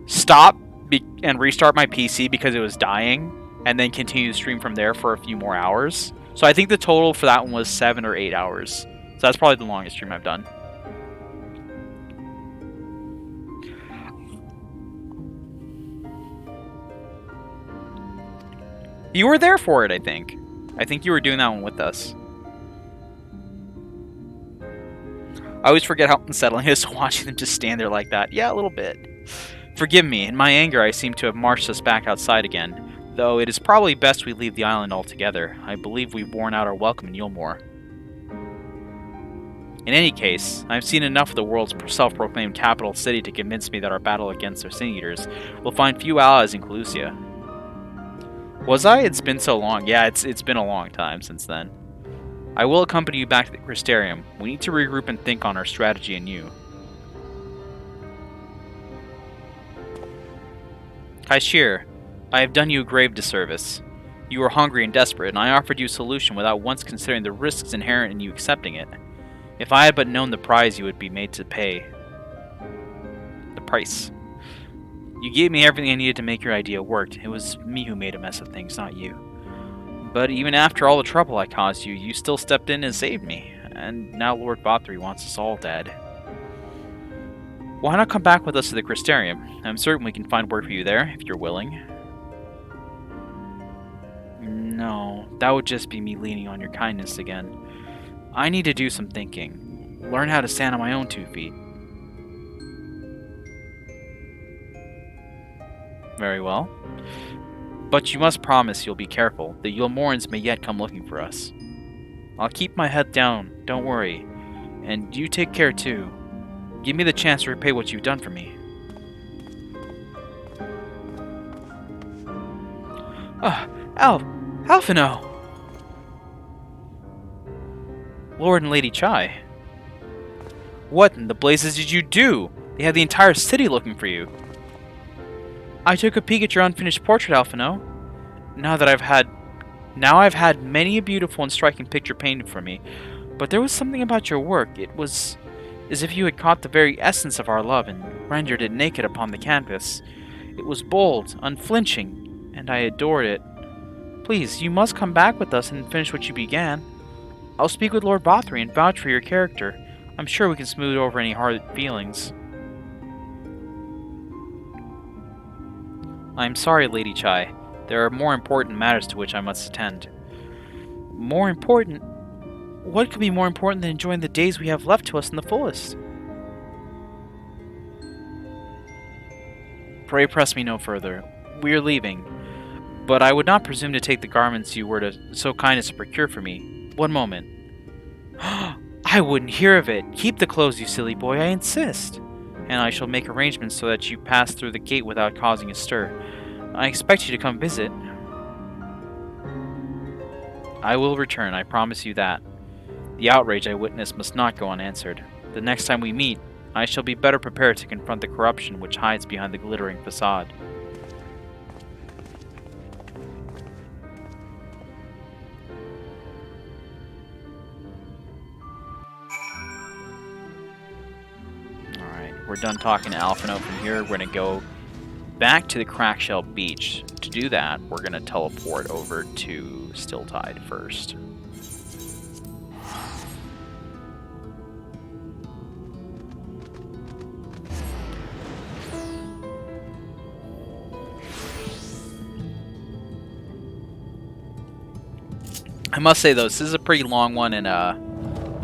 stop and restart my PC because it was dying, and then continue to stream from there for a few more hours. So I think the total for that one was 7 or 8 hours. So that's probably the longest stream I've done. You were there for it, I think. I think you were doing that one with us. I always forget how unsettling it is watching them just stand there like that. Yeah, a little bit. Forgive me, in my anger I seem to have marched us back outside again. Though it is probably best we leave the island altogether. I believe we've worn out our welcome in Yulmore. In any case, I've seen enough of the world's self-proclaimed capital city to convince me that our battle against their Sin Eaters will find few allies in Calusia. Was I? It's been so long. Yeah, it's been a long time since then. I will accompany you back to the Crystarium. We need to regroup and think on our strategy anew. Kaishir, I have done you a grave disservice. You were hungry and desperate, and I offered you a solution without once considering the risks inherent in you accepting it. If I had but known the price you would be made to pay. The price. You gave me everything I needed to make your idea work. It was me who made a mess of things, not you. But even after all the trouble I caused you, you still stepped in and saved me. And now Lord Bothry wants us all dead. Why not come back with us to the Crystarium? I'm certain we can find work for you there, if you're willing. No, that would just be me leaning on your kindness again. I need to do some thinking. Learn how to stand on my own 2 feet. Very well. But you must promise you'll be careful. The Yulmorans may yet come looking for us. I'll keep my head down, don't worry. And you take care too. Give me the chance to repay what you've done for me. Alphino! Lord and Lady Chai. What in the blazes did you do? They have the entire city looking for you. I took a peek at your unfinished portrait, Alphino. Now I've had many a beautiful and striking picture painted for me, but there was something about your work. It was as if you had caught the very essence of our love and rendered it naked upon the canvas. It was bold, unflinching, and I adored it. Please, you must come back with us and finish what you began. I'll speak with Lord Bothry and vouch for your character. I'm sure we can smooth over any hard feelings. I'm sorry, Lady Chai. There are more important matters to which I must attend. More important? What could be more important than enjoying the days we have left to us in the fullest? Pray press me no further. We are leaving, but I would not presume to take the garments you were so kind as to procure for me. One moment. I wouldn't hear of it. Keep the clothes, you silly boy, I insist. And I shall make arrangements so that you pass through the gate without causing a stir. I expect you to come visit. I will return, I promise you that. The outrage I witnessed must not go unanswered. The next time we meet, I shall be better prepared to confront the corruption which hides behind the glittering facade. Alright, we're done talking to Alphino from here. We're going to go back to the Crackshell Beach. To do that, we're going to teleport over to Stilltide first. I must say though, this is a pretty long one, and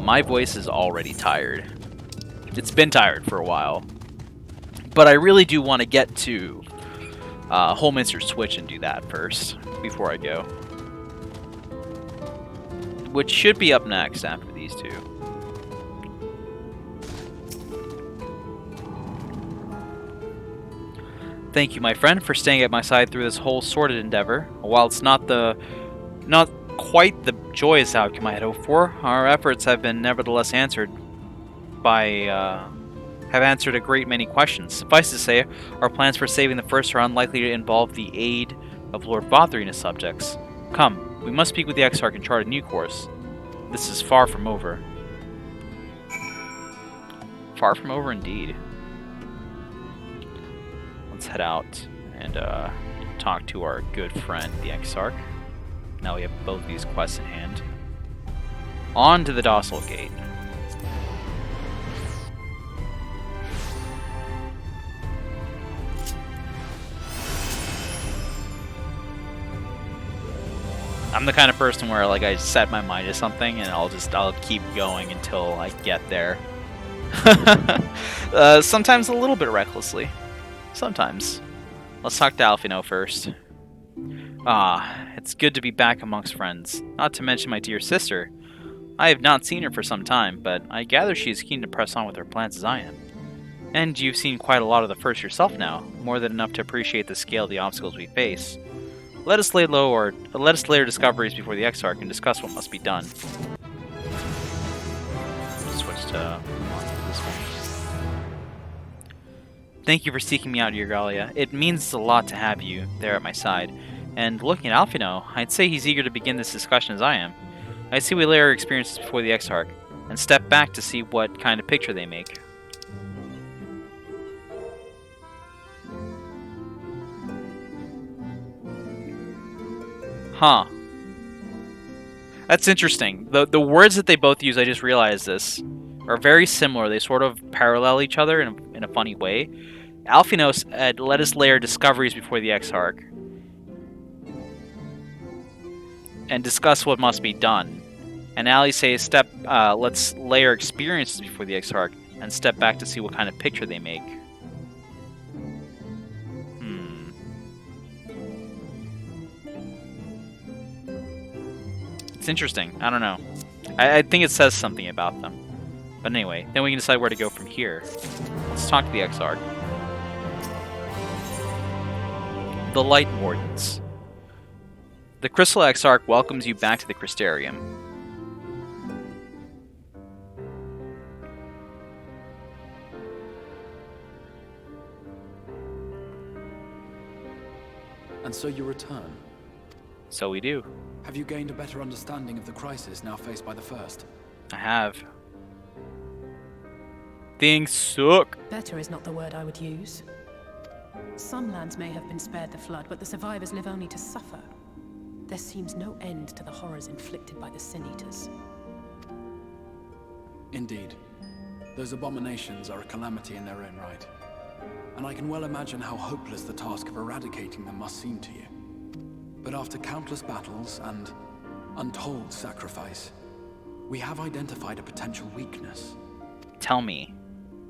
my voice is already tired. It's been tired for a while. But I really do want to get to Holminster Switch and do that first, before I go. Which should be up next after these two. Thank you, my friend, for staying at my side through this whole sordid endeavor. While it's not quite the joyous outcome I had hoped for, our efforts have been nevertheless answered have answered a great many questions. Suffice to say, our plans for saving the first are unlikely to involve the aid of Lord Bothry and his subjects. Come, we must speak with the Exarch and chart a new course. This is far from over. Far from over indeed. Let's head out and talk to our good friend, the Exarch. Now we have both these quests in hand. On to the Docile Gate. I'm the kind of person where like I set my mind to something and I'll keep going until I get there. Sometimes a little bit recklessly. Sometimes. Let's talk to Alphino first. It's good to be back amongst friends. Not to mention my dear sister. I have not seen her for some time, but I gather she is keen to press on with her plans as I am. And you've seen quite a lot of the First yourself now, more than enough to appreciate the scale of the obstacles we face. Let us lay our discoveries before the Exarch and discuss what must be done. Switch to this one. Thank you for seeking me out, Galia. It means a lot to have you there at my side. And looking at Alfino, I'd say he's eager to begin this discussion as I am. I see we lay our experiences before the Exarch, and step back to see what kind of picture they make. Huh. That's interesting. The words that they both use, I just realized this, are very similar. They sort of parallel each other in a funny way. Alfinos said, let us lay our discoveries before the Exarch and discuss what must be done. And Ali says, let's lay our experiences before the Exarch and step back to see what kind of picture they make. It's interesting. I don't know. I think it says something about them. But anyway, then we can decide where to go from here. Let's talk to the Exarch. The Light Wardens. The Crystal Exarch welcomes you back to the Crystarium. And so you return. So we do. Have you gained a better understanding of the crisis now faced by the First? I have. Things suck. Better is not the word I would use. Some lands may have been spared the flood, but the survivors live only to suffer. There seems no end to the horrors inflicted by the Sin Eaters. Indeed. Those abominations are a calamity in their own right. And I can well imagine how hopeless the task of eradicating them must seem to you. But after countless battles and untold sacrifice, we have identified a potential weakness. Tell me.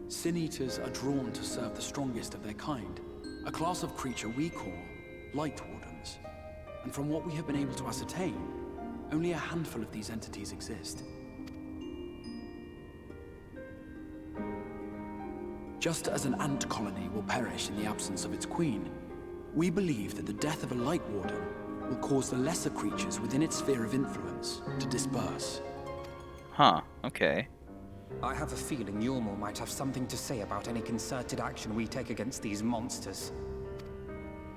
Sin Eaters are drawn to serve the strongest of their kind, a class of creature we call Light Wardens. And from what we have been able to ascertain, only a handful of these entities exist. Just as an ant colony will perish in the absence of its queen, we believe that the death of a Light Warden will cause the lesser creatures within its sphere of influence to disperse. Huh, okay. I have a feeling Yulmul might have something to say about any concerted action we take against these monsters.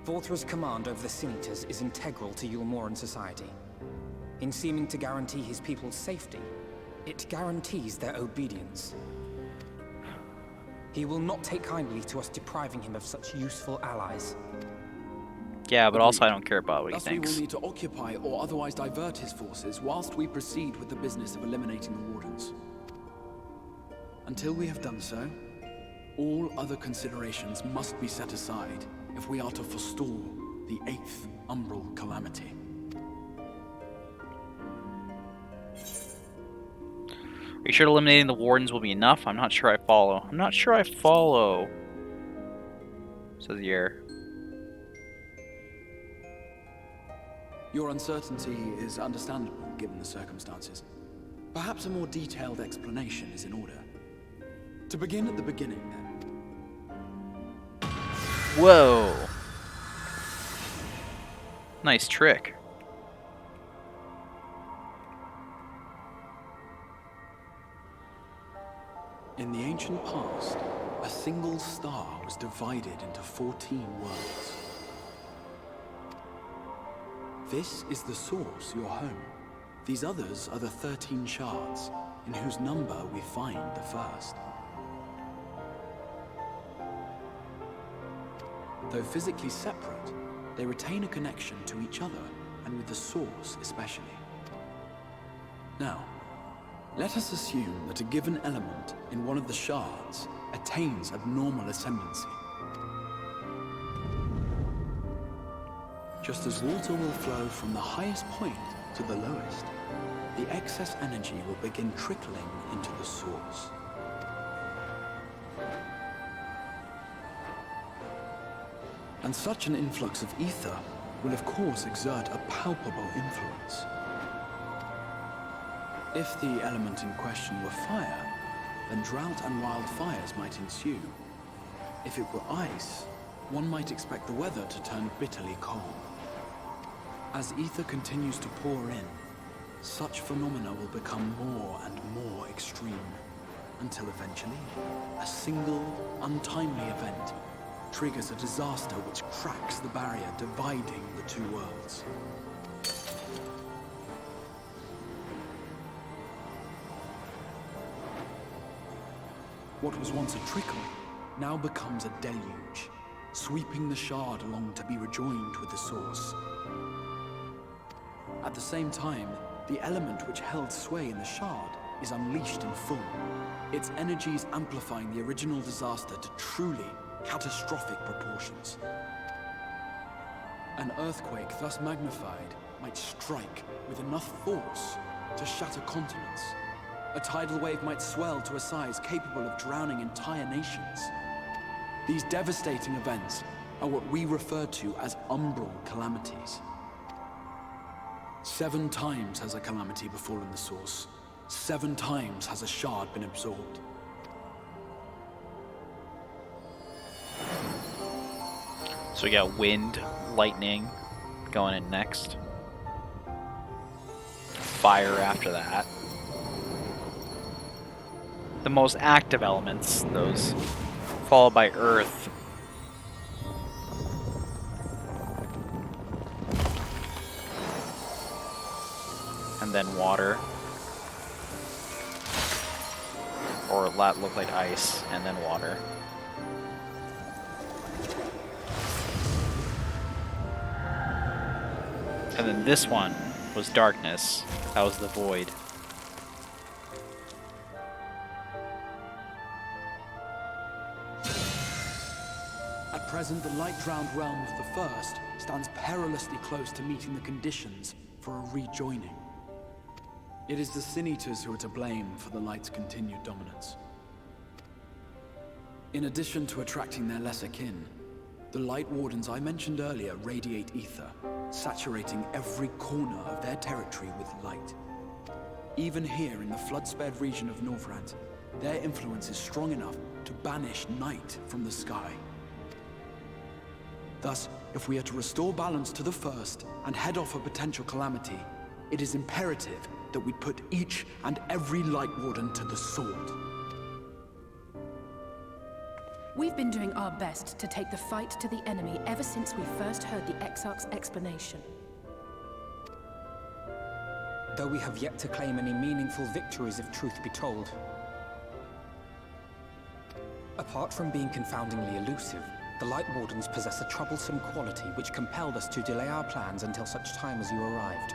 Vorthra's command over the Sin Eaters is integral to Yulmoran society. In seeming to guarantee his people's safety, it guarantees their obedience. He will not take kindly to us depriving him of such useful allies. Yeah, but also I don't care about what he Thus thinks. we will need to occupy or otherwise divert his forces whilst we proceed with the business of eliminating the Wardens. Until we have done so, all other considerations must be set aside if we are to forestall the 8th Umbral Calamity. Are you sure eliminating the Wardens will be enough? I'm not sure I follow. I'm not sure I follow. Says the air. Your uncertainty is understandable, given the circumstances. Perhaps a more detailed explanation is in order. To begin at the beginning, then. Whoa. Nice trick. In the ancient past, a single star was divided into 14 worlds. This is the source, your home. These others are the 13 shards, in whose number we find the first. Though physically separate, they retain a connection to each other, and with the source especially. Now, let us assume that a given element in one of the shards attains abnormal ascendancy. Just as water will flow from the highest point to the lowest, the excess energy will begin trickling into the source. And such an influx of ether will of course exert a palpable influence. If the element in question were fire, then drought and wildfires might ensue. If it were ice, one might expect the weather to turn bitterly cold. As ether continues to pour in, such phenomena will become more and more extreme, until eventually, a single, untimely event triggers a disaster which cracks the barrier dividing the two worlds. What was once a trickle now becomes a deluge, sweeping the shard along to be rejoined with the source. At the same time, the element which held sway in the shard is unleashed in full, its energies amplifying the original disaster to truly catastrophic proportions. An earthquake thus magnified might strike with enough force to shatter continents. A tidal wave might swell to a size capable of drowning entire nations. These devastating events are what we refer to as umbral calamities. 7 times has a calamity befallen the source. 7 times has a shard been absorbed. So we got wind, lightning going in next. Fire after that. The most active elements, those, followed by earth. And then water. Or that looked like ice, and then water. And then this one was darkness. That was the void. At present, the light-drowned realm of the First stands perilously close to meeting the conditions for a rejoining. It is the Sin Eaters who are to blame for the light's continued dominance. In addition to attracting their lesser kin, the Light Wardens I mentioned earlier radiate ether, saturating every corner of their territory with light. Even here in the flood-spared region of Norvrant, their influence is strong enough to banish night from the sky. Thus, if we are to restore balance to the First and head off a potential calamity, it is imperative that we put each and every Light Warden to the sword. We've been doing our best to take the fight to the enemy ever since we first heard the Exarch's explanation. Though we have yet to claim any meaningful victories if truth be told. Apart from being confoundingly elusive, the Light Wardens possess a troublesome quality which compelled us to delay our plans until such time as you arrived.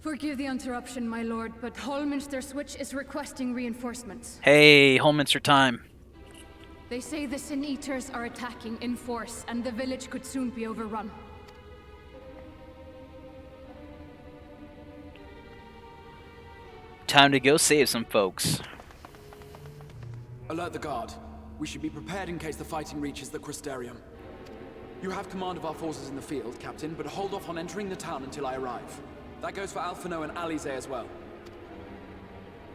Forgive the interruption, my lord, but Hallminster Switch is requesting reinforcements. Hey, Holminster time. They say the Sin Eaters are attacking in force, and the village could soon be overrun. Time to go save some folks. Alert the guard. We should be prepared in case the fighting reaches the Crystarium. You have command of our forces in the field, Captain, but hold off on entering the town until I arrive. That goes for Alphino and Alize as well.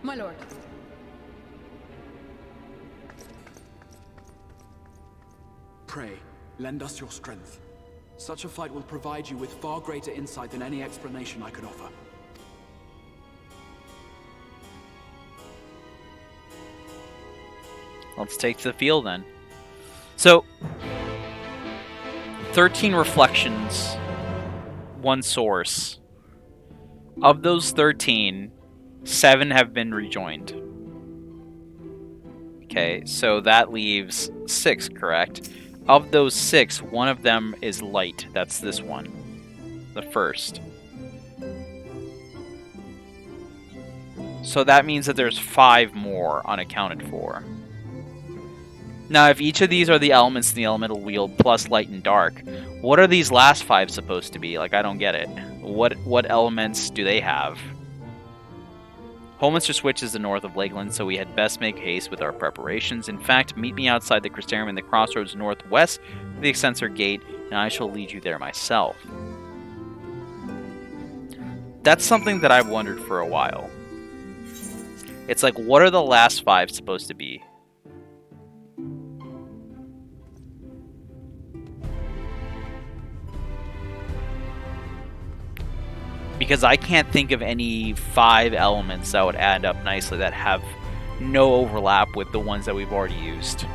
My lord. Pray, lend us your strength. Such a fight will provide you with far greater insight than any explanation I could offer. Let's take to the field then. So, 13 reflections, 1 source. Of those 13, 7 have been rejoined. Okay, so that leaves 6, correct? Of those 6, 1 of them is light. That's this one. The first. So that means that there's 5 more unaccounted for. Now, if each of these are the elements in the elemental wheel plus light and dark, what are these last 5 supposed to be? Like, I don't get it. What elements do they have? Holminster Switch is the north of Lakeland, so we had best make haste with our preparations. In fact, meet me outside the Crystarium in the crossroads northwest of the Extensor Gate, and I shall lead you there myself. That's something that I've wondered for a while. It's like, what are the last 5 supposed to be? because I can't think of any 5 elements that would add up nicely that have no overlap with the ones that we've already used.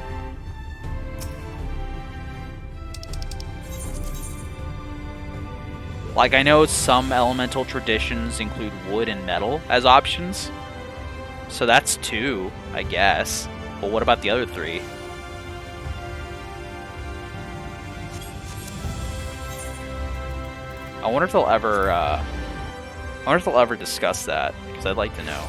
Like, I know some elemental traditions include wood and metal as options, so that's 2, I guess. But what about the other 3? I wonder if they'll ever discuss that, because I'd like to know.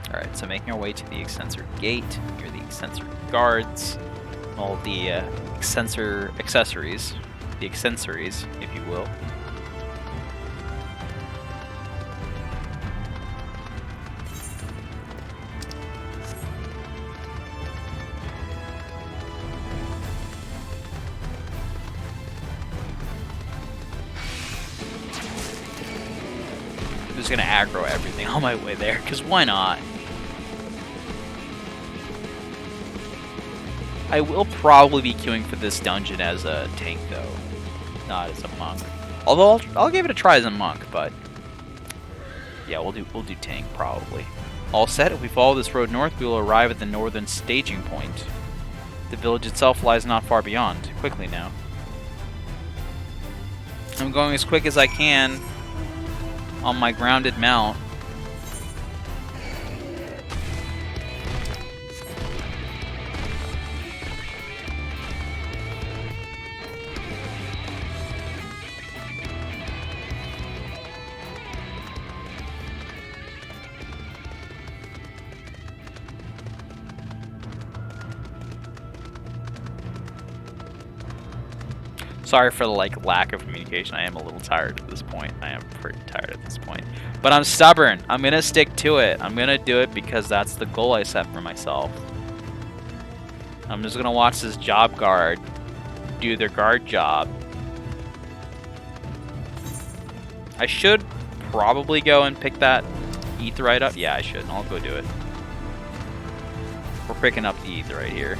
Alright, so making our way to the Extensor Gate, near the Extensor Guards, all the Extensor accessories, the Extensories, if you will. I'm just gonna aggro everything on my way there, because why not? I will probably be queuing for this dungeon as a tank, though, not as a monk. Although I'll give it a try as a monk, but yeah, we'll do tank probably. All set. If we follow this road north, we will arrive at the northern staging point. The village itself lies not far beyond. Quickly now. I'm going as quick as I can on my grounded mount. Sorry for the lack of communication. I am a little tired at this point. I am pretty tired at this point. But I'm stubborn. I'm gonna stick to it. I'm gonna do it because that's the goal I set for myself. I'm just gonna watch this job guard do their guard job. I should probably go and pick that aetheryte up. Yeah, I should. I'll go do it. We're picking up the aetheryte here.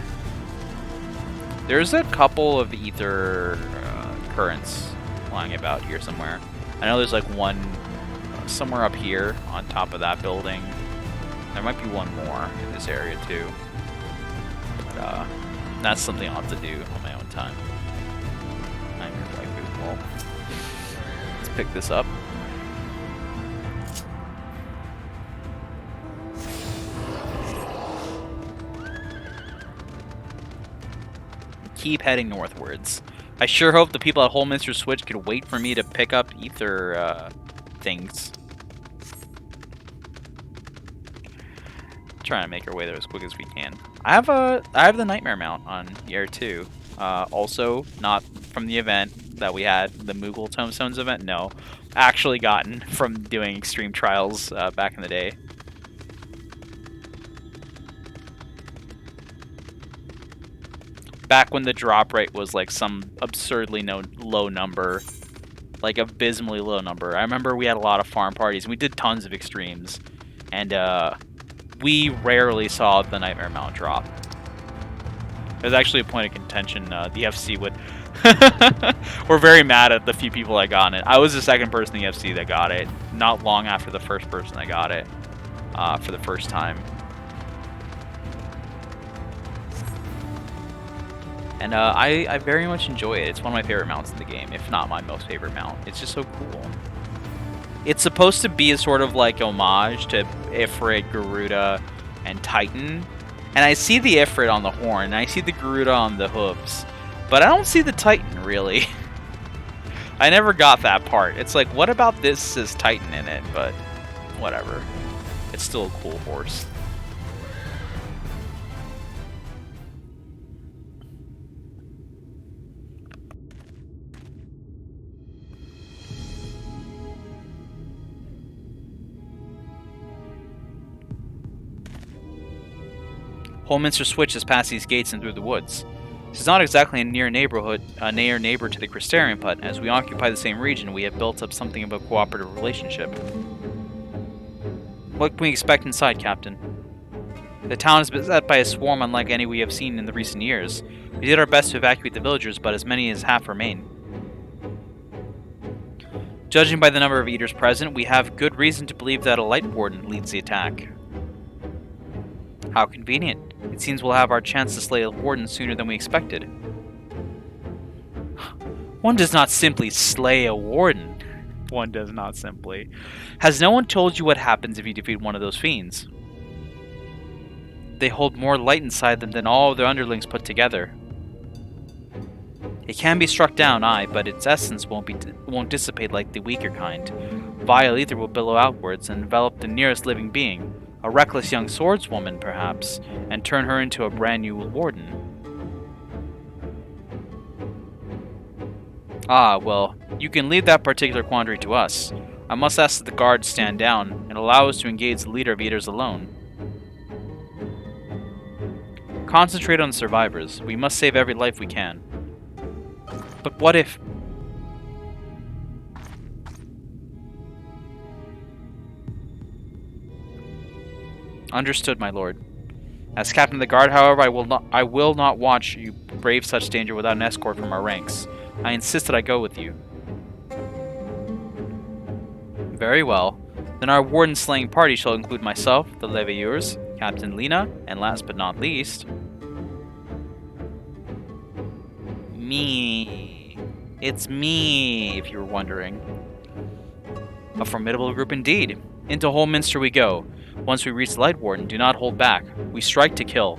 There's a couple of ether currents flying about here somewhere. I know there's like one somewhere up here on top of that building. There might be one more in this area too. But that's something I'll have to do on my own time. I'm like, well, let's pick this up. Keep heading northwards. I sure hope the people at Holminster Switch could wait for me to pick up ether things. Trying to make our way there as quick as we can. I have the Nightmare mount on here too. Also not from the event that we had, the Moogle Tomestones event. No, actually gotten from doing Extreme Trials back in the day. Back when the drop rate was like some absurdly low number, like abysmally low number. I remember we had a lot of farm parties. We did tons of extremes, and we rarely saw the Nightmare mount drop. It was actually a point of contention. The FC would were very mad at the few people that got it. I was the second person in the FC that got it, not long after the first person that got it for the first time. And I very much enjoy it. It's one of my favorite mounts in the game, if not my most favorite mount. It's just so cool. It's supposed to be a sort of like homage to Ifrit, Garuda, and Titan. And I see the Ifrit on the horn, and I see the Garuda on the hooves. But I don't see the Titan, really. I never got that part. It's like, what about this says Titan in it? But whatever. It's still a cool horse. Holminster switches past these gates and through the woods. This is not exactly a near neighbor to the Crystarium, but as we occupy the same region, we have built up something of a cooperative relationship. What can we expect inside, Captain? The town is beset by a swarm unlike any we have seen in the recent years. We did our best to evacuate the villagers, but as many as half remain. Judging by the number of eaters present, we have good reason to believe that a Light Warden leads the attack. How convenient. It seems we'll have our chance to slay a Warden sooner than we expected. One does not simply slay a Warden. One does not simply. Has no one told you what happens if you defeat one of those fiends? They hold more light inside them than all of their underlings put together. It can be struck down, aye, but its essence won't dissipate like the weaker kind. Vile ether will billow outwards and envelop the nearest living being, a reckless young swordswoman, perhaps, and turn her into a brand new warden. Ah, well, you can leave that particular quandary to us. I must ask that the guards stand down and allow us to engage the leader of eaters alone. Concentrate on the survivors. We must save every life we can. But what if... Understood, my lord. As captain of the guard, however, I will not watch you brave such danger without an escort from our ranks. I insist that I go with you. Very well. Then our warden-slaying party shall include myself, the Leveilleurs, Captain Lena, and last but not least... me. It's me, if you were wondering. A formidable group indeed. Into Holminster we go. Once we reach the Light Warden, do not hold back. We strike to kill.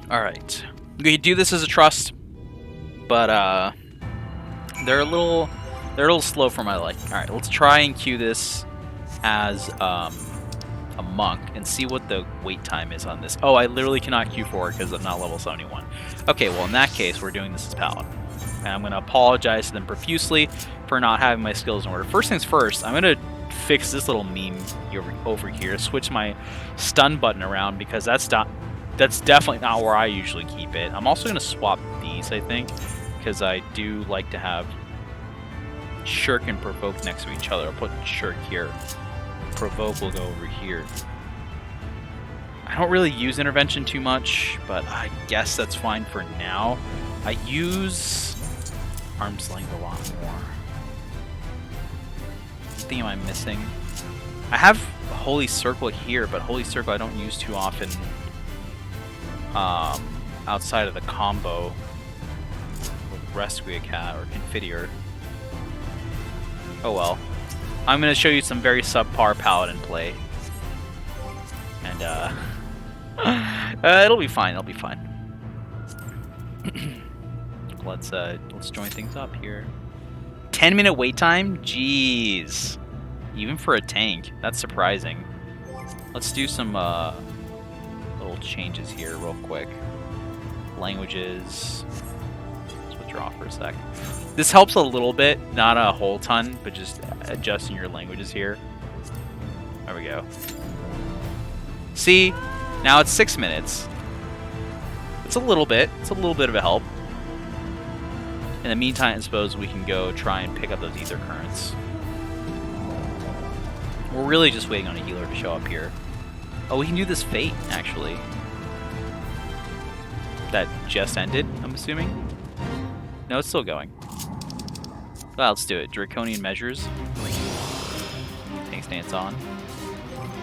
Alright. We do this as a trust, but they're a little slow for my liking. Alright, let's try and queue this as a monk and see what the wait time is on this. Oh, I literally cannot queue for it because I'm not level 71. Okay, well in that case, we're doing this as Paladin. And I'm going to apologize to them profusely for not having my skills in order. First things first, I'm going to fix this little meme over here. Switch my stun button around because that's definitely not where I usually keep it. I'm also going to swap these, I think, because I do like to have Shirk and Provoke next to each other. I'll put Shirk here. Provoke will go over here. I don't really use Intervention too much, but I guess that's fine for now. I use Arm's Length a lot more. Anything am I missing? I have Holy Circle here, but Holy Circle I don't use too often outside of the combo with Rescue a Cat or Confidier. Oh well. I'm going to show you some very subpar Paladin play. And it'll be fine, it'll be fine. Let's join things up here. 10-minute wait time? Jeez. Even for a tank. That's surprising. Let's do some little changes here real quick. Languages. Let's withdraw for a sec. This helps a little bit, not a whole ton, but just adjusting your languages here. There we go. See? Now it's 6 minutes. It's a little bit. It's a little bit of a help. In the meantime, I suppose we can go try and pick up those ether currents. We're really just waiting on a healer to show up here. Oh, we can do this fate, actually. That just ended, I'm assuming? No, it's still going. Well, let's do it. Draconian measures. Tank stance on.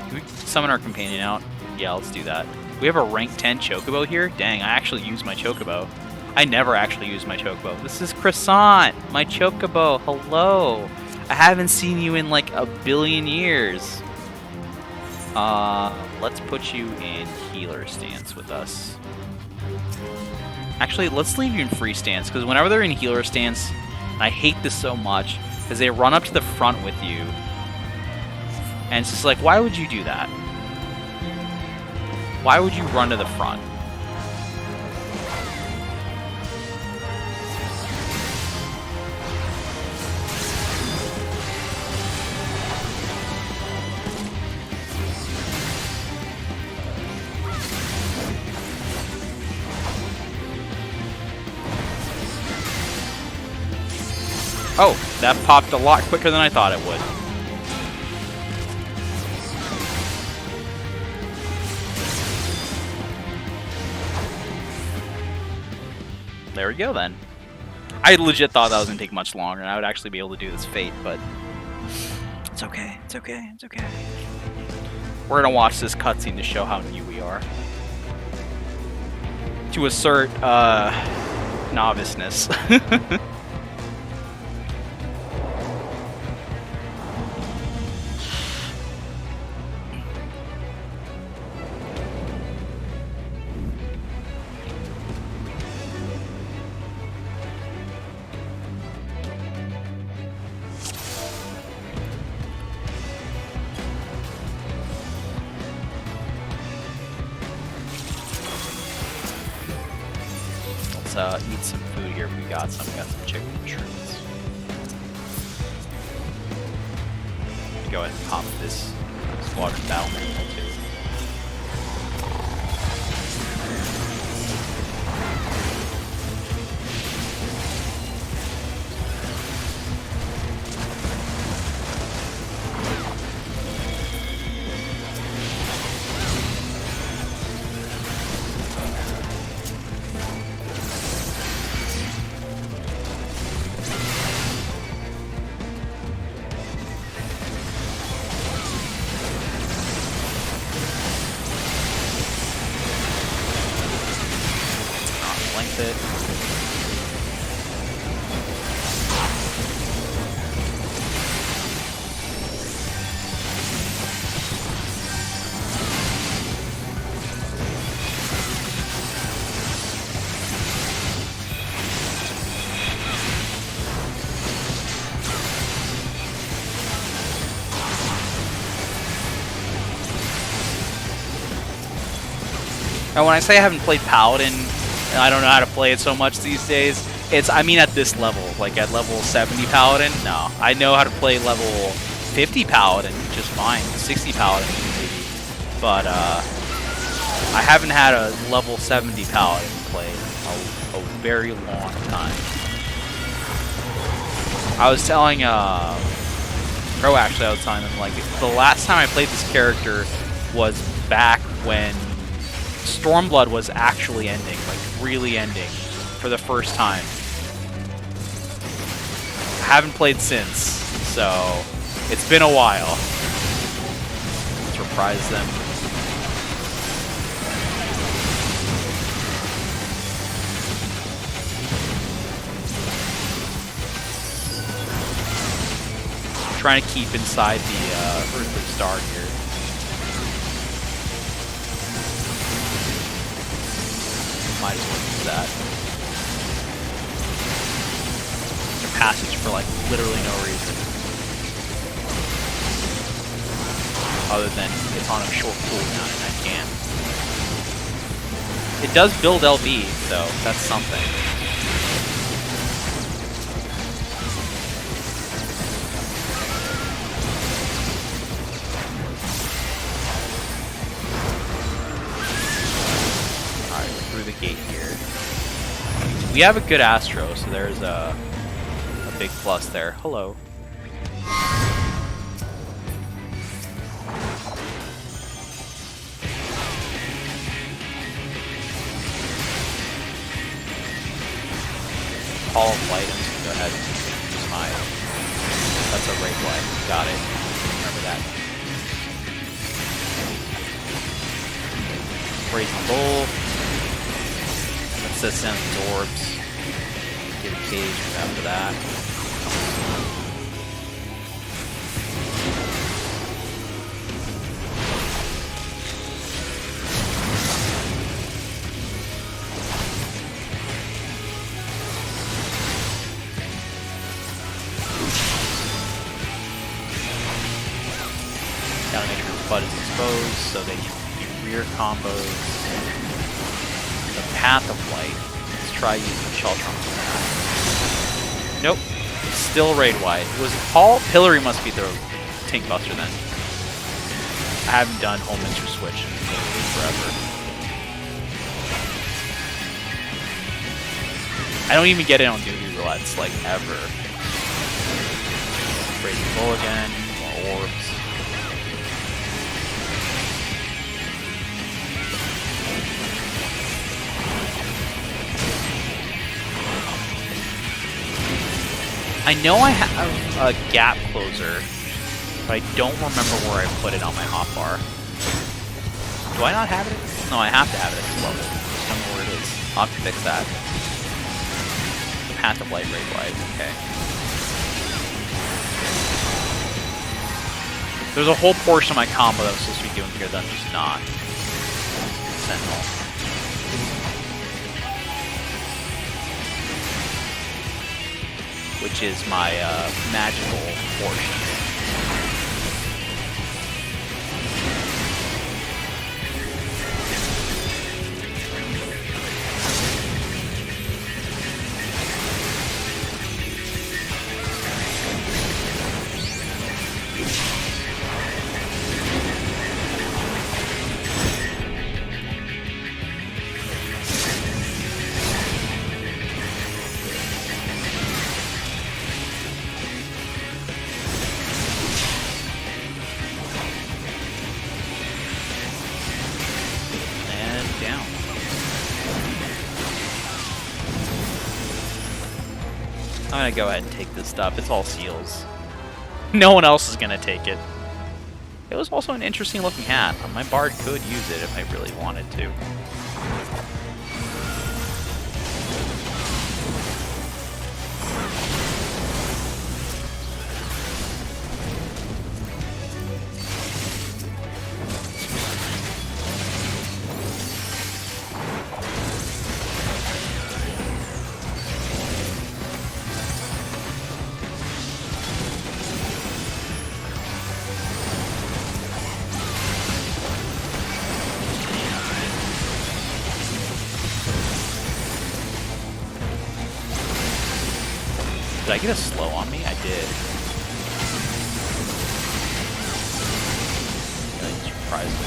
Can we summon our companion out? Yeah, let's do that. We have a rank 10 Chocobo here? Dang, I actually used my Chocobo. I never actually use my Chocobo. This is Croissant, my Chocobo. Hello. I haven't seen you in like a billion years. Let's put you in healer stance with us. Actually, let's leave you in free stance, because whenever they're in healer stance, I hate this so much, because they run up to the front with you. And it's just like, why would you do that? Why would you run to the front? Oh, that popped a lot quicker than I thought it would. There we go then. I legit thought that was gonna take much longer and I would actually be able to do this fate, but it's okay, it's okay, it's okay. We're gonna watch this cutscene to show how new we are. To assert noviceness. Eat some food here if we got some. We got some chicken treats. Go ahead and pop this squadron battle manual too. And when I say I haven't played Paladin, and I don't know how to play it so much these days, I mean at this level, like at level 70 Paladin, no. I know how to play level 50 Paladin just fine, 60 Paladin maybe, but I haven't had a level 70 Paladin play a very long time. I was telling Pro actually, I was telling them like the last time I played this character was back when Stormblood was actually ending, like really ending for the first time. I haven't played since, so it's been a while. Let's reprise them. Trying to keep inside the Earthly Star here. Might as well use that. A passage for like literally no reason. Other than it's on a short cooldown and I can. It does build LB, so that's something. Gate here. We have a good Astro, so there's a big plus there. Hello. Hall of Lightens, go ahead and use my. That's a Raid Light. Got it. Remember that. Brazen Bull. Let's send the orbs. Get a cage after that. Gotta make sure the butt is exposed so they can rear combos. Path of Light. Let's try using Shelter on that. Nope. Still Raid Wide. Was it Paul? Pillory must be the Tank Buster then. I haven't done Home Minster Switch in forever. I don't even get it on Doobie Roulettes, like, ever. Raise the bow again. More orbs. I know I have a gap closer, but I don't remember where I put it on my hotbar. Do I not have it? No, I have to have it at this level. Just don't know where it is. I'll have to fix that. The Path of Light Ray Blight, okay. There's a whole portion of my combo that I'm supposed to be doing here that I'm just not. Sentinel. Which is my magical portion. I'm gonna go ahead and take this stuff. It's all seals. No one else is gonna take it. It was also an interesting looking hat. My bard could use it if I really wanted to. Did I get a slow on me? I did. That surprised me.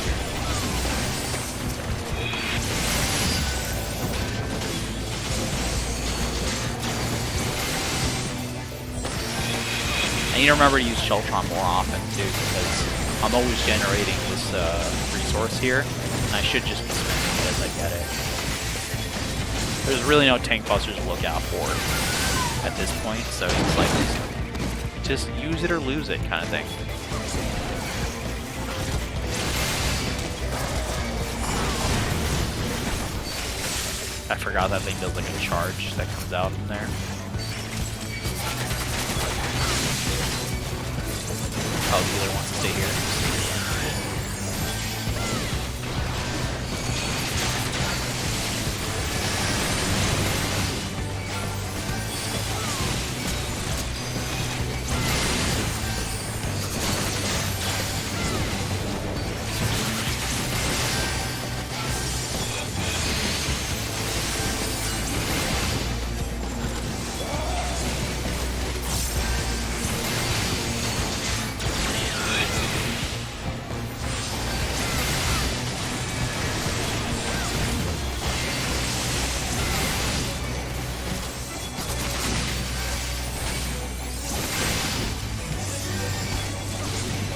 I need to remember to use Sheltron more often too, because I'm always generating this resource here, and I should just be spending it as I get it. There's really no tank busters to look out for at this point, so it's like just use it or lose it kind of thing. I forgot that thing does like a charge that comes out from there. Oh, the other wants to stay here.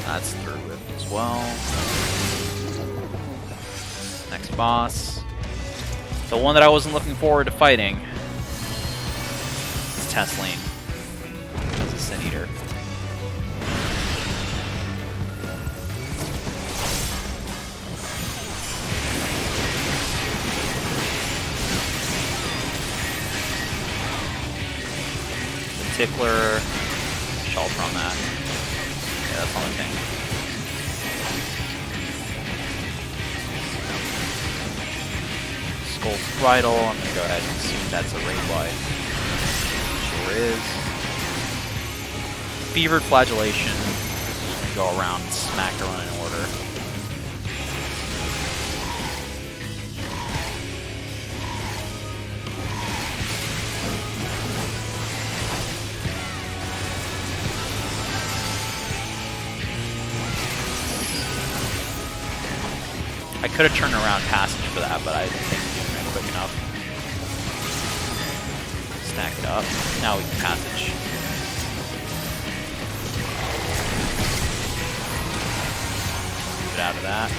That's through it as well. Next boss. The one that I wasn't looking forward to fighting. It's Tesline. As a Sin Eater. The Tickler. Shelter on that. Yeah, that's on the thing. Skull's Bridle, I'm gonna go ahead and assume that's a raid light. Sure is. Fevered Flagellation. Just gonna go around and smack everyone in order. I could have turned around passage for that, but I didn't think it was doing it quick enough. Stack it up. Now we can passage. out of that.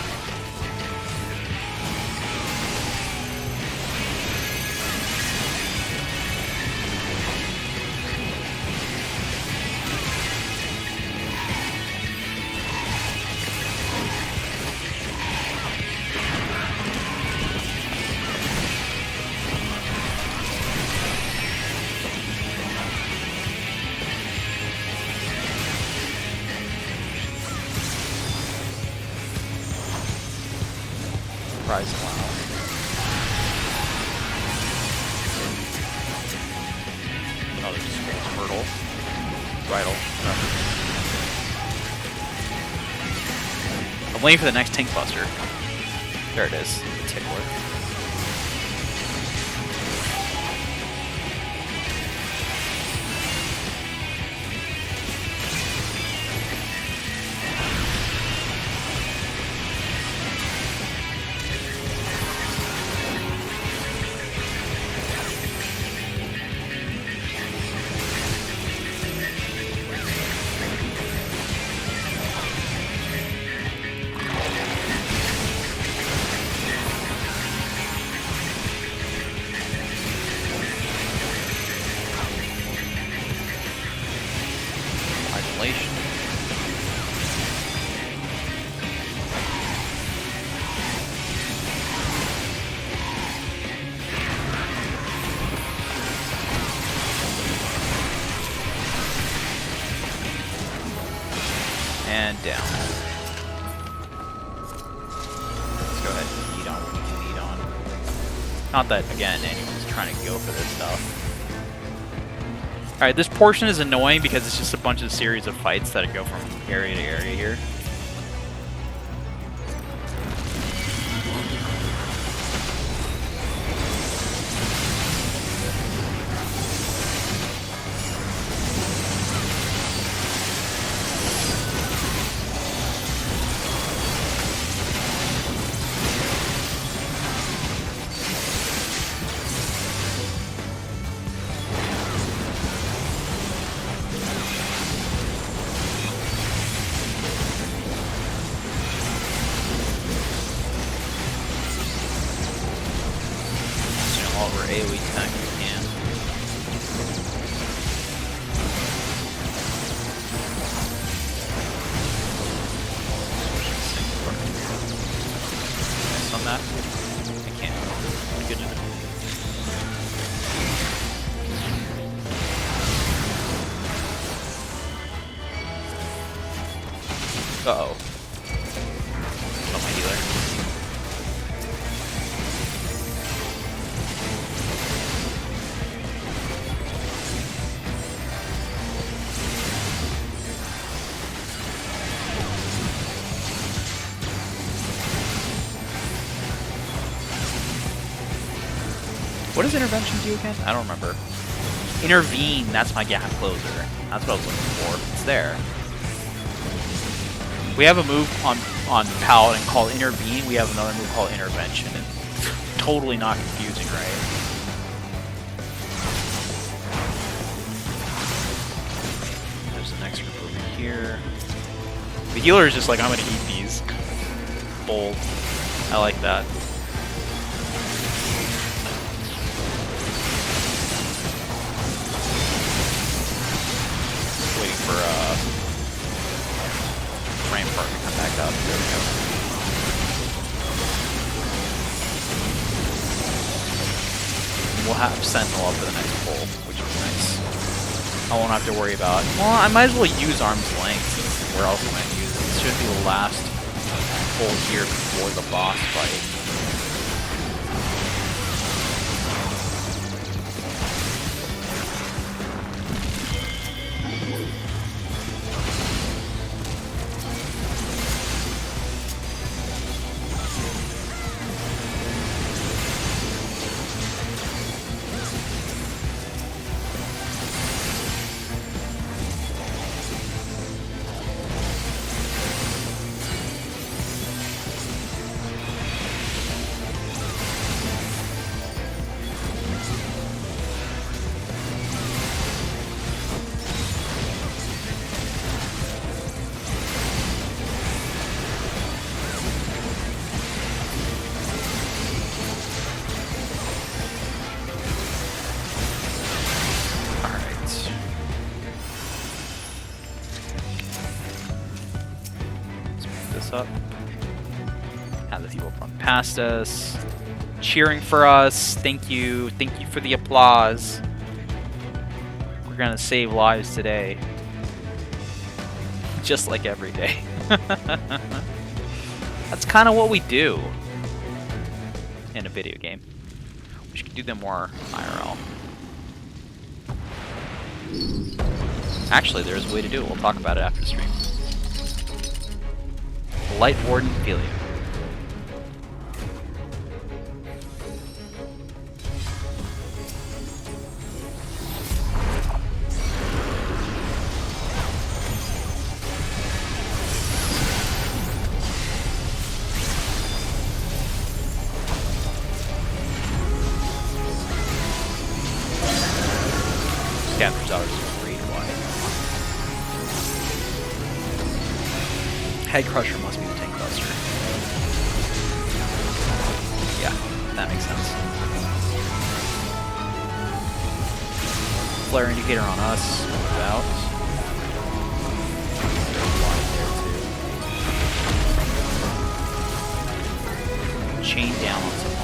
Surprise wow. Oh, there's just a hurdle. Bridle. I'm waiting for the next Tink Buster. There it is. Tickler. And down. Let's go ahead and eat on what we can eat on. Not that, again, anyone's trying to go for this stuff. Alright, this portion is annoying because it's just a bunch of series of fights that go from area to area here. AoE tank if we can. Nice on that. I can't. Good enough. Uh-oh. Not my healer. What does intervention do again? I don't remember. Intervene, that's my gap closer. That's what I was looking for. It's there. We have a move on Paladin called Intervene. We have another move called Intervention. It's totally not confusing, right? There's the next group over here. The healer is just like, I'm gonna eat these. Bold. I like that. Waiting for frame part to come back up. There we go. We'll have Sentinel up for the next pull, which is nice. I won't have to worry about. Well, I might as well use Arm's Length. Where else am I gonna use it? This should be the last pull here before the boss fight. this up. Have the people run past us, cheering for us. Thank you for the applause. We're gonna save lives today, just like every day. That's kind of what we do in a video game. We should do them more IRL. Actually, there's a way to do it. We'll talk about it after the stream. Light Warden Ophelia. Scavenger's hours is great. Head Crusher must be the tank buster. Yeah, that makes sense. Flare indicator on us. Move out. There too. Chain down on someone.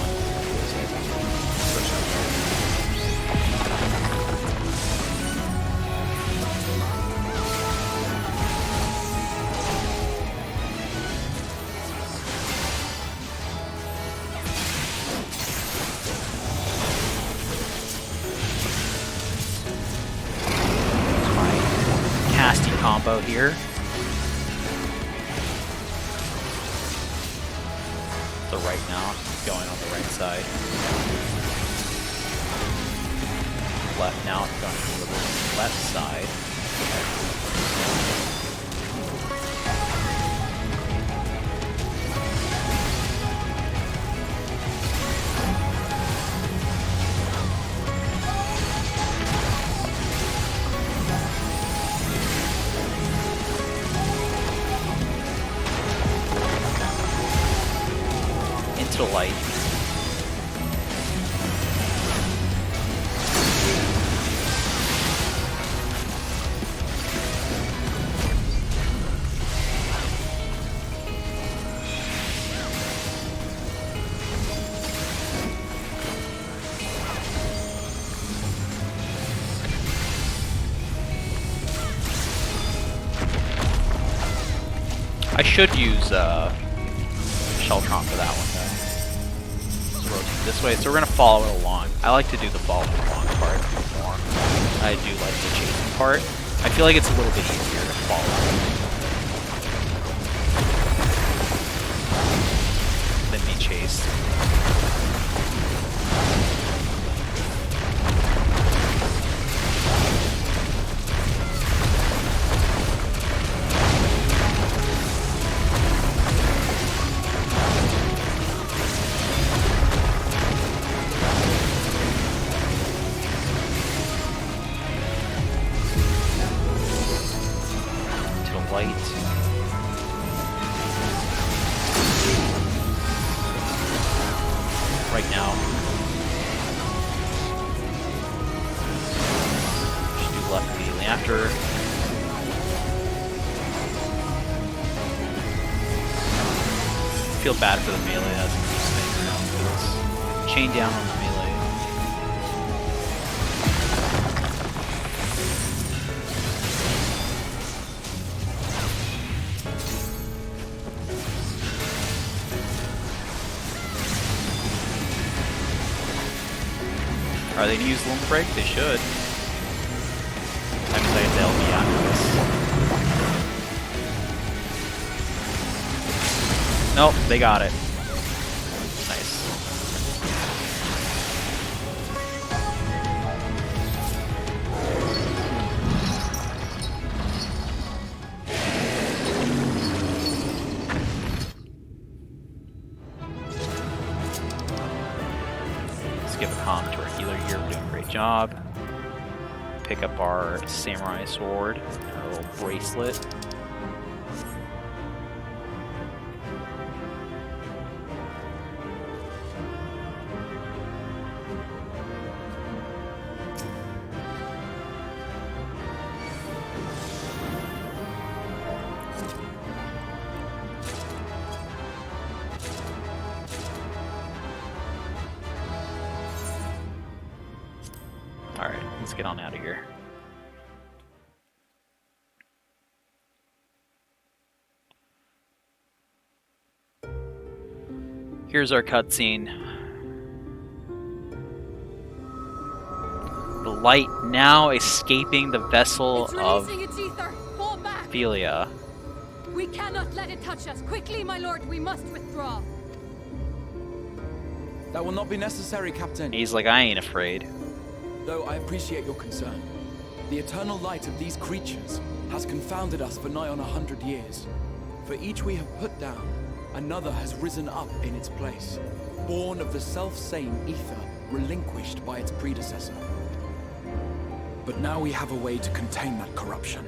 Combo here. The right now, going on the right side. Left now, going on the left side. Light. I should use Sheltron for that one though. This way, so we're gonna follow it along. I like to do the following along part more. I do like the chasing part. I feel like it's a little bit easier to follow than be chased. Right now. Just do left immediately after. Feel bad for the melee as it keeps spinning around for this. Chain down on the melee. Are they to use Limb Break? They should. I'm saying they'll be after this. Nope, they got it. Nice. Let's give a comp to our healer here. We're doing a great job. Pick up our samurai sword, our little bracelet. let's get on out of here. Here's our cutscene. The light now escaping the vessel It's of releasing its ether. Fall back. Ophelia. We cannot let it touch us. Quickly, my lord, we must withdraw. That will not be necessary, Captain. He's like, I ain't afraid. Though I appreciate your concern. The eternal light of these creatures has confounded us for nigh on 100 years. For each we have put down, another has risen up in its place, born of the self-same ether relinquished by its predecessor. But now we have a way to contain that corruption.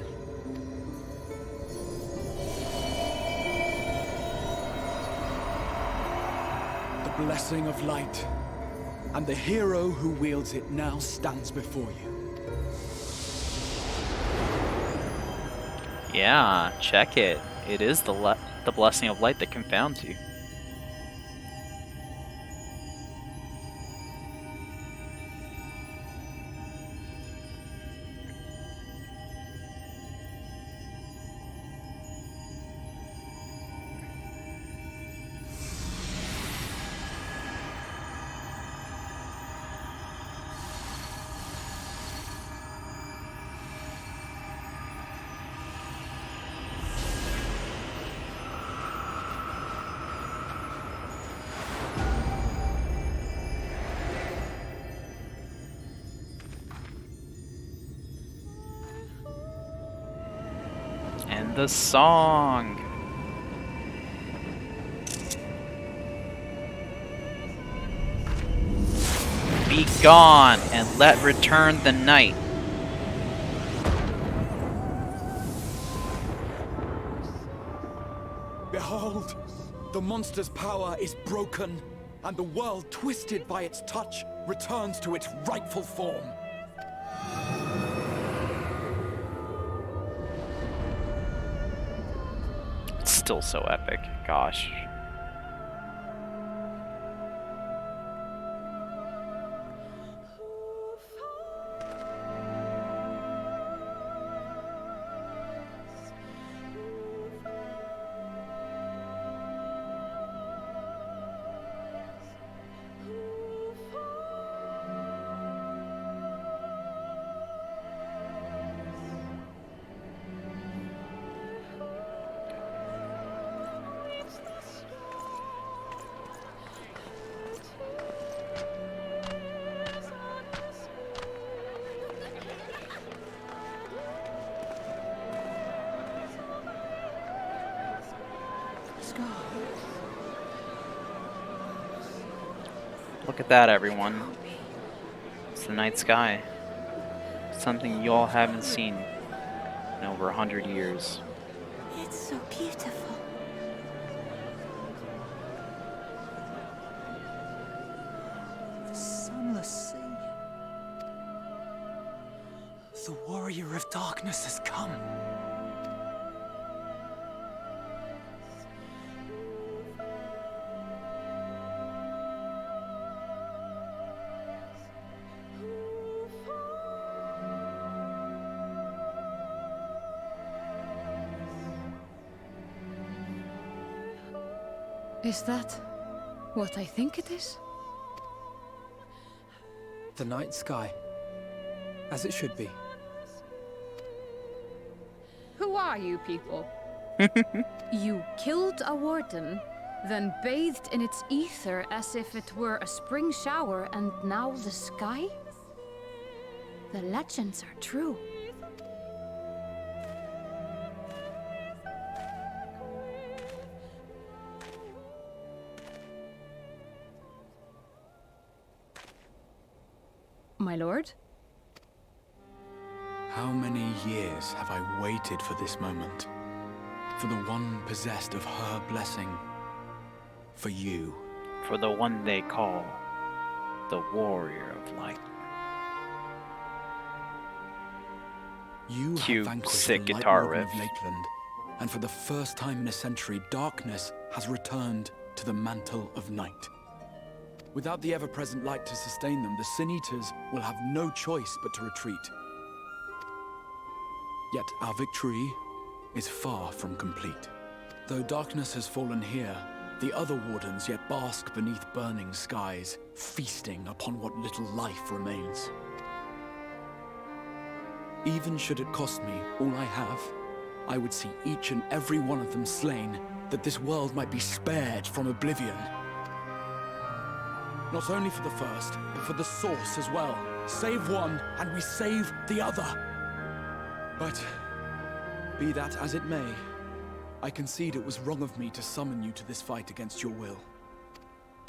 The blessing of light, and the hero who wields it now stands before you. Yeah, check it. It is the blessing of light that confounds you. And the song. Be gone and let return the night. Behold, the monster's power is broken, and the world, twisted by its touch, returns to its rightful form. It's still so epic, gosh. Look at that, everyone. It's the night sky. Something you all haven't seen in over 100 years. It's so beautiful. The sunless sea. The warrior of darkness has come. Is that what I think it is? The night sky. As it should be. Who are you people? You killed a warden, then bathed in its ether as if it were a spring shower, and now the sky? The legends are true. My lord? How many years have I waited for this moment? For the one possessed of her blessing. For you. For the one they call the Warrior of Light. You Cute, have vanquished sick the Light guitar Warden riff. of Lakeland, and for the first time in a century, darkness has returned to the mantle of night. Without the ever-present light to sustain them, the Sin Eaters will have no choice but to retreat. Yet our victory is far from complete. Though darkness has fallen here, the other Wardens yet bask beneath burning skies, feasting upon what little life remains. Even should it cost me all I have, I would see each and every one of them slain, that this world might be spared from oblivion. Not only for the first, but for the source as well. Save one, and we save the other. But, be that as it may, I concede it was wrong of me to summon you to this fight against your will.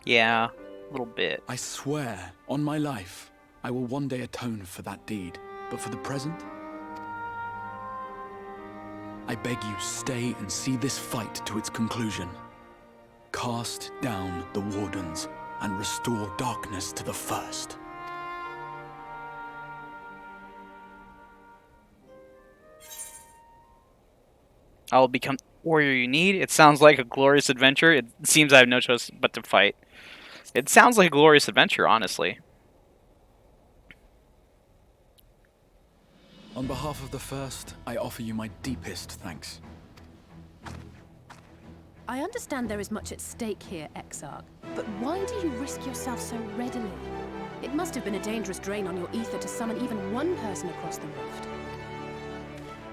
Yeah, a little bit. I swear, on my life, I will one day atone for that deed. But for the present, I beg you stay and see this fight to its conclusion. Cast down the Wardens and restore darkness to the first. I will become the warrior you need. It sounds like a glorious adventure. It seems I have no choice but to fight. It sounds like a glorious adventure, honestly. On behalf of the First, I offer you my deepest thanks. I understand there is much at stake here, Exarch, but why do you risk yourself so readily? It must have been a dangerous drain on your ether to summon even one person across the rift.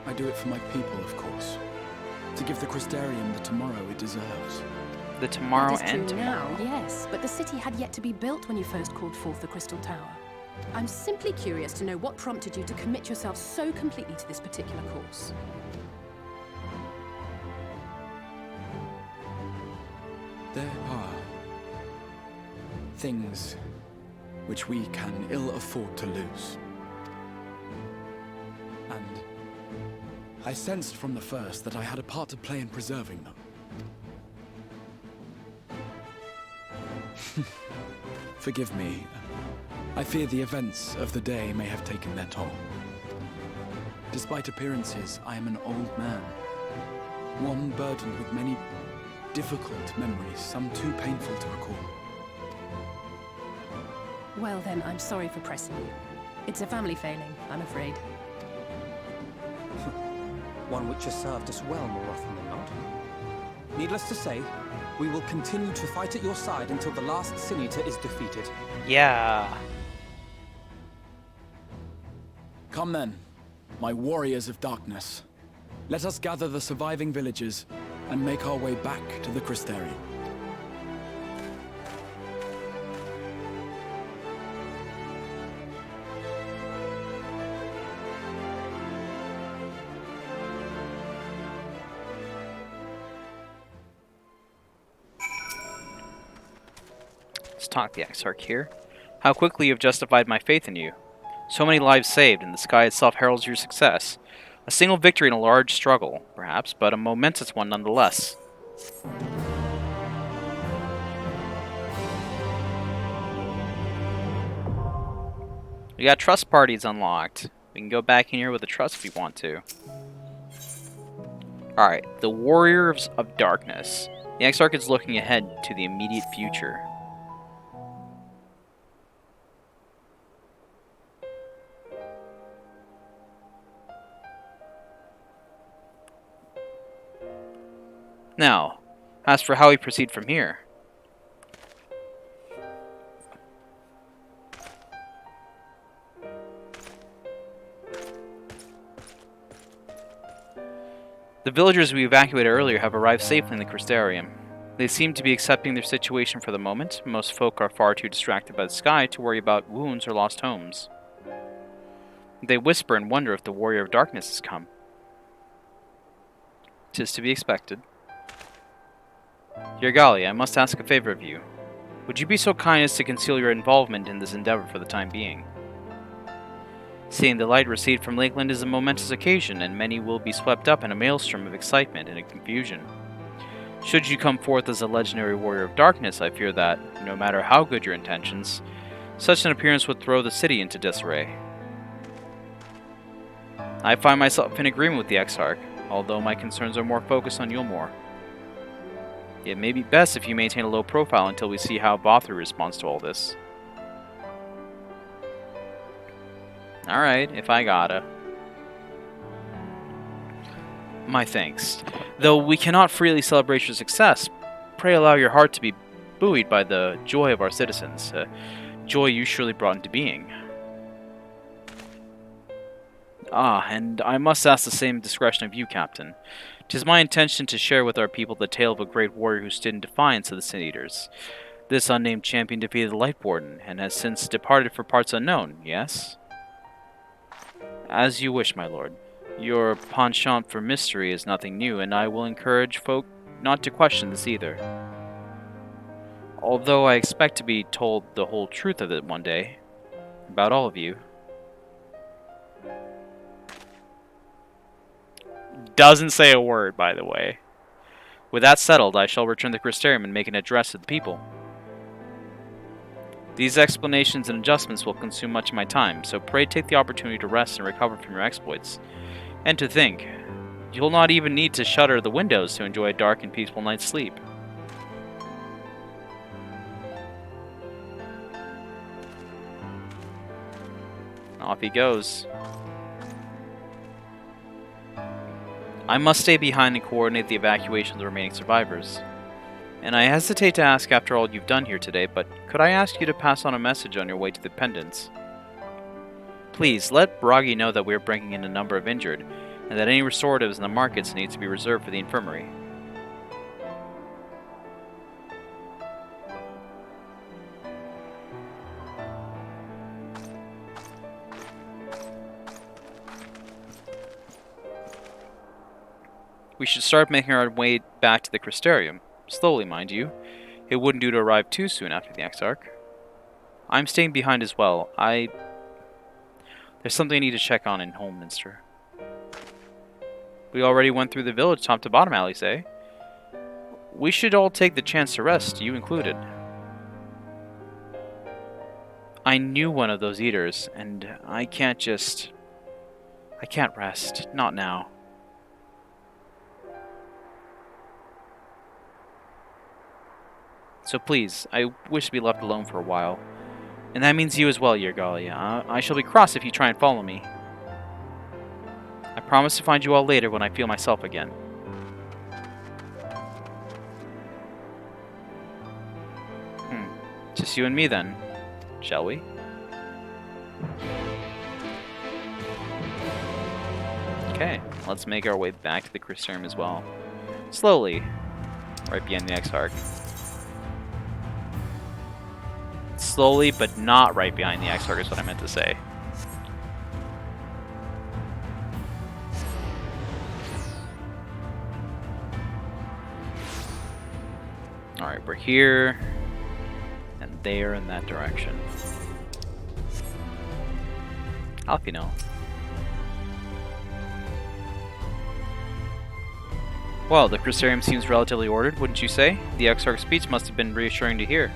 I do it for my people, of course. To give the Crystarium the tomorrow it deserves. The tomorrow That is and true tomorrow. now, yes, but the city had yet to be built when you first called forth the Crystal Tower. I'm simply curious to know what prompted you to commit yourself so completely to this particular course. There are things which we can ill afford to lose. And I sensed from the first that I had a part to play in preserving them. Forgive me. I fear the events of the day may have taken their toll. Despite appearances, I am an old man. One burdened with many difficult memories, some too painful to recall. Well then, I'm sorry for pressing you. It's a family failing, I'm afraid. One which has served us well more often than not. Needless to say, we will continue to fight at your side until the last Sin Eater is defeated. Yeah. Come then, my warriors of darkness. Let us gather the surviving villagers and make our way back to the Crystarium. Let's talk the Exarch here. How quickly you have justified my faith in you. So many lives saved, and the sky itself heralds your success. A single victory in a large struggle, perhaps, but a momentous one nonetheless. We got trust parties unlocked. We can go back in here with a trust if we want to. Alright, the Warriors of Darkness. The Exarch is looking ahead to the immediate future. Now, as for how we proceed from here. The villagers we evacuated earlier have arrived safely in the Crystarium. They seem to be accepting their situation for the moment. Most folk are far too distracted by the sky to worry about wounds or lost homes. They whisper and wonder if the Warrior of Darkness has come. 'Tis to be expected. Dear Gali, I must ask a favor of you. Would you be so kind as to conceal your involvement in this endeavor for the time being? Seeing the light received from Lakeland is a momentous occasion, and many will be swept up in a maelstrom of excitement and confusion. Should you come forth as a legendary warrior of darkness, I fear that, no matter how good your intentions, such an appearance would throw the city into disarray. I find myself in agreement with the Exarch, although my concerns are more focused on Yulmore. It may be best if you maintain a low profile until we see how Bothru responds to all this. Alright, if I gotta. My thanks. Though we cannot freely celebrate your success, pray allow your heart to be buoyed by the joy of our citizens, joy you surely brought into being. Ah, and I must ask the same discretion of you, Captain. 'Tis my intention to share with our people the tale of a great warrior who stood in defiance of the Sin Eaters. This unnamed champion defeated the Light Warden, and has since departed for parts unknown, yes? As you wish, my lord. Your penchant for mystery is nothing new, and I will encourage folk not to question this either. Although I expect to be told the whole truth of it one day. About all of you. Doesn't say a word, by the way. With that settled, I shall return to the Crystarium and make an address to the people. These explanations and adjustments will consume much of my time, so pray take the opportunity to rest and recover from your exploits. And to think, you'll not even need to shutter the windows to enjoy a dark and peaceful night's sleep. Off he goes. I must stay behind and coordinate the evacuation of the remaining survivors. And I hesitate to ask after all you've done here today, but could I ask you to pass on a message on your way to the Pendants? Please, let Bragi know that we are bringing in a number of injured, and that any restoratives in the markets need to be reserved for the infirmary. We should start making our way back to the Crystarium. Slowly, mind you. It wouldn't do to arrive too soon after the Exarch. I'm staying behind as well. There's something I need to check on in Holminster. We already went through the village top to bottom, Alice, eh? We should all take the chance to rest, you included. I knew one of those eaters, and I can't rest. Not now. So please, I wish to be left alone for a while. And that means you as well, Yergalia. I shall be cross if you try and follow me. I promise to find you all later when I feel myself again. Just you and me then, shall we? Okay, let's make our way back to the Crystarium as well. Slowly, right behind the Exarch. Slowly, but not right behind the Exarch is what I meant to say. Alright, we're here, and there in that direction. Alpino. Well, the Crystarium seems relatively ordered, wouldn't you say? The Exarch's speech must have been reassuring to hear.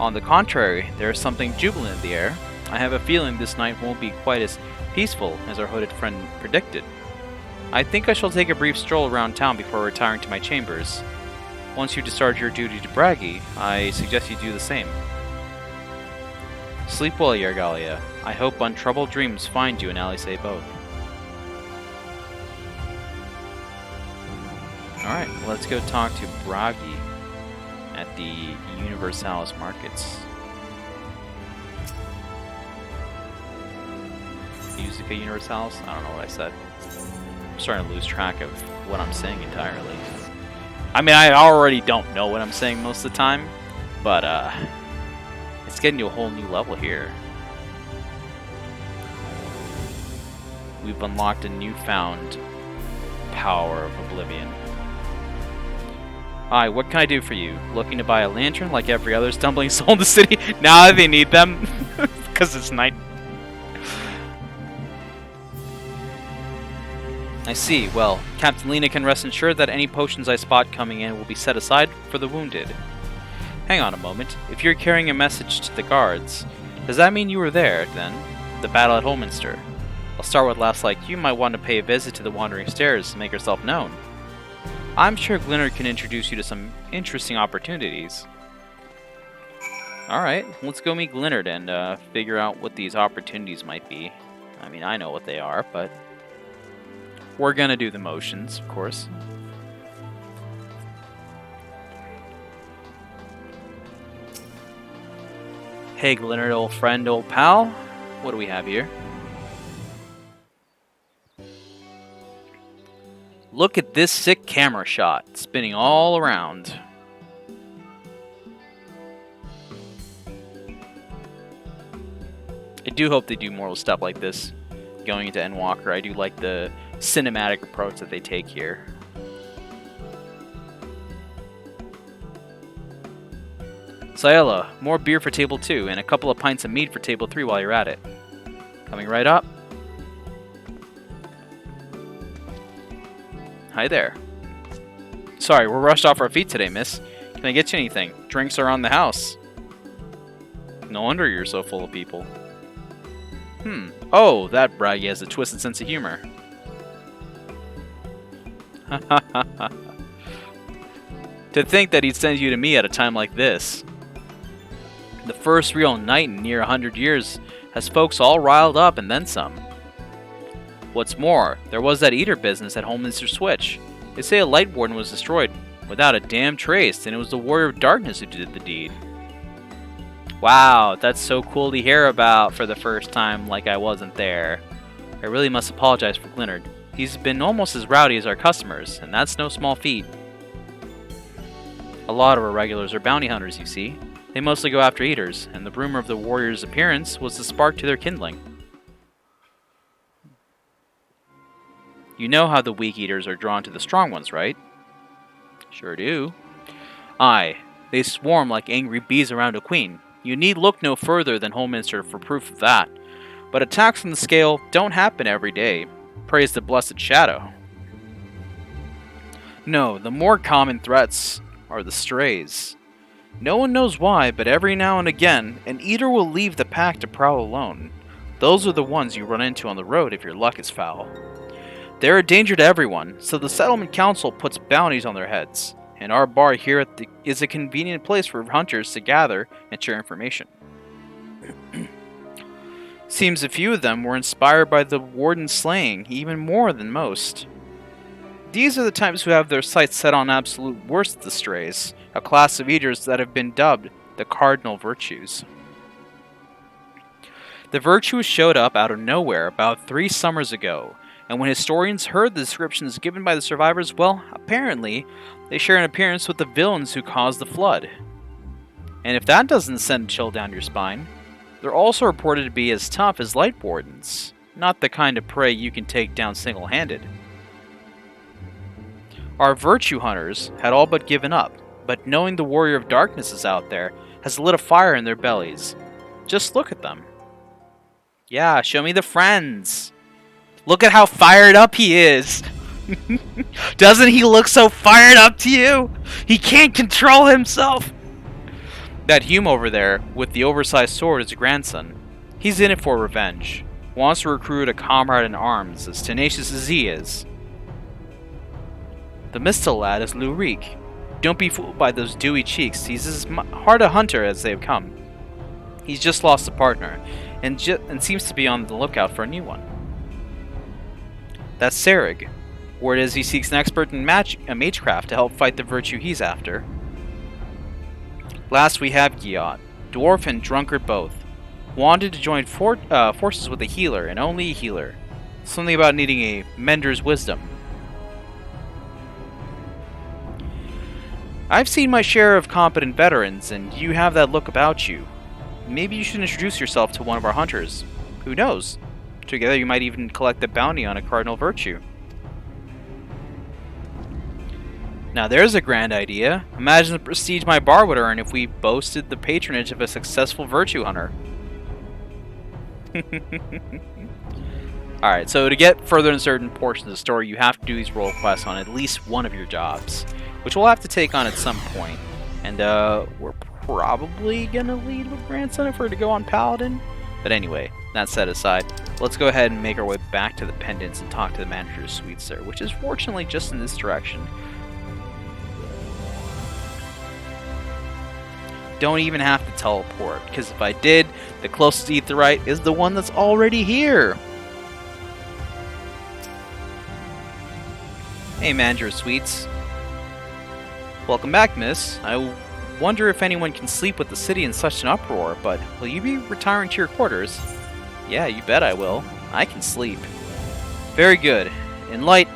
On the contrary, there is something jubilant in the air. I have a feeling this night won't be quite as peaceful as our hooded friend predicted. I think I shall take a brief stroll around town before retiring to my chambers. Once you discharge your duty to Bragi, I suggest you do the same. Sleep well, Yergalia. I hope untroubled dreams find you and Alice both. Alright, let's go talk to Bragi at the Universalis markets. Musica Universalis? I don't know what I said. I'm starting to lose track of what I'm saying entirely. I mean, I already don't know what I'm saying most of the time, but it's getting to a whole new level here. We've unlocked a newfound power of Oblivion. Hi, what can I do for you? Looking to buy a lantern like every other stumbling soul in the city? Now they need them because it's night. I see. Well, Captain Lena can rest assured that any potions I spot coming in will be set aside for the wounded. Hang on a moment. If you're carrying a message to the guards, does that mean you were there, then? The battle at Holminster. I'll start with last like you might want to pay a visit to the Wandering Stairs to make yourself known. I'm sure Glinard can introduce you to some interesting opportunities. Alright, let's go meet Glinard and figure out what these opportunities might be. I mean, I know what they are, but we're gonna do the motions, of course. Hey Glinard, old friend, old pal. What do we have here? Look at this sick camera shot, spinning all around. I do hope they do more stuff like this going into Endwalker. I do like the cinematic approach that they take here. Sayela, more beer for table 2 and a couple of pints of mead for table 3 while you're at it. Coming right up. Hi there. Sorry, we're rushed off our feet today, miss. Can I get you anything? Drinks are on the house. No wonder you're so full of people. Oh, that braggy has a twisted sense of humor. To think that he'd send you to me at a time like this. The first real night in near 100 years has folks all riled up and then some. What's more, there was that eater business at Holminster Switch. They say a light warden was destroyed without a damn trace, and it was the Warrior of Darkness who did the deed. Wow, that's so cool to hear about for the first time like I wasn't there. I really must apologize for Glinard. He's been almost as rowdy as our customers, and that's no small feat. A lot of our regulars are bounty hunters, you see. They mostly go after eaters, and the rumor of the warrior's appearance was the spark to their kindling. You know how the weak eaters are drawn to the strong ones, right? Sure do. Aye, they swarm like angry bees around a queen. You need look no further than Holminster for proof of that. But attacks on the scale don't happen every day. Praise the blessed Shadow. No, the more common threats are the strays. No one knows why, but every now and again, an eater will leave the pack to prowl alone. Those are the ones you run into on the road if your luck is foul. They're a danger to everyone, so the Settlement Council puts bounties on their heads. And our bar here is a convenient place for hunters to gather and share information. Seems a few of them were inspired by the warden's slaying, even more than most. These are the types who have their sights set on absolute worst of the strays, a class of eaters that have been dubbed the Cardinal Virtues. The Virtues showed up out of nowhere about 3 summers ago, and when historians heard the descriptions given by the survivors, well, apparently, they share an appearance with the villains who caused the flood. And if that doesn't send a chill down your spine, they're also reported to be as tough as light wardens, not the kind of prey you can take down single-handed. Our virtue hunters had all but given up, but knowing the Warrior of Darkness is out there has lit a fire in their bellies. Just look at them. Yeah, show me the friends. Look at how fired up he is. Doesn't he look so fired up to you? He can't control himself. That Hume over there with the oversized sword is a grandson. He's in it for revenge. Wants to recruit a comrade in arms as tenacious as he is. The Mistel lad is Lurik. Don't be fooled by those dewy cheeks. He's as hard a hunter as they've come. He's just lost a partner and seems to be on the lookout for a new one. That's Serig. Word is he seeks an expert in magecraft to help fight the virtue he's after. Last we have Giot, dwarf and drunkard both. Wanted to join forces with a healer, and only a healer. Something about needing a mender's wisdom. I've seen my share of competent veterans, and you have that look about you. Maybe you should introduce yourself to one of our hunters. Who knows? Together you might even collect a bounty on a cardinal virtue. Now there's a grand idea. Imagine the prestige my bar would earn if we boasted the patronage of a successful virtue hunter. Alright, so to get further in certain portions of the story, you have to do these role quests on at least one of your jobs, which we'll have to take on at some point. And we're probably gonna lead with Grandson if we're to go on Paladin. But anyway, that set aside, let's go ahead and make our way back to the Pendants and talk to the manager's suite, sir, which is fortunately just in this direction. don't even have to teleport, because if I did, the closest aetheryte is the one that's already here. Hey, Manager of Suites. Welcome back, miss. I wonder if anyone can sleep with the city in such an uproar, but will you be retiring to your quarters? Yeah, you bet I will. I can sleep. Very good. In light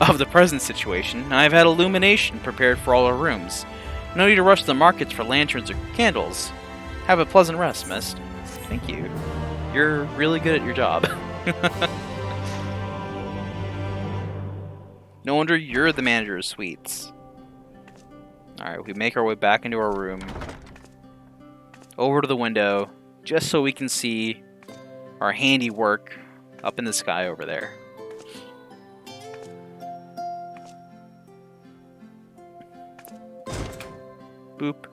of the present situation, I've had illumination prepared for all our rooms. No need to rush to the markets for lanterns or candles. Have a pleasant rest, miss. Thank you. You're really good at your job. No wonder you're the manager of suites. Alright, we make our way back into our room. Over to the window, just so we can see our handiwork up in the sky over there. Boop.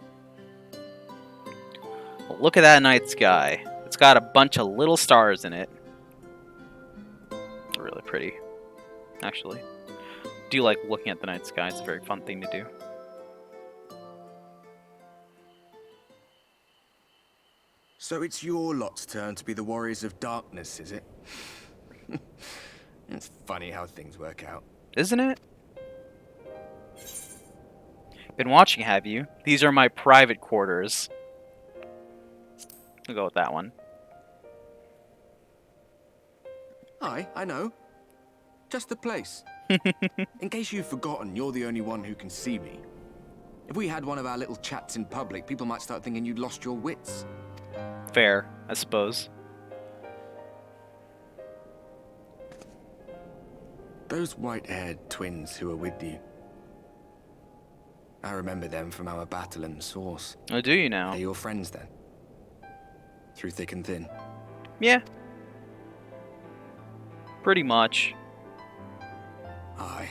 Well, look at that night sky. It's got a bunch of little stars in it. They're really pretty, actually. I do like looking at the night sky. It's a very fun thing to do. So it's your lot's turn to be the Warriors of Darkness, is it? It's funny how things work out. Isn't it? Been watching, have you? These are my private quarters. I'll go with that one. Aye, I know. Just the place. In case you've forgotten, you're the only one who can see me. If we had one of our little chats in public, people might start thinking you'd lost your wits. Fair, I suppose. Those white-haired twins who are with you. I remember them from our battle in the Source. Oh, do you now? They're your friends then? Through thick and thin? Yeah. Pretty much. Aye.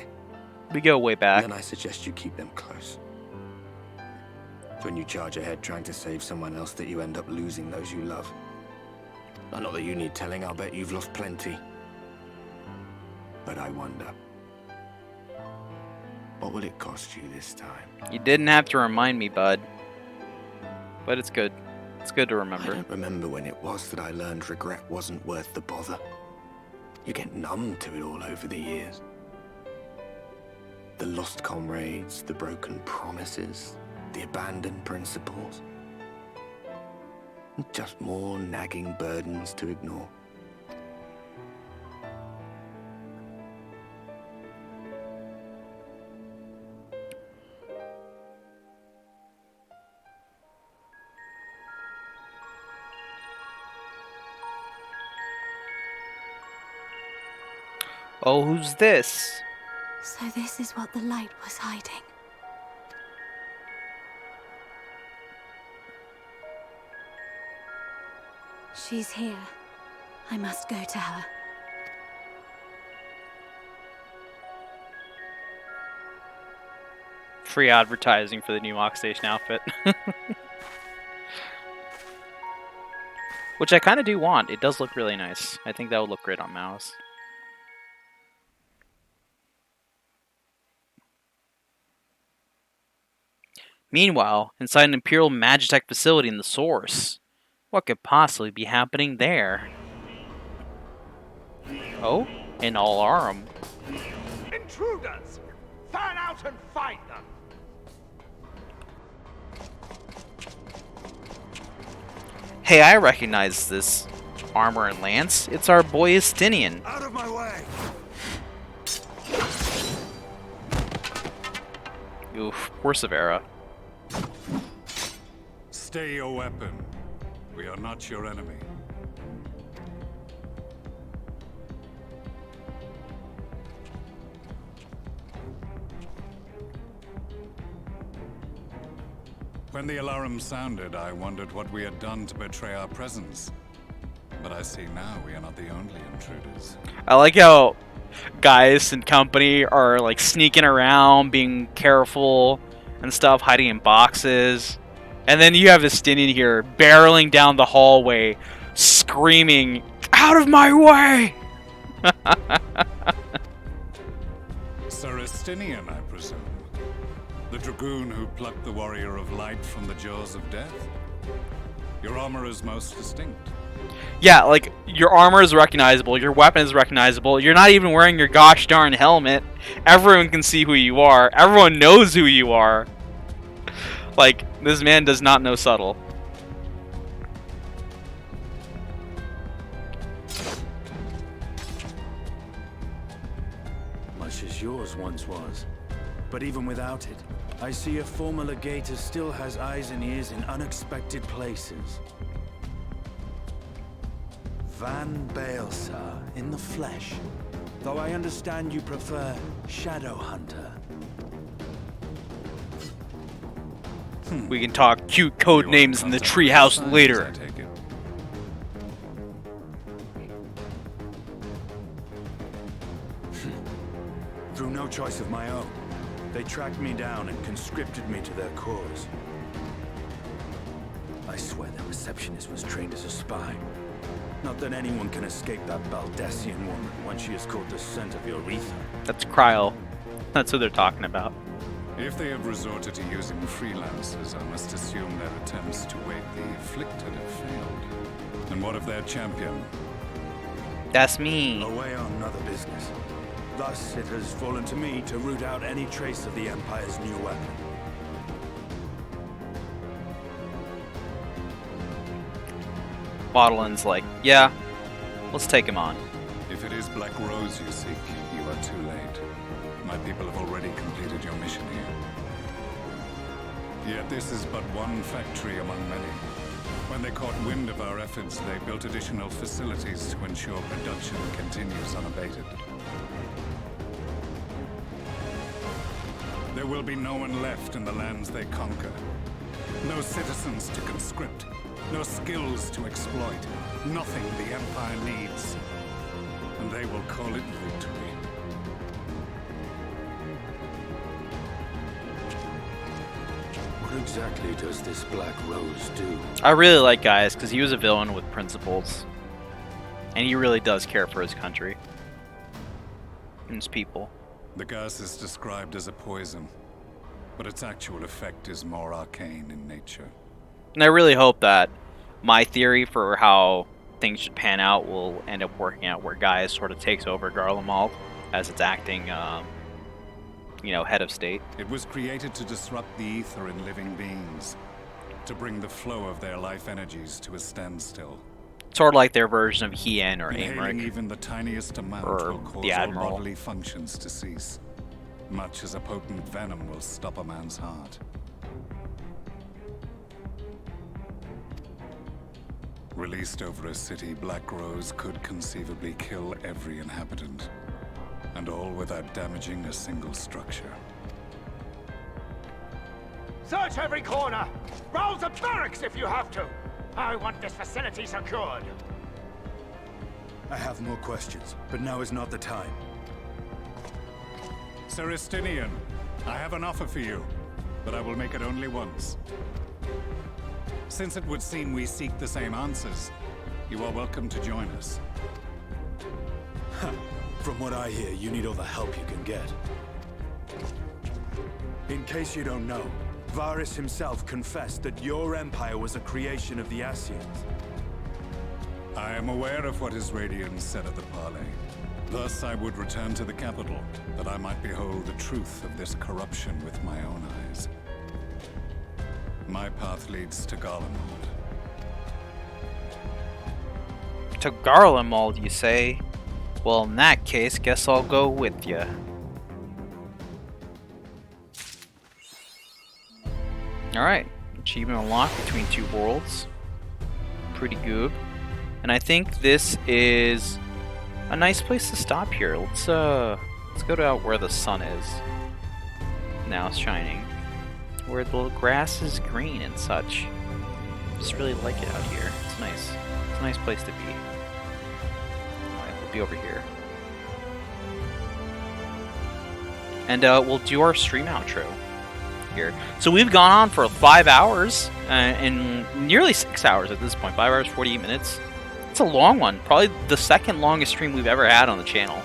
We go way back. Then I suggest you keep them close. It's when you charge ahead trying to save someone else that you end up losing those you love. Not that you need telling, I'll bet you've lost plenty. But I wonder, what will it cost you this time? You didn't have to remind me, bud. But it's good. It's good to remember. I don't remember when it was that I learned regret wasn't worth the bother. You get numb to it all over the years. The lost comrades, the broken promises, the abandoned principles. Just more nagging burdens to ignore. Oh, who's this? So this is what the light was hiding. She's here. I must go to her. Free advertising for the new Oxstation outfit. Which I kind of do want. It does look really nice. I think that would look great on mouse. Meanwhile, inside an Imperial Magitech facility in the Source, what could possibly be happening there? Oh, an alarum. Intruders! Fan out and fight them! Hey, I recognize this armor and lance. It's our boy Estinian. Out of my way! Oof, poor Severa. Stay your weapon. We are not your enemy. When the alarm sounded, I wondered what we had done to betray our presence. But I see now we are not the only intruders. I like how Gaius and company are like sneaking around, being careful and stuff, hiding in boxes. And then you have Estinian here barreling down the hallway, screaming, "Out of my way!" Sir Estinian, I presume. The dragoon who plucked the warrior of light from the jaws of death? Your armor is most distinct. Yeah, like, your armor is recognizable, your weapon is recognizable, you're not even wearing your gosh darn helmet. Everyone can see who you are. Everyone knows who you are. Like, this man does not know subtle. Much as yours once was. But even without it, I see a former legator still has eyes and ears in unexpected places. Van Baelsar, in the flesh. Though I understand you prefer Shadow Hunter. We can talk cute code names in the treehouse later. Through no choice of my own, they tracked me down and conscripted me to their cause. I swear their receptionist was trained as a spy. Not that anyone can escape that Baldessian woman once she has caught the scent of your ether. That's Kryl. That's who they're talking about. If they have resorted to using freelancers, I must assume their attempts to wake the afflicted have failed. And what of their champion? That's me. Away on another business. Thus, it has fallen to me to root out any trace of the Empire's new weapon. Bottlin's like, yeah, let's take him on. If it is Black Rose you seek, you are too late. My people have already completed your mission here. Yet this is but one factory among many. When they caught wind of our efforts, they built additional facilities to ensure production continues unabated. There will be no one left in the lands they conquer. No citizens to conscript. No skills to exploit. Nothing the Empire needs. And they will call it victory. What exactly does this Black Rose do? I really like Gaius because he was a villain with principles. And he really does care for his country. And his people. The gas is described as a poison, but its actual effect is more arcane in nature. And I really hope that my theory for how things should pan out will end up working out where Gaius sort of takes over Garlemald as its acting, head of state. It was created to disrupt the ether in living beings, to bring the flow of their life energies to a standstill. Sort of like their version of Hien or Inhaling Aymeric. Even the tiniest amount or will cause the all Admiral. bodily functions to cease, much as a potent venom will stop a man's heart. Released over a city, Black Rose could conceivably kill every inhabitant, and all without damaging a single structure. Search every corner! Rouse the barracks if you have to! I want this facility secured! I have more questions, but now is not the time. Sir Estinian, I have an offer for you, but I will make it only once. Since it would seem we seek the same answers, you are welcome to join us. From what I hear, you need all the help you can get. In case you don't know, Varys himself confessed that your empire was a creation of the Ascians. I am aware of what his Radiance said at the parley. Thus, I would return to the capital, that I might behold the truth of this corruption with my own eyes. My path leads to Garlemald. To Garlemald, you say? Well, in that case, guess I'll go with ya. Alright, achievement unlocked between two worlds. Pretty good. And I think this is a nice place to stop here. Let's go to out where the sun is. Now it's shining. Where the grass is green and such. Just really like it out here. It's nice. It's a nice place to be. Alright, we'll be over here. And we'll do our stream outro here. So we've gone on for 5 hours, and nearly 6 hours at this point. 5 hours, 48 minutes. It's a long one. Probably the second longest stream we've ever had on the channel.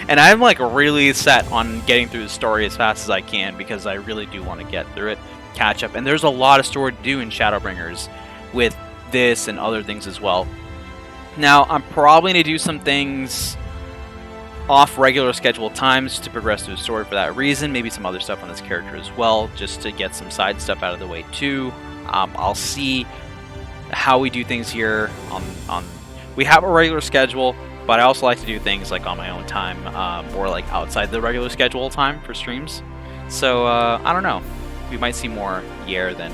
And I'm like really set on getting through the story as fast as I can because I really do want to get through it, catch up. And there's a lot of story to do in Shadowbringers with this and other things as well. Now, I'm probably going to do some things off regular scheduled times to progress through the story for that reason. Maybe some other stuff on this character as well, just to get some side stuff out of the way too. I'll see how we do things here on we have a regular schedule, but I also like to do things like on my own time, or like outside the regular schedule time for streams. So I don't know, we might see more Yer than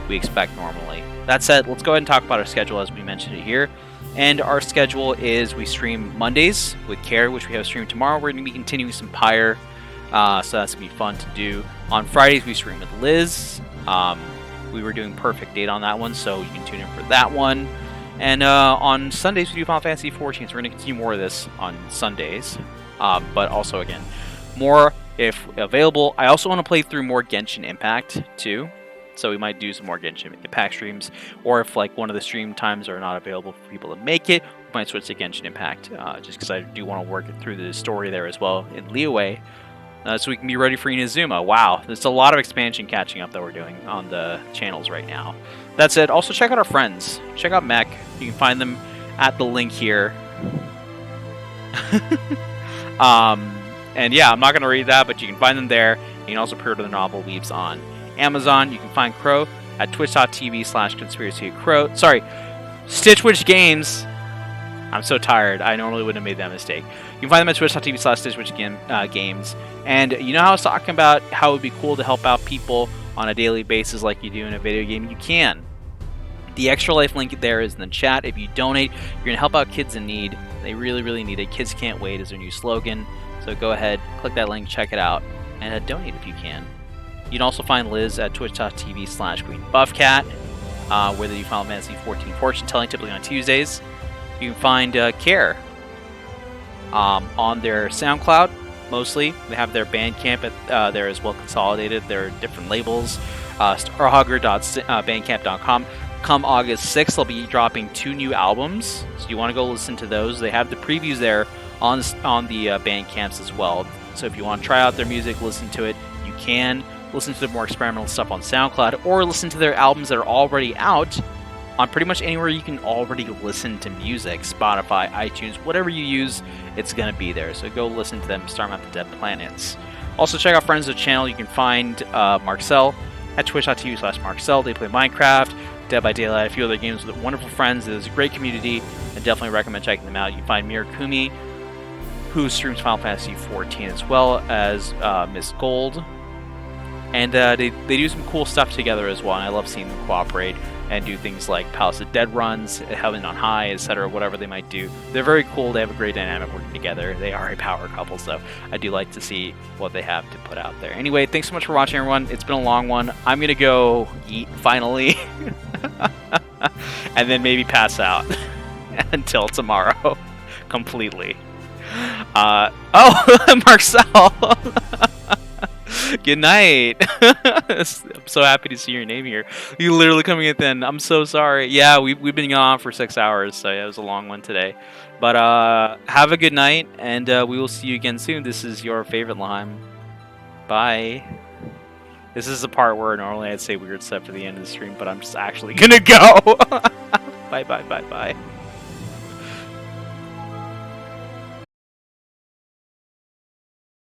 we expect normally. That said, let's go ahead and talk about our schedule as we mentioned it here. And our schedule is we stream Mondays with Care, which we have streamed tomorrow. We're going to be continuing some Pyre, so that's going to be fun to do. On Fridays, we stream with Liz. We were doing Perfect Date on that one, so you can tune in for that one. And on Sundays, we do Final Fantasy 14, so we're going to continue more of this on Sundays. But also, again, more if available. I also want to play through more Genshin Impact, too. So we might do some more Genshin Impact streams, or if like one of the stream times are not available for people to make it, we might switch to Genshin Impact, just because I do want to work through the story there as well in Liyue, so we can be ready for Inazuma. Wow, there's a lot of expansion catching up that we're doing on the channels right now. That said, also check out our friends. Check out Mech. You can find them at the link here. And yeah, I'm not going to read that, but you can find them there. You can also pre-order the novel Leaves on Amazon. You can find Crow at twitch.tv/conspiracycrow. Sorry, Stitchwitch Games. I'm so tired. I normally wouldn't have made that mistake. You can find them at twitch.tv/Stitchwitch Games. And you know how I was talking about how it would be cool to help out people on a daily basis like you do in a video game? You can. The Extra Life link there is in the chat. If you donate, you're going to help out kids in need. They really, really need it. Kids Can't Wait is their new slogan. So go ahead, click that link, check it out, and donate if you can. You can also find Liz at twitch.tv/GreenBuffCat, where they do Final Fantasy 14 fortune telling, typically on Tuesdays. You can find Care on their SoundCloud, mostly. They have their Bandcamp there as well consolidated. There are different labels. starhugger.bandcamp.com. Come August 6th, they'll be dropping 2 new albums, so you want to go listen to those. They have the previews there on the Bandcamps as well. So if you want to try out their music, listen to it, you can. Listen to the more experimental stuff on SoundCloud, or listen to their albums that are already out on pretty much anywhere you can already listen to music. Spotify, iTunes, whatever you use, it's going to be there. So go listen to them, Star Map the Dead Planets. Also check out Friends of the Channel. You can find Marcel at twitch.tv/Marcel. They play Minecraft, Dead by Daylight, a few other games with wonderful friends. It is a great community. I definitely recommend checking them out. You can find Mirakumi, who streams Final Fantasy 14, as well as Miss Gold. And they do some cool stuff together as well, and I love seeing them cooperate and do things like Palace of Dead runs, Heaven on High, etc., whatever they might do. They're very cool. They have a great dynamic working together. They are a power couple, so I do like to see what they have to put out there. Anyway, thanks so much for watching, everyone. It's been a long one. I'm going to go eat, finally, and then maybe pass out until tomorrow, completely. Oh, Marcel! Good night. I'm so happy to see your name here. You literally coming in then. I'm so sorry. Yeah, we've been on for 6 hours, so yeah, it was a long one today. But have a good night, and we will see you again soon. This is your favorite Lime. Bye. This is the part where normally I'd say weird stuff at the end of the stream, but I'm just actually gonna go. Bye, bye, bye, bye.